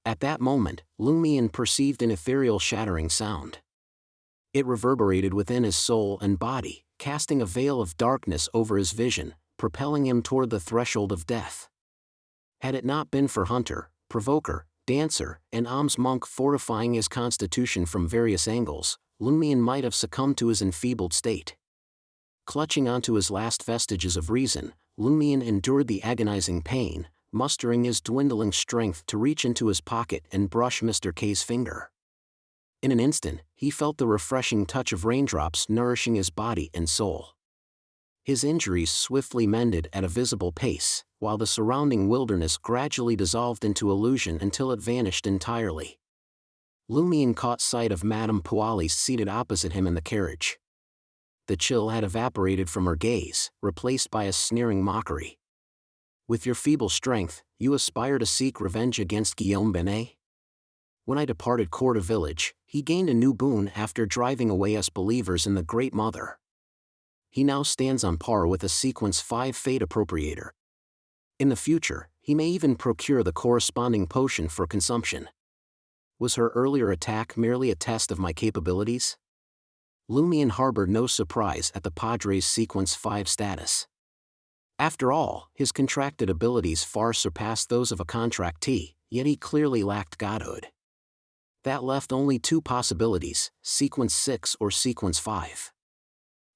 At that moment, Lumion perceived an ethereal shattering sound. It reverberated within his soul and body, casting a veil of darkness over his vision, propelling him toward the threshold of death. Had it not been for Hunter, Provoker, Dancer, and alms monk fortifying his constitution from various angles, Lumion might have succumbed to his enfeebled state. Clutching onto his last vestiges of reason, Lumion endured the agonizing pain, mustering his dwindling strength to reach into his pocket and brush Mr. K's finger. In an instant, he felt the refreshing touch of raindrops nourishing his body and soul. His injuries swiftly mended at a visible pace, while the surrounding wilderness gradually dissolved into illusion until it vanished entirely. Lumion caught sight of Madame Pualis seated opposite him in the carriage. The chill had evaporated from her gaze, replaced by a sneering mockery. "With your feeble strength, you aspire to seek revenge against Guillaume Binet? When I departed Corda village, he gained a new boon after driving away us believers in the Great Mother. He now stands on par with a Sequence 5 Fate Appropriator. In the future, he may even procure the corresponding potion for consumption. Was her earlier attack merely a test of my capabilities?" Lumion harbored no surprise at the Padre's Sequence 5 status. After all, his contracted abilities far surpassed those of a contractee, yet he clearly lacked godhood. That left only two possibilities, Sequence 6 or Sequence 5.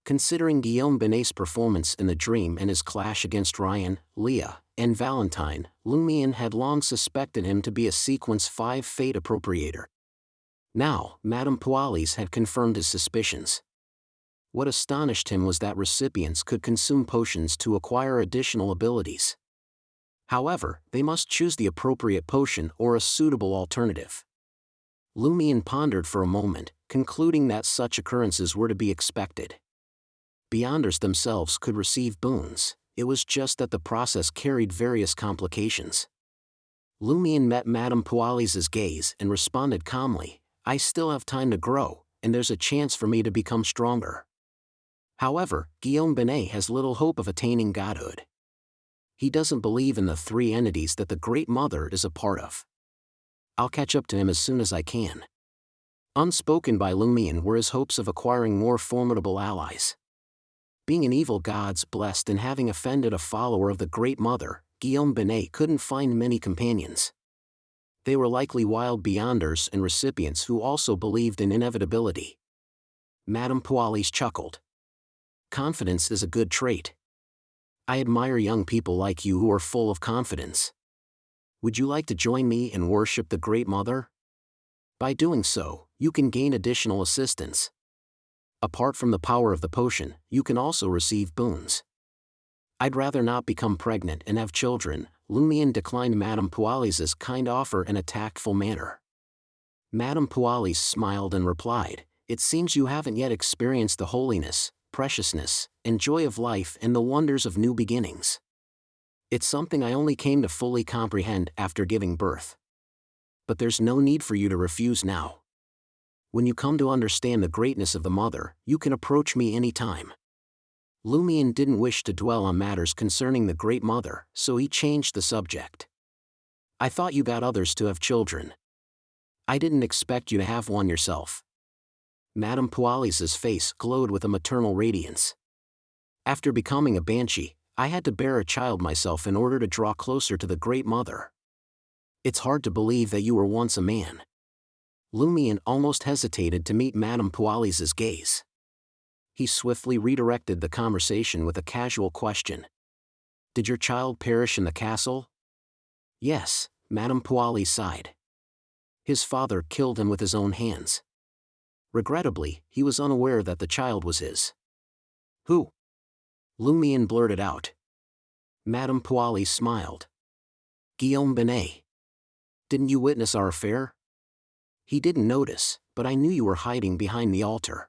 Considering Guillaume Binet's performance in the dream and his clash against Ryan, Leah, and Valentine, Lumion had long suspected him to be a Sequence 5 Fate Appropriator. Now, Madame Pualis had confirmed his suspicions. What astonished him was that recipients could consume potions to acquire additional abilities. However, they must choose the appropriate potion or a suitable alternative. Lumion pondered for a moment, concluding that such occurrences were to be expected. Beyonders themselves could receive boons, it was just that the process carried various complications. Lumion met Madame Pualis's gaze and responded calmly, "I still have time to grow, and there's a chance for me to become stronger." However, Guillaume Binet has little hope of attaining godhood. He doesn't believe in the three entities that the Great Mother is a part of. I'll catch up to him as soon as I can. Unspoken by Lumion were his hopes of acquiring more formidable allies. Being an evil god's blessed and having offended a follower of the Great Mother, Guillaume Binet couldn't find many companions. They were likely wild beyonders and recipients who also believed in inevitability. Madame Pualis chuckled. "Confidence is a good trait. I admire young people like you who are full of confidence. Would you like to join me and worship the Great Mother? By doing so, you can gain additional assistance. Apart from the power of the potion, you can also receive boons." "I'd rather not become pregnant and have children," Lumion declined Madame Pualis's kind offer in a tactful manner. Madame Pualis smiled and replied, "It seems you haven't yet experienced the holiness, preciousness, and joy of life and the wonders of new beginnings. It's something I only came to fully comprehend after giving birth. But there's no need for you to refuse now. When you come to understand the greatness of the Mother, you can approach me any time." Lumion didn't wish to dwell on matters concerning the Great Mother, so he changed the subject. "I thought you got others to have children. I didn't expect you to have one yourself." Madame Pualis's face glowed with a maternal radiance. "After becoming a Banshee, I had to bear a child myself in order to draw closer to the Great Mother. It's hard to believe that you were once a man." Lumion almost hesitated to meet Madame Pualis's gaze. He swiftly redirected the conversation with a casual question. "Did your child perish in the castle?" "Yes," Madame Pualis sighed. "His father killed him with his own hands. Regrettably, he was unaware that the child was his." "Who?" Lumion blurted out. Madame Pualis smiled. "Guillaume Binet. Didn't you witness our affair? He didn't notice, but I knew you were hiding behind the altar.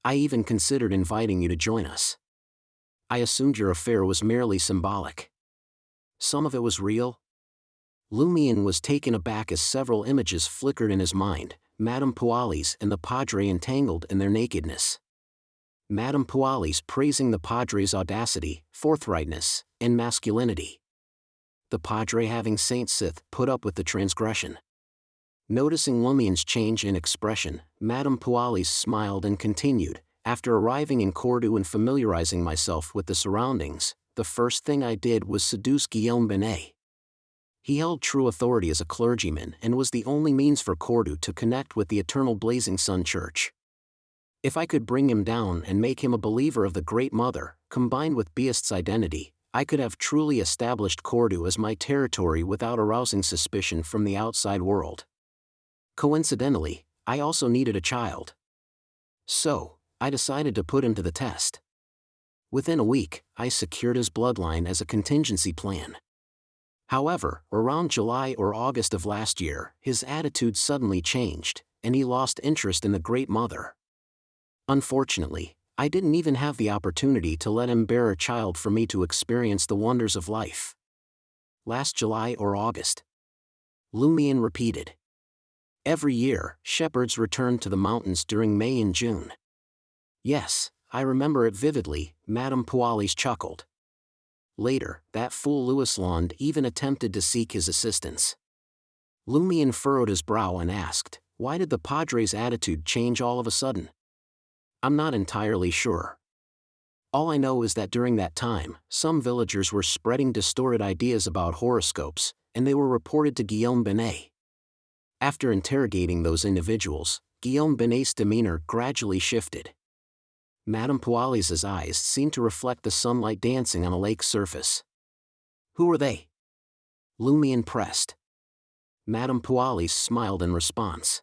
I even considered inviting you to join us. I assumed your affair was merely symbolic. Some of it was real." Lumion was taken aback as several images flickered in his mind, Madame Pualis and the Padre entangled in their nakedness. Madame Pualis praising the Padre's audacity, forthrightness, and masculinity. The Padre having Saint Sith put up with the transgression. Noticing Lumion's change in expression, Madame Pualis smiled and continued, "After arriving in Cordoue and familiarizing myself with the surroundings, the first thing I did was seduce Guillaume Binet. He held true authority as a clergyman and was the only means for Cordoue to connect with the Eternal Blazing Sun Church. If I could bring him down and make him a believer of the Great Mother, combined with Beast's identity, I could have truly established Cordoue as my territory without arousing suspicion from the outside world. Coincidentally, I also needed a child. So, I decided to put him to the test. Within a week, I secured his bloodline as a contingency plan. However, around July or August of last year, his attitude suddenly changed, and he lost interest in the Great Mother. Unfortunately, I didn't even have the opportunity to let him bear a child for me to experience the wonders of life." "Last July or August?" Lumion repeated. "Every year, shepherds return to the mountains during May and June." "Yes, I remember it vividly," Madame Pualis chuckled. "Later, that fool Louis Lond even attempted to seek his assistance." Lumion furrowed his brow and asked, "Why did the Padre's attitude change all of a sudden?" "I'm not entirely sure. All I know is that during that time, some villagers were spreading distorted ideas about horoscopes, and they were reported to Guillaume Binet. After interrogating those individuals, Guillaume Binet's demeanor gradually shifted." Madame Pualis's eyes seemed to reflect the sunlight dancing on a lake's surface. "Who are they?" Lumion pressed. Madame Pualis smiled in response.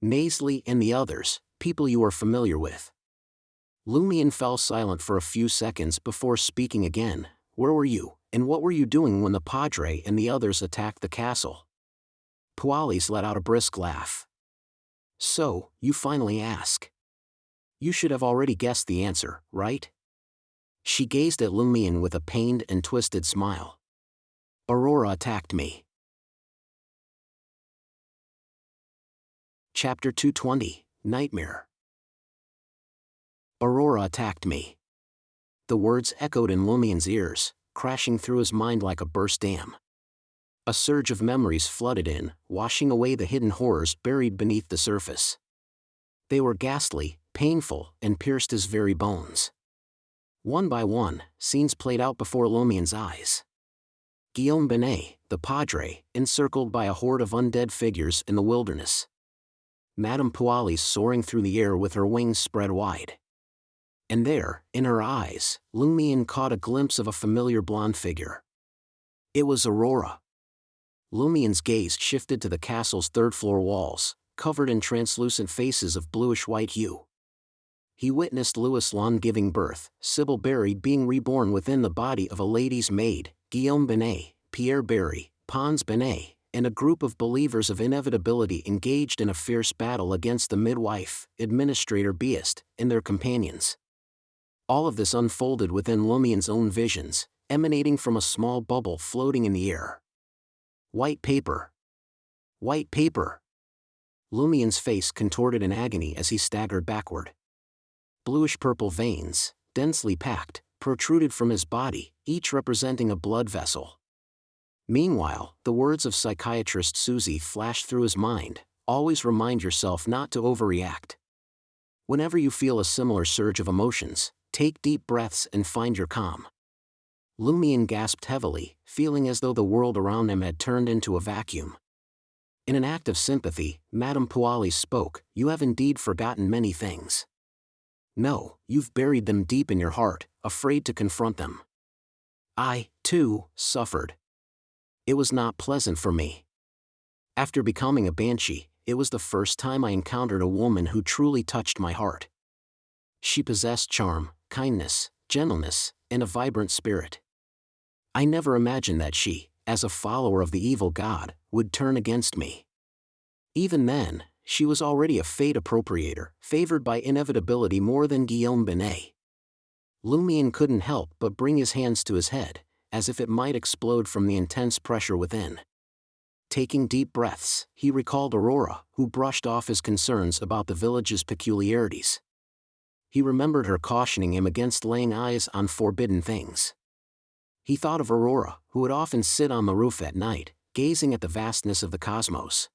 "Nasely and the others, people you are familiar with." Lumion fell silent for a few seconds before speaking again. Where were you, and what were you doing when the Padre and the others attacked the castle? Pualis let out a brisk laugh. So, you finally ask. You should have already guessed the answer, right? She gazed at Lumion with a pained and twisted smile. Aurora attacked me. Chapter 220, Nightmare. Aurora attacked me. The words echoed in Lumion's ears, crashing through his mind like a burst dam. A surge of memories flooded in, washing away the hidden horrors buried beneath the surface. They were ghastly, painful, and pierced his very bones. One by one, scenes played out before Lumion's eyes. Guillaume Binet, the Padre, encircled by a horde of undead figures in the wilderness. Madame Pualis soaring through the air with her wings spread wide. And there, in her eyes, Lumion caught a glimpse of a familiar blonde figure. It was Aurora. Lumion's gaze shifted to the castle's third-floor walls, covered in translucent faces of bluish-white hue. He witnessed Louis Lon giving birth, Sybil Berry being reborn within the body of a lady's maid, Guillaume Binet, Pierre Berry, Pons Binet, and a group of believers of Inevitability engaged in a fierce battle against the midwife, Administrator Beast, and their companions. All of this unfolded within Lumion's own visions, emanating from a small bubble floating in the air. White paper. White paper. Lumion's face contorted in agony as he staggered backward. Bluish-purple veins, densely packed, protruded from his body, each representing a blood vessel. Meanwhile, the words of psychiatrist Susie flashed through his mind, always remind yourself not to overreact. Whenever you feel a similar surge of emotions, take deep breaths and find your calm. Lumion gasped heavily, feeling as though the world around him had turned into a vacuum. In an act of sympathy, Madame Pualis spoke, "You have indeed forgotten many things. No, you've buried them deep in your heart, afraid to confront them. I, too, suffered. It was not pleasant for me. After becoming a Banshee, it was the first time I encountered a woman who truly touched my heart. She possessed charm, kindness, gentleness, and a vibrant spirit. I never imagined that she, as a follower of the evil god, would turn against me. Even then, she was already a fate appropriator, favored by Inevitability more than Guillaume Binet." Lumion couldn't help but bring his hands to his head, as if it might explode from the intense pressure within. Taking deep breaths, he recalled Aurora, who brushed off his concerns about the village's peculiarities. He remembered her cautioning him against laying eyes on forbidden things. He thought of Aurora, who would often sit on the roof at night, gazing at the vastness of the cosmos.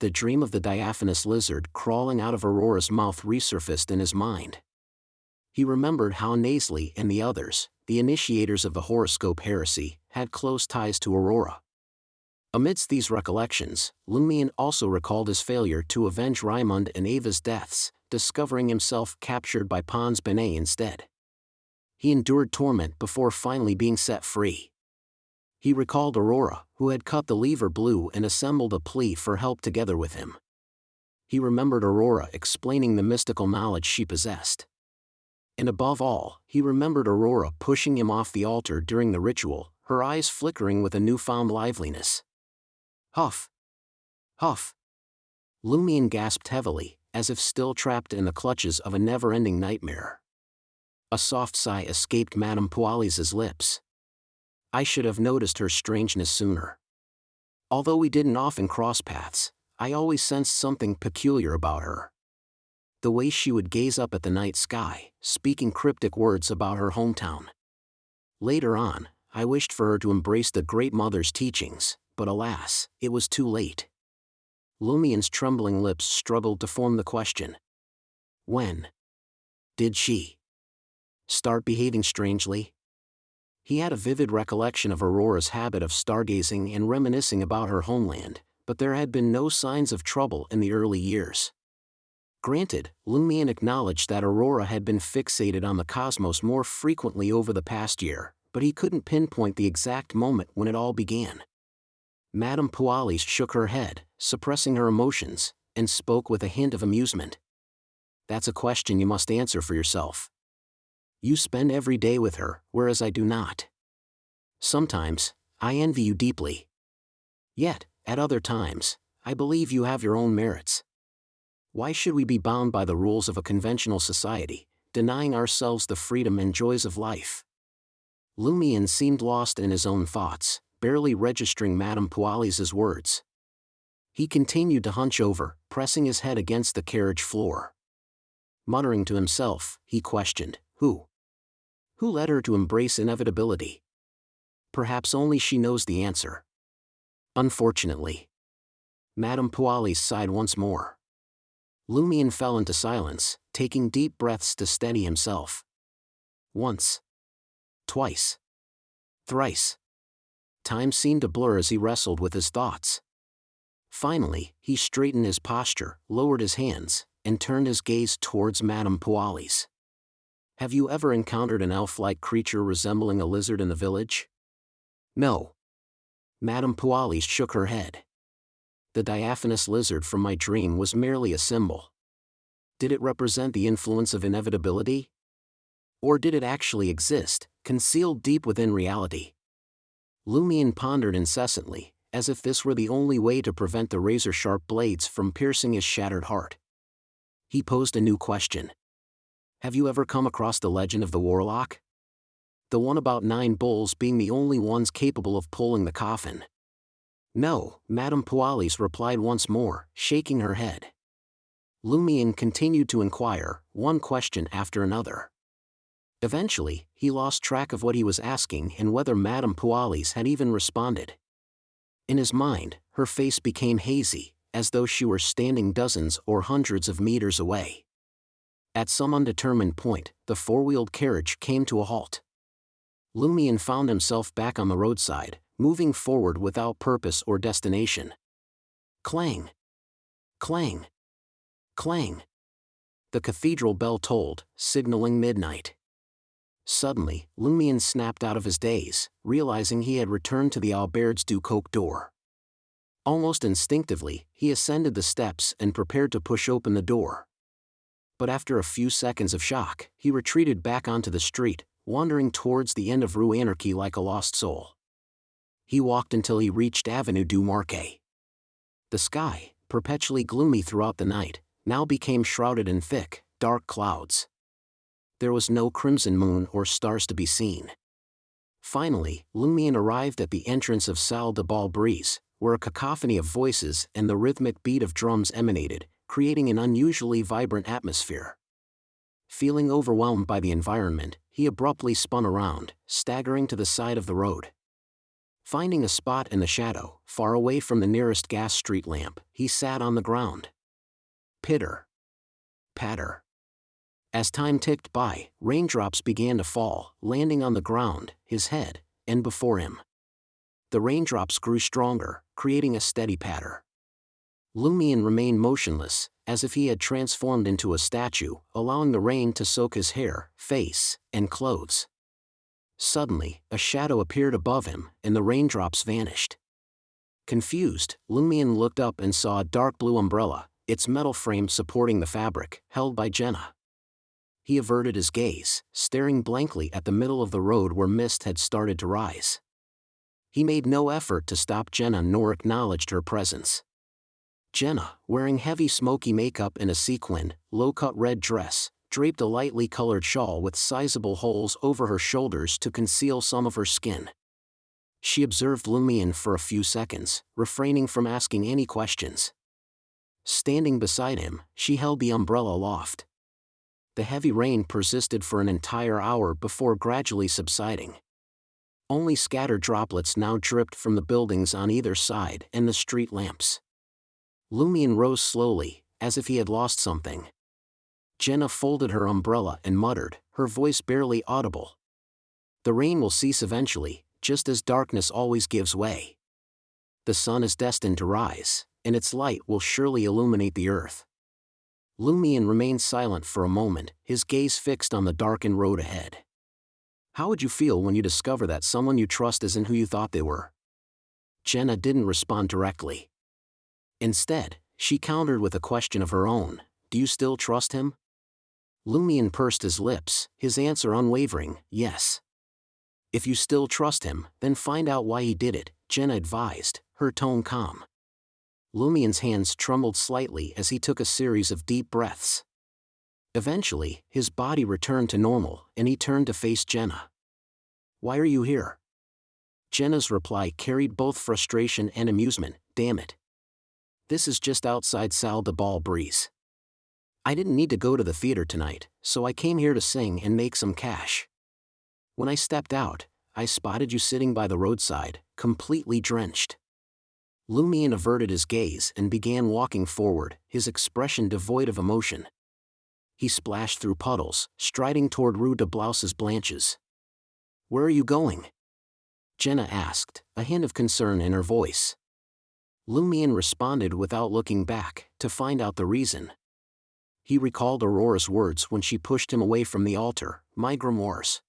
The dream of the diaphanous lizard crawling out of Aurora's mouth resurfaced in his mind. He remembered how Nasely and the others, the initiators of the horoscope heresy, had close ties to Aurora. Amidst these recollections, Lumion also recalled his failure to avenge Raimund and Ava's deaths, discovering himself captured by Pons Binet instead. He endured torment before finally being set free. He recalled Aurora, who had cut the lever blue and assembled a plea for help together with him. He remembered Aurora explaining the mystical knowledge she possessed. And above all, he remembered Aurora pushing him off the altar during the ritual, her eyes flickering with a newfound liveliness. Huff! Huff! Lumion gasped heavily, as if still trapped in the clutches of a never-ending nightmare. A soft sigh escaped Madame Pualis's lips. I should have noticed her strangeness sooner. Although we didn't often cross paths, I always sensed something peculiar about her. The way she would gaze up at the night sky, speaking cryptic words about her hometown. Later on, I wished for her to embrace the Great Mother's teachings, but alas, it was too late. Lumion's trembling lips struggled to form the question. When did she start behaving strangely? He had a vivid recollection of Aurora's habit of stargazing and reminiscing about her homeland, but there had been no signs of trouble in the early years. Granted, Lumion acknowledged that Aurora had been fixated on the cosmos more frequently over the past year, but he couldn't pinpoint the exact moment when it all began. Madame Pualis shook her head, suppressing her emotions, and spoke with a hint of amusement. That's a question you must answer for yourself. You spend every day with her, whereas I do not. Sometimes, I envy you deeply. Yet, at other times, I believe you have your own merits. Why should we be bound by the rules of a conventional society, denying ourselves the freedom and joys of life? Lumian seemed lost in his own thoughts, barely registering Madame Puali's words. He continued to hunch over, pressing his head against the carriage floor. Muttering to himself, he questioned, Who? Who led her to embrace inevitability? Perhaps only she knows the answer. Unfortunately. Madame Puali sighed once more. Lumian fell into silence, taking deep breaths to steady himself. Once. Twice. Thrice. Time seemed to blur as he wrestled with his thoughts. Finally, he straightened his posture, lowered his hands, and turned his gaze towards Madame Puali's. Have you ever encountered an elf-like creature resembling a lizard in the village? No. Madame Puali shook her head. The diaphanous lizard from my dream was merely a symbol. Did it represent the influence of inevitability? Or did it actually exist, concealed deep within reality? Lumian pondered incessantly, as if this were the only way to prevent the razor-sharp blades from piercing his shattered heart. He posed a new question. Have you ever come across the legend of the warlock? The one about 9 bulls being the only ones capable of pulling the coffin. No, Madame Puali's replied once more, shaking her head. Lumian continued to inquire, one question after another. Eventually, he lost track of what he was asking and whether Madame Puali's had even responded. In his mind, her face became hazy, as though she were standing dozens or hundreds of meters away. At some undetermined point, the four-wheeled carriage came to a halt. Lumian found himself back on the roadside, moving forward without purpose or destination. Clang! Clang! Clang! The cathedral bell tolled, signaling midnight. Suddenly, Lumian snapped out of his daze, realizing he had returned to the Auberge du Coq d'Or. Almost instinctively, he ascended the steps and prepared to push open the door. But after a few seconds of shock, he retreated back onto the street, wandering towards the end of Rue Anarchy like a lost soul. He walked until he reached Avenue du Marquet. The sky, perpetually gloomy throughout the night, now became shrouded in thick, dark clouds. There was no crimson moon or stars to be seen. Finally, Lumian arrived at the entrance of Salle de Bal Brise, where a cacophony of voices and the rhythmic beat of drums emanated, creating an unusually vibrant atmosphere. Feeling overwhelmed by the environment, he abruptly spun around, staggering to the side of the road. Finding a spot in the shadow, far away from the nearest gas street lamp, he sat on the ground. Pitter. Patter. As time ticked by, raindrops began to fall, landing on the ground, his head, and before him. The raindrops grew stronger, creating a steady patter. Lumian remained motionless, as if he had transformed into a statue, allowing the rain to soak his hair, face, and clothes. Suddenly, a shadow appeared above him, and the raindrops vanished. Confused, Lumian looked up and saw a dark blue umbrella, its metal frame supporting the fabric, held by Jenna. He averted his gaze, staring blankly at the middle of the road where mist had started to rise. He made no effort to stop Jenna nor acknowledged her presence. Jenna, wearing heavy smoky makeup and a sequined, low-cut red dress, draped a lightly colored shawl with sizable holes over her shoulders to conceal some of her skin. She observed Lumian for a few seconds, refraining from asking any questions. Standing beside him, she held the umbrella aloft. The heavy rain persisted for an entire hour before gradually subsiding. Only scattered droplets now dripped from the buildings on either side and the street lamps. Lumian rose slowly, as if he had lost something. Jenna folded her umbrella and muttered, her voice barely audible. The rain will cease eventually, just as darkness always gives way. The sun is destined to rise, and its light will surely illuminate the earth. Lumian remained silent for a moment, his gaze fixed on the darkened road ahead. How would you feel when you discover that someone you trust isn't who you thought they were? Jenna didn't respond directly. Instead, she countered with a question of her own. Do you still trust him? Lumion pursed his lips, his answer unwavering, yes. If you still trust him, then find out why he did it, Jenna advised, her tone calm. Lumion's hands trembled slightly as he took a series of deep breaths. Eventually, his body returned to normal, and he turned to face Jenna. Why are you here? Jenna's reply carried both frustration and amusement, damn it. This is just outside Salle de Bal Breeze. I didn't need to go to the theater tonight, so I came here to sing and make some cash. When I stepped out, I spotted you sitting by the roadside, completely drenched. Lumion averted his gaze and began walking forward, his expression devoid of emotion. He splashed through puddles, striding toward Rue de Blanches. Where are you going? Jenna asked, a hint of concern in her voice. Lumion responded without looking back, to find out the reason. He recalled Aurora's words when she pushed him away from the altar, my grimoires.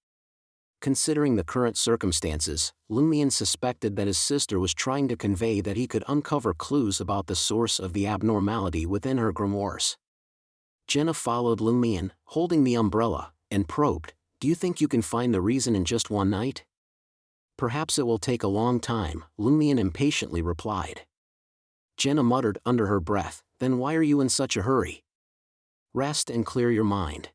Considering the current circumstances, Lumion suspected that his sister was trying to convey that he could uncover clues about the source of the abnormality within her grimoires. Jenna followed Lumion, holding the umbrella, and probed, do you think you can find the reason in just one night? Perhaps it will take a long time, Lumion impatiently replied. Jenna muttered under her breath, then why are you in such a hurry? Rest and clear your mind.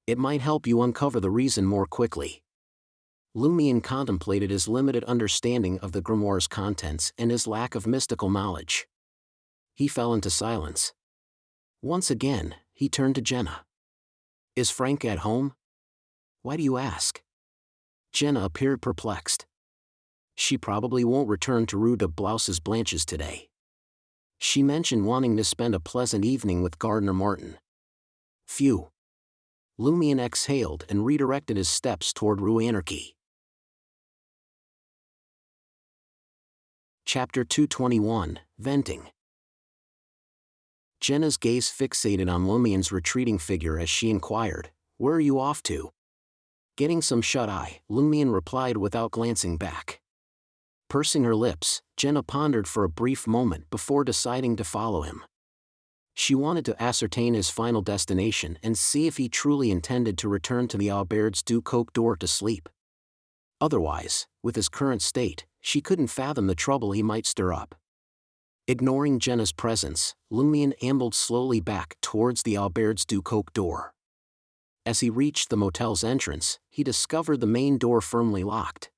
It might help you uncover the reason more quickly. Lumion contemplated his limited understanding of the grimoire's contents and his lack of mystical knowledge. He fell into silence. Once again, he turned to Jenna. Is Frank at home? Why do you ask? Jenna appeared perplexed. She probably won't return to Rue de Blanches today. She mentioned wanting to spend a pleasant evening with Gardner Martin. Phew. Lumion exhaled and redirected his steps toward Rue Anarchy. Chapter 221, Venting. Jenna's gaze fixated on Lumion's retreating figure as she inquired, where are you off to? Getting some shut-eye, Lumion replied without glancing back. Pursing her lips, Jenna pondered for a brief moment before deciding to follow him. She wanted to ascertain his final destination and see if he truly intended to return to the Auberge du Coq d'Or to sleep. Otherwise, with his current state, she couldn't fathom the trouble he might stir up. Ignoring Jenna's presence, Lumion ambled slowly back towards the Auberge du Coq d'Or. As he reached the motel's entrance, he discovered the main door firmly locked.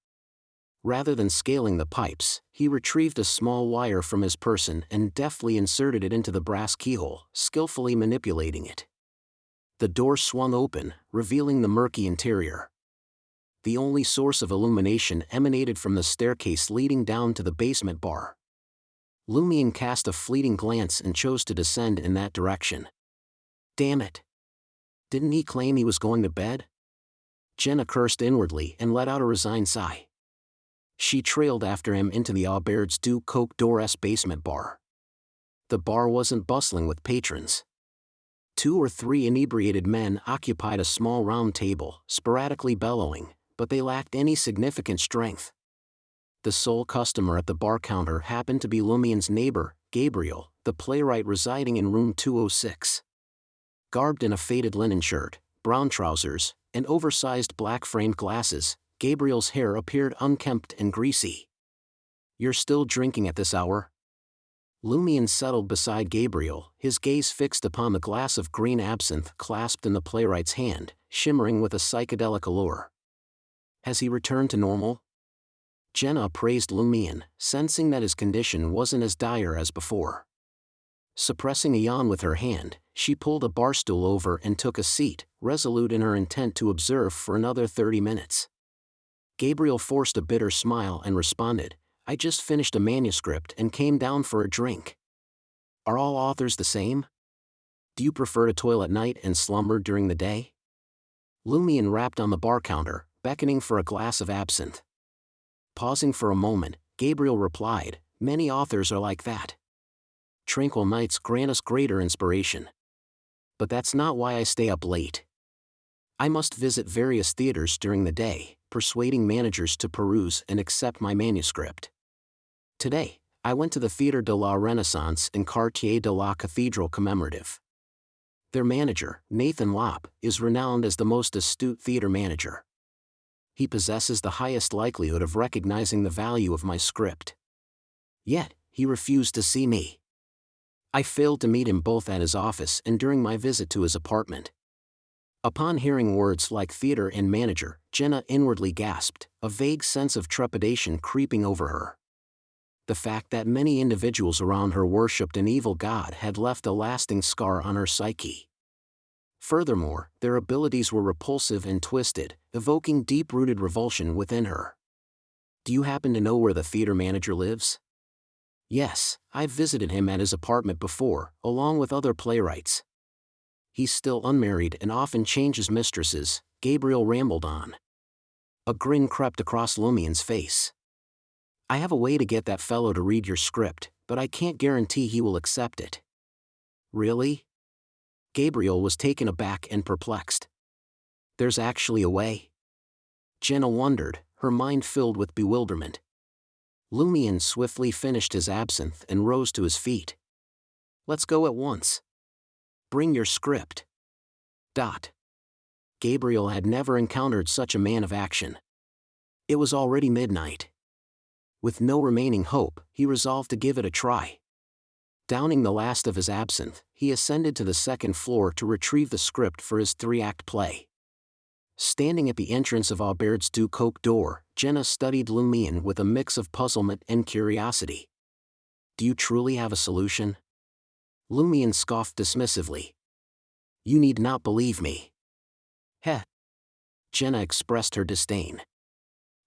Rather than scaling the pipes, he retrieved a small wire from his person and deftly inserted it into the brass keyhole, skillfully manipulating it. The door swung open, revealing the murky interior. The only source of illumination emanated from the staircase leading down to the basement bar. Lumion cast a fleeting glance and chose to descend in that direction. Damn it! Didn't he claim he was going to bed? Jenna cursed inwardly and let out a resigned sigh. She trailed after him into the Auberge du Coq d'Or's basement bar. The bar wasn't bustling with patrons. 2 or 3 inebriated men occupied a small round table, sporadically bellowing, but they lacked any significant strength. The sole customer at the bar counter happened to be Lumion's neighbor, Gabriel, the playwright residing in room 206. Garbed in a faded linen shirt, brown trousers, and oversized black-framed glasses, Gabriel's hair appeared unkempt and greasy. You're still drinking at this hour? Lumion settled beside Gabriel, his gaze fixed upon the glass of green absinthe clasped in the playwright's hand, shimmering with a psychedelic allure. Has he returned to normal? Jenna appraised Lumion, sensing that his condition wasn't as dire as before. Suppressing a yawn with her hand, she pulled a bar stool over and took a seat, resolute in her intent to observe for another 30 minutes. Gabriel forced a bitter smile and responded, I just finished a manuscript and came down for a drink. Are all authors the same? Do you prefer to toil at night and slumber during the day? Lumion rapped on the bar counter, beckoning for a glass of absinthe. Pausing for a moment, Gabriel replied, many authors are like that. Tranquil nights grant us greater inspiration. But that's not why I stay up late. I must visit various theaters during the day, persuading managers to peruse and accept my manuscript. Today, I went to the Theatre de la Renaissance in Quartier de la Cathedral Commemorative. Their manager, Nathan Lopp, is renowned as the most astute theater manager. He possesses the highest likelihood of recognizing the value of my script. Yet, he refused to see me. I failed to meet him both at his office and during my visit to his apartment. Upon hearing words like theater and manager, Jenna inwardly gasped, a vague sense of trepidation creeping over her. The fact that many individuals around her worshipped an evil god had left a lasting scar on her psyche. Furthermore, their abilities were repulsive and twisted, evoking deep-rooted revulsion within her. Do you happen to know where the theater manager lives? Yes, I've visited him at his apartment before, along with other playwrights. He's still unmarried and often changes mistresses, Gabriel rambled on. A grin crept across Lumien's face. I have a way to get that fellow to read your script, but I can't guarantee he will accept it. Really? Gabriel was taken aback and perplexed. There's actually a way? Jenna wondered, her mind filled with bewilderment. Lumien swiftly finished his absinthe and rose to his feet. Let's go at once. Bring your script. Gabriel had never encountered such a man of action. It was already midnight. With no remaining hope, he resolved to give it a try. Downing the last of his absinthe, he ascended to the second floor to retrieve the script for his 3-act play. Standing at the entrance of Aubert's du Coq door, Jenna studied Lumien with a mix of puzzlement and curiosity. Do you truly have a solution? Lumien scoffed dismissively. You need not believe me. Heh. Jenna expressed her disdain.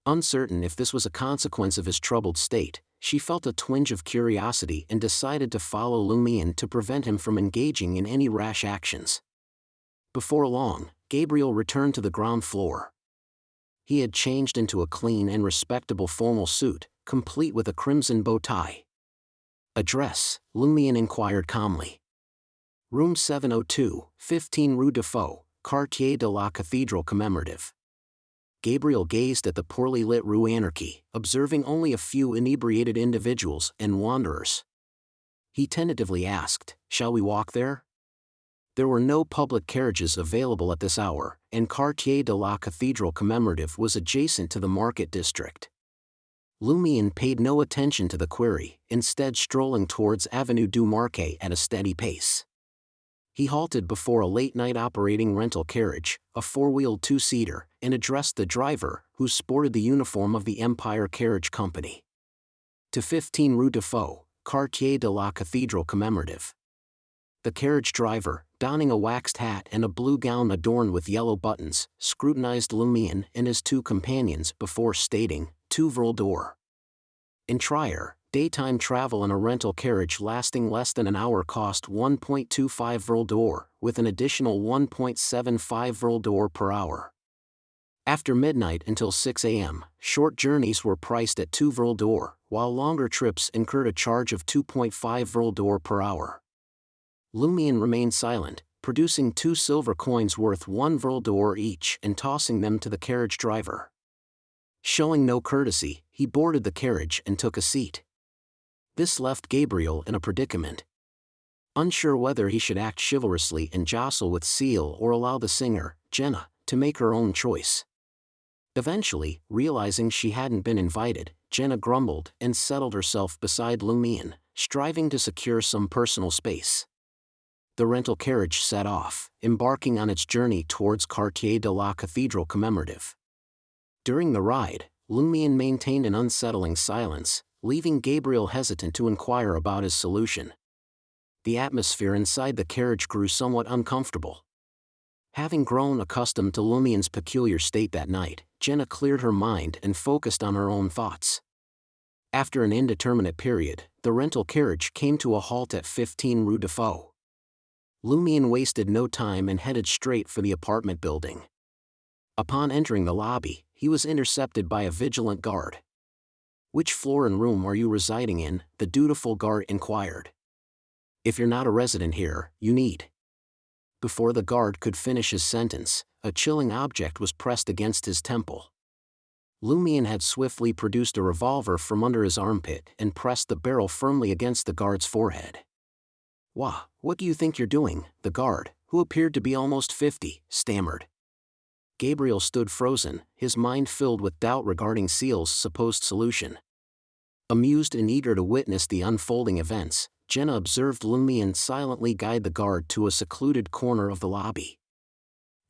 Uncertain if this was a consequence of his troubled state, she felt a twinge of curiosity and decided to follow Lumien to prevent him from engaging in any rash actions. Before long, Gabriel returned to the ground floor. He had changed into a clean and respectable formal suit, complete with a crimson bow tie. Address, Lumien inquired calmly. Room 702, 15 Rue de Faux, Quartier de la Cathedral Commemorative. Gabriel gazed at the poorly lit Rue Anarchy, observing only a few inebriated individuals and wanderers. He tentatively asked, "Shall we walk there?" There were no public carriages available at this hour, and Quartier de la Cathedral Commemorative was adjacent to the market district. Lumien paid no attention to the query, instead strolling towards Avenue du Marquet at a steady pace. He halted before a late-night operating rental carriage, a four-wheeled two-seater, and addressed the driver, who sported the uniform of the Empire Carriage Company. To 15 Rue de Faux, Quartier de la Cathedral Commemorative. The carriage driver, donning a waxed hat and a blue gown adorned with yellow buttons, scrutinized Lumien and his two companions before stating, "2 Vril d'or." In Trier, daytime travel in a rental carriage lasting less than an hour cost 1.25 Vril d'or, with an additional 1.75 Vril d'or per hour. After midnight until 6 a.m., short journeys were priced at 2 Vril d'or, while longer trips incurred a charge of 2.5 Vril d'or per hour. Lumien remained silent, producing 2 silver coins worth 1 Vril d'or each and tossing them to the carriage driver. Showing no courtesy, he boarded the carriage and took a seat. This left Gabriel in a predicament. Unsure whether he should act chivalrously and jostle with Seal or allow the singer, Jenna, to make her own choice. Eventually, realizing she hadn't been invited, Jenna grumbled and settled herself beside Lumien, striving to secure some personal space. The rental carriage set off, embarking on its journey towards Quartier de la Cathedral Commemorative. During the ride, Lumien maintained an unsettling silence, leaving Gabriel hesitant to inquire about his solution. The atmosphere inside the carriage grew somewhat uncomfortable. Having grown accustomed to Lumien's peculiar state that night, Jenna cleared her mind and focused on her own thoughts. After an indeterminate period, the rental carriage came to a halt at 15 Rue de Faux. Lumien wasted no time and headed straight for the apartment building. Upon entering the lobby, he was intercepted by a vigilant guard. "Which floor and room are you residing in?" the dutiful guard inquired. "If you're not a resident here, you need." Before the guard could finish his sentence, a chilling object was pressed against his temple. Lumien had swiftly produced a revolver from under his armpit and pressed the barrel firmly against the guard's forehead. "Wah, what do you think you're doing?" the guard, who appeared to be almost 50, stammered. Gabriel stood frozen, his mind filled with doubt regarding Seal's supposed solution. Amused and eager to witness the unfolding events, Jenna observed Lumion silently guide the guard to a secluded corner of the lobby.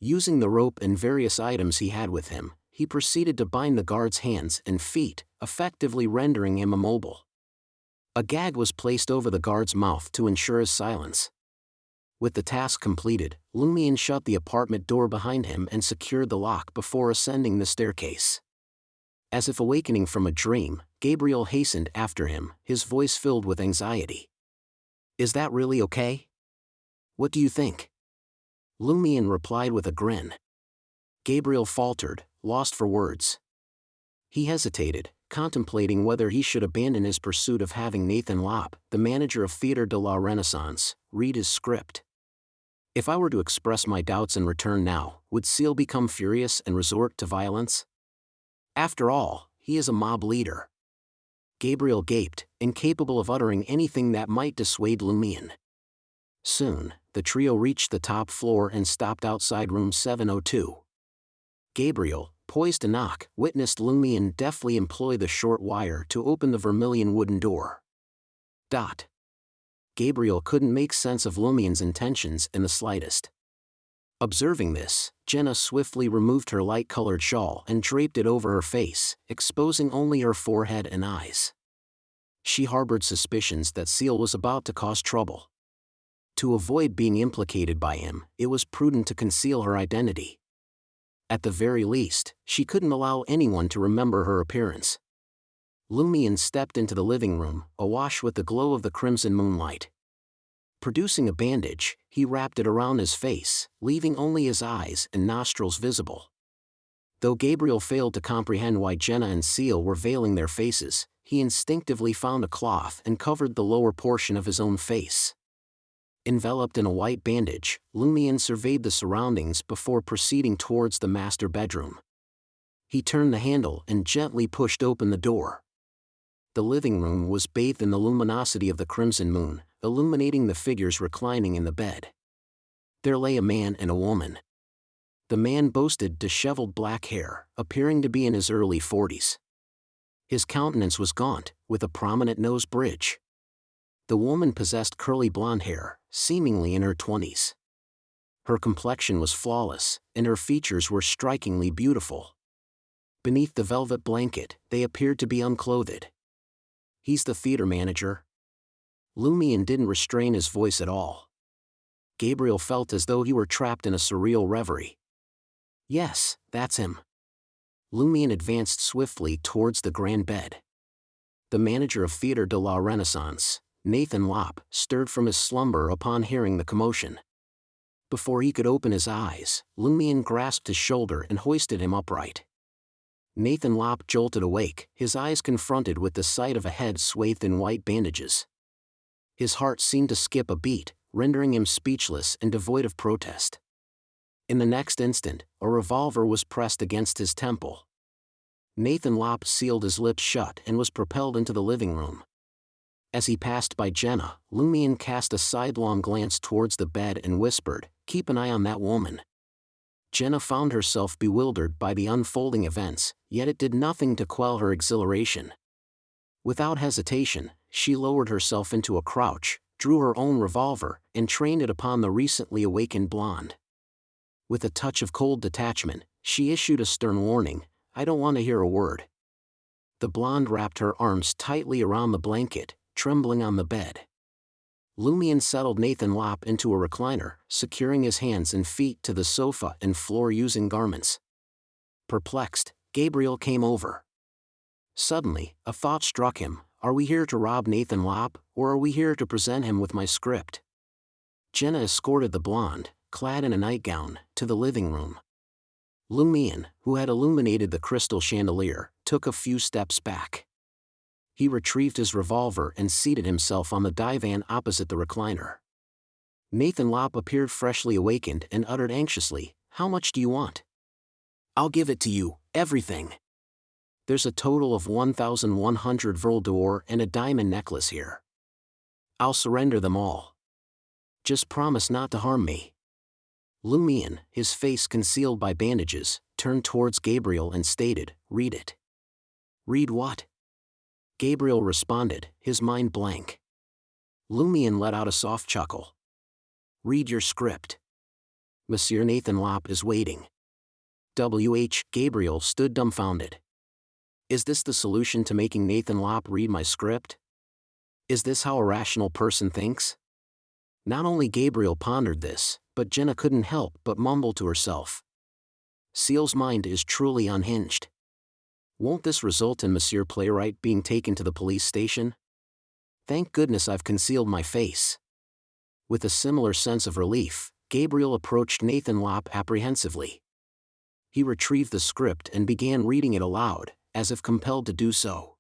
Using the rope and various items he had with him, he proceeded to bind the guard's hands and feet, effectively rendering him immobile. A gag was placed over the guard's mouth to ensure his silence. With the task completed, Lumion shut the apartment door behind him and secured the lock before ascending the staircase. As if awakening from a dream, Gabriel hastened after him, his voice filled with anxiety. "Is that really okay? What do you think?" Lumion replied with a grin. Gabriel faltered, lost for words. He hesitated, contemplating whether he should abandon his pursuit of having Nathan Lopp, the manager of Theatre de la Renaissance, read his script. If I were to express my doubts and return now, would Seal become furious and resort to violence? After all, he is a mob leader. Gabriel gaped, incapable of uttering anything that might dissuade Lumion. Soon, the trio reached the top floor and stopped outside room 702. Gabriel, poised to knock, witnessed Lumion deftly employ the short wire to open the vermilion wooden door. Gabriel couldn't make sense of Lumion's intentions in the slightest. Observing this, Jenna swiftly removed her light-colored shawl and draped it over her face, exposing only her forehead and eyes. She harbored suspicions that Seal was about to cause trouble. To avoid being implicated by him, it was prudent to conceal her identity. At the very least, she couldn't allow anyone to remember her appearance. Lumion stepped into the living room, awash with the glow of the crimson moonlight. Producing a bandage, he wrapped it around his face, leaving only his eyes and nostrils visible. Though Gabriel failed to comprehend why Jenna and Seal were veiling their faces, he instinctively found a cloth and covered the lower portion of his own face. Enveloped in a white bandage, Lumion surveyed the surroundings before proceeding towards the master bedroom. He turned the handle and gently pushed open the door. The living room was bathed in the luminosity of the crimson moon, illuminating the figures reclining in the bed. There lay a man and a woman. The man boasted disheveled black hair, appearing to be in his early 40s. His countenance was gaunt, with a prominent nose bridge. The woman possessed curly blonde hair, seemingly in her 20s. Her complexion was flawless, and her features were strikingly beautiful. Beneath the velvet blanket, they appeared to be unclothed. "He's the theater manager." Lumion didn't restrain his voice at all. Gabriel felt as though he were trapped in a surreal reverie. "Yes, that's him." Lumion advanced swiftly towards the grand bed. The manager of Theatre de la Renaissance, Nathan Lopp, stirred from his slumber upon hearing the commotion. Before he could open his eyes, Lumion grasped his shoulder and hoisted him upright. Nathan Lopp jolted awake, his eyes confronted with the sight of a head swathed in white bandages. His heart seemed to skip a beat, rendering him speechless and devoid of protest. In the next instant, a revolver was pressed against his temple. Nathan Lopp sealed his lips shut and was propelled into the living room. As he passed by Jenna, Lumion cast a sidelong glance towards the bed and whispered, "Keep an eye on that woman." Jenna found herself bewildered by the unfolding events, yet it did nothing to quell her exhilaration. Without hesitation, she lowered herself into a crouch, drew her own revolver, and trained it upon the recently awakened blonde. With a touch of cold detachment, she issued a stern warning, "I don't want to hear a word." The blonde wrapped her arms tightly around the blanket, trembling on the bed. Lumion settled Nathan Lopp into a recliner, securing his hands and feet to the sofa and floor using garments. Perplexed, Gabriel came over. Suddenly, a thought struck him, are we here to rob Nathan Lopp, or are we here to present him with my script? Jenna escorted the blonde, clad in a nightgown, to the living room. Lumion, who had illuminated the crystal chandelier, took a few steps back. He retrieved his revolver and seated himself on the divan opposite the recliner. Nathan Lopp appeared freshly awakened and uttered anxiously, "How much do you want?" "I'll give it to you, everything. There's a total of 1,100 Vril d'Or and a diamond necklace here. I'll surrender them all. Just promise not to harm me." Lumion, his face concealed by bandages, turned towards Gabriel and stated, "Read it." "Read what?" Gabriel responded, his mind blank. Lumion let out a soft chuckle. "Read your script. Monsieur Nathan Lop is waiting." Gabriel stood dumbfounded. Is this the solution to making Nathan Lop read my script? Is this how a rational person thinks? Not only Gabriel pondered this, but Jenna couldn't help but mumble to herself. Seal's mind is truly unhinged. Won't this result in Monsieur Playwright being taken to the police station? Thank goodness I've concealed my face. With a similar sense of relief, Gabriel approached Nathan Lop apprehensively. He retrieved the script and began reading it aloud, as if compelled to do so.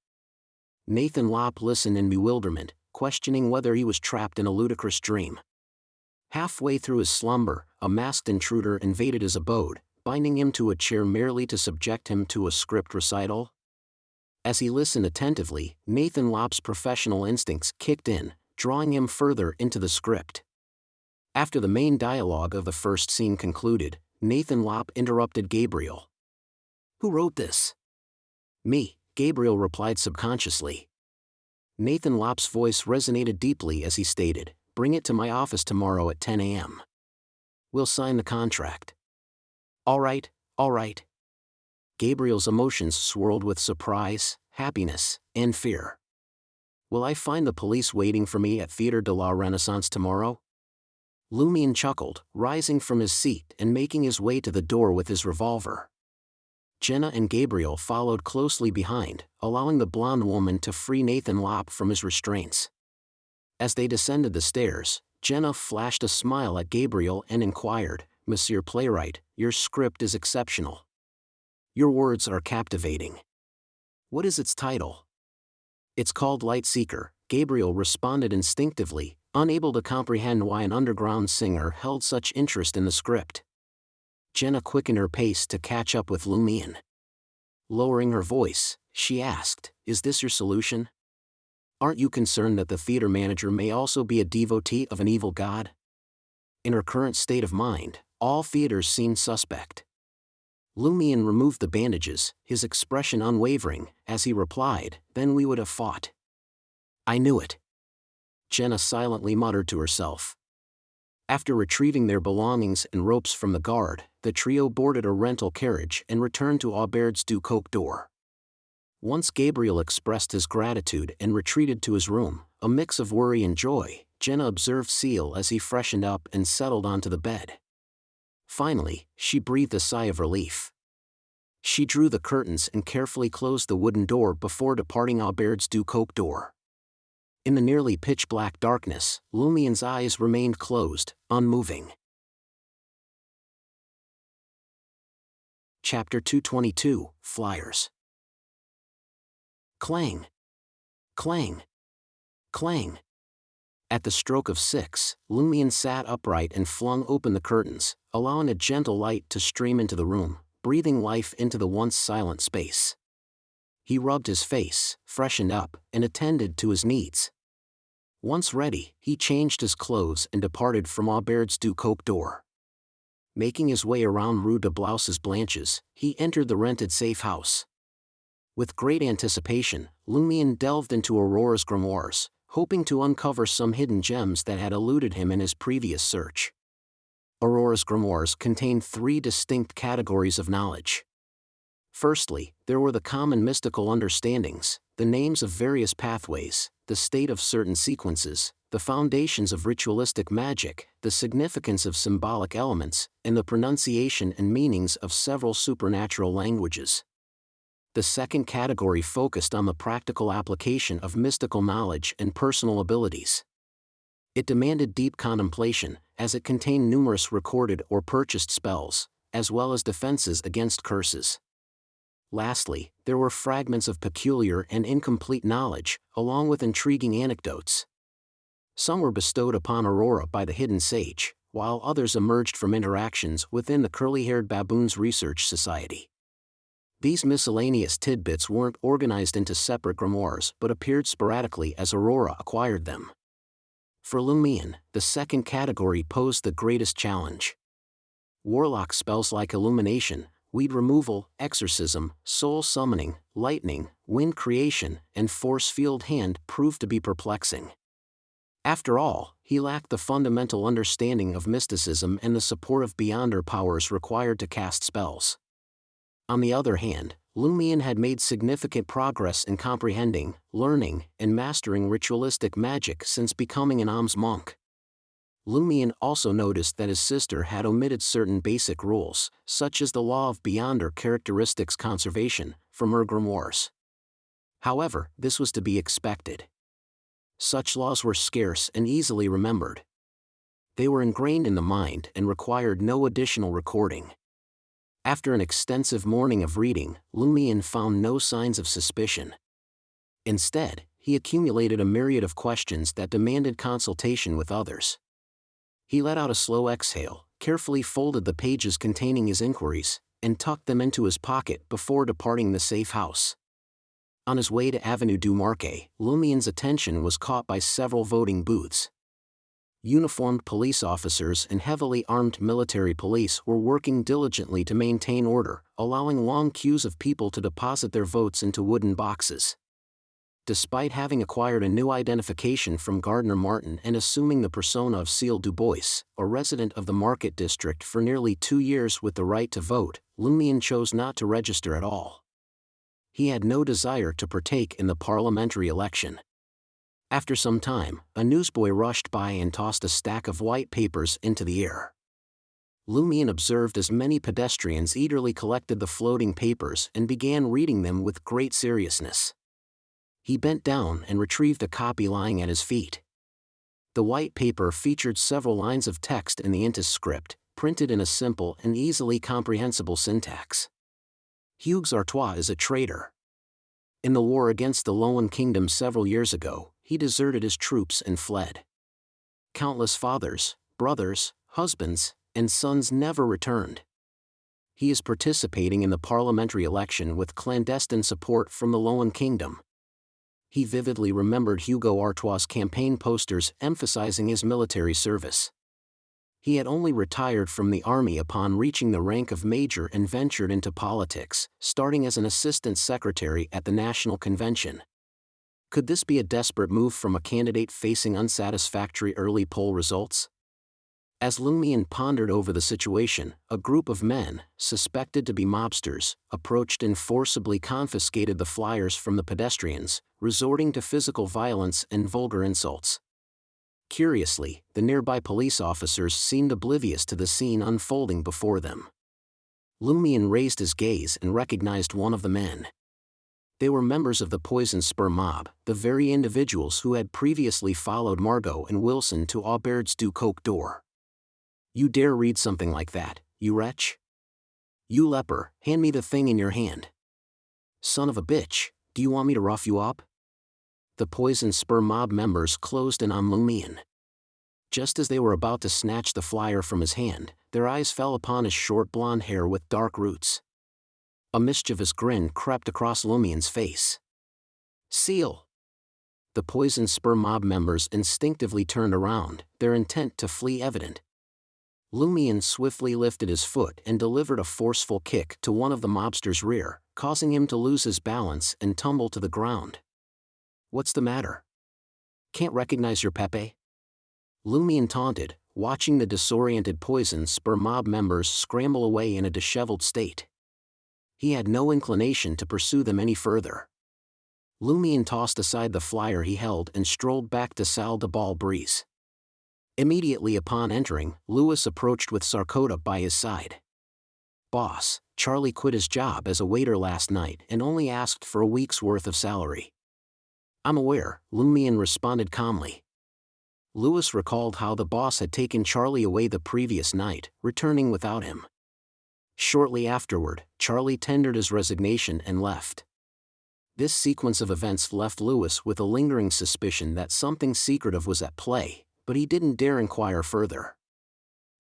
Nathan Lop listened in bewilderment, questioning whether he was trapped in a ludicrous dream. Halfway through his slumber, a masked intruder invaded his abode, binding him to a chair merely to subject him to a script recital. As he listened attentively, Nathan Lop's professional instincts kicked in, drawing him further into the script. After the main dialogue of the first scene concluded, Nathan Lop interrupted Gabriel. "Who wrote this?" "Me," Gabriel replied subconsciously. Nathan Lop's voice resonated deeply as he stated, "Bring it to my office tomorrow at 10 a.m. We'll sign the contract." All right. Gabriel's emotions swirled with surprise, happiness, and fear. "Will I find the police waiting for me at Theatre de la Renaissance tomorrow?" Lumion chuckled, rising from his seat and making his way to the door with his revolver. Jenna and Gabriel followed closely behind, allowing the blonde woman to free Nathan Lop from his restraints. As they descended the stairs, Jenna flashed a smile at Gabriel and inquired, "Monsieur Playwright, your script is exceptional. Your words are captivating. What is its title?" "It's called Light Seeker," Gabriel responded instinctively, unable to comprehend why an underground singer held such interest in the script. Jenna quickened her pace to catch up with Lumion. Lowering her voice, she asked, "Is this your solution? Aren't you concerned that the theater manager may also be a devotee of an evil god?" In her current state of mind, all theaters seemed suspect. Lumion removed the bandages, his expression unwavering, as he replied, "Then we would have fought." "I knew it." Jenna silently muttered to herself. After retrieving their belongings and ropes from the guard, the trio boarded a rental carriage and returned to Aubert's du Coq d'Or. Once Gabriel expressed his gratitude and retreated to his room, a mix of worry and joy, Jenna observed Seal as he freshened up and settled onto the bed. Finally, she breathed a sigh of relief. She drew the curtains and carefully closed the wooden door before departing Aubert's du Coq d'Or. In the nearly pitch-black darkness, Lumion's eyes remained closed, unmoving. Chapter 222, Fliers. Clang. Clang. Clang. At the stroke of 6, Lumion sat upright and flung open the curtains, allowing a gentle light to stream into the room, breathing life into the once silent space. He rubbed his face, freshened up, and attended to his needs. Once ready, he changed his clothes and departed from Aubert's du Coq d'Or. Making his way around Rue de Blouses Blanches, he entered the rented safe house. With great anticipation, Lumion delved into Aurora's grimoires, hoping to uncover some hidden gems that had eluded him in his previous search. Aurora's grimoires contained 3 distinct categories of knowledge. Firstly, there were the common mystical understandings, the names of various pathways, the state of certain sequences, the foundations of ritualistic magic, the significance of symbolic elements, and the pronunciation and meanings of several supernatural languages. The second category focused on the practical application of mystical knowledge and personal abilities. It demanded deep contemplation, as it contained numerous recorded or purchased spells, as well as defenses against curses. Lastly, there were fragments of peculiar and incomplete knowledge, along with intriguing anecdotes. Some were bestowed upon Aurora by the hidden sage, while others emerged from interactions within the curly-haired baboons research society. These miscellaneous tidbits weren't organized into separate grimoires but appeared sporadically as Aurora acquired them. For Lumion, the second category posed the greatest challenge. Warlock spells like illumination, weed removal, exorcism, soul summoning, lightning, wind creation, and force field hand proved to be perplexing. After all, he lacked the fundamental understanding of mysticism and the support of beyonder powers required to cast spells. On the other hand, Lumion had made significant progress in comprehending, learning, and mastering ritualistic magic since becoming an alms monk. Lumion also noticed that his sister had omitted certain basic rules, such as the law of beyonder characteristics conservation, from her grimoires. However, this was to be expected. Such laws were scarce and easily remembered. They were ingrained in the mind and required no additional recording. After an extensive morning of reading, Lumion found no signs of suspicion. Instead, he accumulated a myriad of questions that demanded consultation with others. He let out a slow exhale, carefully folded the pages containing his inquiries, and tucked them into his pocket before departing the safe house. On his way to Avenue du Marquet, Lumion's attention was caught by several voting booths. Uniformed police officers and heavily armed military police were working diligently to maintain order, allowing long queues of people to deposit their votes into wooden boxes. Despite having acquired a new identification from Gardner Martin and assuming the persona of Cecile Dubois, a resident of the Market District for nearly 2 years with the right to vote, Lumion chose not to register at all. He had no desire to partake in the parliamentary election. After some time, a newsboy rushed by and tossed a stack of white papers into the air. Lumion observed as many pedestrians eagerly collected the floating papers and began reading them with great seriousness. He bent down and retrieved a copy lying at his feet. The white paper featured several lines of text in the Intis script, printed in a simple and easily comprehensible syntax. Hugues Artois is a traitor. In the war against the Loan Kingdom several years ago, he deserted his troops and fled. Countless fathers, brothers, husbands, and sons never returned. He is participating in the parliamentary election with clandestine support from the Loan Kingdom. He vividly remembered Hugo Artois' campaign posters emphasizing his military service. He had only retired from the army upon reaching the rank of major and ventured into politics, starting as an assistant secretary at the National Convention. Could this be a desperate move from a candidate facing unsatisfactory early poll results? As Lumion pondered over the situation, a group of men, suspected to be mobsters, approached and forcibly confiscated the flyers from the pedestrians, resorting to physical violence and vulgar insults. Curiously, the nearby police officers seemed oblivious to the scene unfolding before them. Lumion raised his gaze and recognized one of the men. They were members of the Poison Spur mob, the very individuals who had previously followed Margot and Wilson to Aubert's du Coq d'Or. "You dare read something like that, you wretch? You leper, hand me the thing in your hand. Son of a bitch, do you want me to rough you up?" The Poison Spur mob members closed in on Lumion. Just as they were about to snatch the flyer from his hand, their eyes fell upon his short blonde hair with dark roots. A mischievous grin crept across Lumion's face. "Seal!" The Poison Spur mob members instinctively turned around, their intent to flee evident. Lumion swiftly lifted his foot and delivered a forceful kick to one of the mobster's rear, causing him to lose his balance and tumble to the ground. "What's the matter? Can't recognize your Pepe?" Lumion taunted, watching the disoriented Poison Spur mob members scramble away in a disheveled state. He had no inclination to pursue them any further. Lumion tossed aside the flyer he held and strolled back to Salle de Bal Brise. Immediately upon entering, Louis approached with Sarkota by his side. "Boss, Charlie quit his job as a waiter last night and only asked for a week's worth of salary." "I'm aware," Lumion responded calmly. Louis recalled how the boss had taken Charlie away the previous night, returning without him. Shortly afterward, Charlie tendered his resignation and left. This sequence of events left Louis with a lingering suspicion that something secretive was at play, but he didn't dare inquire further.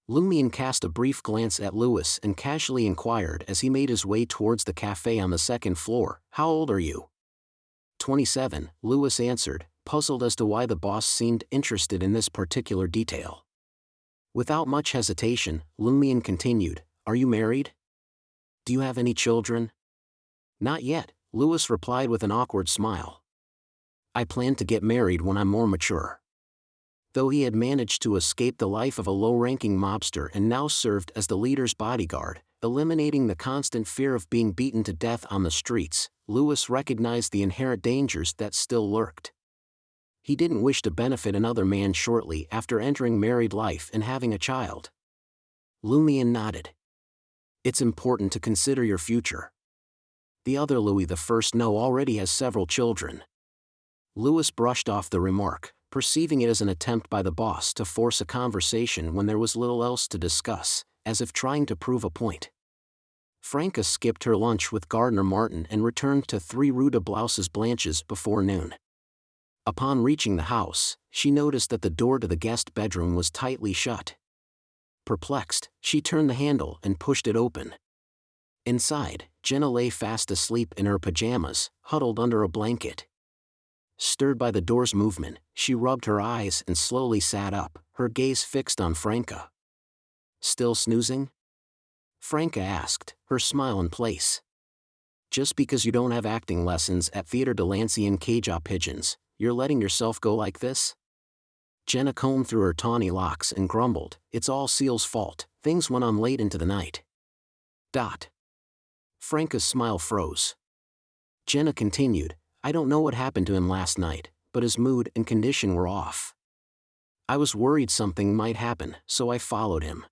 Lumion cast a brief glance at Louis and casually inquired as he made his way towards the cafe on the second floor, "How old are you?" 27, Louis answered, puzzled as to why the boss seemed interested in this particular detail. Without much hesitation, Lumion continued, "Are you married? Do you have any children?" "Not yet," Lewis replied with an awkward smile. "I plan to get married when I'm more mature." Though he had managed to escape the life of a low-ranking mobster and now served as the leader's bodyguard, eliminating the constant fear of being beaten to death on the streets, Lewis recognized the inherent dangers that still lurked. He didn't wish to benefit another man shortly after entering married life and having a child. Lumion nodded. "It's important to consider your future. The other Louis I No already has several children." Lewis brushed off the remark, perceiving it as an attempt by the boss to force a conversation when there was little else to discuss, as if trying to prove a point. Franca skipped her lunch with Gardner Martin and returned to 3 Rue de Blanches before noon. Upon reaching the house, she noticed that the door to the guest bedroom was tightly shut. Perplexed, she turned the handle and pushed it open. Inside, Jenna lay fast asleep in her pajamas, huddled under a blanket. Stirred by the door's movement, she rubbed her eyes and slowly sat up, her gaze fixed on Franca. "Still snoozing?" Franca asked, her smile in place. "Just because you don't have acting lessons at Theatre de Lancian Caja Pigeons, you're letting yourself go like this?" Jenna combed through her tawny locks and grumbled, "It's all Seal's fault, things went on late into the night." Franca's smile froze. Jenna continued, "I don't know what happened to him last night, but his mood and condition were off. I was worried something might happen, so I followed him.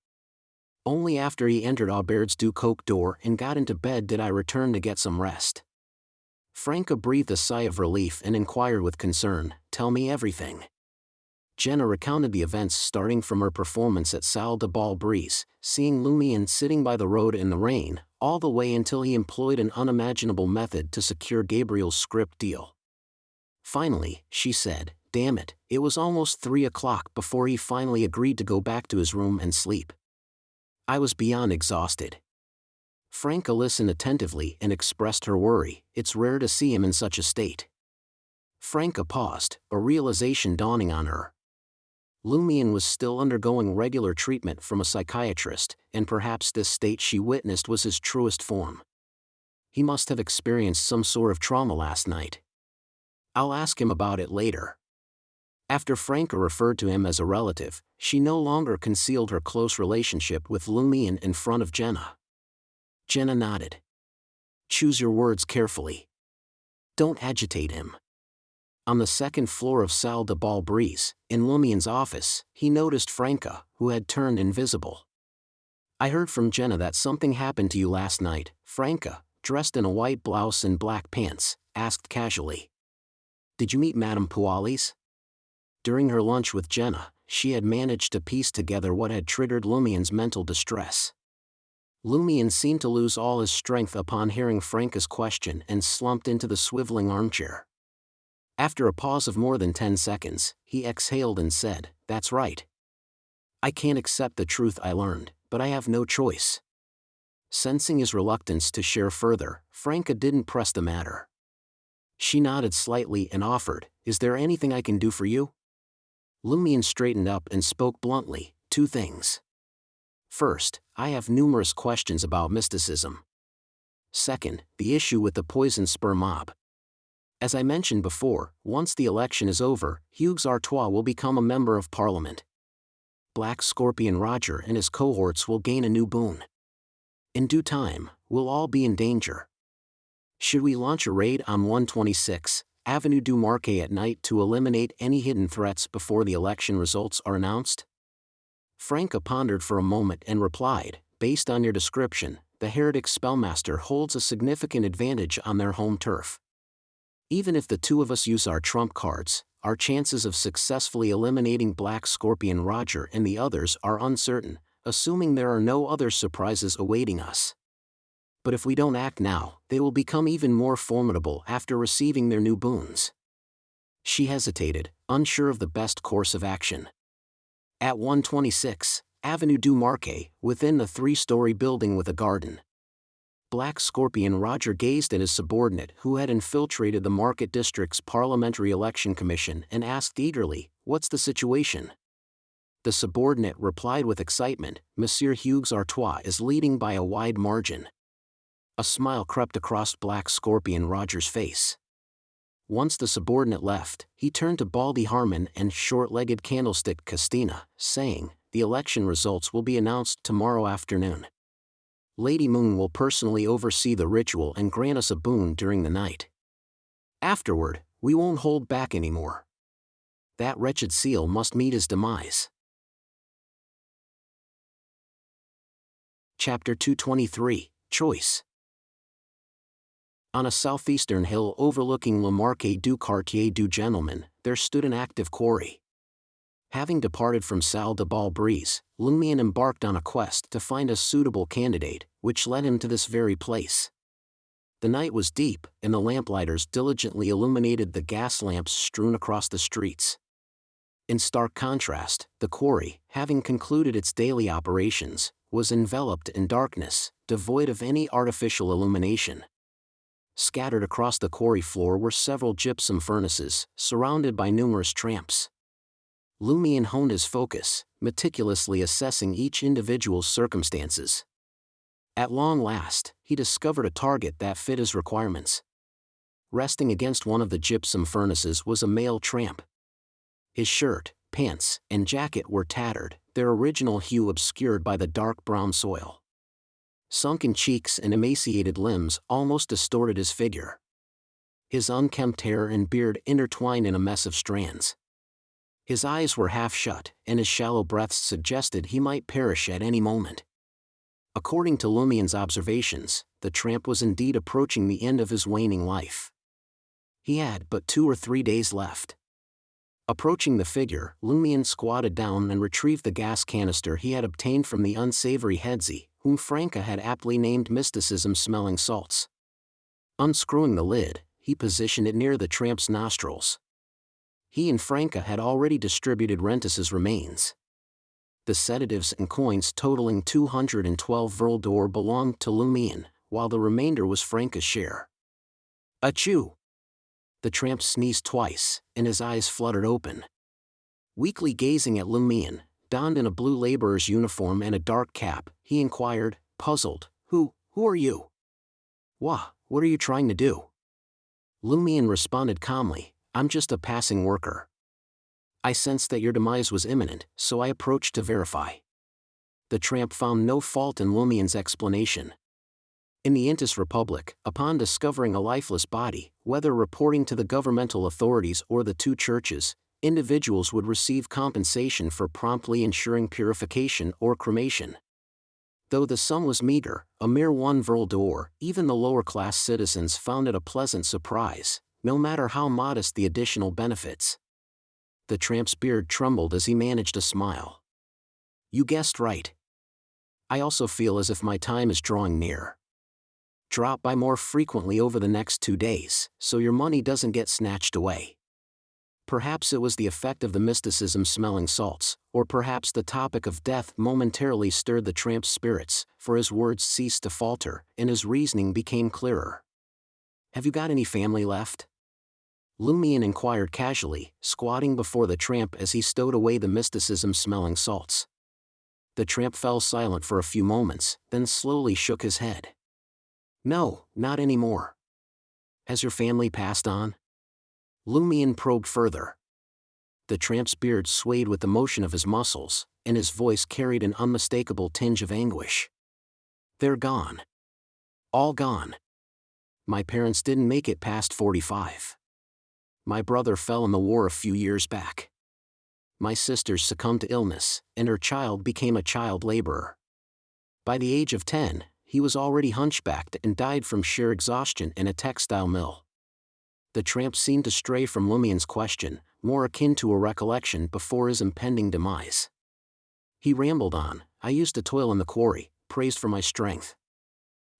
Only after he entered Aubert's du Coq door and got into bed did I return to get some rest." Franca breathed a sigh of relief and inquired with concern, "Tell me everything." Jenna recounted the events starting from her performance at Salle de Bal Brise, seeing Lumion sitting by the road in the rain, all the way until he employed an unimaginable method to secure Gabriel's script deal. Finally, she said, "Damn it, it was almost 3 o'clock before he finally agreed to go back to his room and sleep. I was beyond exhausted." Franca listened attentively and expressed her worry, "It's rare to see him in such a state." Franca paused, a realization dawning on her. Lumion was still undergoing regular treatment from a psychiatrist, and perhaps this state she witnessed was his truest form. He must have experienced some sort of trauma last night. "I'll ask him about it later." After Franca referred to him as a relative, she no longer concealed her close relationship with Lumion in front of Jenna. Jenna nodded. "Choose your words carefully. Don't agitate him." On the second floor of Salle de Bal Brise, in Lumion's office, he noticed Franca, who had turned invisible. "I heard from Jenna that something happened to you last night," Franca, dressed in a white blouse and black pants, asked casually. "Did you meet Madame Pualis?" During her lunch with Jenna, she had managed to piece together what had triggered Lumion's mental distress. Lumion seemed to lose all his strength upon hearing Franca's question and slumped into the swiveling armchair. After a pause of more than 10 seconds, he exhaled and said, "That's right. I can't accept the truth I learned, but I have no choice." Sensing his reluctance to share further, Franca didn't press the matter. She nodded slightly and offered, "Is there anything I can do for you?" Lumion straightened up and spoke bluntly, "2 things. First, I have numerous questions about mysticism. Second, the issue with the poison spur mob. As I mentioned before, once the election is over, Hugues Artois will become a member of Parliament. Black Scorpion Roger and his cohorts will gain a new boon. In due time, we'll all be in danger. Should we launch a raid on 126 Avenue du Marquet at night to eliminate any hidden threats before the election results are announced?" Franca pondered for a moment and replied, "Based on your description, the Heretic Spellmaster holds a significant advantage on their home turf. Even if the 2 of us use our trump cards, our chances of successfully eliminating Black Scorpion Roger and the others are uncertain, assuming there are no other surprises awaiting us. But if we don't act now, they will become even more formidable after receiving their new boons." She hesitated, unsure of the best course of action. "At 126 Avenue du Marquet, within the 3-story building with a garden." Black Scorpion Roger gazed at his subordinate who had infiltrated the Market District's Parliamentary Election Commission and asked eagerly, "What's the situation?" The subordinate replied with excitement, Monsieur Hugues Artois is leading by a wide margin. A smile crept across Black Scorpion Roger's face. Once the subordinate left, he turned to Baldy Harmon and short-legged Candlestick Castina, saying, the election results will be announced tomorrow afternoon. Lady Moon will personally oversee the ritual and grant us a boon during the night. Afterward, we won't hold back anymore. That wretched seal must meet his demise. Chapter 223, Choice. On a southeastern hill overlooking Le Marquet du Quartier du Gentleman, there stood an active quarry. Having departed from Salle de Bal Brise, Lumion embarked on a quest to find a suitable candidate, which led him to this very place. The night was deep, and the lamplighters diligently illuminated the gas lamps strewn across the streets. In stark contrast, the quarry, having concluded its daily operations, was enveloped in darkness, devoid of any artificial illumination. Scattered across the quarry floor were several gypsum furnaces, surrounded by numerous tramps. Lumion honed his focus, meticulously assessing each individual's circumstances. At long last, he discovered a target that fit his requirements. Resting against one of the gypsum furnaces was a male tramp. His shirt, pants, and jacket were tattered, their original hue obscured by the dark brown soil. Sunken cheeks and emaciated limbs almost distorted his figure. His unkempt hair and beard intertwined in a mess of strands. His eyes were half shut, and his shallow breaths suggested he might perish at any moment. According to Lumion's observations, the tramp was indeed approaching the end of his waning life. He had but 2 or 3 days left. Approaching the figure, Lumion squatted down and retrieved the gas canister he had obtained from the unsavory Headsy, whom Franca had aptly named mysticism-smelling salts. Unscrewing the lid, he positioned it near the tramp's nostrils. He and Franca had already distributed Rentus's remains. The sedatives and coins totaling 212 vril d'or belonged to Lumion, while the remainder was Franca's share. Achoo! The tramp sneezed twice, and his eyes fluttered open. Weakly gazing at Lumion, donned in a blue laborer's uniform and a dark cap, he inquired, puzzled, Who are you? What are you trying to do? Lumion responded calmly, I'm just a passing worker. I sensed that your demise was imminent, so I approached to verify. The tramp found no fault in Lumion's explanation. In the Intis Republic, upon discovering a lifeless body, whether reporting to the governmental authorities or the 2 churches, individuals would receive compensation for promptly ensuring purification or cremation. Though the sum was meager, a mere 1 vril d'or, even the lower-class citizens found it a pleasant surprise, no matter how modest the additional benefits. The tramp's beard trembled as he managed a smile. You guessed right. I also feel as if my time is drawing near. Drop by more frequently over the next 2 days, so your money doesn't get snatched away. Perhaps it was the effect of the mysticism-smelling salts, or perhaps the topic of death momentarily stirred the tramp's spirits, for his words ceased to falter, and his reasoning became clearer. Have you got any family left? Lumion inquired casually, squatting before the tramp as he stowed away the mysticism-smelling salts. The tramp fell silent for a few moments, then slowly shook his head. No, not anymore. Has your family passed on? Lumion probed further. The tramp's beard swayed with the motion of his muscles, and his voice carried an unmistakable tinge of anguish. They're gone. All gone. My parents didn't make it past 45. My brother fell in the war a few years back. My sister succumbed to illness, and her child became a child laborer. By the age of 10, he was already hunchbacked and died from sheer exhaustion in a textile mill. The tramp seemed to stray from Lumion's question, more akin to a recollection before his impending demise. He rambled on, I used to toil in the quarry, praised for my strength.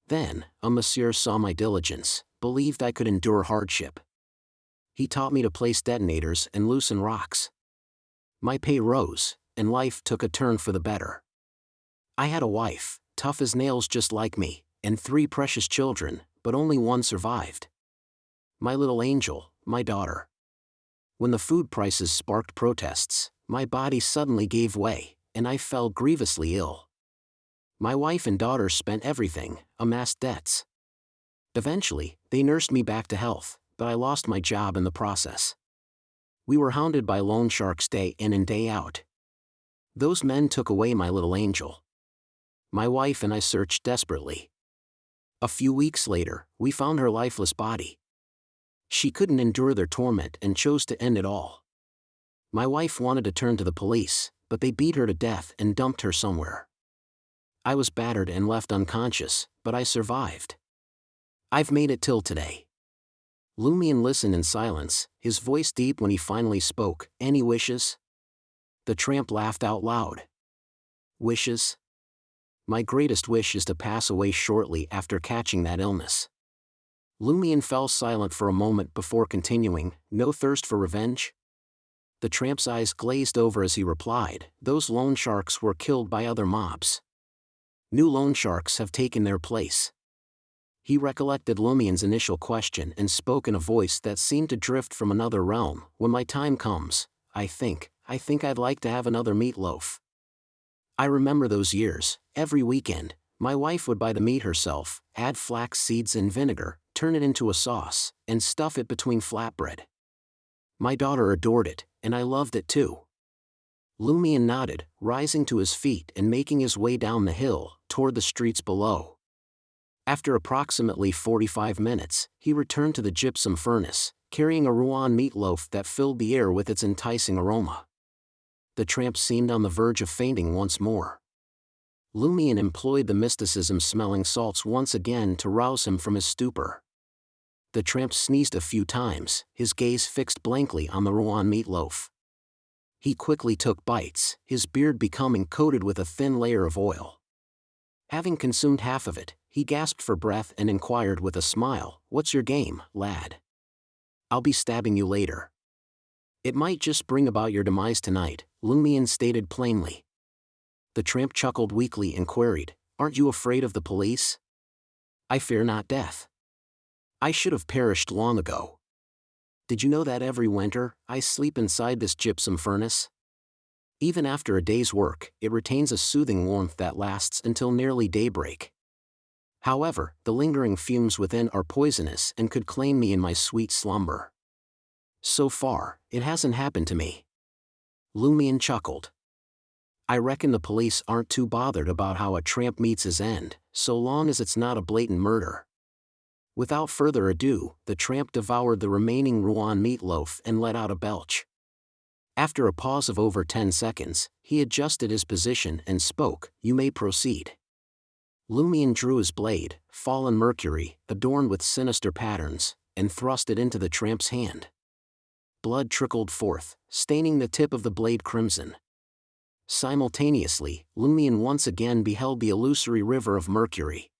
Then, a monsieur saw my diligence, believed I could endure hardship. He taught me to place detonators and loosen rocks. My pay rose, and life took a turn for the better. I had a wife, tough as nails just like me, and 3 precious children, but only 1 survived. My little angel, my daughter. When the food prices sparked protests, my body suddenly gave way, and I fell grievously ill. My wife and daughter spent everything, amassed debts. Eventually, they nursed me back to health, but I lost my job in the process. We were hounded by loan sharks day in and day out. Those men took away my little angel. My wife and I searched desperately. A few weeks later, we found her lifeless body. She couldn't endure their torment and chose to end it all. My wife wanted to turn to the police, but they beat her to death and dumped her somewhere. I was battered and left unconscious, but I survived. I've made it till today. Lumion listened in silence, his voice deep when he finally spoke. Any wishes? The tramp laughed out loud. Wishes? My greatest wish is to pass away shortly after catching that illness. Lumion fell silent for a moment before continuing. No thirst for revenge? The tramp's eyes glazed over as he replied, those loan sharks were killed by other mobs. New loan sharks have taken their place. He recollected Lumion's initial question and spoke in a voice that seemed to drift from another realm. When my time comes, I think I'd like to have another meatloaf. I remember those years. Every weekend, my wife would buy the meat herself, add flax seeds and vinegar, turn it into a sauce, and stuff it between flatbread. My daughter adored it, and I loved it too. Lumion nodded, rising to his feet and making his way down the hill, toward the streets below. After approximately 45 minutes, he returned to the gypsum furnace, carrying a Rouen meatloaf that filled the air with its enticing aroma. The tramp seemed on the verge of fainting once more. Lumion employed the mysticism-smelling salts once again to rouse him from his stupor. The tramp sneezed a few times, his gaze fixed blankly on the Rouen meatloaf. He quickly took bites, his beard becoming coated with a thin layer of oil. Having consumed half of it, he gasped for breath and inquired with a smile, "What's your game, lad? I'll be stabbing you later." "It might just bring about your demise tonight," Lumion stated plainly. The tramp chuckled weakly and queried, "Aren't you afraid of the police?" "I fear not death. I should have perished long ago. Did you know that every winter, I sleep inside this gypsum furnace? Even after a day's work, it retains a soothing warmth that lasts until nearly daybreak. However, the lingering fumes within are poisonous and could claim me in my sweet slumber. So far, it hasn't happened to me." Lumion chuckled. "I reckon the police aren't too bothered about how a tramp meets his end, so long as it's not a blatant murder." Without further ado, the tramp devoured the remaining Rouen meatloaf and let out a belch. After a pause of over 10 seconds, he adjusted his position and spoke, "You may proceed." Lumion drew his blade, fallen mercury, adorned with sinister patterns, and thrust it into the tramp's hand. Blood trickled forth, staining the tip of the blade crimson. Simultaneously, Lumion once again beheld the illusory river of mercury.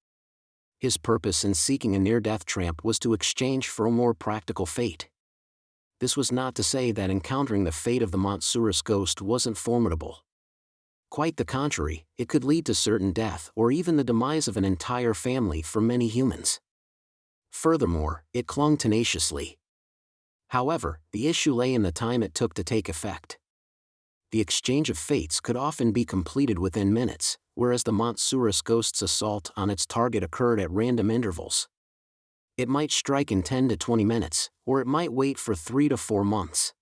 His purpose in seeking a near-death tramp was to exchange for a more practical fate. This was not to say that encountering the fate of the Montsurus ghost wasn't formidable. Quite the contrary, it could lead to certain death or even the demise of an entire family for many humans. Furthermore, it clung tenaciously. However, the issue lay in the time it took to take effect. The exchange of fates could often be completed within minutes, whereas the Montsurus ghost's assault on its target occurred at random intervals. It might strike in 10 to 20 minutes, or it might wait for 3 to 4 months.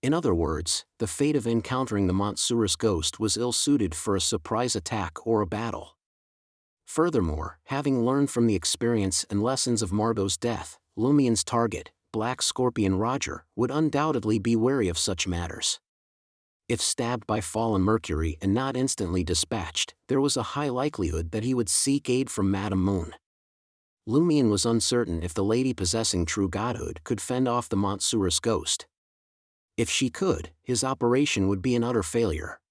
In other words, the fate of encountering the Montsurus ghost was ill-suited for a surprise attack or a battle. Furthermore, having learned from the experience and lessons of Margot's death, Lumion's target, Black Scorpion Roger, would undoubtedly be wary of such matters. If stabbed by fallen mercury and not instantly dispatched, there was a high likelihood that he would seek aid from Madame Moon. Lumion was uncertain if the lady possessing true godhood could fend off the Montsurus ghost. If she could, his operation would be an utter failure.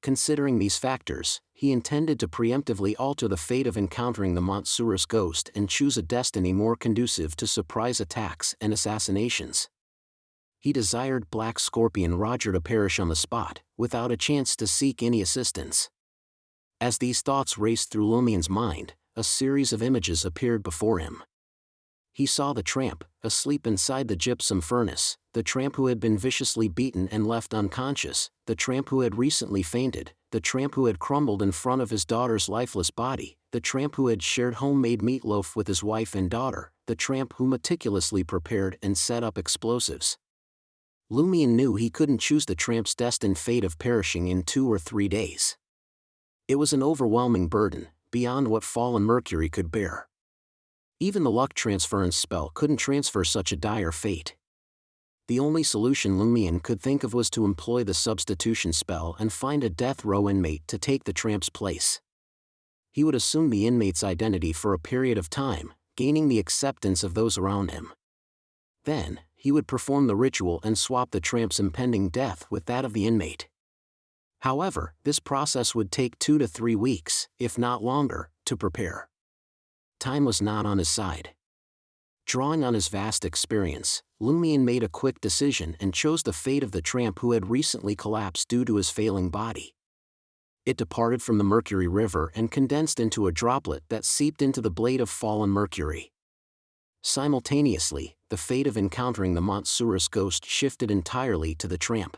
Considering these factors, he intended to preemptively alter the fate of encountering the Montsurus ghost and choose a destiny more conducive to surprise attacks and assassinations. He desired Black Scorpion Roger to perish on the spot, without a chance to seek any assistance. As these thoughts raced through Lumion's mind, a series of images appeared before him. He saw the tramp, asleep inside the gypsum furnace, the tramp who had been viciously beaten and left unconscious, the tramp who had recently fainted, the tramp who had crumbled in front of his daughter's lifeless body, the tramp who had shared homemade meatloaf with his wife and daughter, the tramp who meticulously prepared and set up explosives. Lumion knew he couldn't choose the tramp's destined fate of perishing in 2 or 3 days. It was an overwhelming burden, beyond what fallen Mercury could bear. Even the luck transference spell couldn't transfer such a dire fate. The only solution Lumion could think of was to employ the substitution spell and find a death row inmate to take the tramp's place. He would assume the inmate's identity for a period of time, gaining the acceptance of those around him. Then, he would perform the ritual and swap the tramp's impending death with that of the inmate. However, this process would take 2 to 3 weeks, if not longer, to prepare. Time was not on his side. Drawing on his vast experience, Lumion made a quick decision and chose the fate of the tramp who had recently collapsed due to his failing body. It departed from the Mercury River and condensed into a droplet that seeped into the blade of fallen Mercury. Simultaneously, the fate of encountering the Montsurus ghost shifted entirely to the tramp.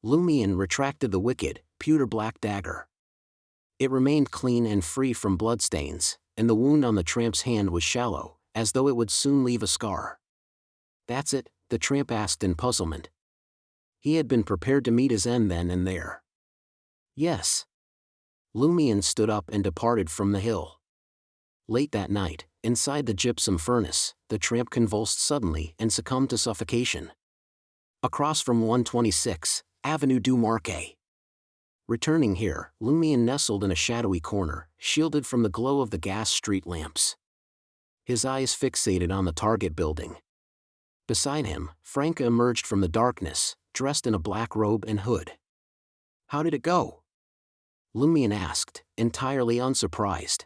Lumion retracted the wicked, pewter-black dagger. It remained clean and free from bloodstains, and the wound on the tramp's hand was shallow, as though it would soon leave a scar. "That's it?" the tramp asked in puzzlement. He had been prepared to meet his end then and there. "Yes." Lumion stood up and departed from the hill. Late that night, inside the gypsum furnace, the tramp convulsed suddenly and succumbed to suffocation. Across from 126, Avenue du Marquet. Returning here, Lumion nestled in a shadowy corner, shielded from the glow of the gas street lamps. His eyes fixated on the target building. Beside him, Franca emerged from the darkness, dressed in a black robe and hood. "How did it go?" Lumion asked, entirely unsurprised.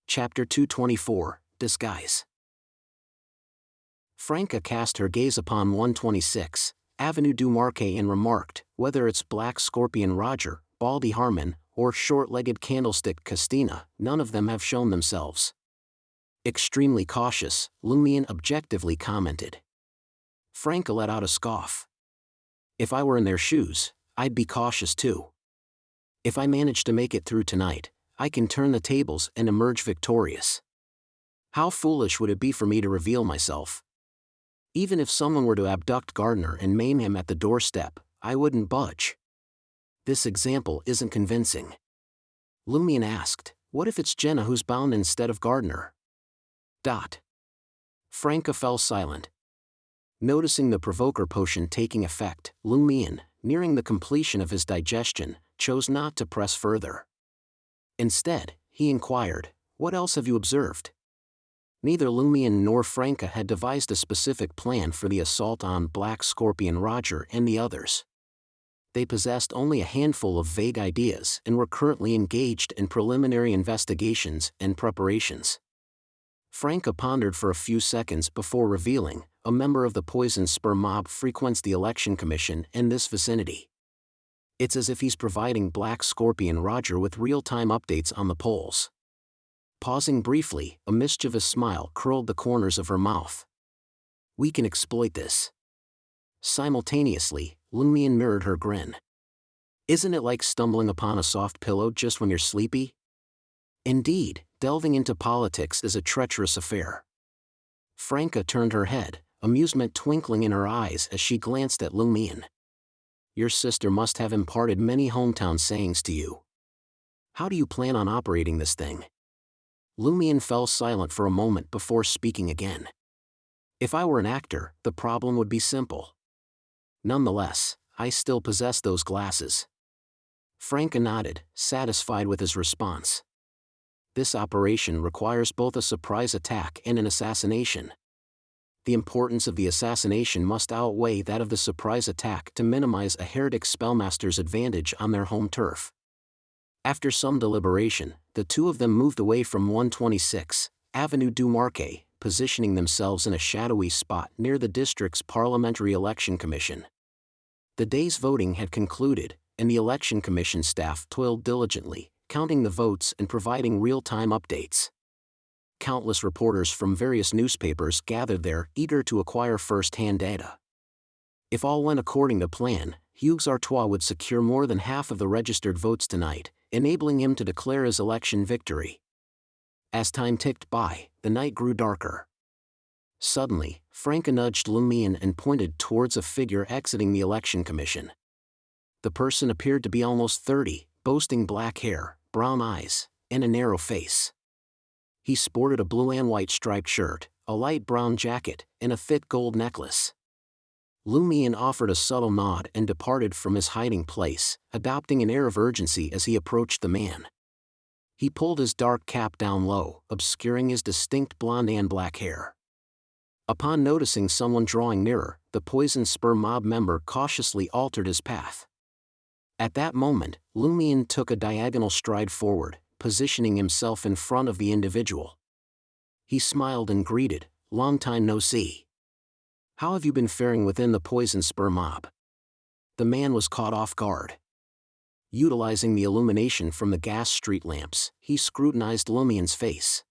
Chapter 224, Disguise. Franca cast her gaze upon 126, Avenue du Marquet and remarked, "Whether it's Black Scorpion Roger, Baldy Harmon, or Short-Legged Candlestick Castina, none of them have shown themselves." Extremely cautious, Lumion objectively commented. Franca let out a scoff. "If I were in their shoes, I'd be cautious too. If I manage to make it through tonight, I can turn the tables and emerge victorious. How foolish would it be for me to reveal myself? Even if someone were to abduct Gardner and maim him at the doorstep, I wouldn't budge." "This example isn't convincing." Lumion asked, "What if it's Jenna who's bound instead of Gardner?" Franca fell silent. Noticing the provoker potion taking effect, Lumion, nearing the completion of his digestion, chose not to press further. Instead, he inquired, "What else have you observed?" Neither Lumion nor Franca had devised a specific plan for the assault on Black Scorpion Roger and the others. They possessed only a handful of vague ideas and were currently engaged in preliminary investigations and preparations. Franca pondered for a few seconds before revealing, "A member of the Poison Spur mob frequents the election commission in this vicinity. It's as if he's providing Black Scorpion Roger with real-time updates on the polls." Pausing briefly, a mischievous smile curled the corners of her mouth. "We can exploit this." Simultaneously, Lumion mirrored her grin. "Isn't it like stumbling upon a soft pillow just when you're sleepy? Indeed, delving into politics is a treacherous affair." Franca turned her head, amusement twinkling in her eyes as she glanced at Lumion. "Your sister must have imparted many hometown sayings to you. How do you plan on operating this thing?" Lumion fell silent for a moment before speaking again. "If I were an actor, the problem would be simple. Nonetheless, I still possess those glasses." Franca nodded, satisfied with his response. "This operation requires both a surprise attack and an assassination. The importance of the assassination must outweigh that of the surprise attack to minimize a heretic spellmaster's advantage on their home turf." After some deliberation, the two of them moved away from 126, Avenue du Marquet, positioning themselves in a shadowy spot near the district's parliamentary election commission. The day's voting had concluded, and the election commission staff toiled diligently, counting the votes and providing real-time updates. Countless reporters from various newspapers gathered there, eager to acquire first-hand data. If all went according to plan, Hugues Artois would secure more than half of the registered votes tonight, enabling him to declare his election victory. As time ticked by, the night grew darker. Suddenly, Franca nudged Lumion and pointed towards a figure exiting the election commission. The person appeared to be almost 30, boasting black hair, brown eyes, and a narrow face. He sported a blue and white striped shirt, a light brown jacket, and a thick gold necklace. Lumion offered a subtle nod and departed from his hiding place, adopting an air of urgency as he approached the man. He pulled his dark cap down low, obscuring his distinct blonde and black hair. Upon noticing someone drawing nearer, the Poison Spur mob member cautiously altered his path. At that moment, Lumion took a diagonal stride forward, positioning himself in front of the individual. He smiled and greeted, "Long time no see. How have you been faring within the Poison Spur mob?" The man was caught off guard. Utilizing the illumination from the gas street lamps, he scrutinized Lumion's face.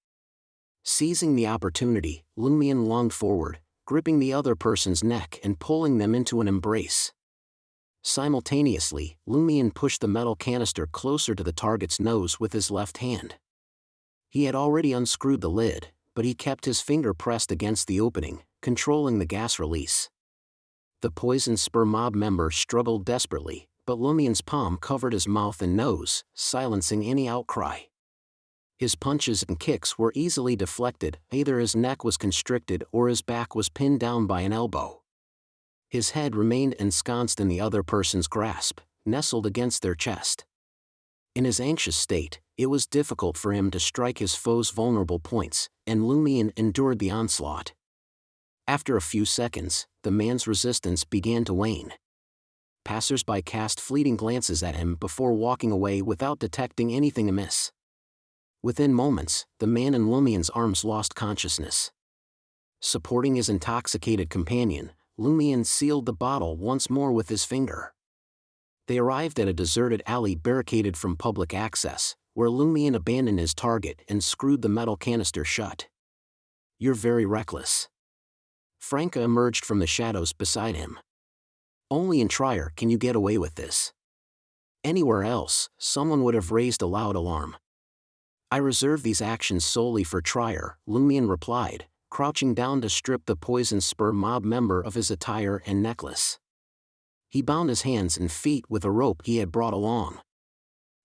Seizing the opportunity, Lumion lunged forward, gripping the other person's neck and pulling them into an embrace. Simultaneously, Lumion pushed the metal canister closer to the target's nose with his left hand. He had already unscrewed the lid, but he kept his finger pressed against the opening, controlling the gas release. The Poison Spur mob member struggled desperately, but Lumion's palm covered his mouth and nose, silencing any outcry. His punches and kicks were easily deflected, either his neck was constricted or his back was pinned down by an elbow. His head remained ensconced in the other person's grasp, nestled against their chest. In his anxious state, it was difficult for him to strike his foe's vulnerable points, and Lumion endured the onslaught. After a few seconds, the man's resistance began to wane. Passers-by cast fleeting glances at him before walking away without detecting anything amiss. Within moments, the man in Lumion's arms lost consciousness. Supporting his intoxicated companion, Lumion sealed the bottle once more with his finger. They arrived at a deserted alley barricaded from public access, where Lumion abandoned his target and screwed the metal canister shut. "You're very reckless." Franca emerged from the shadows beside him. "Only in Trier can you get away with this. Anywhere else, someone would have raised a loud alarm." "I reserve these actions solely for Trier," Lumion replied, crouching down to strip the Poison Spur mob member of his attire and necklace. He bound his hands and feet with a rope he had brought along.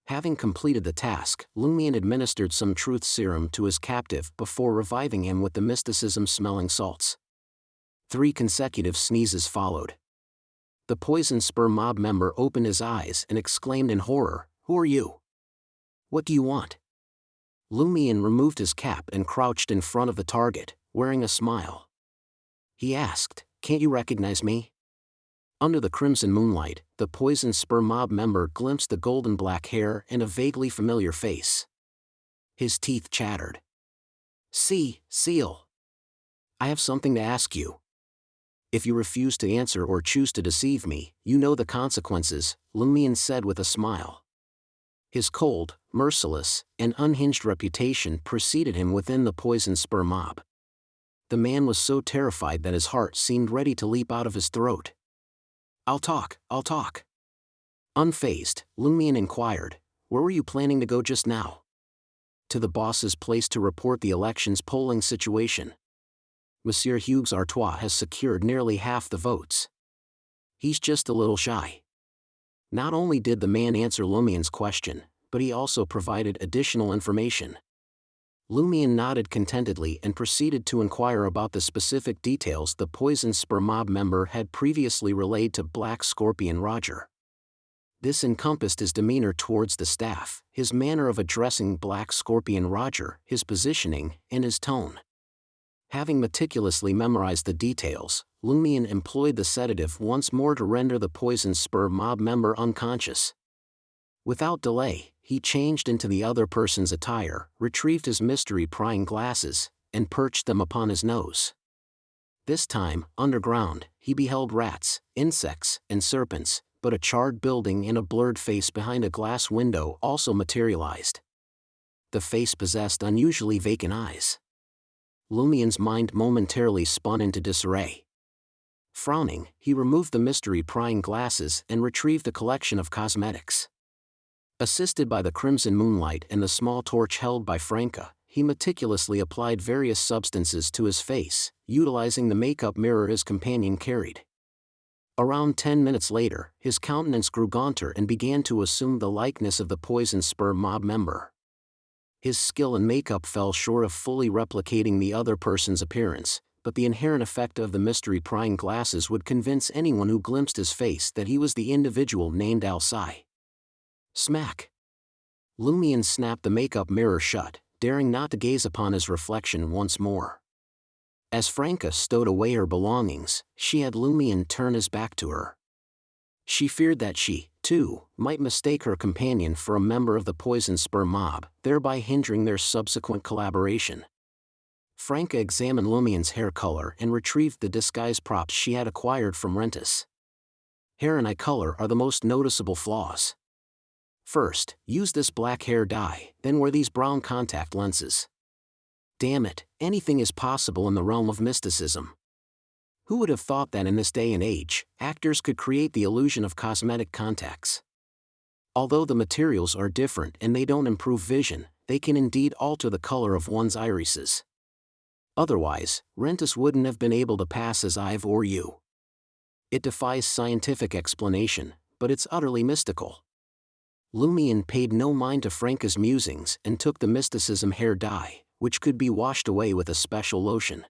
Having completed the task, Lumion administered some truth serum to his captive before reviving him with the mysticism-smelling salts. 3 consecutive sneezes followed. The Poison Spur mob member opened his eyes and exclaimed in horror, "Who are you? What do you want?" Lumion removed his cap and crouched in front of the target, wearing a smile. He asked, "Can't you recognize me?" Under the crimson moonlight, the Poison Spur mob member glimpsed the golden black hair and a vaguely familiar face. His teeth chattered. Seal. I have something to ask you. If you refuse to answer or choose to deceive me, you know the consequences," Lumion said with a smile. His cold, merciless, and unhinged reputation preceded him within the Poison Spur mob. The man was so terrified that his heart seemed ready to leap out of his throat. I'll talk. Unfazed, Lumion inquired, "Where were you planning to go just now?" "To the boss's place to report the election's polling situation. Monsieur Hugues Artois has secured nearly half the votes. He's just a little shy." Not only did the man answer Lumion's question, but he also provided additional information. Lumion nodded contentedly and proceeded to inquire about the specific details the Poison Spur mob member had previously relayed to Black Scorpion Roger. This encompassed his demeanor towards the staff, his manner of addressing Black Scorpion Roger, his positioning, and his tone. Having meticulously memorized the details, Lumion employed the sedative once more to render the Poison Spur mob member unconscious. Without delay, he changed into the other person's attire, retrieved his mystery-prying glasses, and perched them upon his nose. This time, underground, he beheld rats, insects, and serpents, but a charred building and a blurred face behind a glass window also materialized. The face possessed unusually vacant eyes. Lumien's mind momentarily spun into disarray. Frowning, he removed the mystery-prying glasses and retrieved a collection of cosmetics. Assisted by the crimson moonlight and the small torch held by Franca, he meticulously applied various substances to his face, utilizing the makeup mirror his companion carried. Around 10 minutes later, his countenance grew gaunter and began to assume the likeness of the Poison Spur mob member. His skill in makeup fell short of fully replicating the other person's appearance, but the inherent effect of the mystery-prying glasses would convince anyone who glimpsed his face that he was the individual named Alcai. Smack! Lumien snapped the makeup mirror shut, daring not to gaze upon his reflection once more. As Franca stowed away her belongings, she had Lumien turn his back to her. She feared that she, too, might mistake her companion for a member of the Poison Spur mob, thereby hindering their subsequent collaboration. Franca examined Lumien's hair color and retrieved the disguise props she had acquired from Rentis. Hair and eye color are the most noticeable flaws. First, use this black hair dye, then wear these brown contact lenses. Damn it, anything is possible in the realm of mysticism. Who would have thought that in this day and age, actors could create the illusion of cosmetic contacts? Although the materials are different and they don't improve vision, they can indeed alter the color of one's irises. Otherwise, Rentis wouldn't have been able to pass as Ive or you. It defies scientific explanation, but it's utterly mystical. Lumien paid no mind to Franca's musings and took the mysticism hair dye, which could be washed away with a special lotion.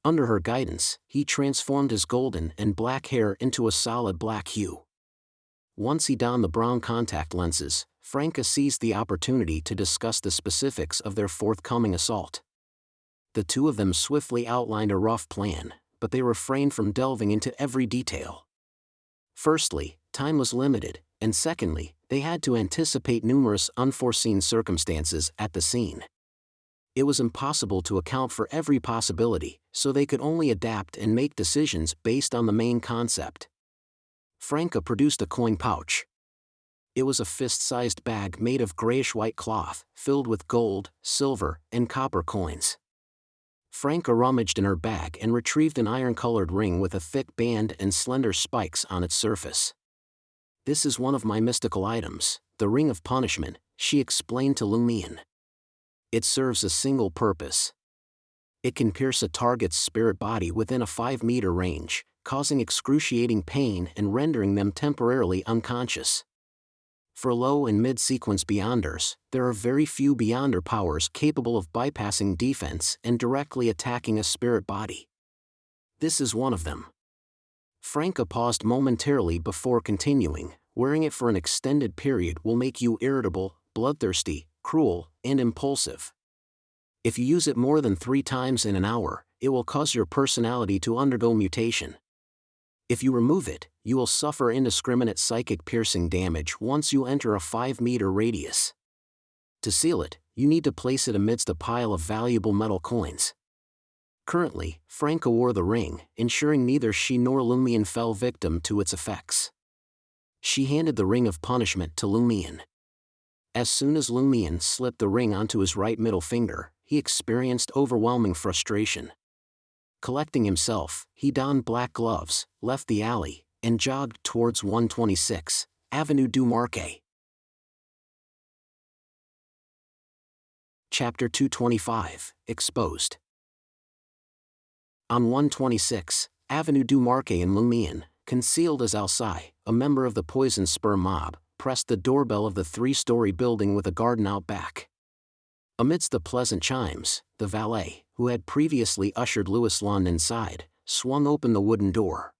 Under her guidance, he transformed his golden and black hair into a solid black hue. Once he donned the brown contact lenses, Franca seized the opportunity to discuss the specifics of their forthcoming assault. The two of them swiftly outlined a rough plan, but they refrained from delving into every detail. Firstly, time was limited, and secondly, they had to anticipate numerous unforeseen circumstances at the scene. It was impossible to account for every possibility, so they could only adapt and make decisions based on the main concept. Franca produced a coin pouch. It was a fist-sized bag made of grayish-white cloth, filled with gold, silver, and copper coins. Franca rummaged in her bag and retrieved an iron-colored ring with a thick band and slender spikes on its surface. "This is one of my mystical items, the Ring of Punishment," she explained to Lumien. "It serves a single purpose. It can pierce a target's spirit body within a 5-meter range, causing excruciating pain and rendering them temporarily unconscious. For low and mid-sequence Beyonders, there are very few Beyonder powers capable of bypassing defense and directly attacking a spirit body. This is one of them." Franca paused momentarily before continuing. "Wearing it for an extended period will make you irritable, bloodthirsty, cruel, and impulsive. If you use it more than 3 times in an hour, it will cause your personality to undergo mutation. If you remove it, you will suffer indiscriminate psychic piercing damage once you enter a 5-meter radius. To seal it, you need to place it amidst a pile of valuable metal coins." Currently, Franca wore the ring, ensuring neither she nor Lumien fell victim to its effects. She handed the Ring of Punishment to Lumien. As soon as Lumien slipped the ring onto his right middle finger, he experienced overwhelming frustration. Collecting himself, he donned black gloves, left the alley, and jogged towards 126 Avenue du Marquet. Chapter 225, Exposed. On 126 Avenue du Marquet in Lumien, concealed as Alcai, a member of the Poison Spur mob, pressed the doorbell of the 3-story building with a garden out back. Amidst the pleasant chimes, the valet, who had previously ushered Louis Lund inside, swung open the wooden door.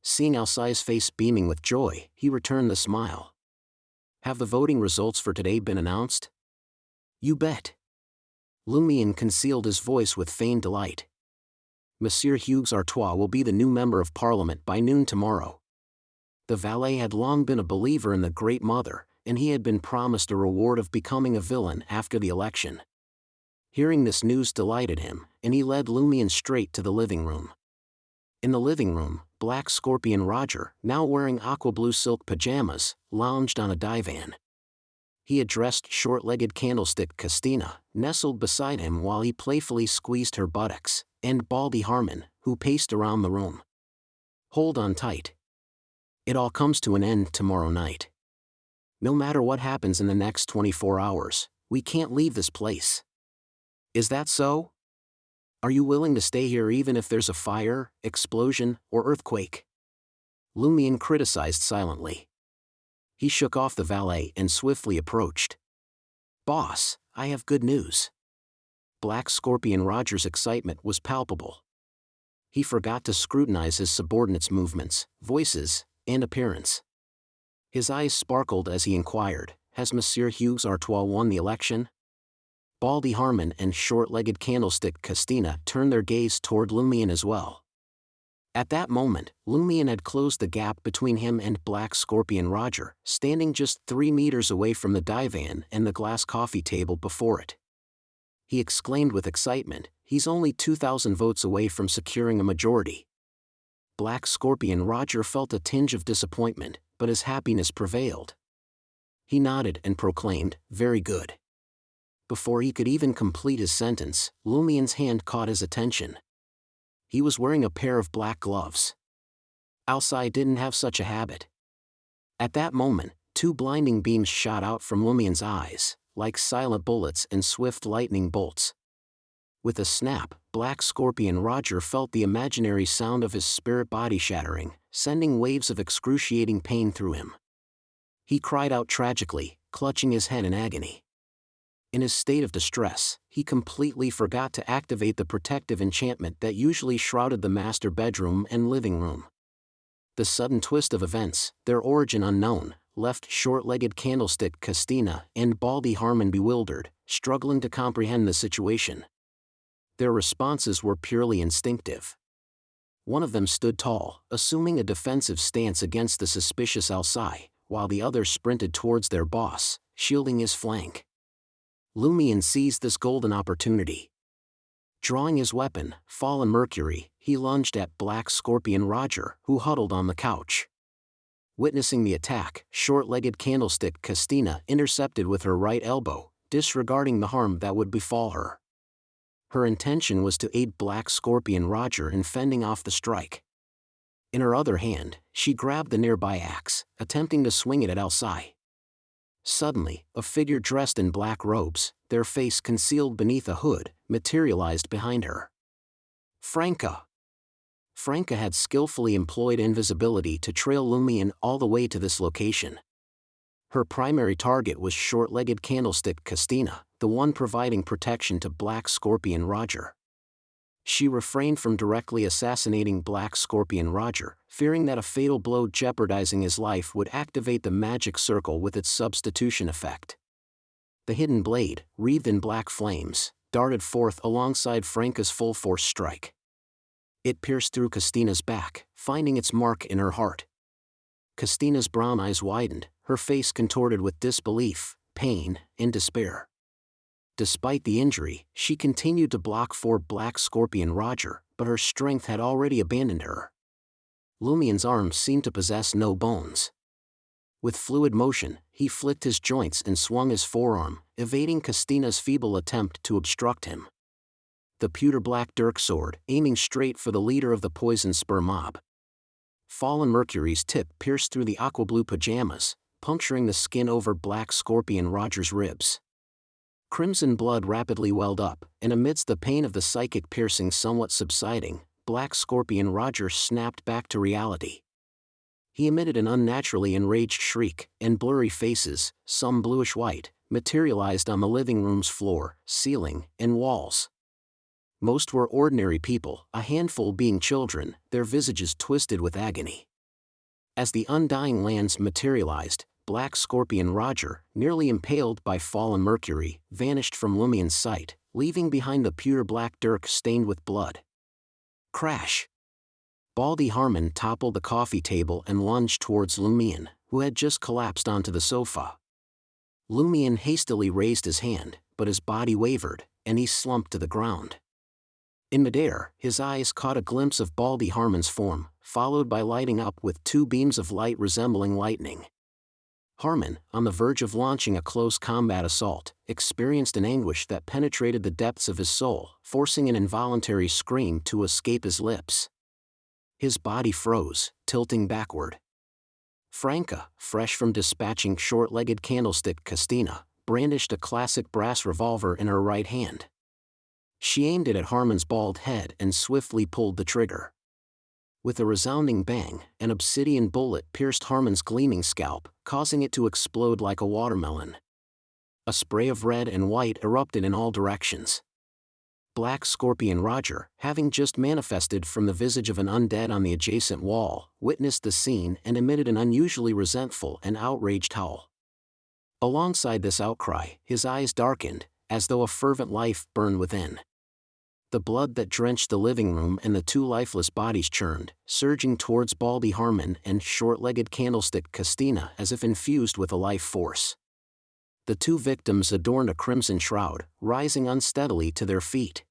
Seeing Alcai's face beaming with joy, he returned the smile. "Have the voting results for today been announced?" "You bet." Lumien concealed his voice with feigned delight. "Monsieur Hugues Artois will be the new Member of Parliament by noon tomorrow." The valet had long been a believer in the Great Mother, and he had been promised a reward of becoming a villain after the election. Hearing this news delighted him, and he led Lumien straight to the living room. In the living room, Black Scorpion Roger, now wearing aqua blue silk pajamas, lounged on a divan. He addressed short-legged candlestick Christina, nestled beside him while he playfully squeezed her buttocks, and Baldy Harmon, who paced around the room. Hold on tight. It all comes to an end tomorrow night. No matter what happens in the next 24 hours, we can't leave this place. Is that so? Are you willing to stay here even if there's a fire, explosion, or earthquake? Lumion criticized silently. He shook off the valet and swiftly approached. Boss, I have good news. Black Scorpion Roger's excitement was palpable. He forgot to scrutinize his subordinates' movements, voices, and appearance. His eyes sparkled as he inquired, has Monsieur Hughes Artois won the election? Baldy Harmon and short-legged candlestick Christina turned their gaze toward Lumion as well. At that moment, Lumion had closed the gap between him and Black Scorpion Roger, standing just 3 meters away from the divan and the glass coffee table before it. He exclaimed with excitement, he's only 2,000 votes away from securing a majority. Black Scorpion Roger felt a tinge of disappointment, but his happiness prevailed. He nodded and proclaimed, very good. Before he could even complete his sentence, Lumion's hand caught his attention. He was wearing a pair of black gloves. Alcide didn't have such a habit. At that moment, 2 blinding beams shot out from Lumion's eyes, like silent bullets and swift lightning bolts. With a snap, Black Scorpion Roger felt the imaginary sound of his spirit body shattering, sending waves of excruciating pain through him. He cried out tragically, clutching his head in agony. In his state of distress, he completely forgot to activate the protective enchantment that usually shrouded the master bedroom and living room. The sudden twist of events, their origin unknown, left short-legged candlestick Christina and Baldy Harmon bewildered, struggling to comprehend the situation. Their responses were purely instinctive. One of them stood tall, assuming a defensive stance against the suspicious Alcide, while the other sprinted towards their boss, shielding his flank. Lumion seized this golden opportunity. Drawing his weapon, Fallen Mercury, he lunged at Black Scorpion Roger, who huddled on the couch. Witnessing the attack, short-legged candlestick Christina intercepted with her right elbow, disregarding the harm that would befall her. Her intention was to aid Black Scorpion Roger in fending off the strike. In her other hand, she grabbed the nearby axe, attempting to swing it at Alcide. Suddenly, a figure dressed in black robes, their face concealed beneath a hood, materialized behind her. Franca. Franca had skillfully employed invisibility to trail Lumion all the way to this location. Her primary target was short-legged candlestick Christina, the one providing protection to Black Scorpion Roger. She refrained from directly assassinating Black Scorpion Roger, fearing that a fatal blow jeopardizing his life would activate the magic circle with its substitution effect. The hidden blade, wreathed in black flames, darted forth alongside Franca's full-force strike. It pierced through Christina's back, finding its mark in her heart. Christina's brown eyes widened, her face contorted with disbelief, pain, and despair. Despite the injury, she continued to block for Black Scorpion Roger, but her strength had already abandoned her. Lumion's arms seemed to possess no bones. With fluid motion, he flicked his joints and swung his forearm, evading Christina's feeble attempt to obstruct him. The pewter-black dirk sword, aiming straight for the leader of the Poison Spur mob. Fallen Mercury's tip pierced through the aqua-blue pajamas, puncturing the skin over Black Scorpion Roger's ribs. Crimson blood rapidly welled up, and amidst the pain of the psychic piercing somewhat subsiding, Black Scorpion Roger snapped back to reality. He emitted an unnaturally enraged shriek, and blurry faces, some bluish-white, materialized on the living room's floor, ceiling, and walls. Most were ordinary people, a handful being children, their visages twisted with agony. As the undying lands materialized, Black Scorpion Roger, nearly impaled by Fallen Mercury, vanished from Lumion's sight, leaving behind the pewter-black dirk stained with blood. Crash! Baldy Harmon toppled the coffee table and lunged towards Lumion, who had just collapsed onto the sofa. Lumion hastily raised his hand, but his body wavered, and he slumped to the ground. In midair, his eyes caught a glimpse of Baldy Harmon's form, followed by lighting up with 2 beams of light resembling lightning. Harmon, on the verge of launching a close combat assault, experienced an anguish that penetrated the depths of his soul, forcing an involuntary scream to escape his lips. His body froze, tilting backward. Franca, fresh from dispatching short-legged candlestick Castina, brandished a classic brass revolver in her right hand. She aimed it at Harmon's bald head and swiftly pulled the trigger. With a resounding bang, an obsidian bullet pierced Harmon's gleaming scalp, causing it to explode like a watermelon. A spray of red and white erupted in all directions. Black Scorpion Roger, having just manifested from the visage of an undead on the adjacent wall, witnessed the scene and emitted an unusually resentful and outraged howl. Alongside this outcry, his eyes darkened, as though a fervent life burned within. The blood that drenched the living room and the two lifeless bodies churned, surging towards Baldy Harmon and short-legged candlestick Castina as if infused with a life force. The two victims adorned a crimson shroud, rising unsteadily to their feet.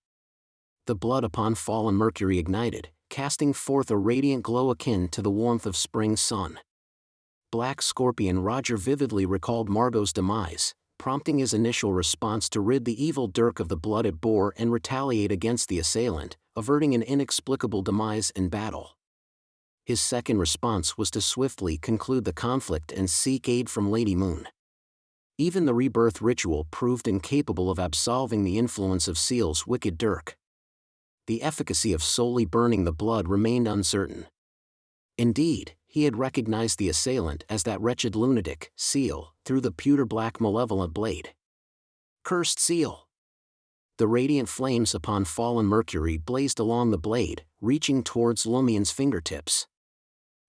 The blood upon fallen Mercury ignited, casting forth a radiant glow akin to the warmth of spring's sun. Black Scorpion Roger vividly recalled Margot's demise, prompting his initial response to rid the evil dirk of the blood it bore and retaliate against the assailant, averting an inexplicable demise in battle. His second response was to swiftly conclude the conflict and seek aid from Lady Moon. Even the rebirth ritual proved incapable of absolving the influence of Seal's wicked dirk. The efficacy of solely burning the blood remained uncertain. Indeed, he had recognized the assailant as that wretched lunatic, Seal, through the pewter-black malevolent blade. Cursed Seal! The radiant flames upon fallen Mercury blazed along the blade, reaching towards Lumien's fingertips.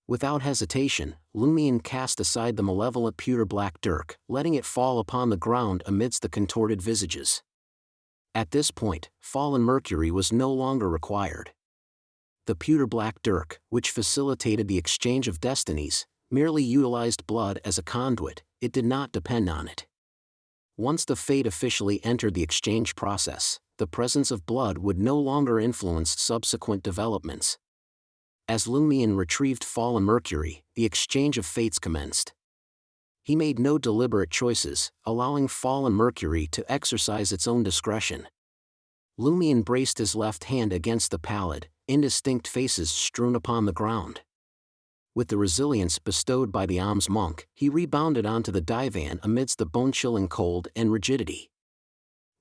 Without hesitation, Lumien cast aside the malevolent pewter-black dirk, letting it fall upon the ground amidst the contorted visages. At this point, fallen Mercury was no longer required. The pewter-black dirk, which facilitated the exchange of destinies, merely utilized blood as a conduit. It did not depend on it. Once the fate officially entered the exchange process, the presence of blood would no longer influence subsequent developments. As Lumien retrieved fallen Mercury, the exchange of fates commenced. He made no deliberate choices, allowing fallen Mercury to exercise its own discretion. Lumien braced his left hand against the pallid, indistinct faces strewn upon the ground. With the resilience bestowed by the alms monk, he rebounded onto the divan amidst the bone-chilling cold and rigidity.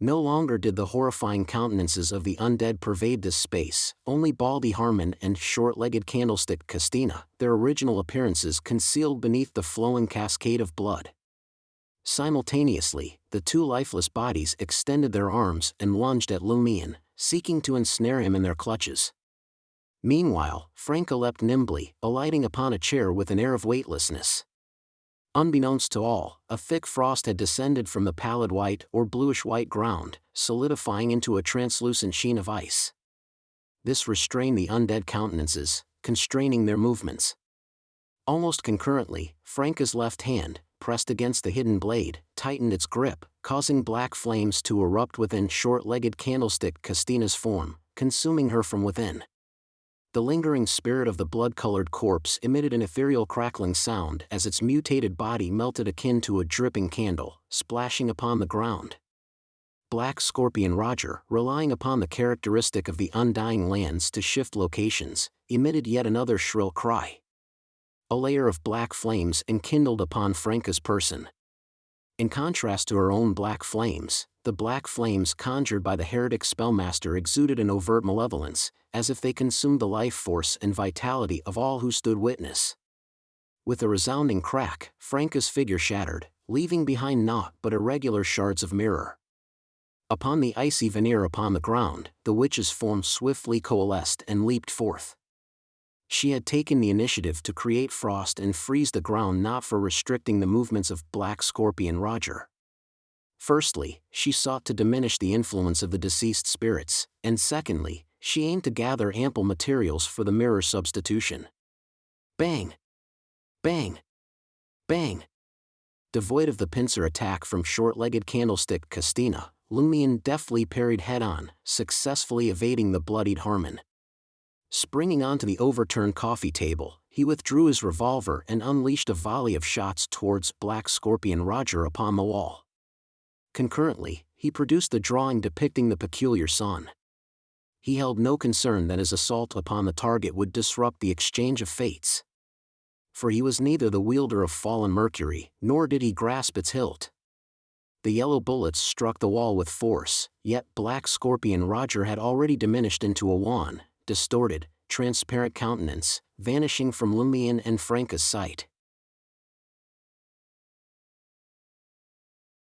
No longer did the horrifying countenances of the undead pervade this space, only Baldy Harmon and short-legged candlestick Castina, their original appearances concealed beneath the flowing cascade of blood. Simultaneously, the two lifeless bodies extended their arms and lunged at Lumien, seeking to ensnare him in their clutches. Meanwhile, Franca leapt nimbly, alighting upon a chair with an air of weightlessness. Unbeknownst to all, a thick frost had descended from the pallid white or bluish-white ground, solidifying into a translucent sheen of ice. This restrained the undead countenances, constraining their movements. Almost concurrently, Franca's left hand, pressed against the hidden blade, tightened its grip, causing black flames to erupt within short-legged candlestick Castina's form, consuming her from within. The lingering spirit of the blood-colored corpse emitted an ethereal crackling sound as its mutated body melted akin to a dripping candle, splashing upon the ground. Black Scorpion Roger, relying upon the characteristic of the undying lands to shift locations, emitted yet another shrill cry. A layer of black flames enkindled upon Franca's person. In contrast to her own black flames, the black flames conjured by the heretic spellmaster exuded an overt malevolence, as if they consumed the life force and vitality of all who stood witness. With a resounding crack, Franca's figure shattered, leaving behind naught but irregular shards of mirror. Upon the icy veneer upon the ground, the witch's form swiftly coalesced and leaped forth. She had taken the initiative to create frost and freeze the ground, not for restricting the movements of Black Scorpion Roger. Firstly, she sought to diminish the influence of the deceased spirits, and secondly, she aimed to gather ample materials for the mirror substitution. Bang! Bang! Bang! Devoid of the pincer attack from short-legged candlestick Castina, Lumien deftly parried head-on, successfully evading the bloodied Harmon. Springing onto the overturned coffee table, he withdrew his revolver and unleashed a volley of shots towards Black Scorpion Roger upon the wall. Concurrently, he produced the drawing depicting the peculiar sun. He held no concern that his assault upon the target would disrupt the exchange of fates. For he was neither the wielder of fallen Mercury, nor did he grasp its hilt. The yellow bullets struck the wall with force, yet Black Scorpion Roger had already diminished into a wan, distorted, transparent countenance, vanishing from Lumion and Franca's sight.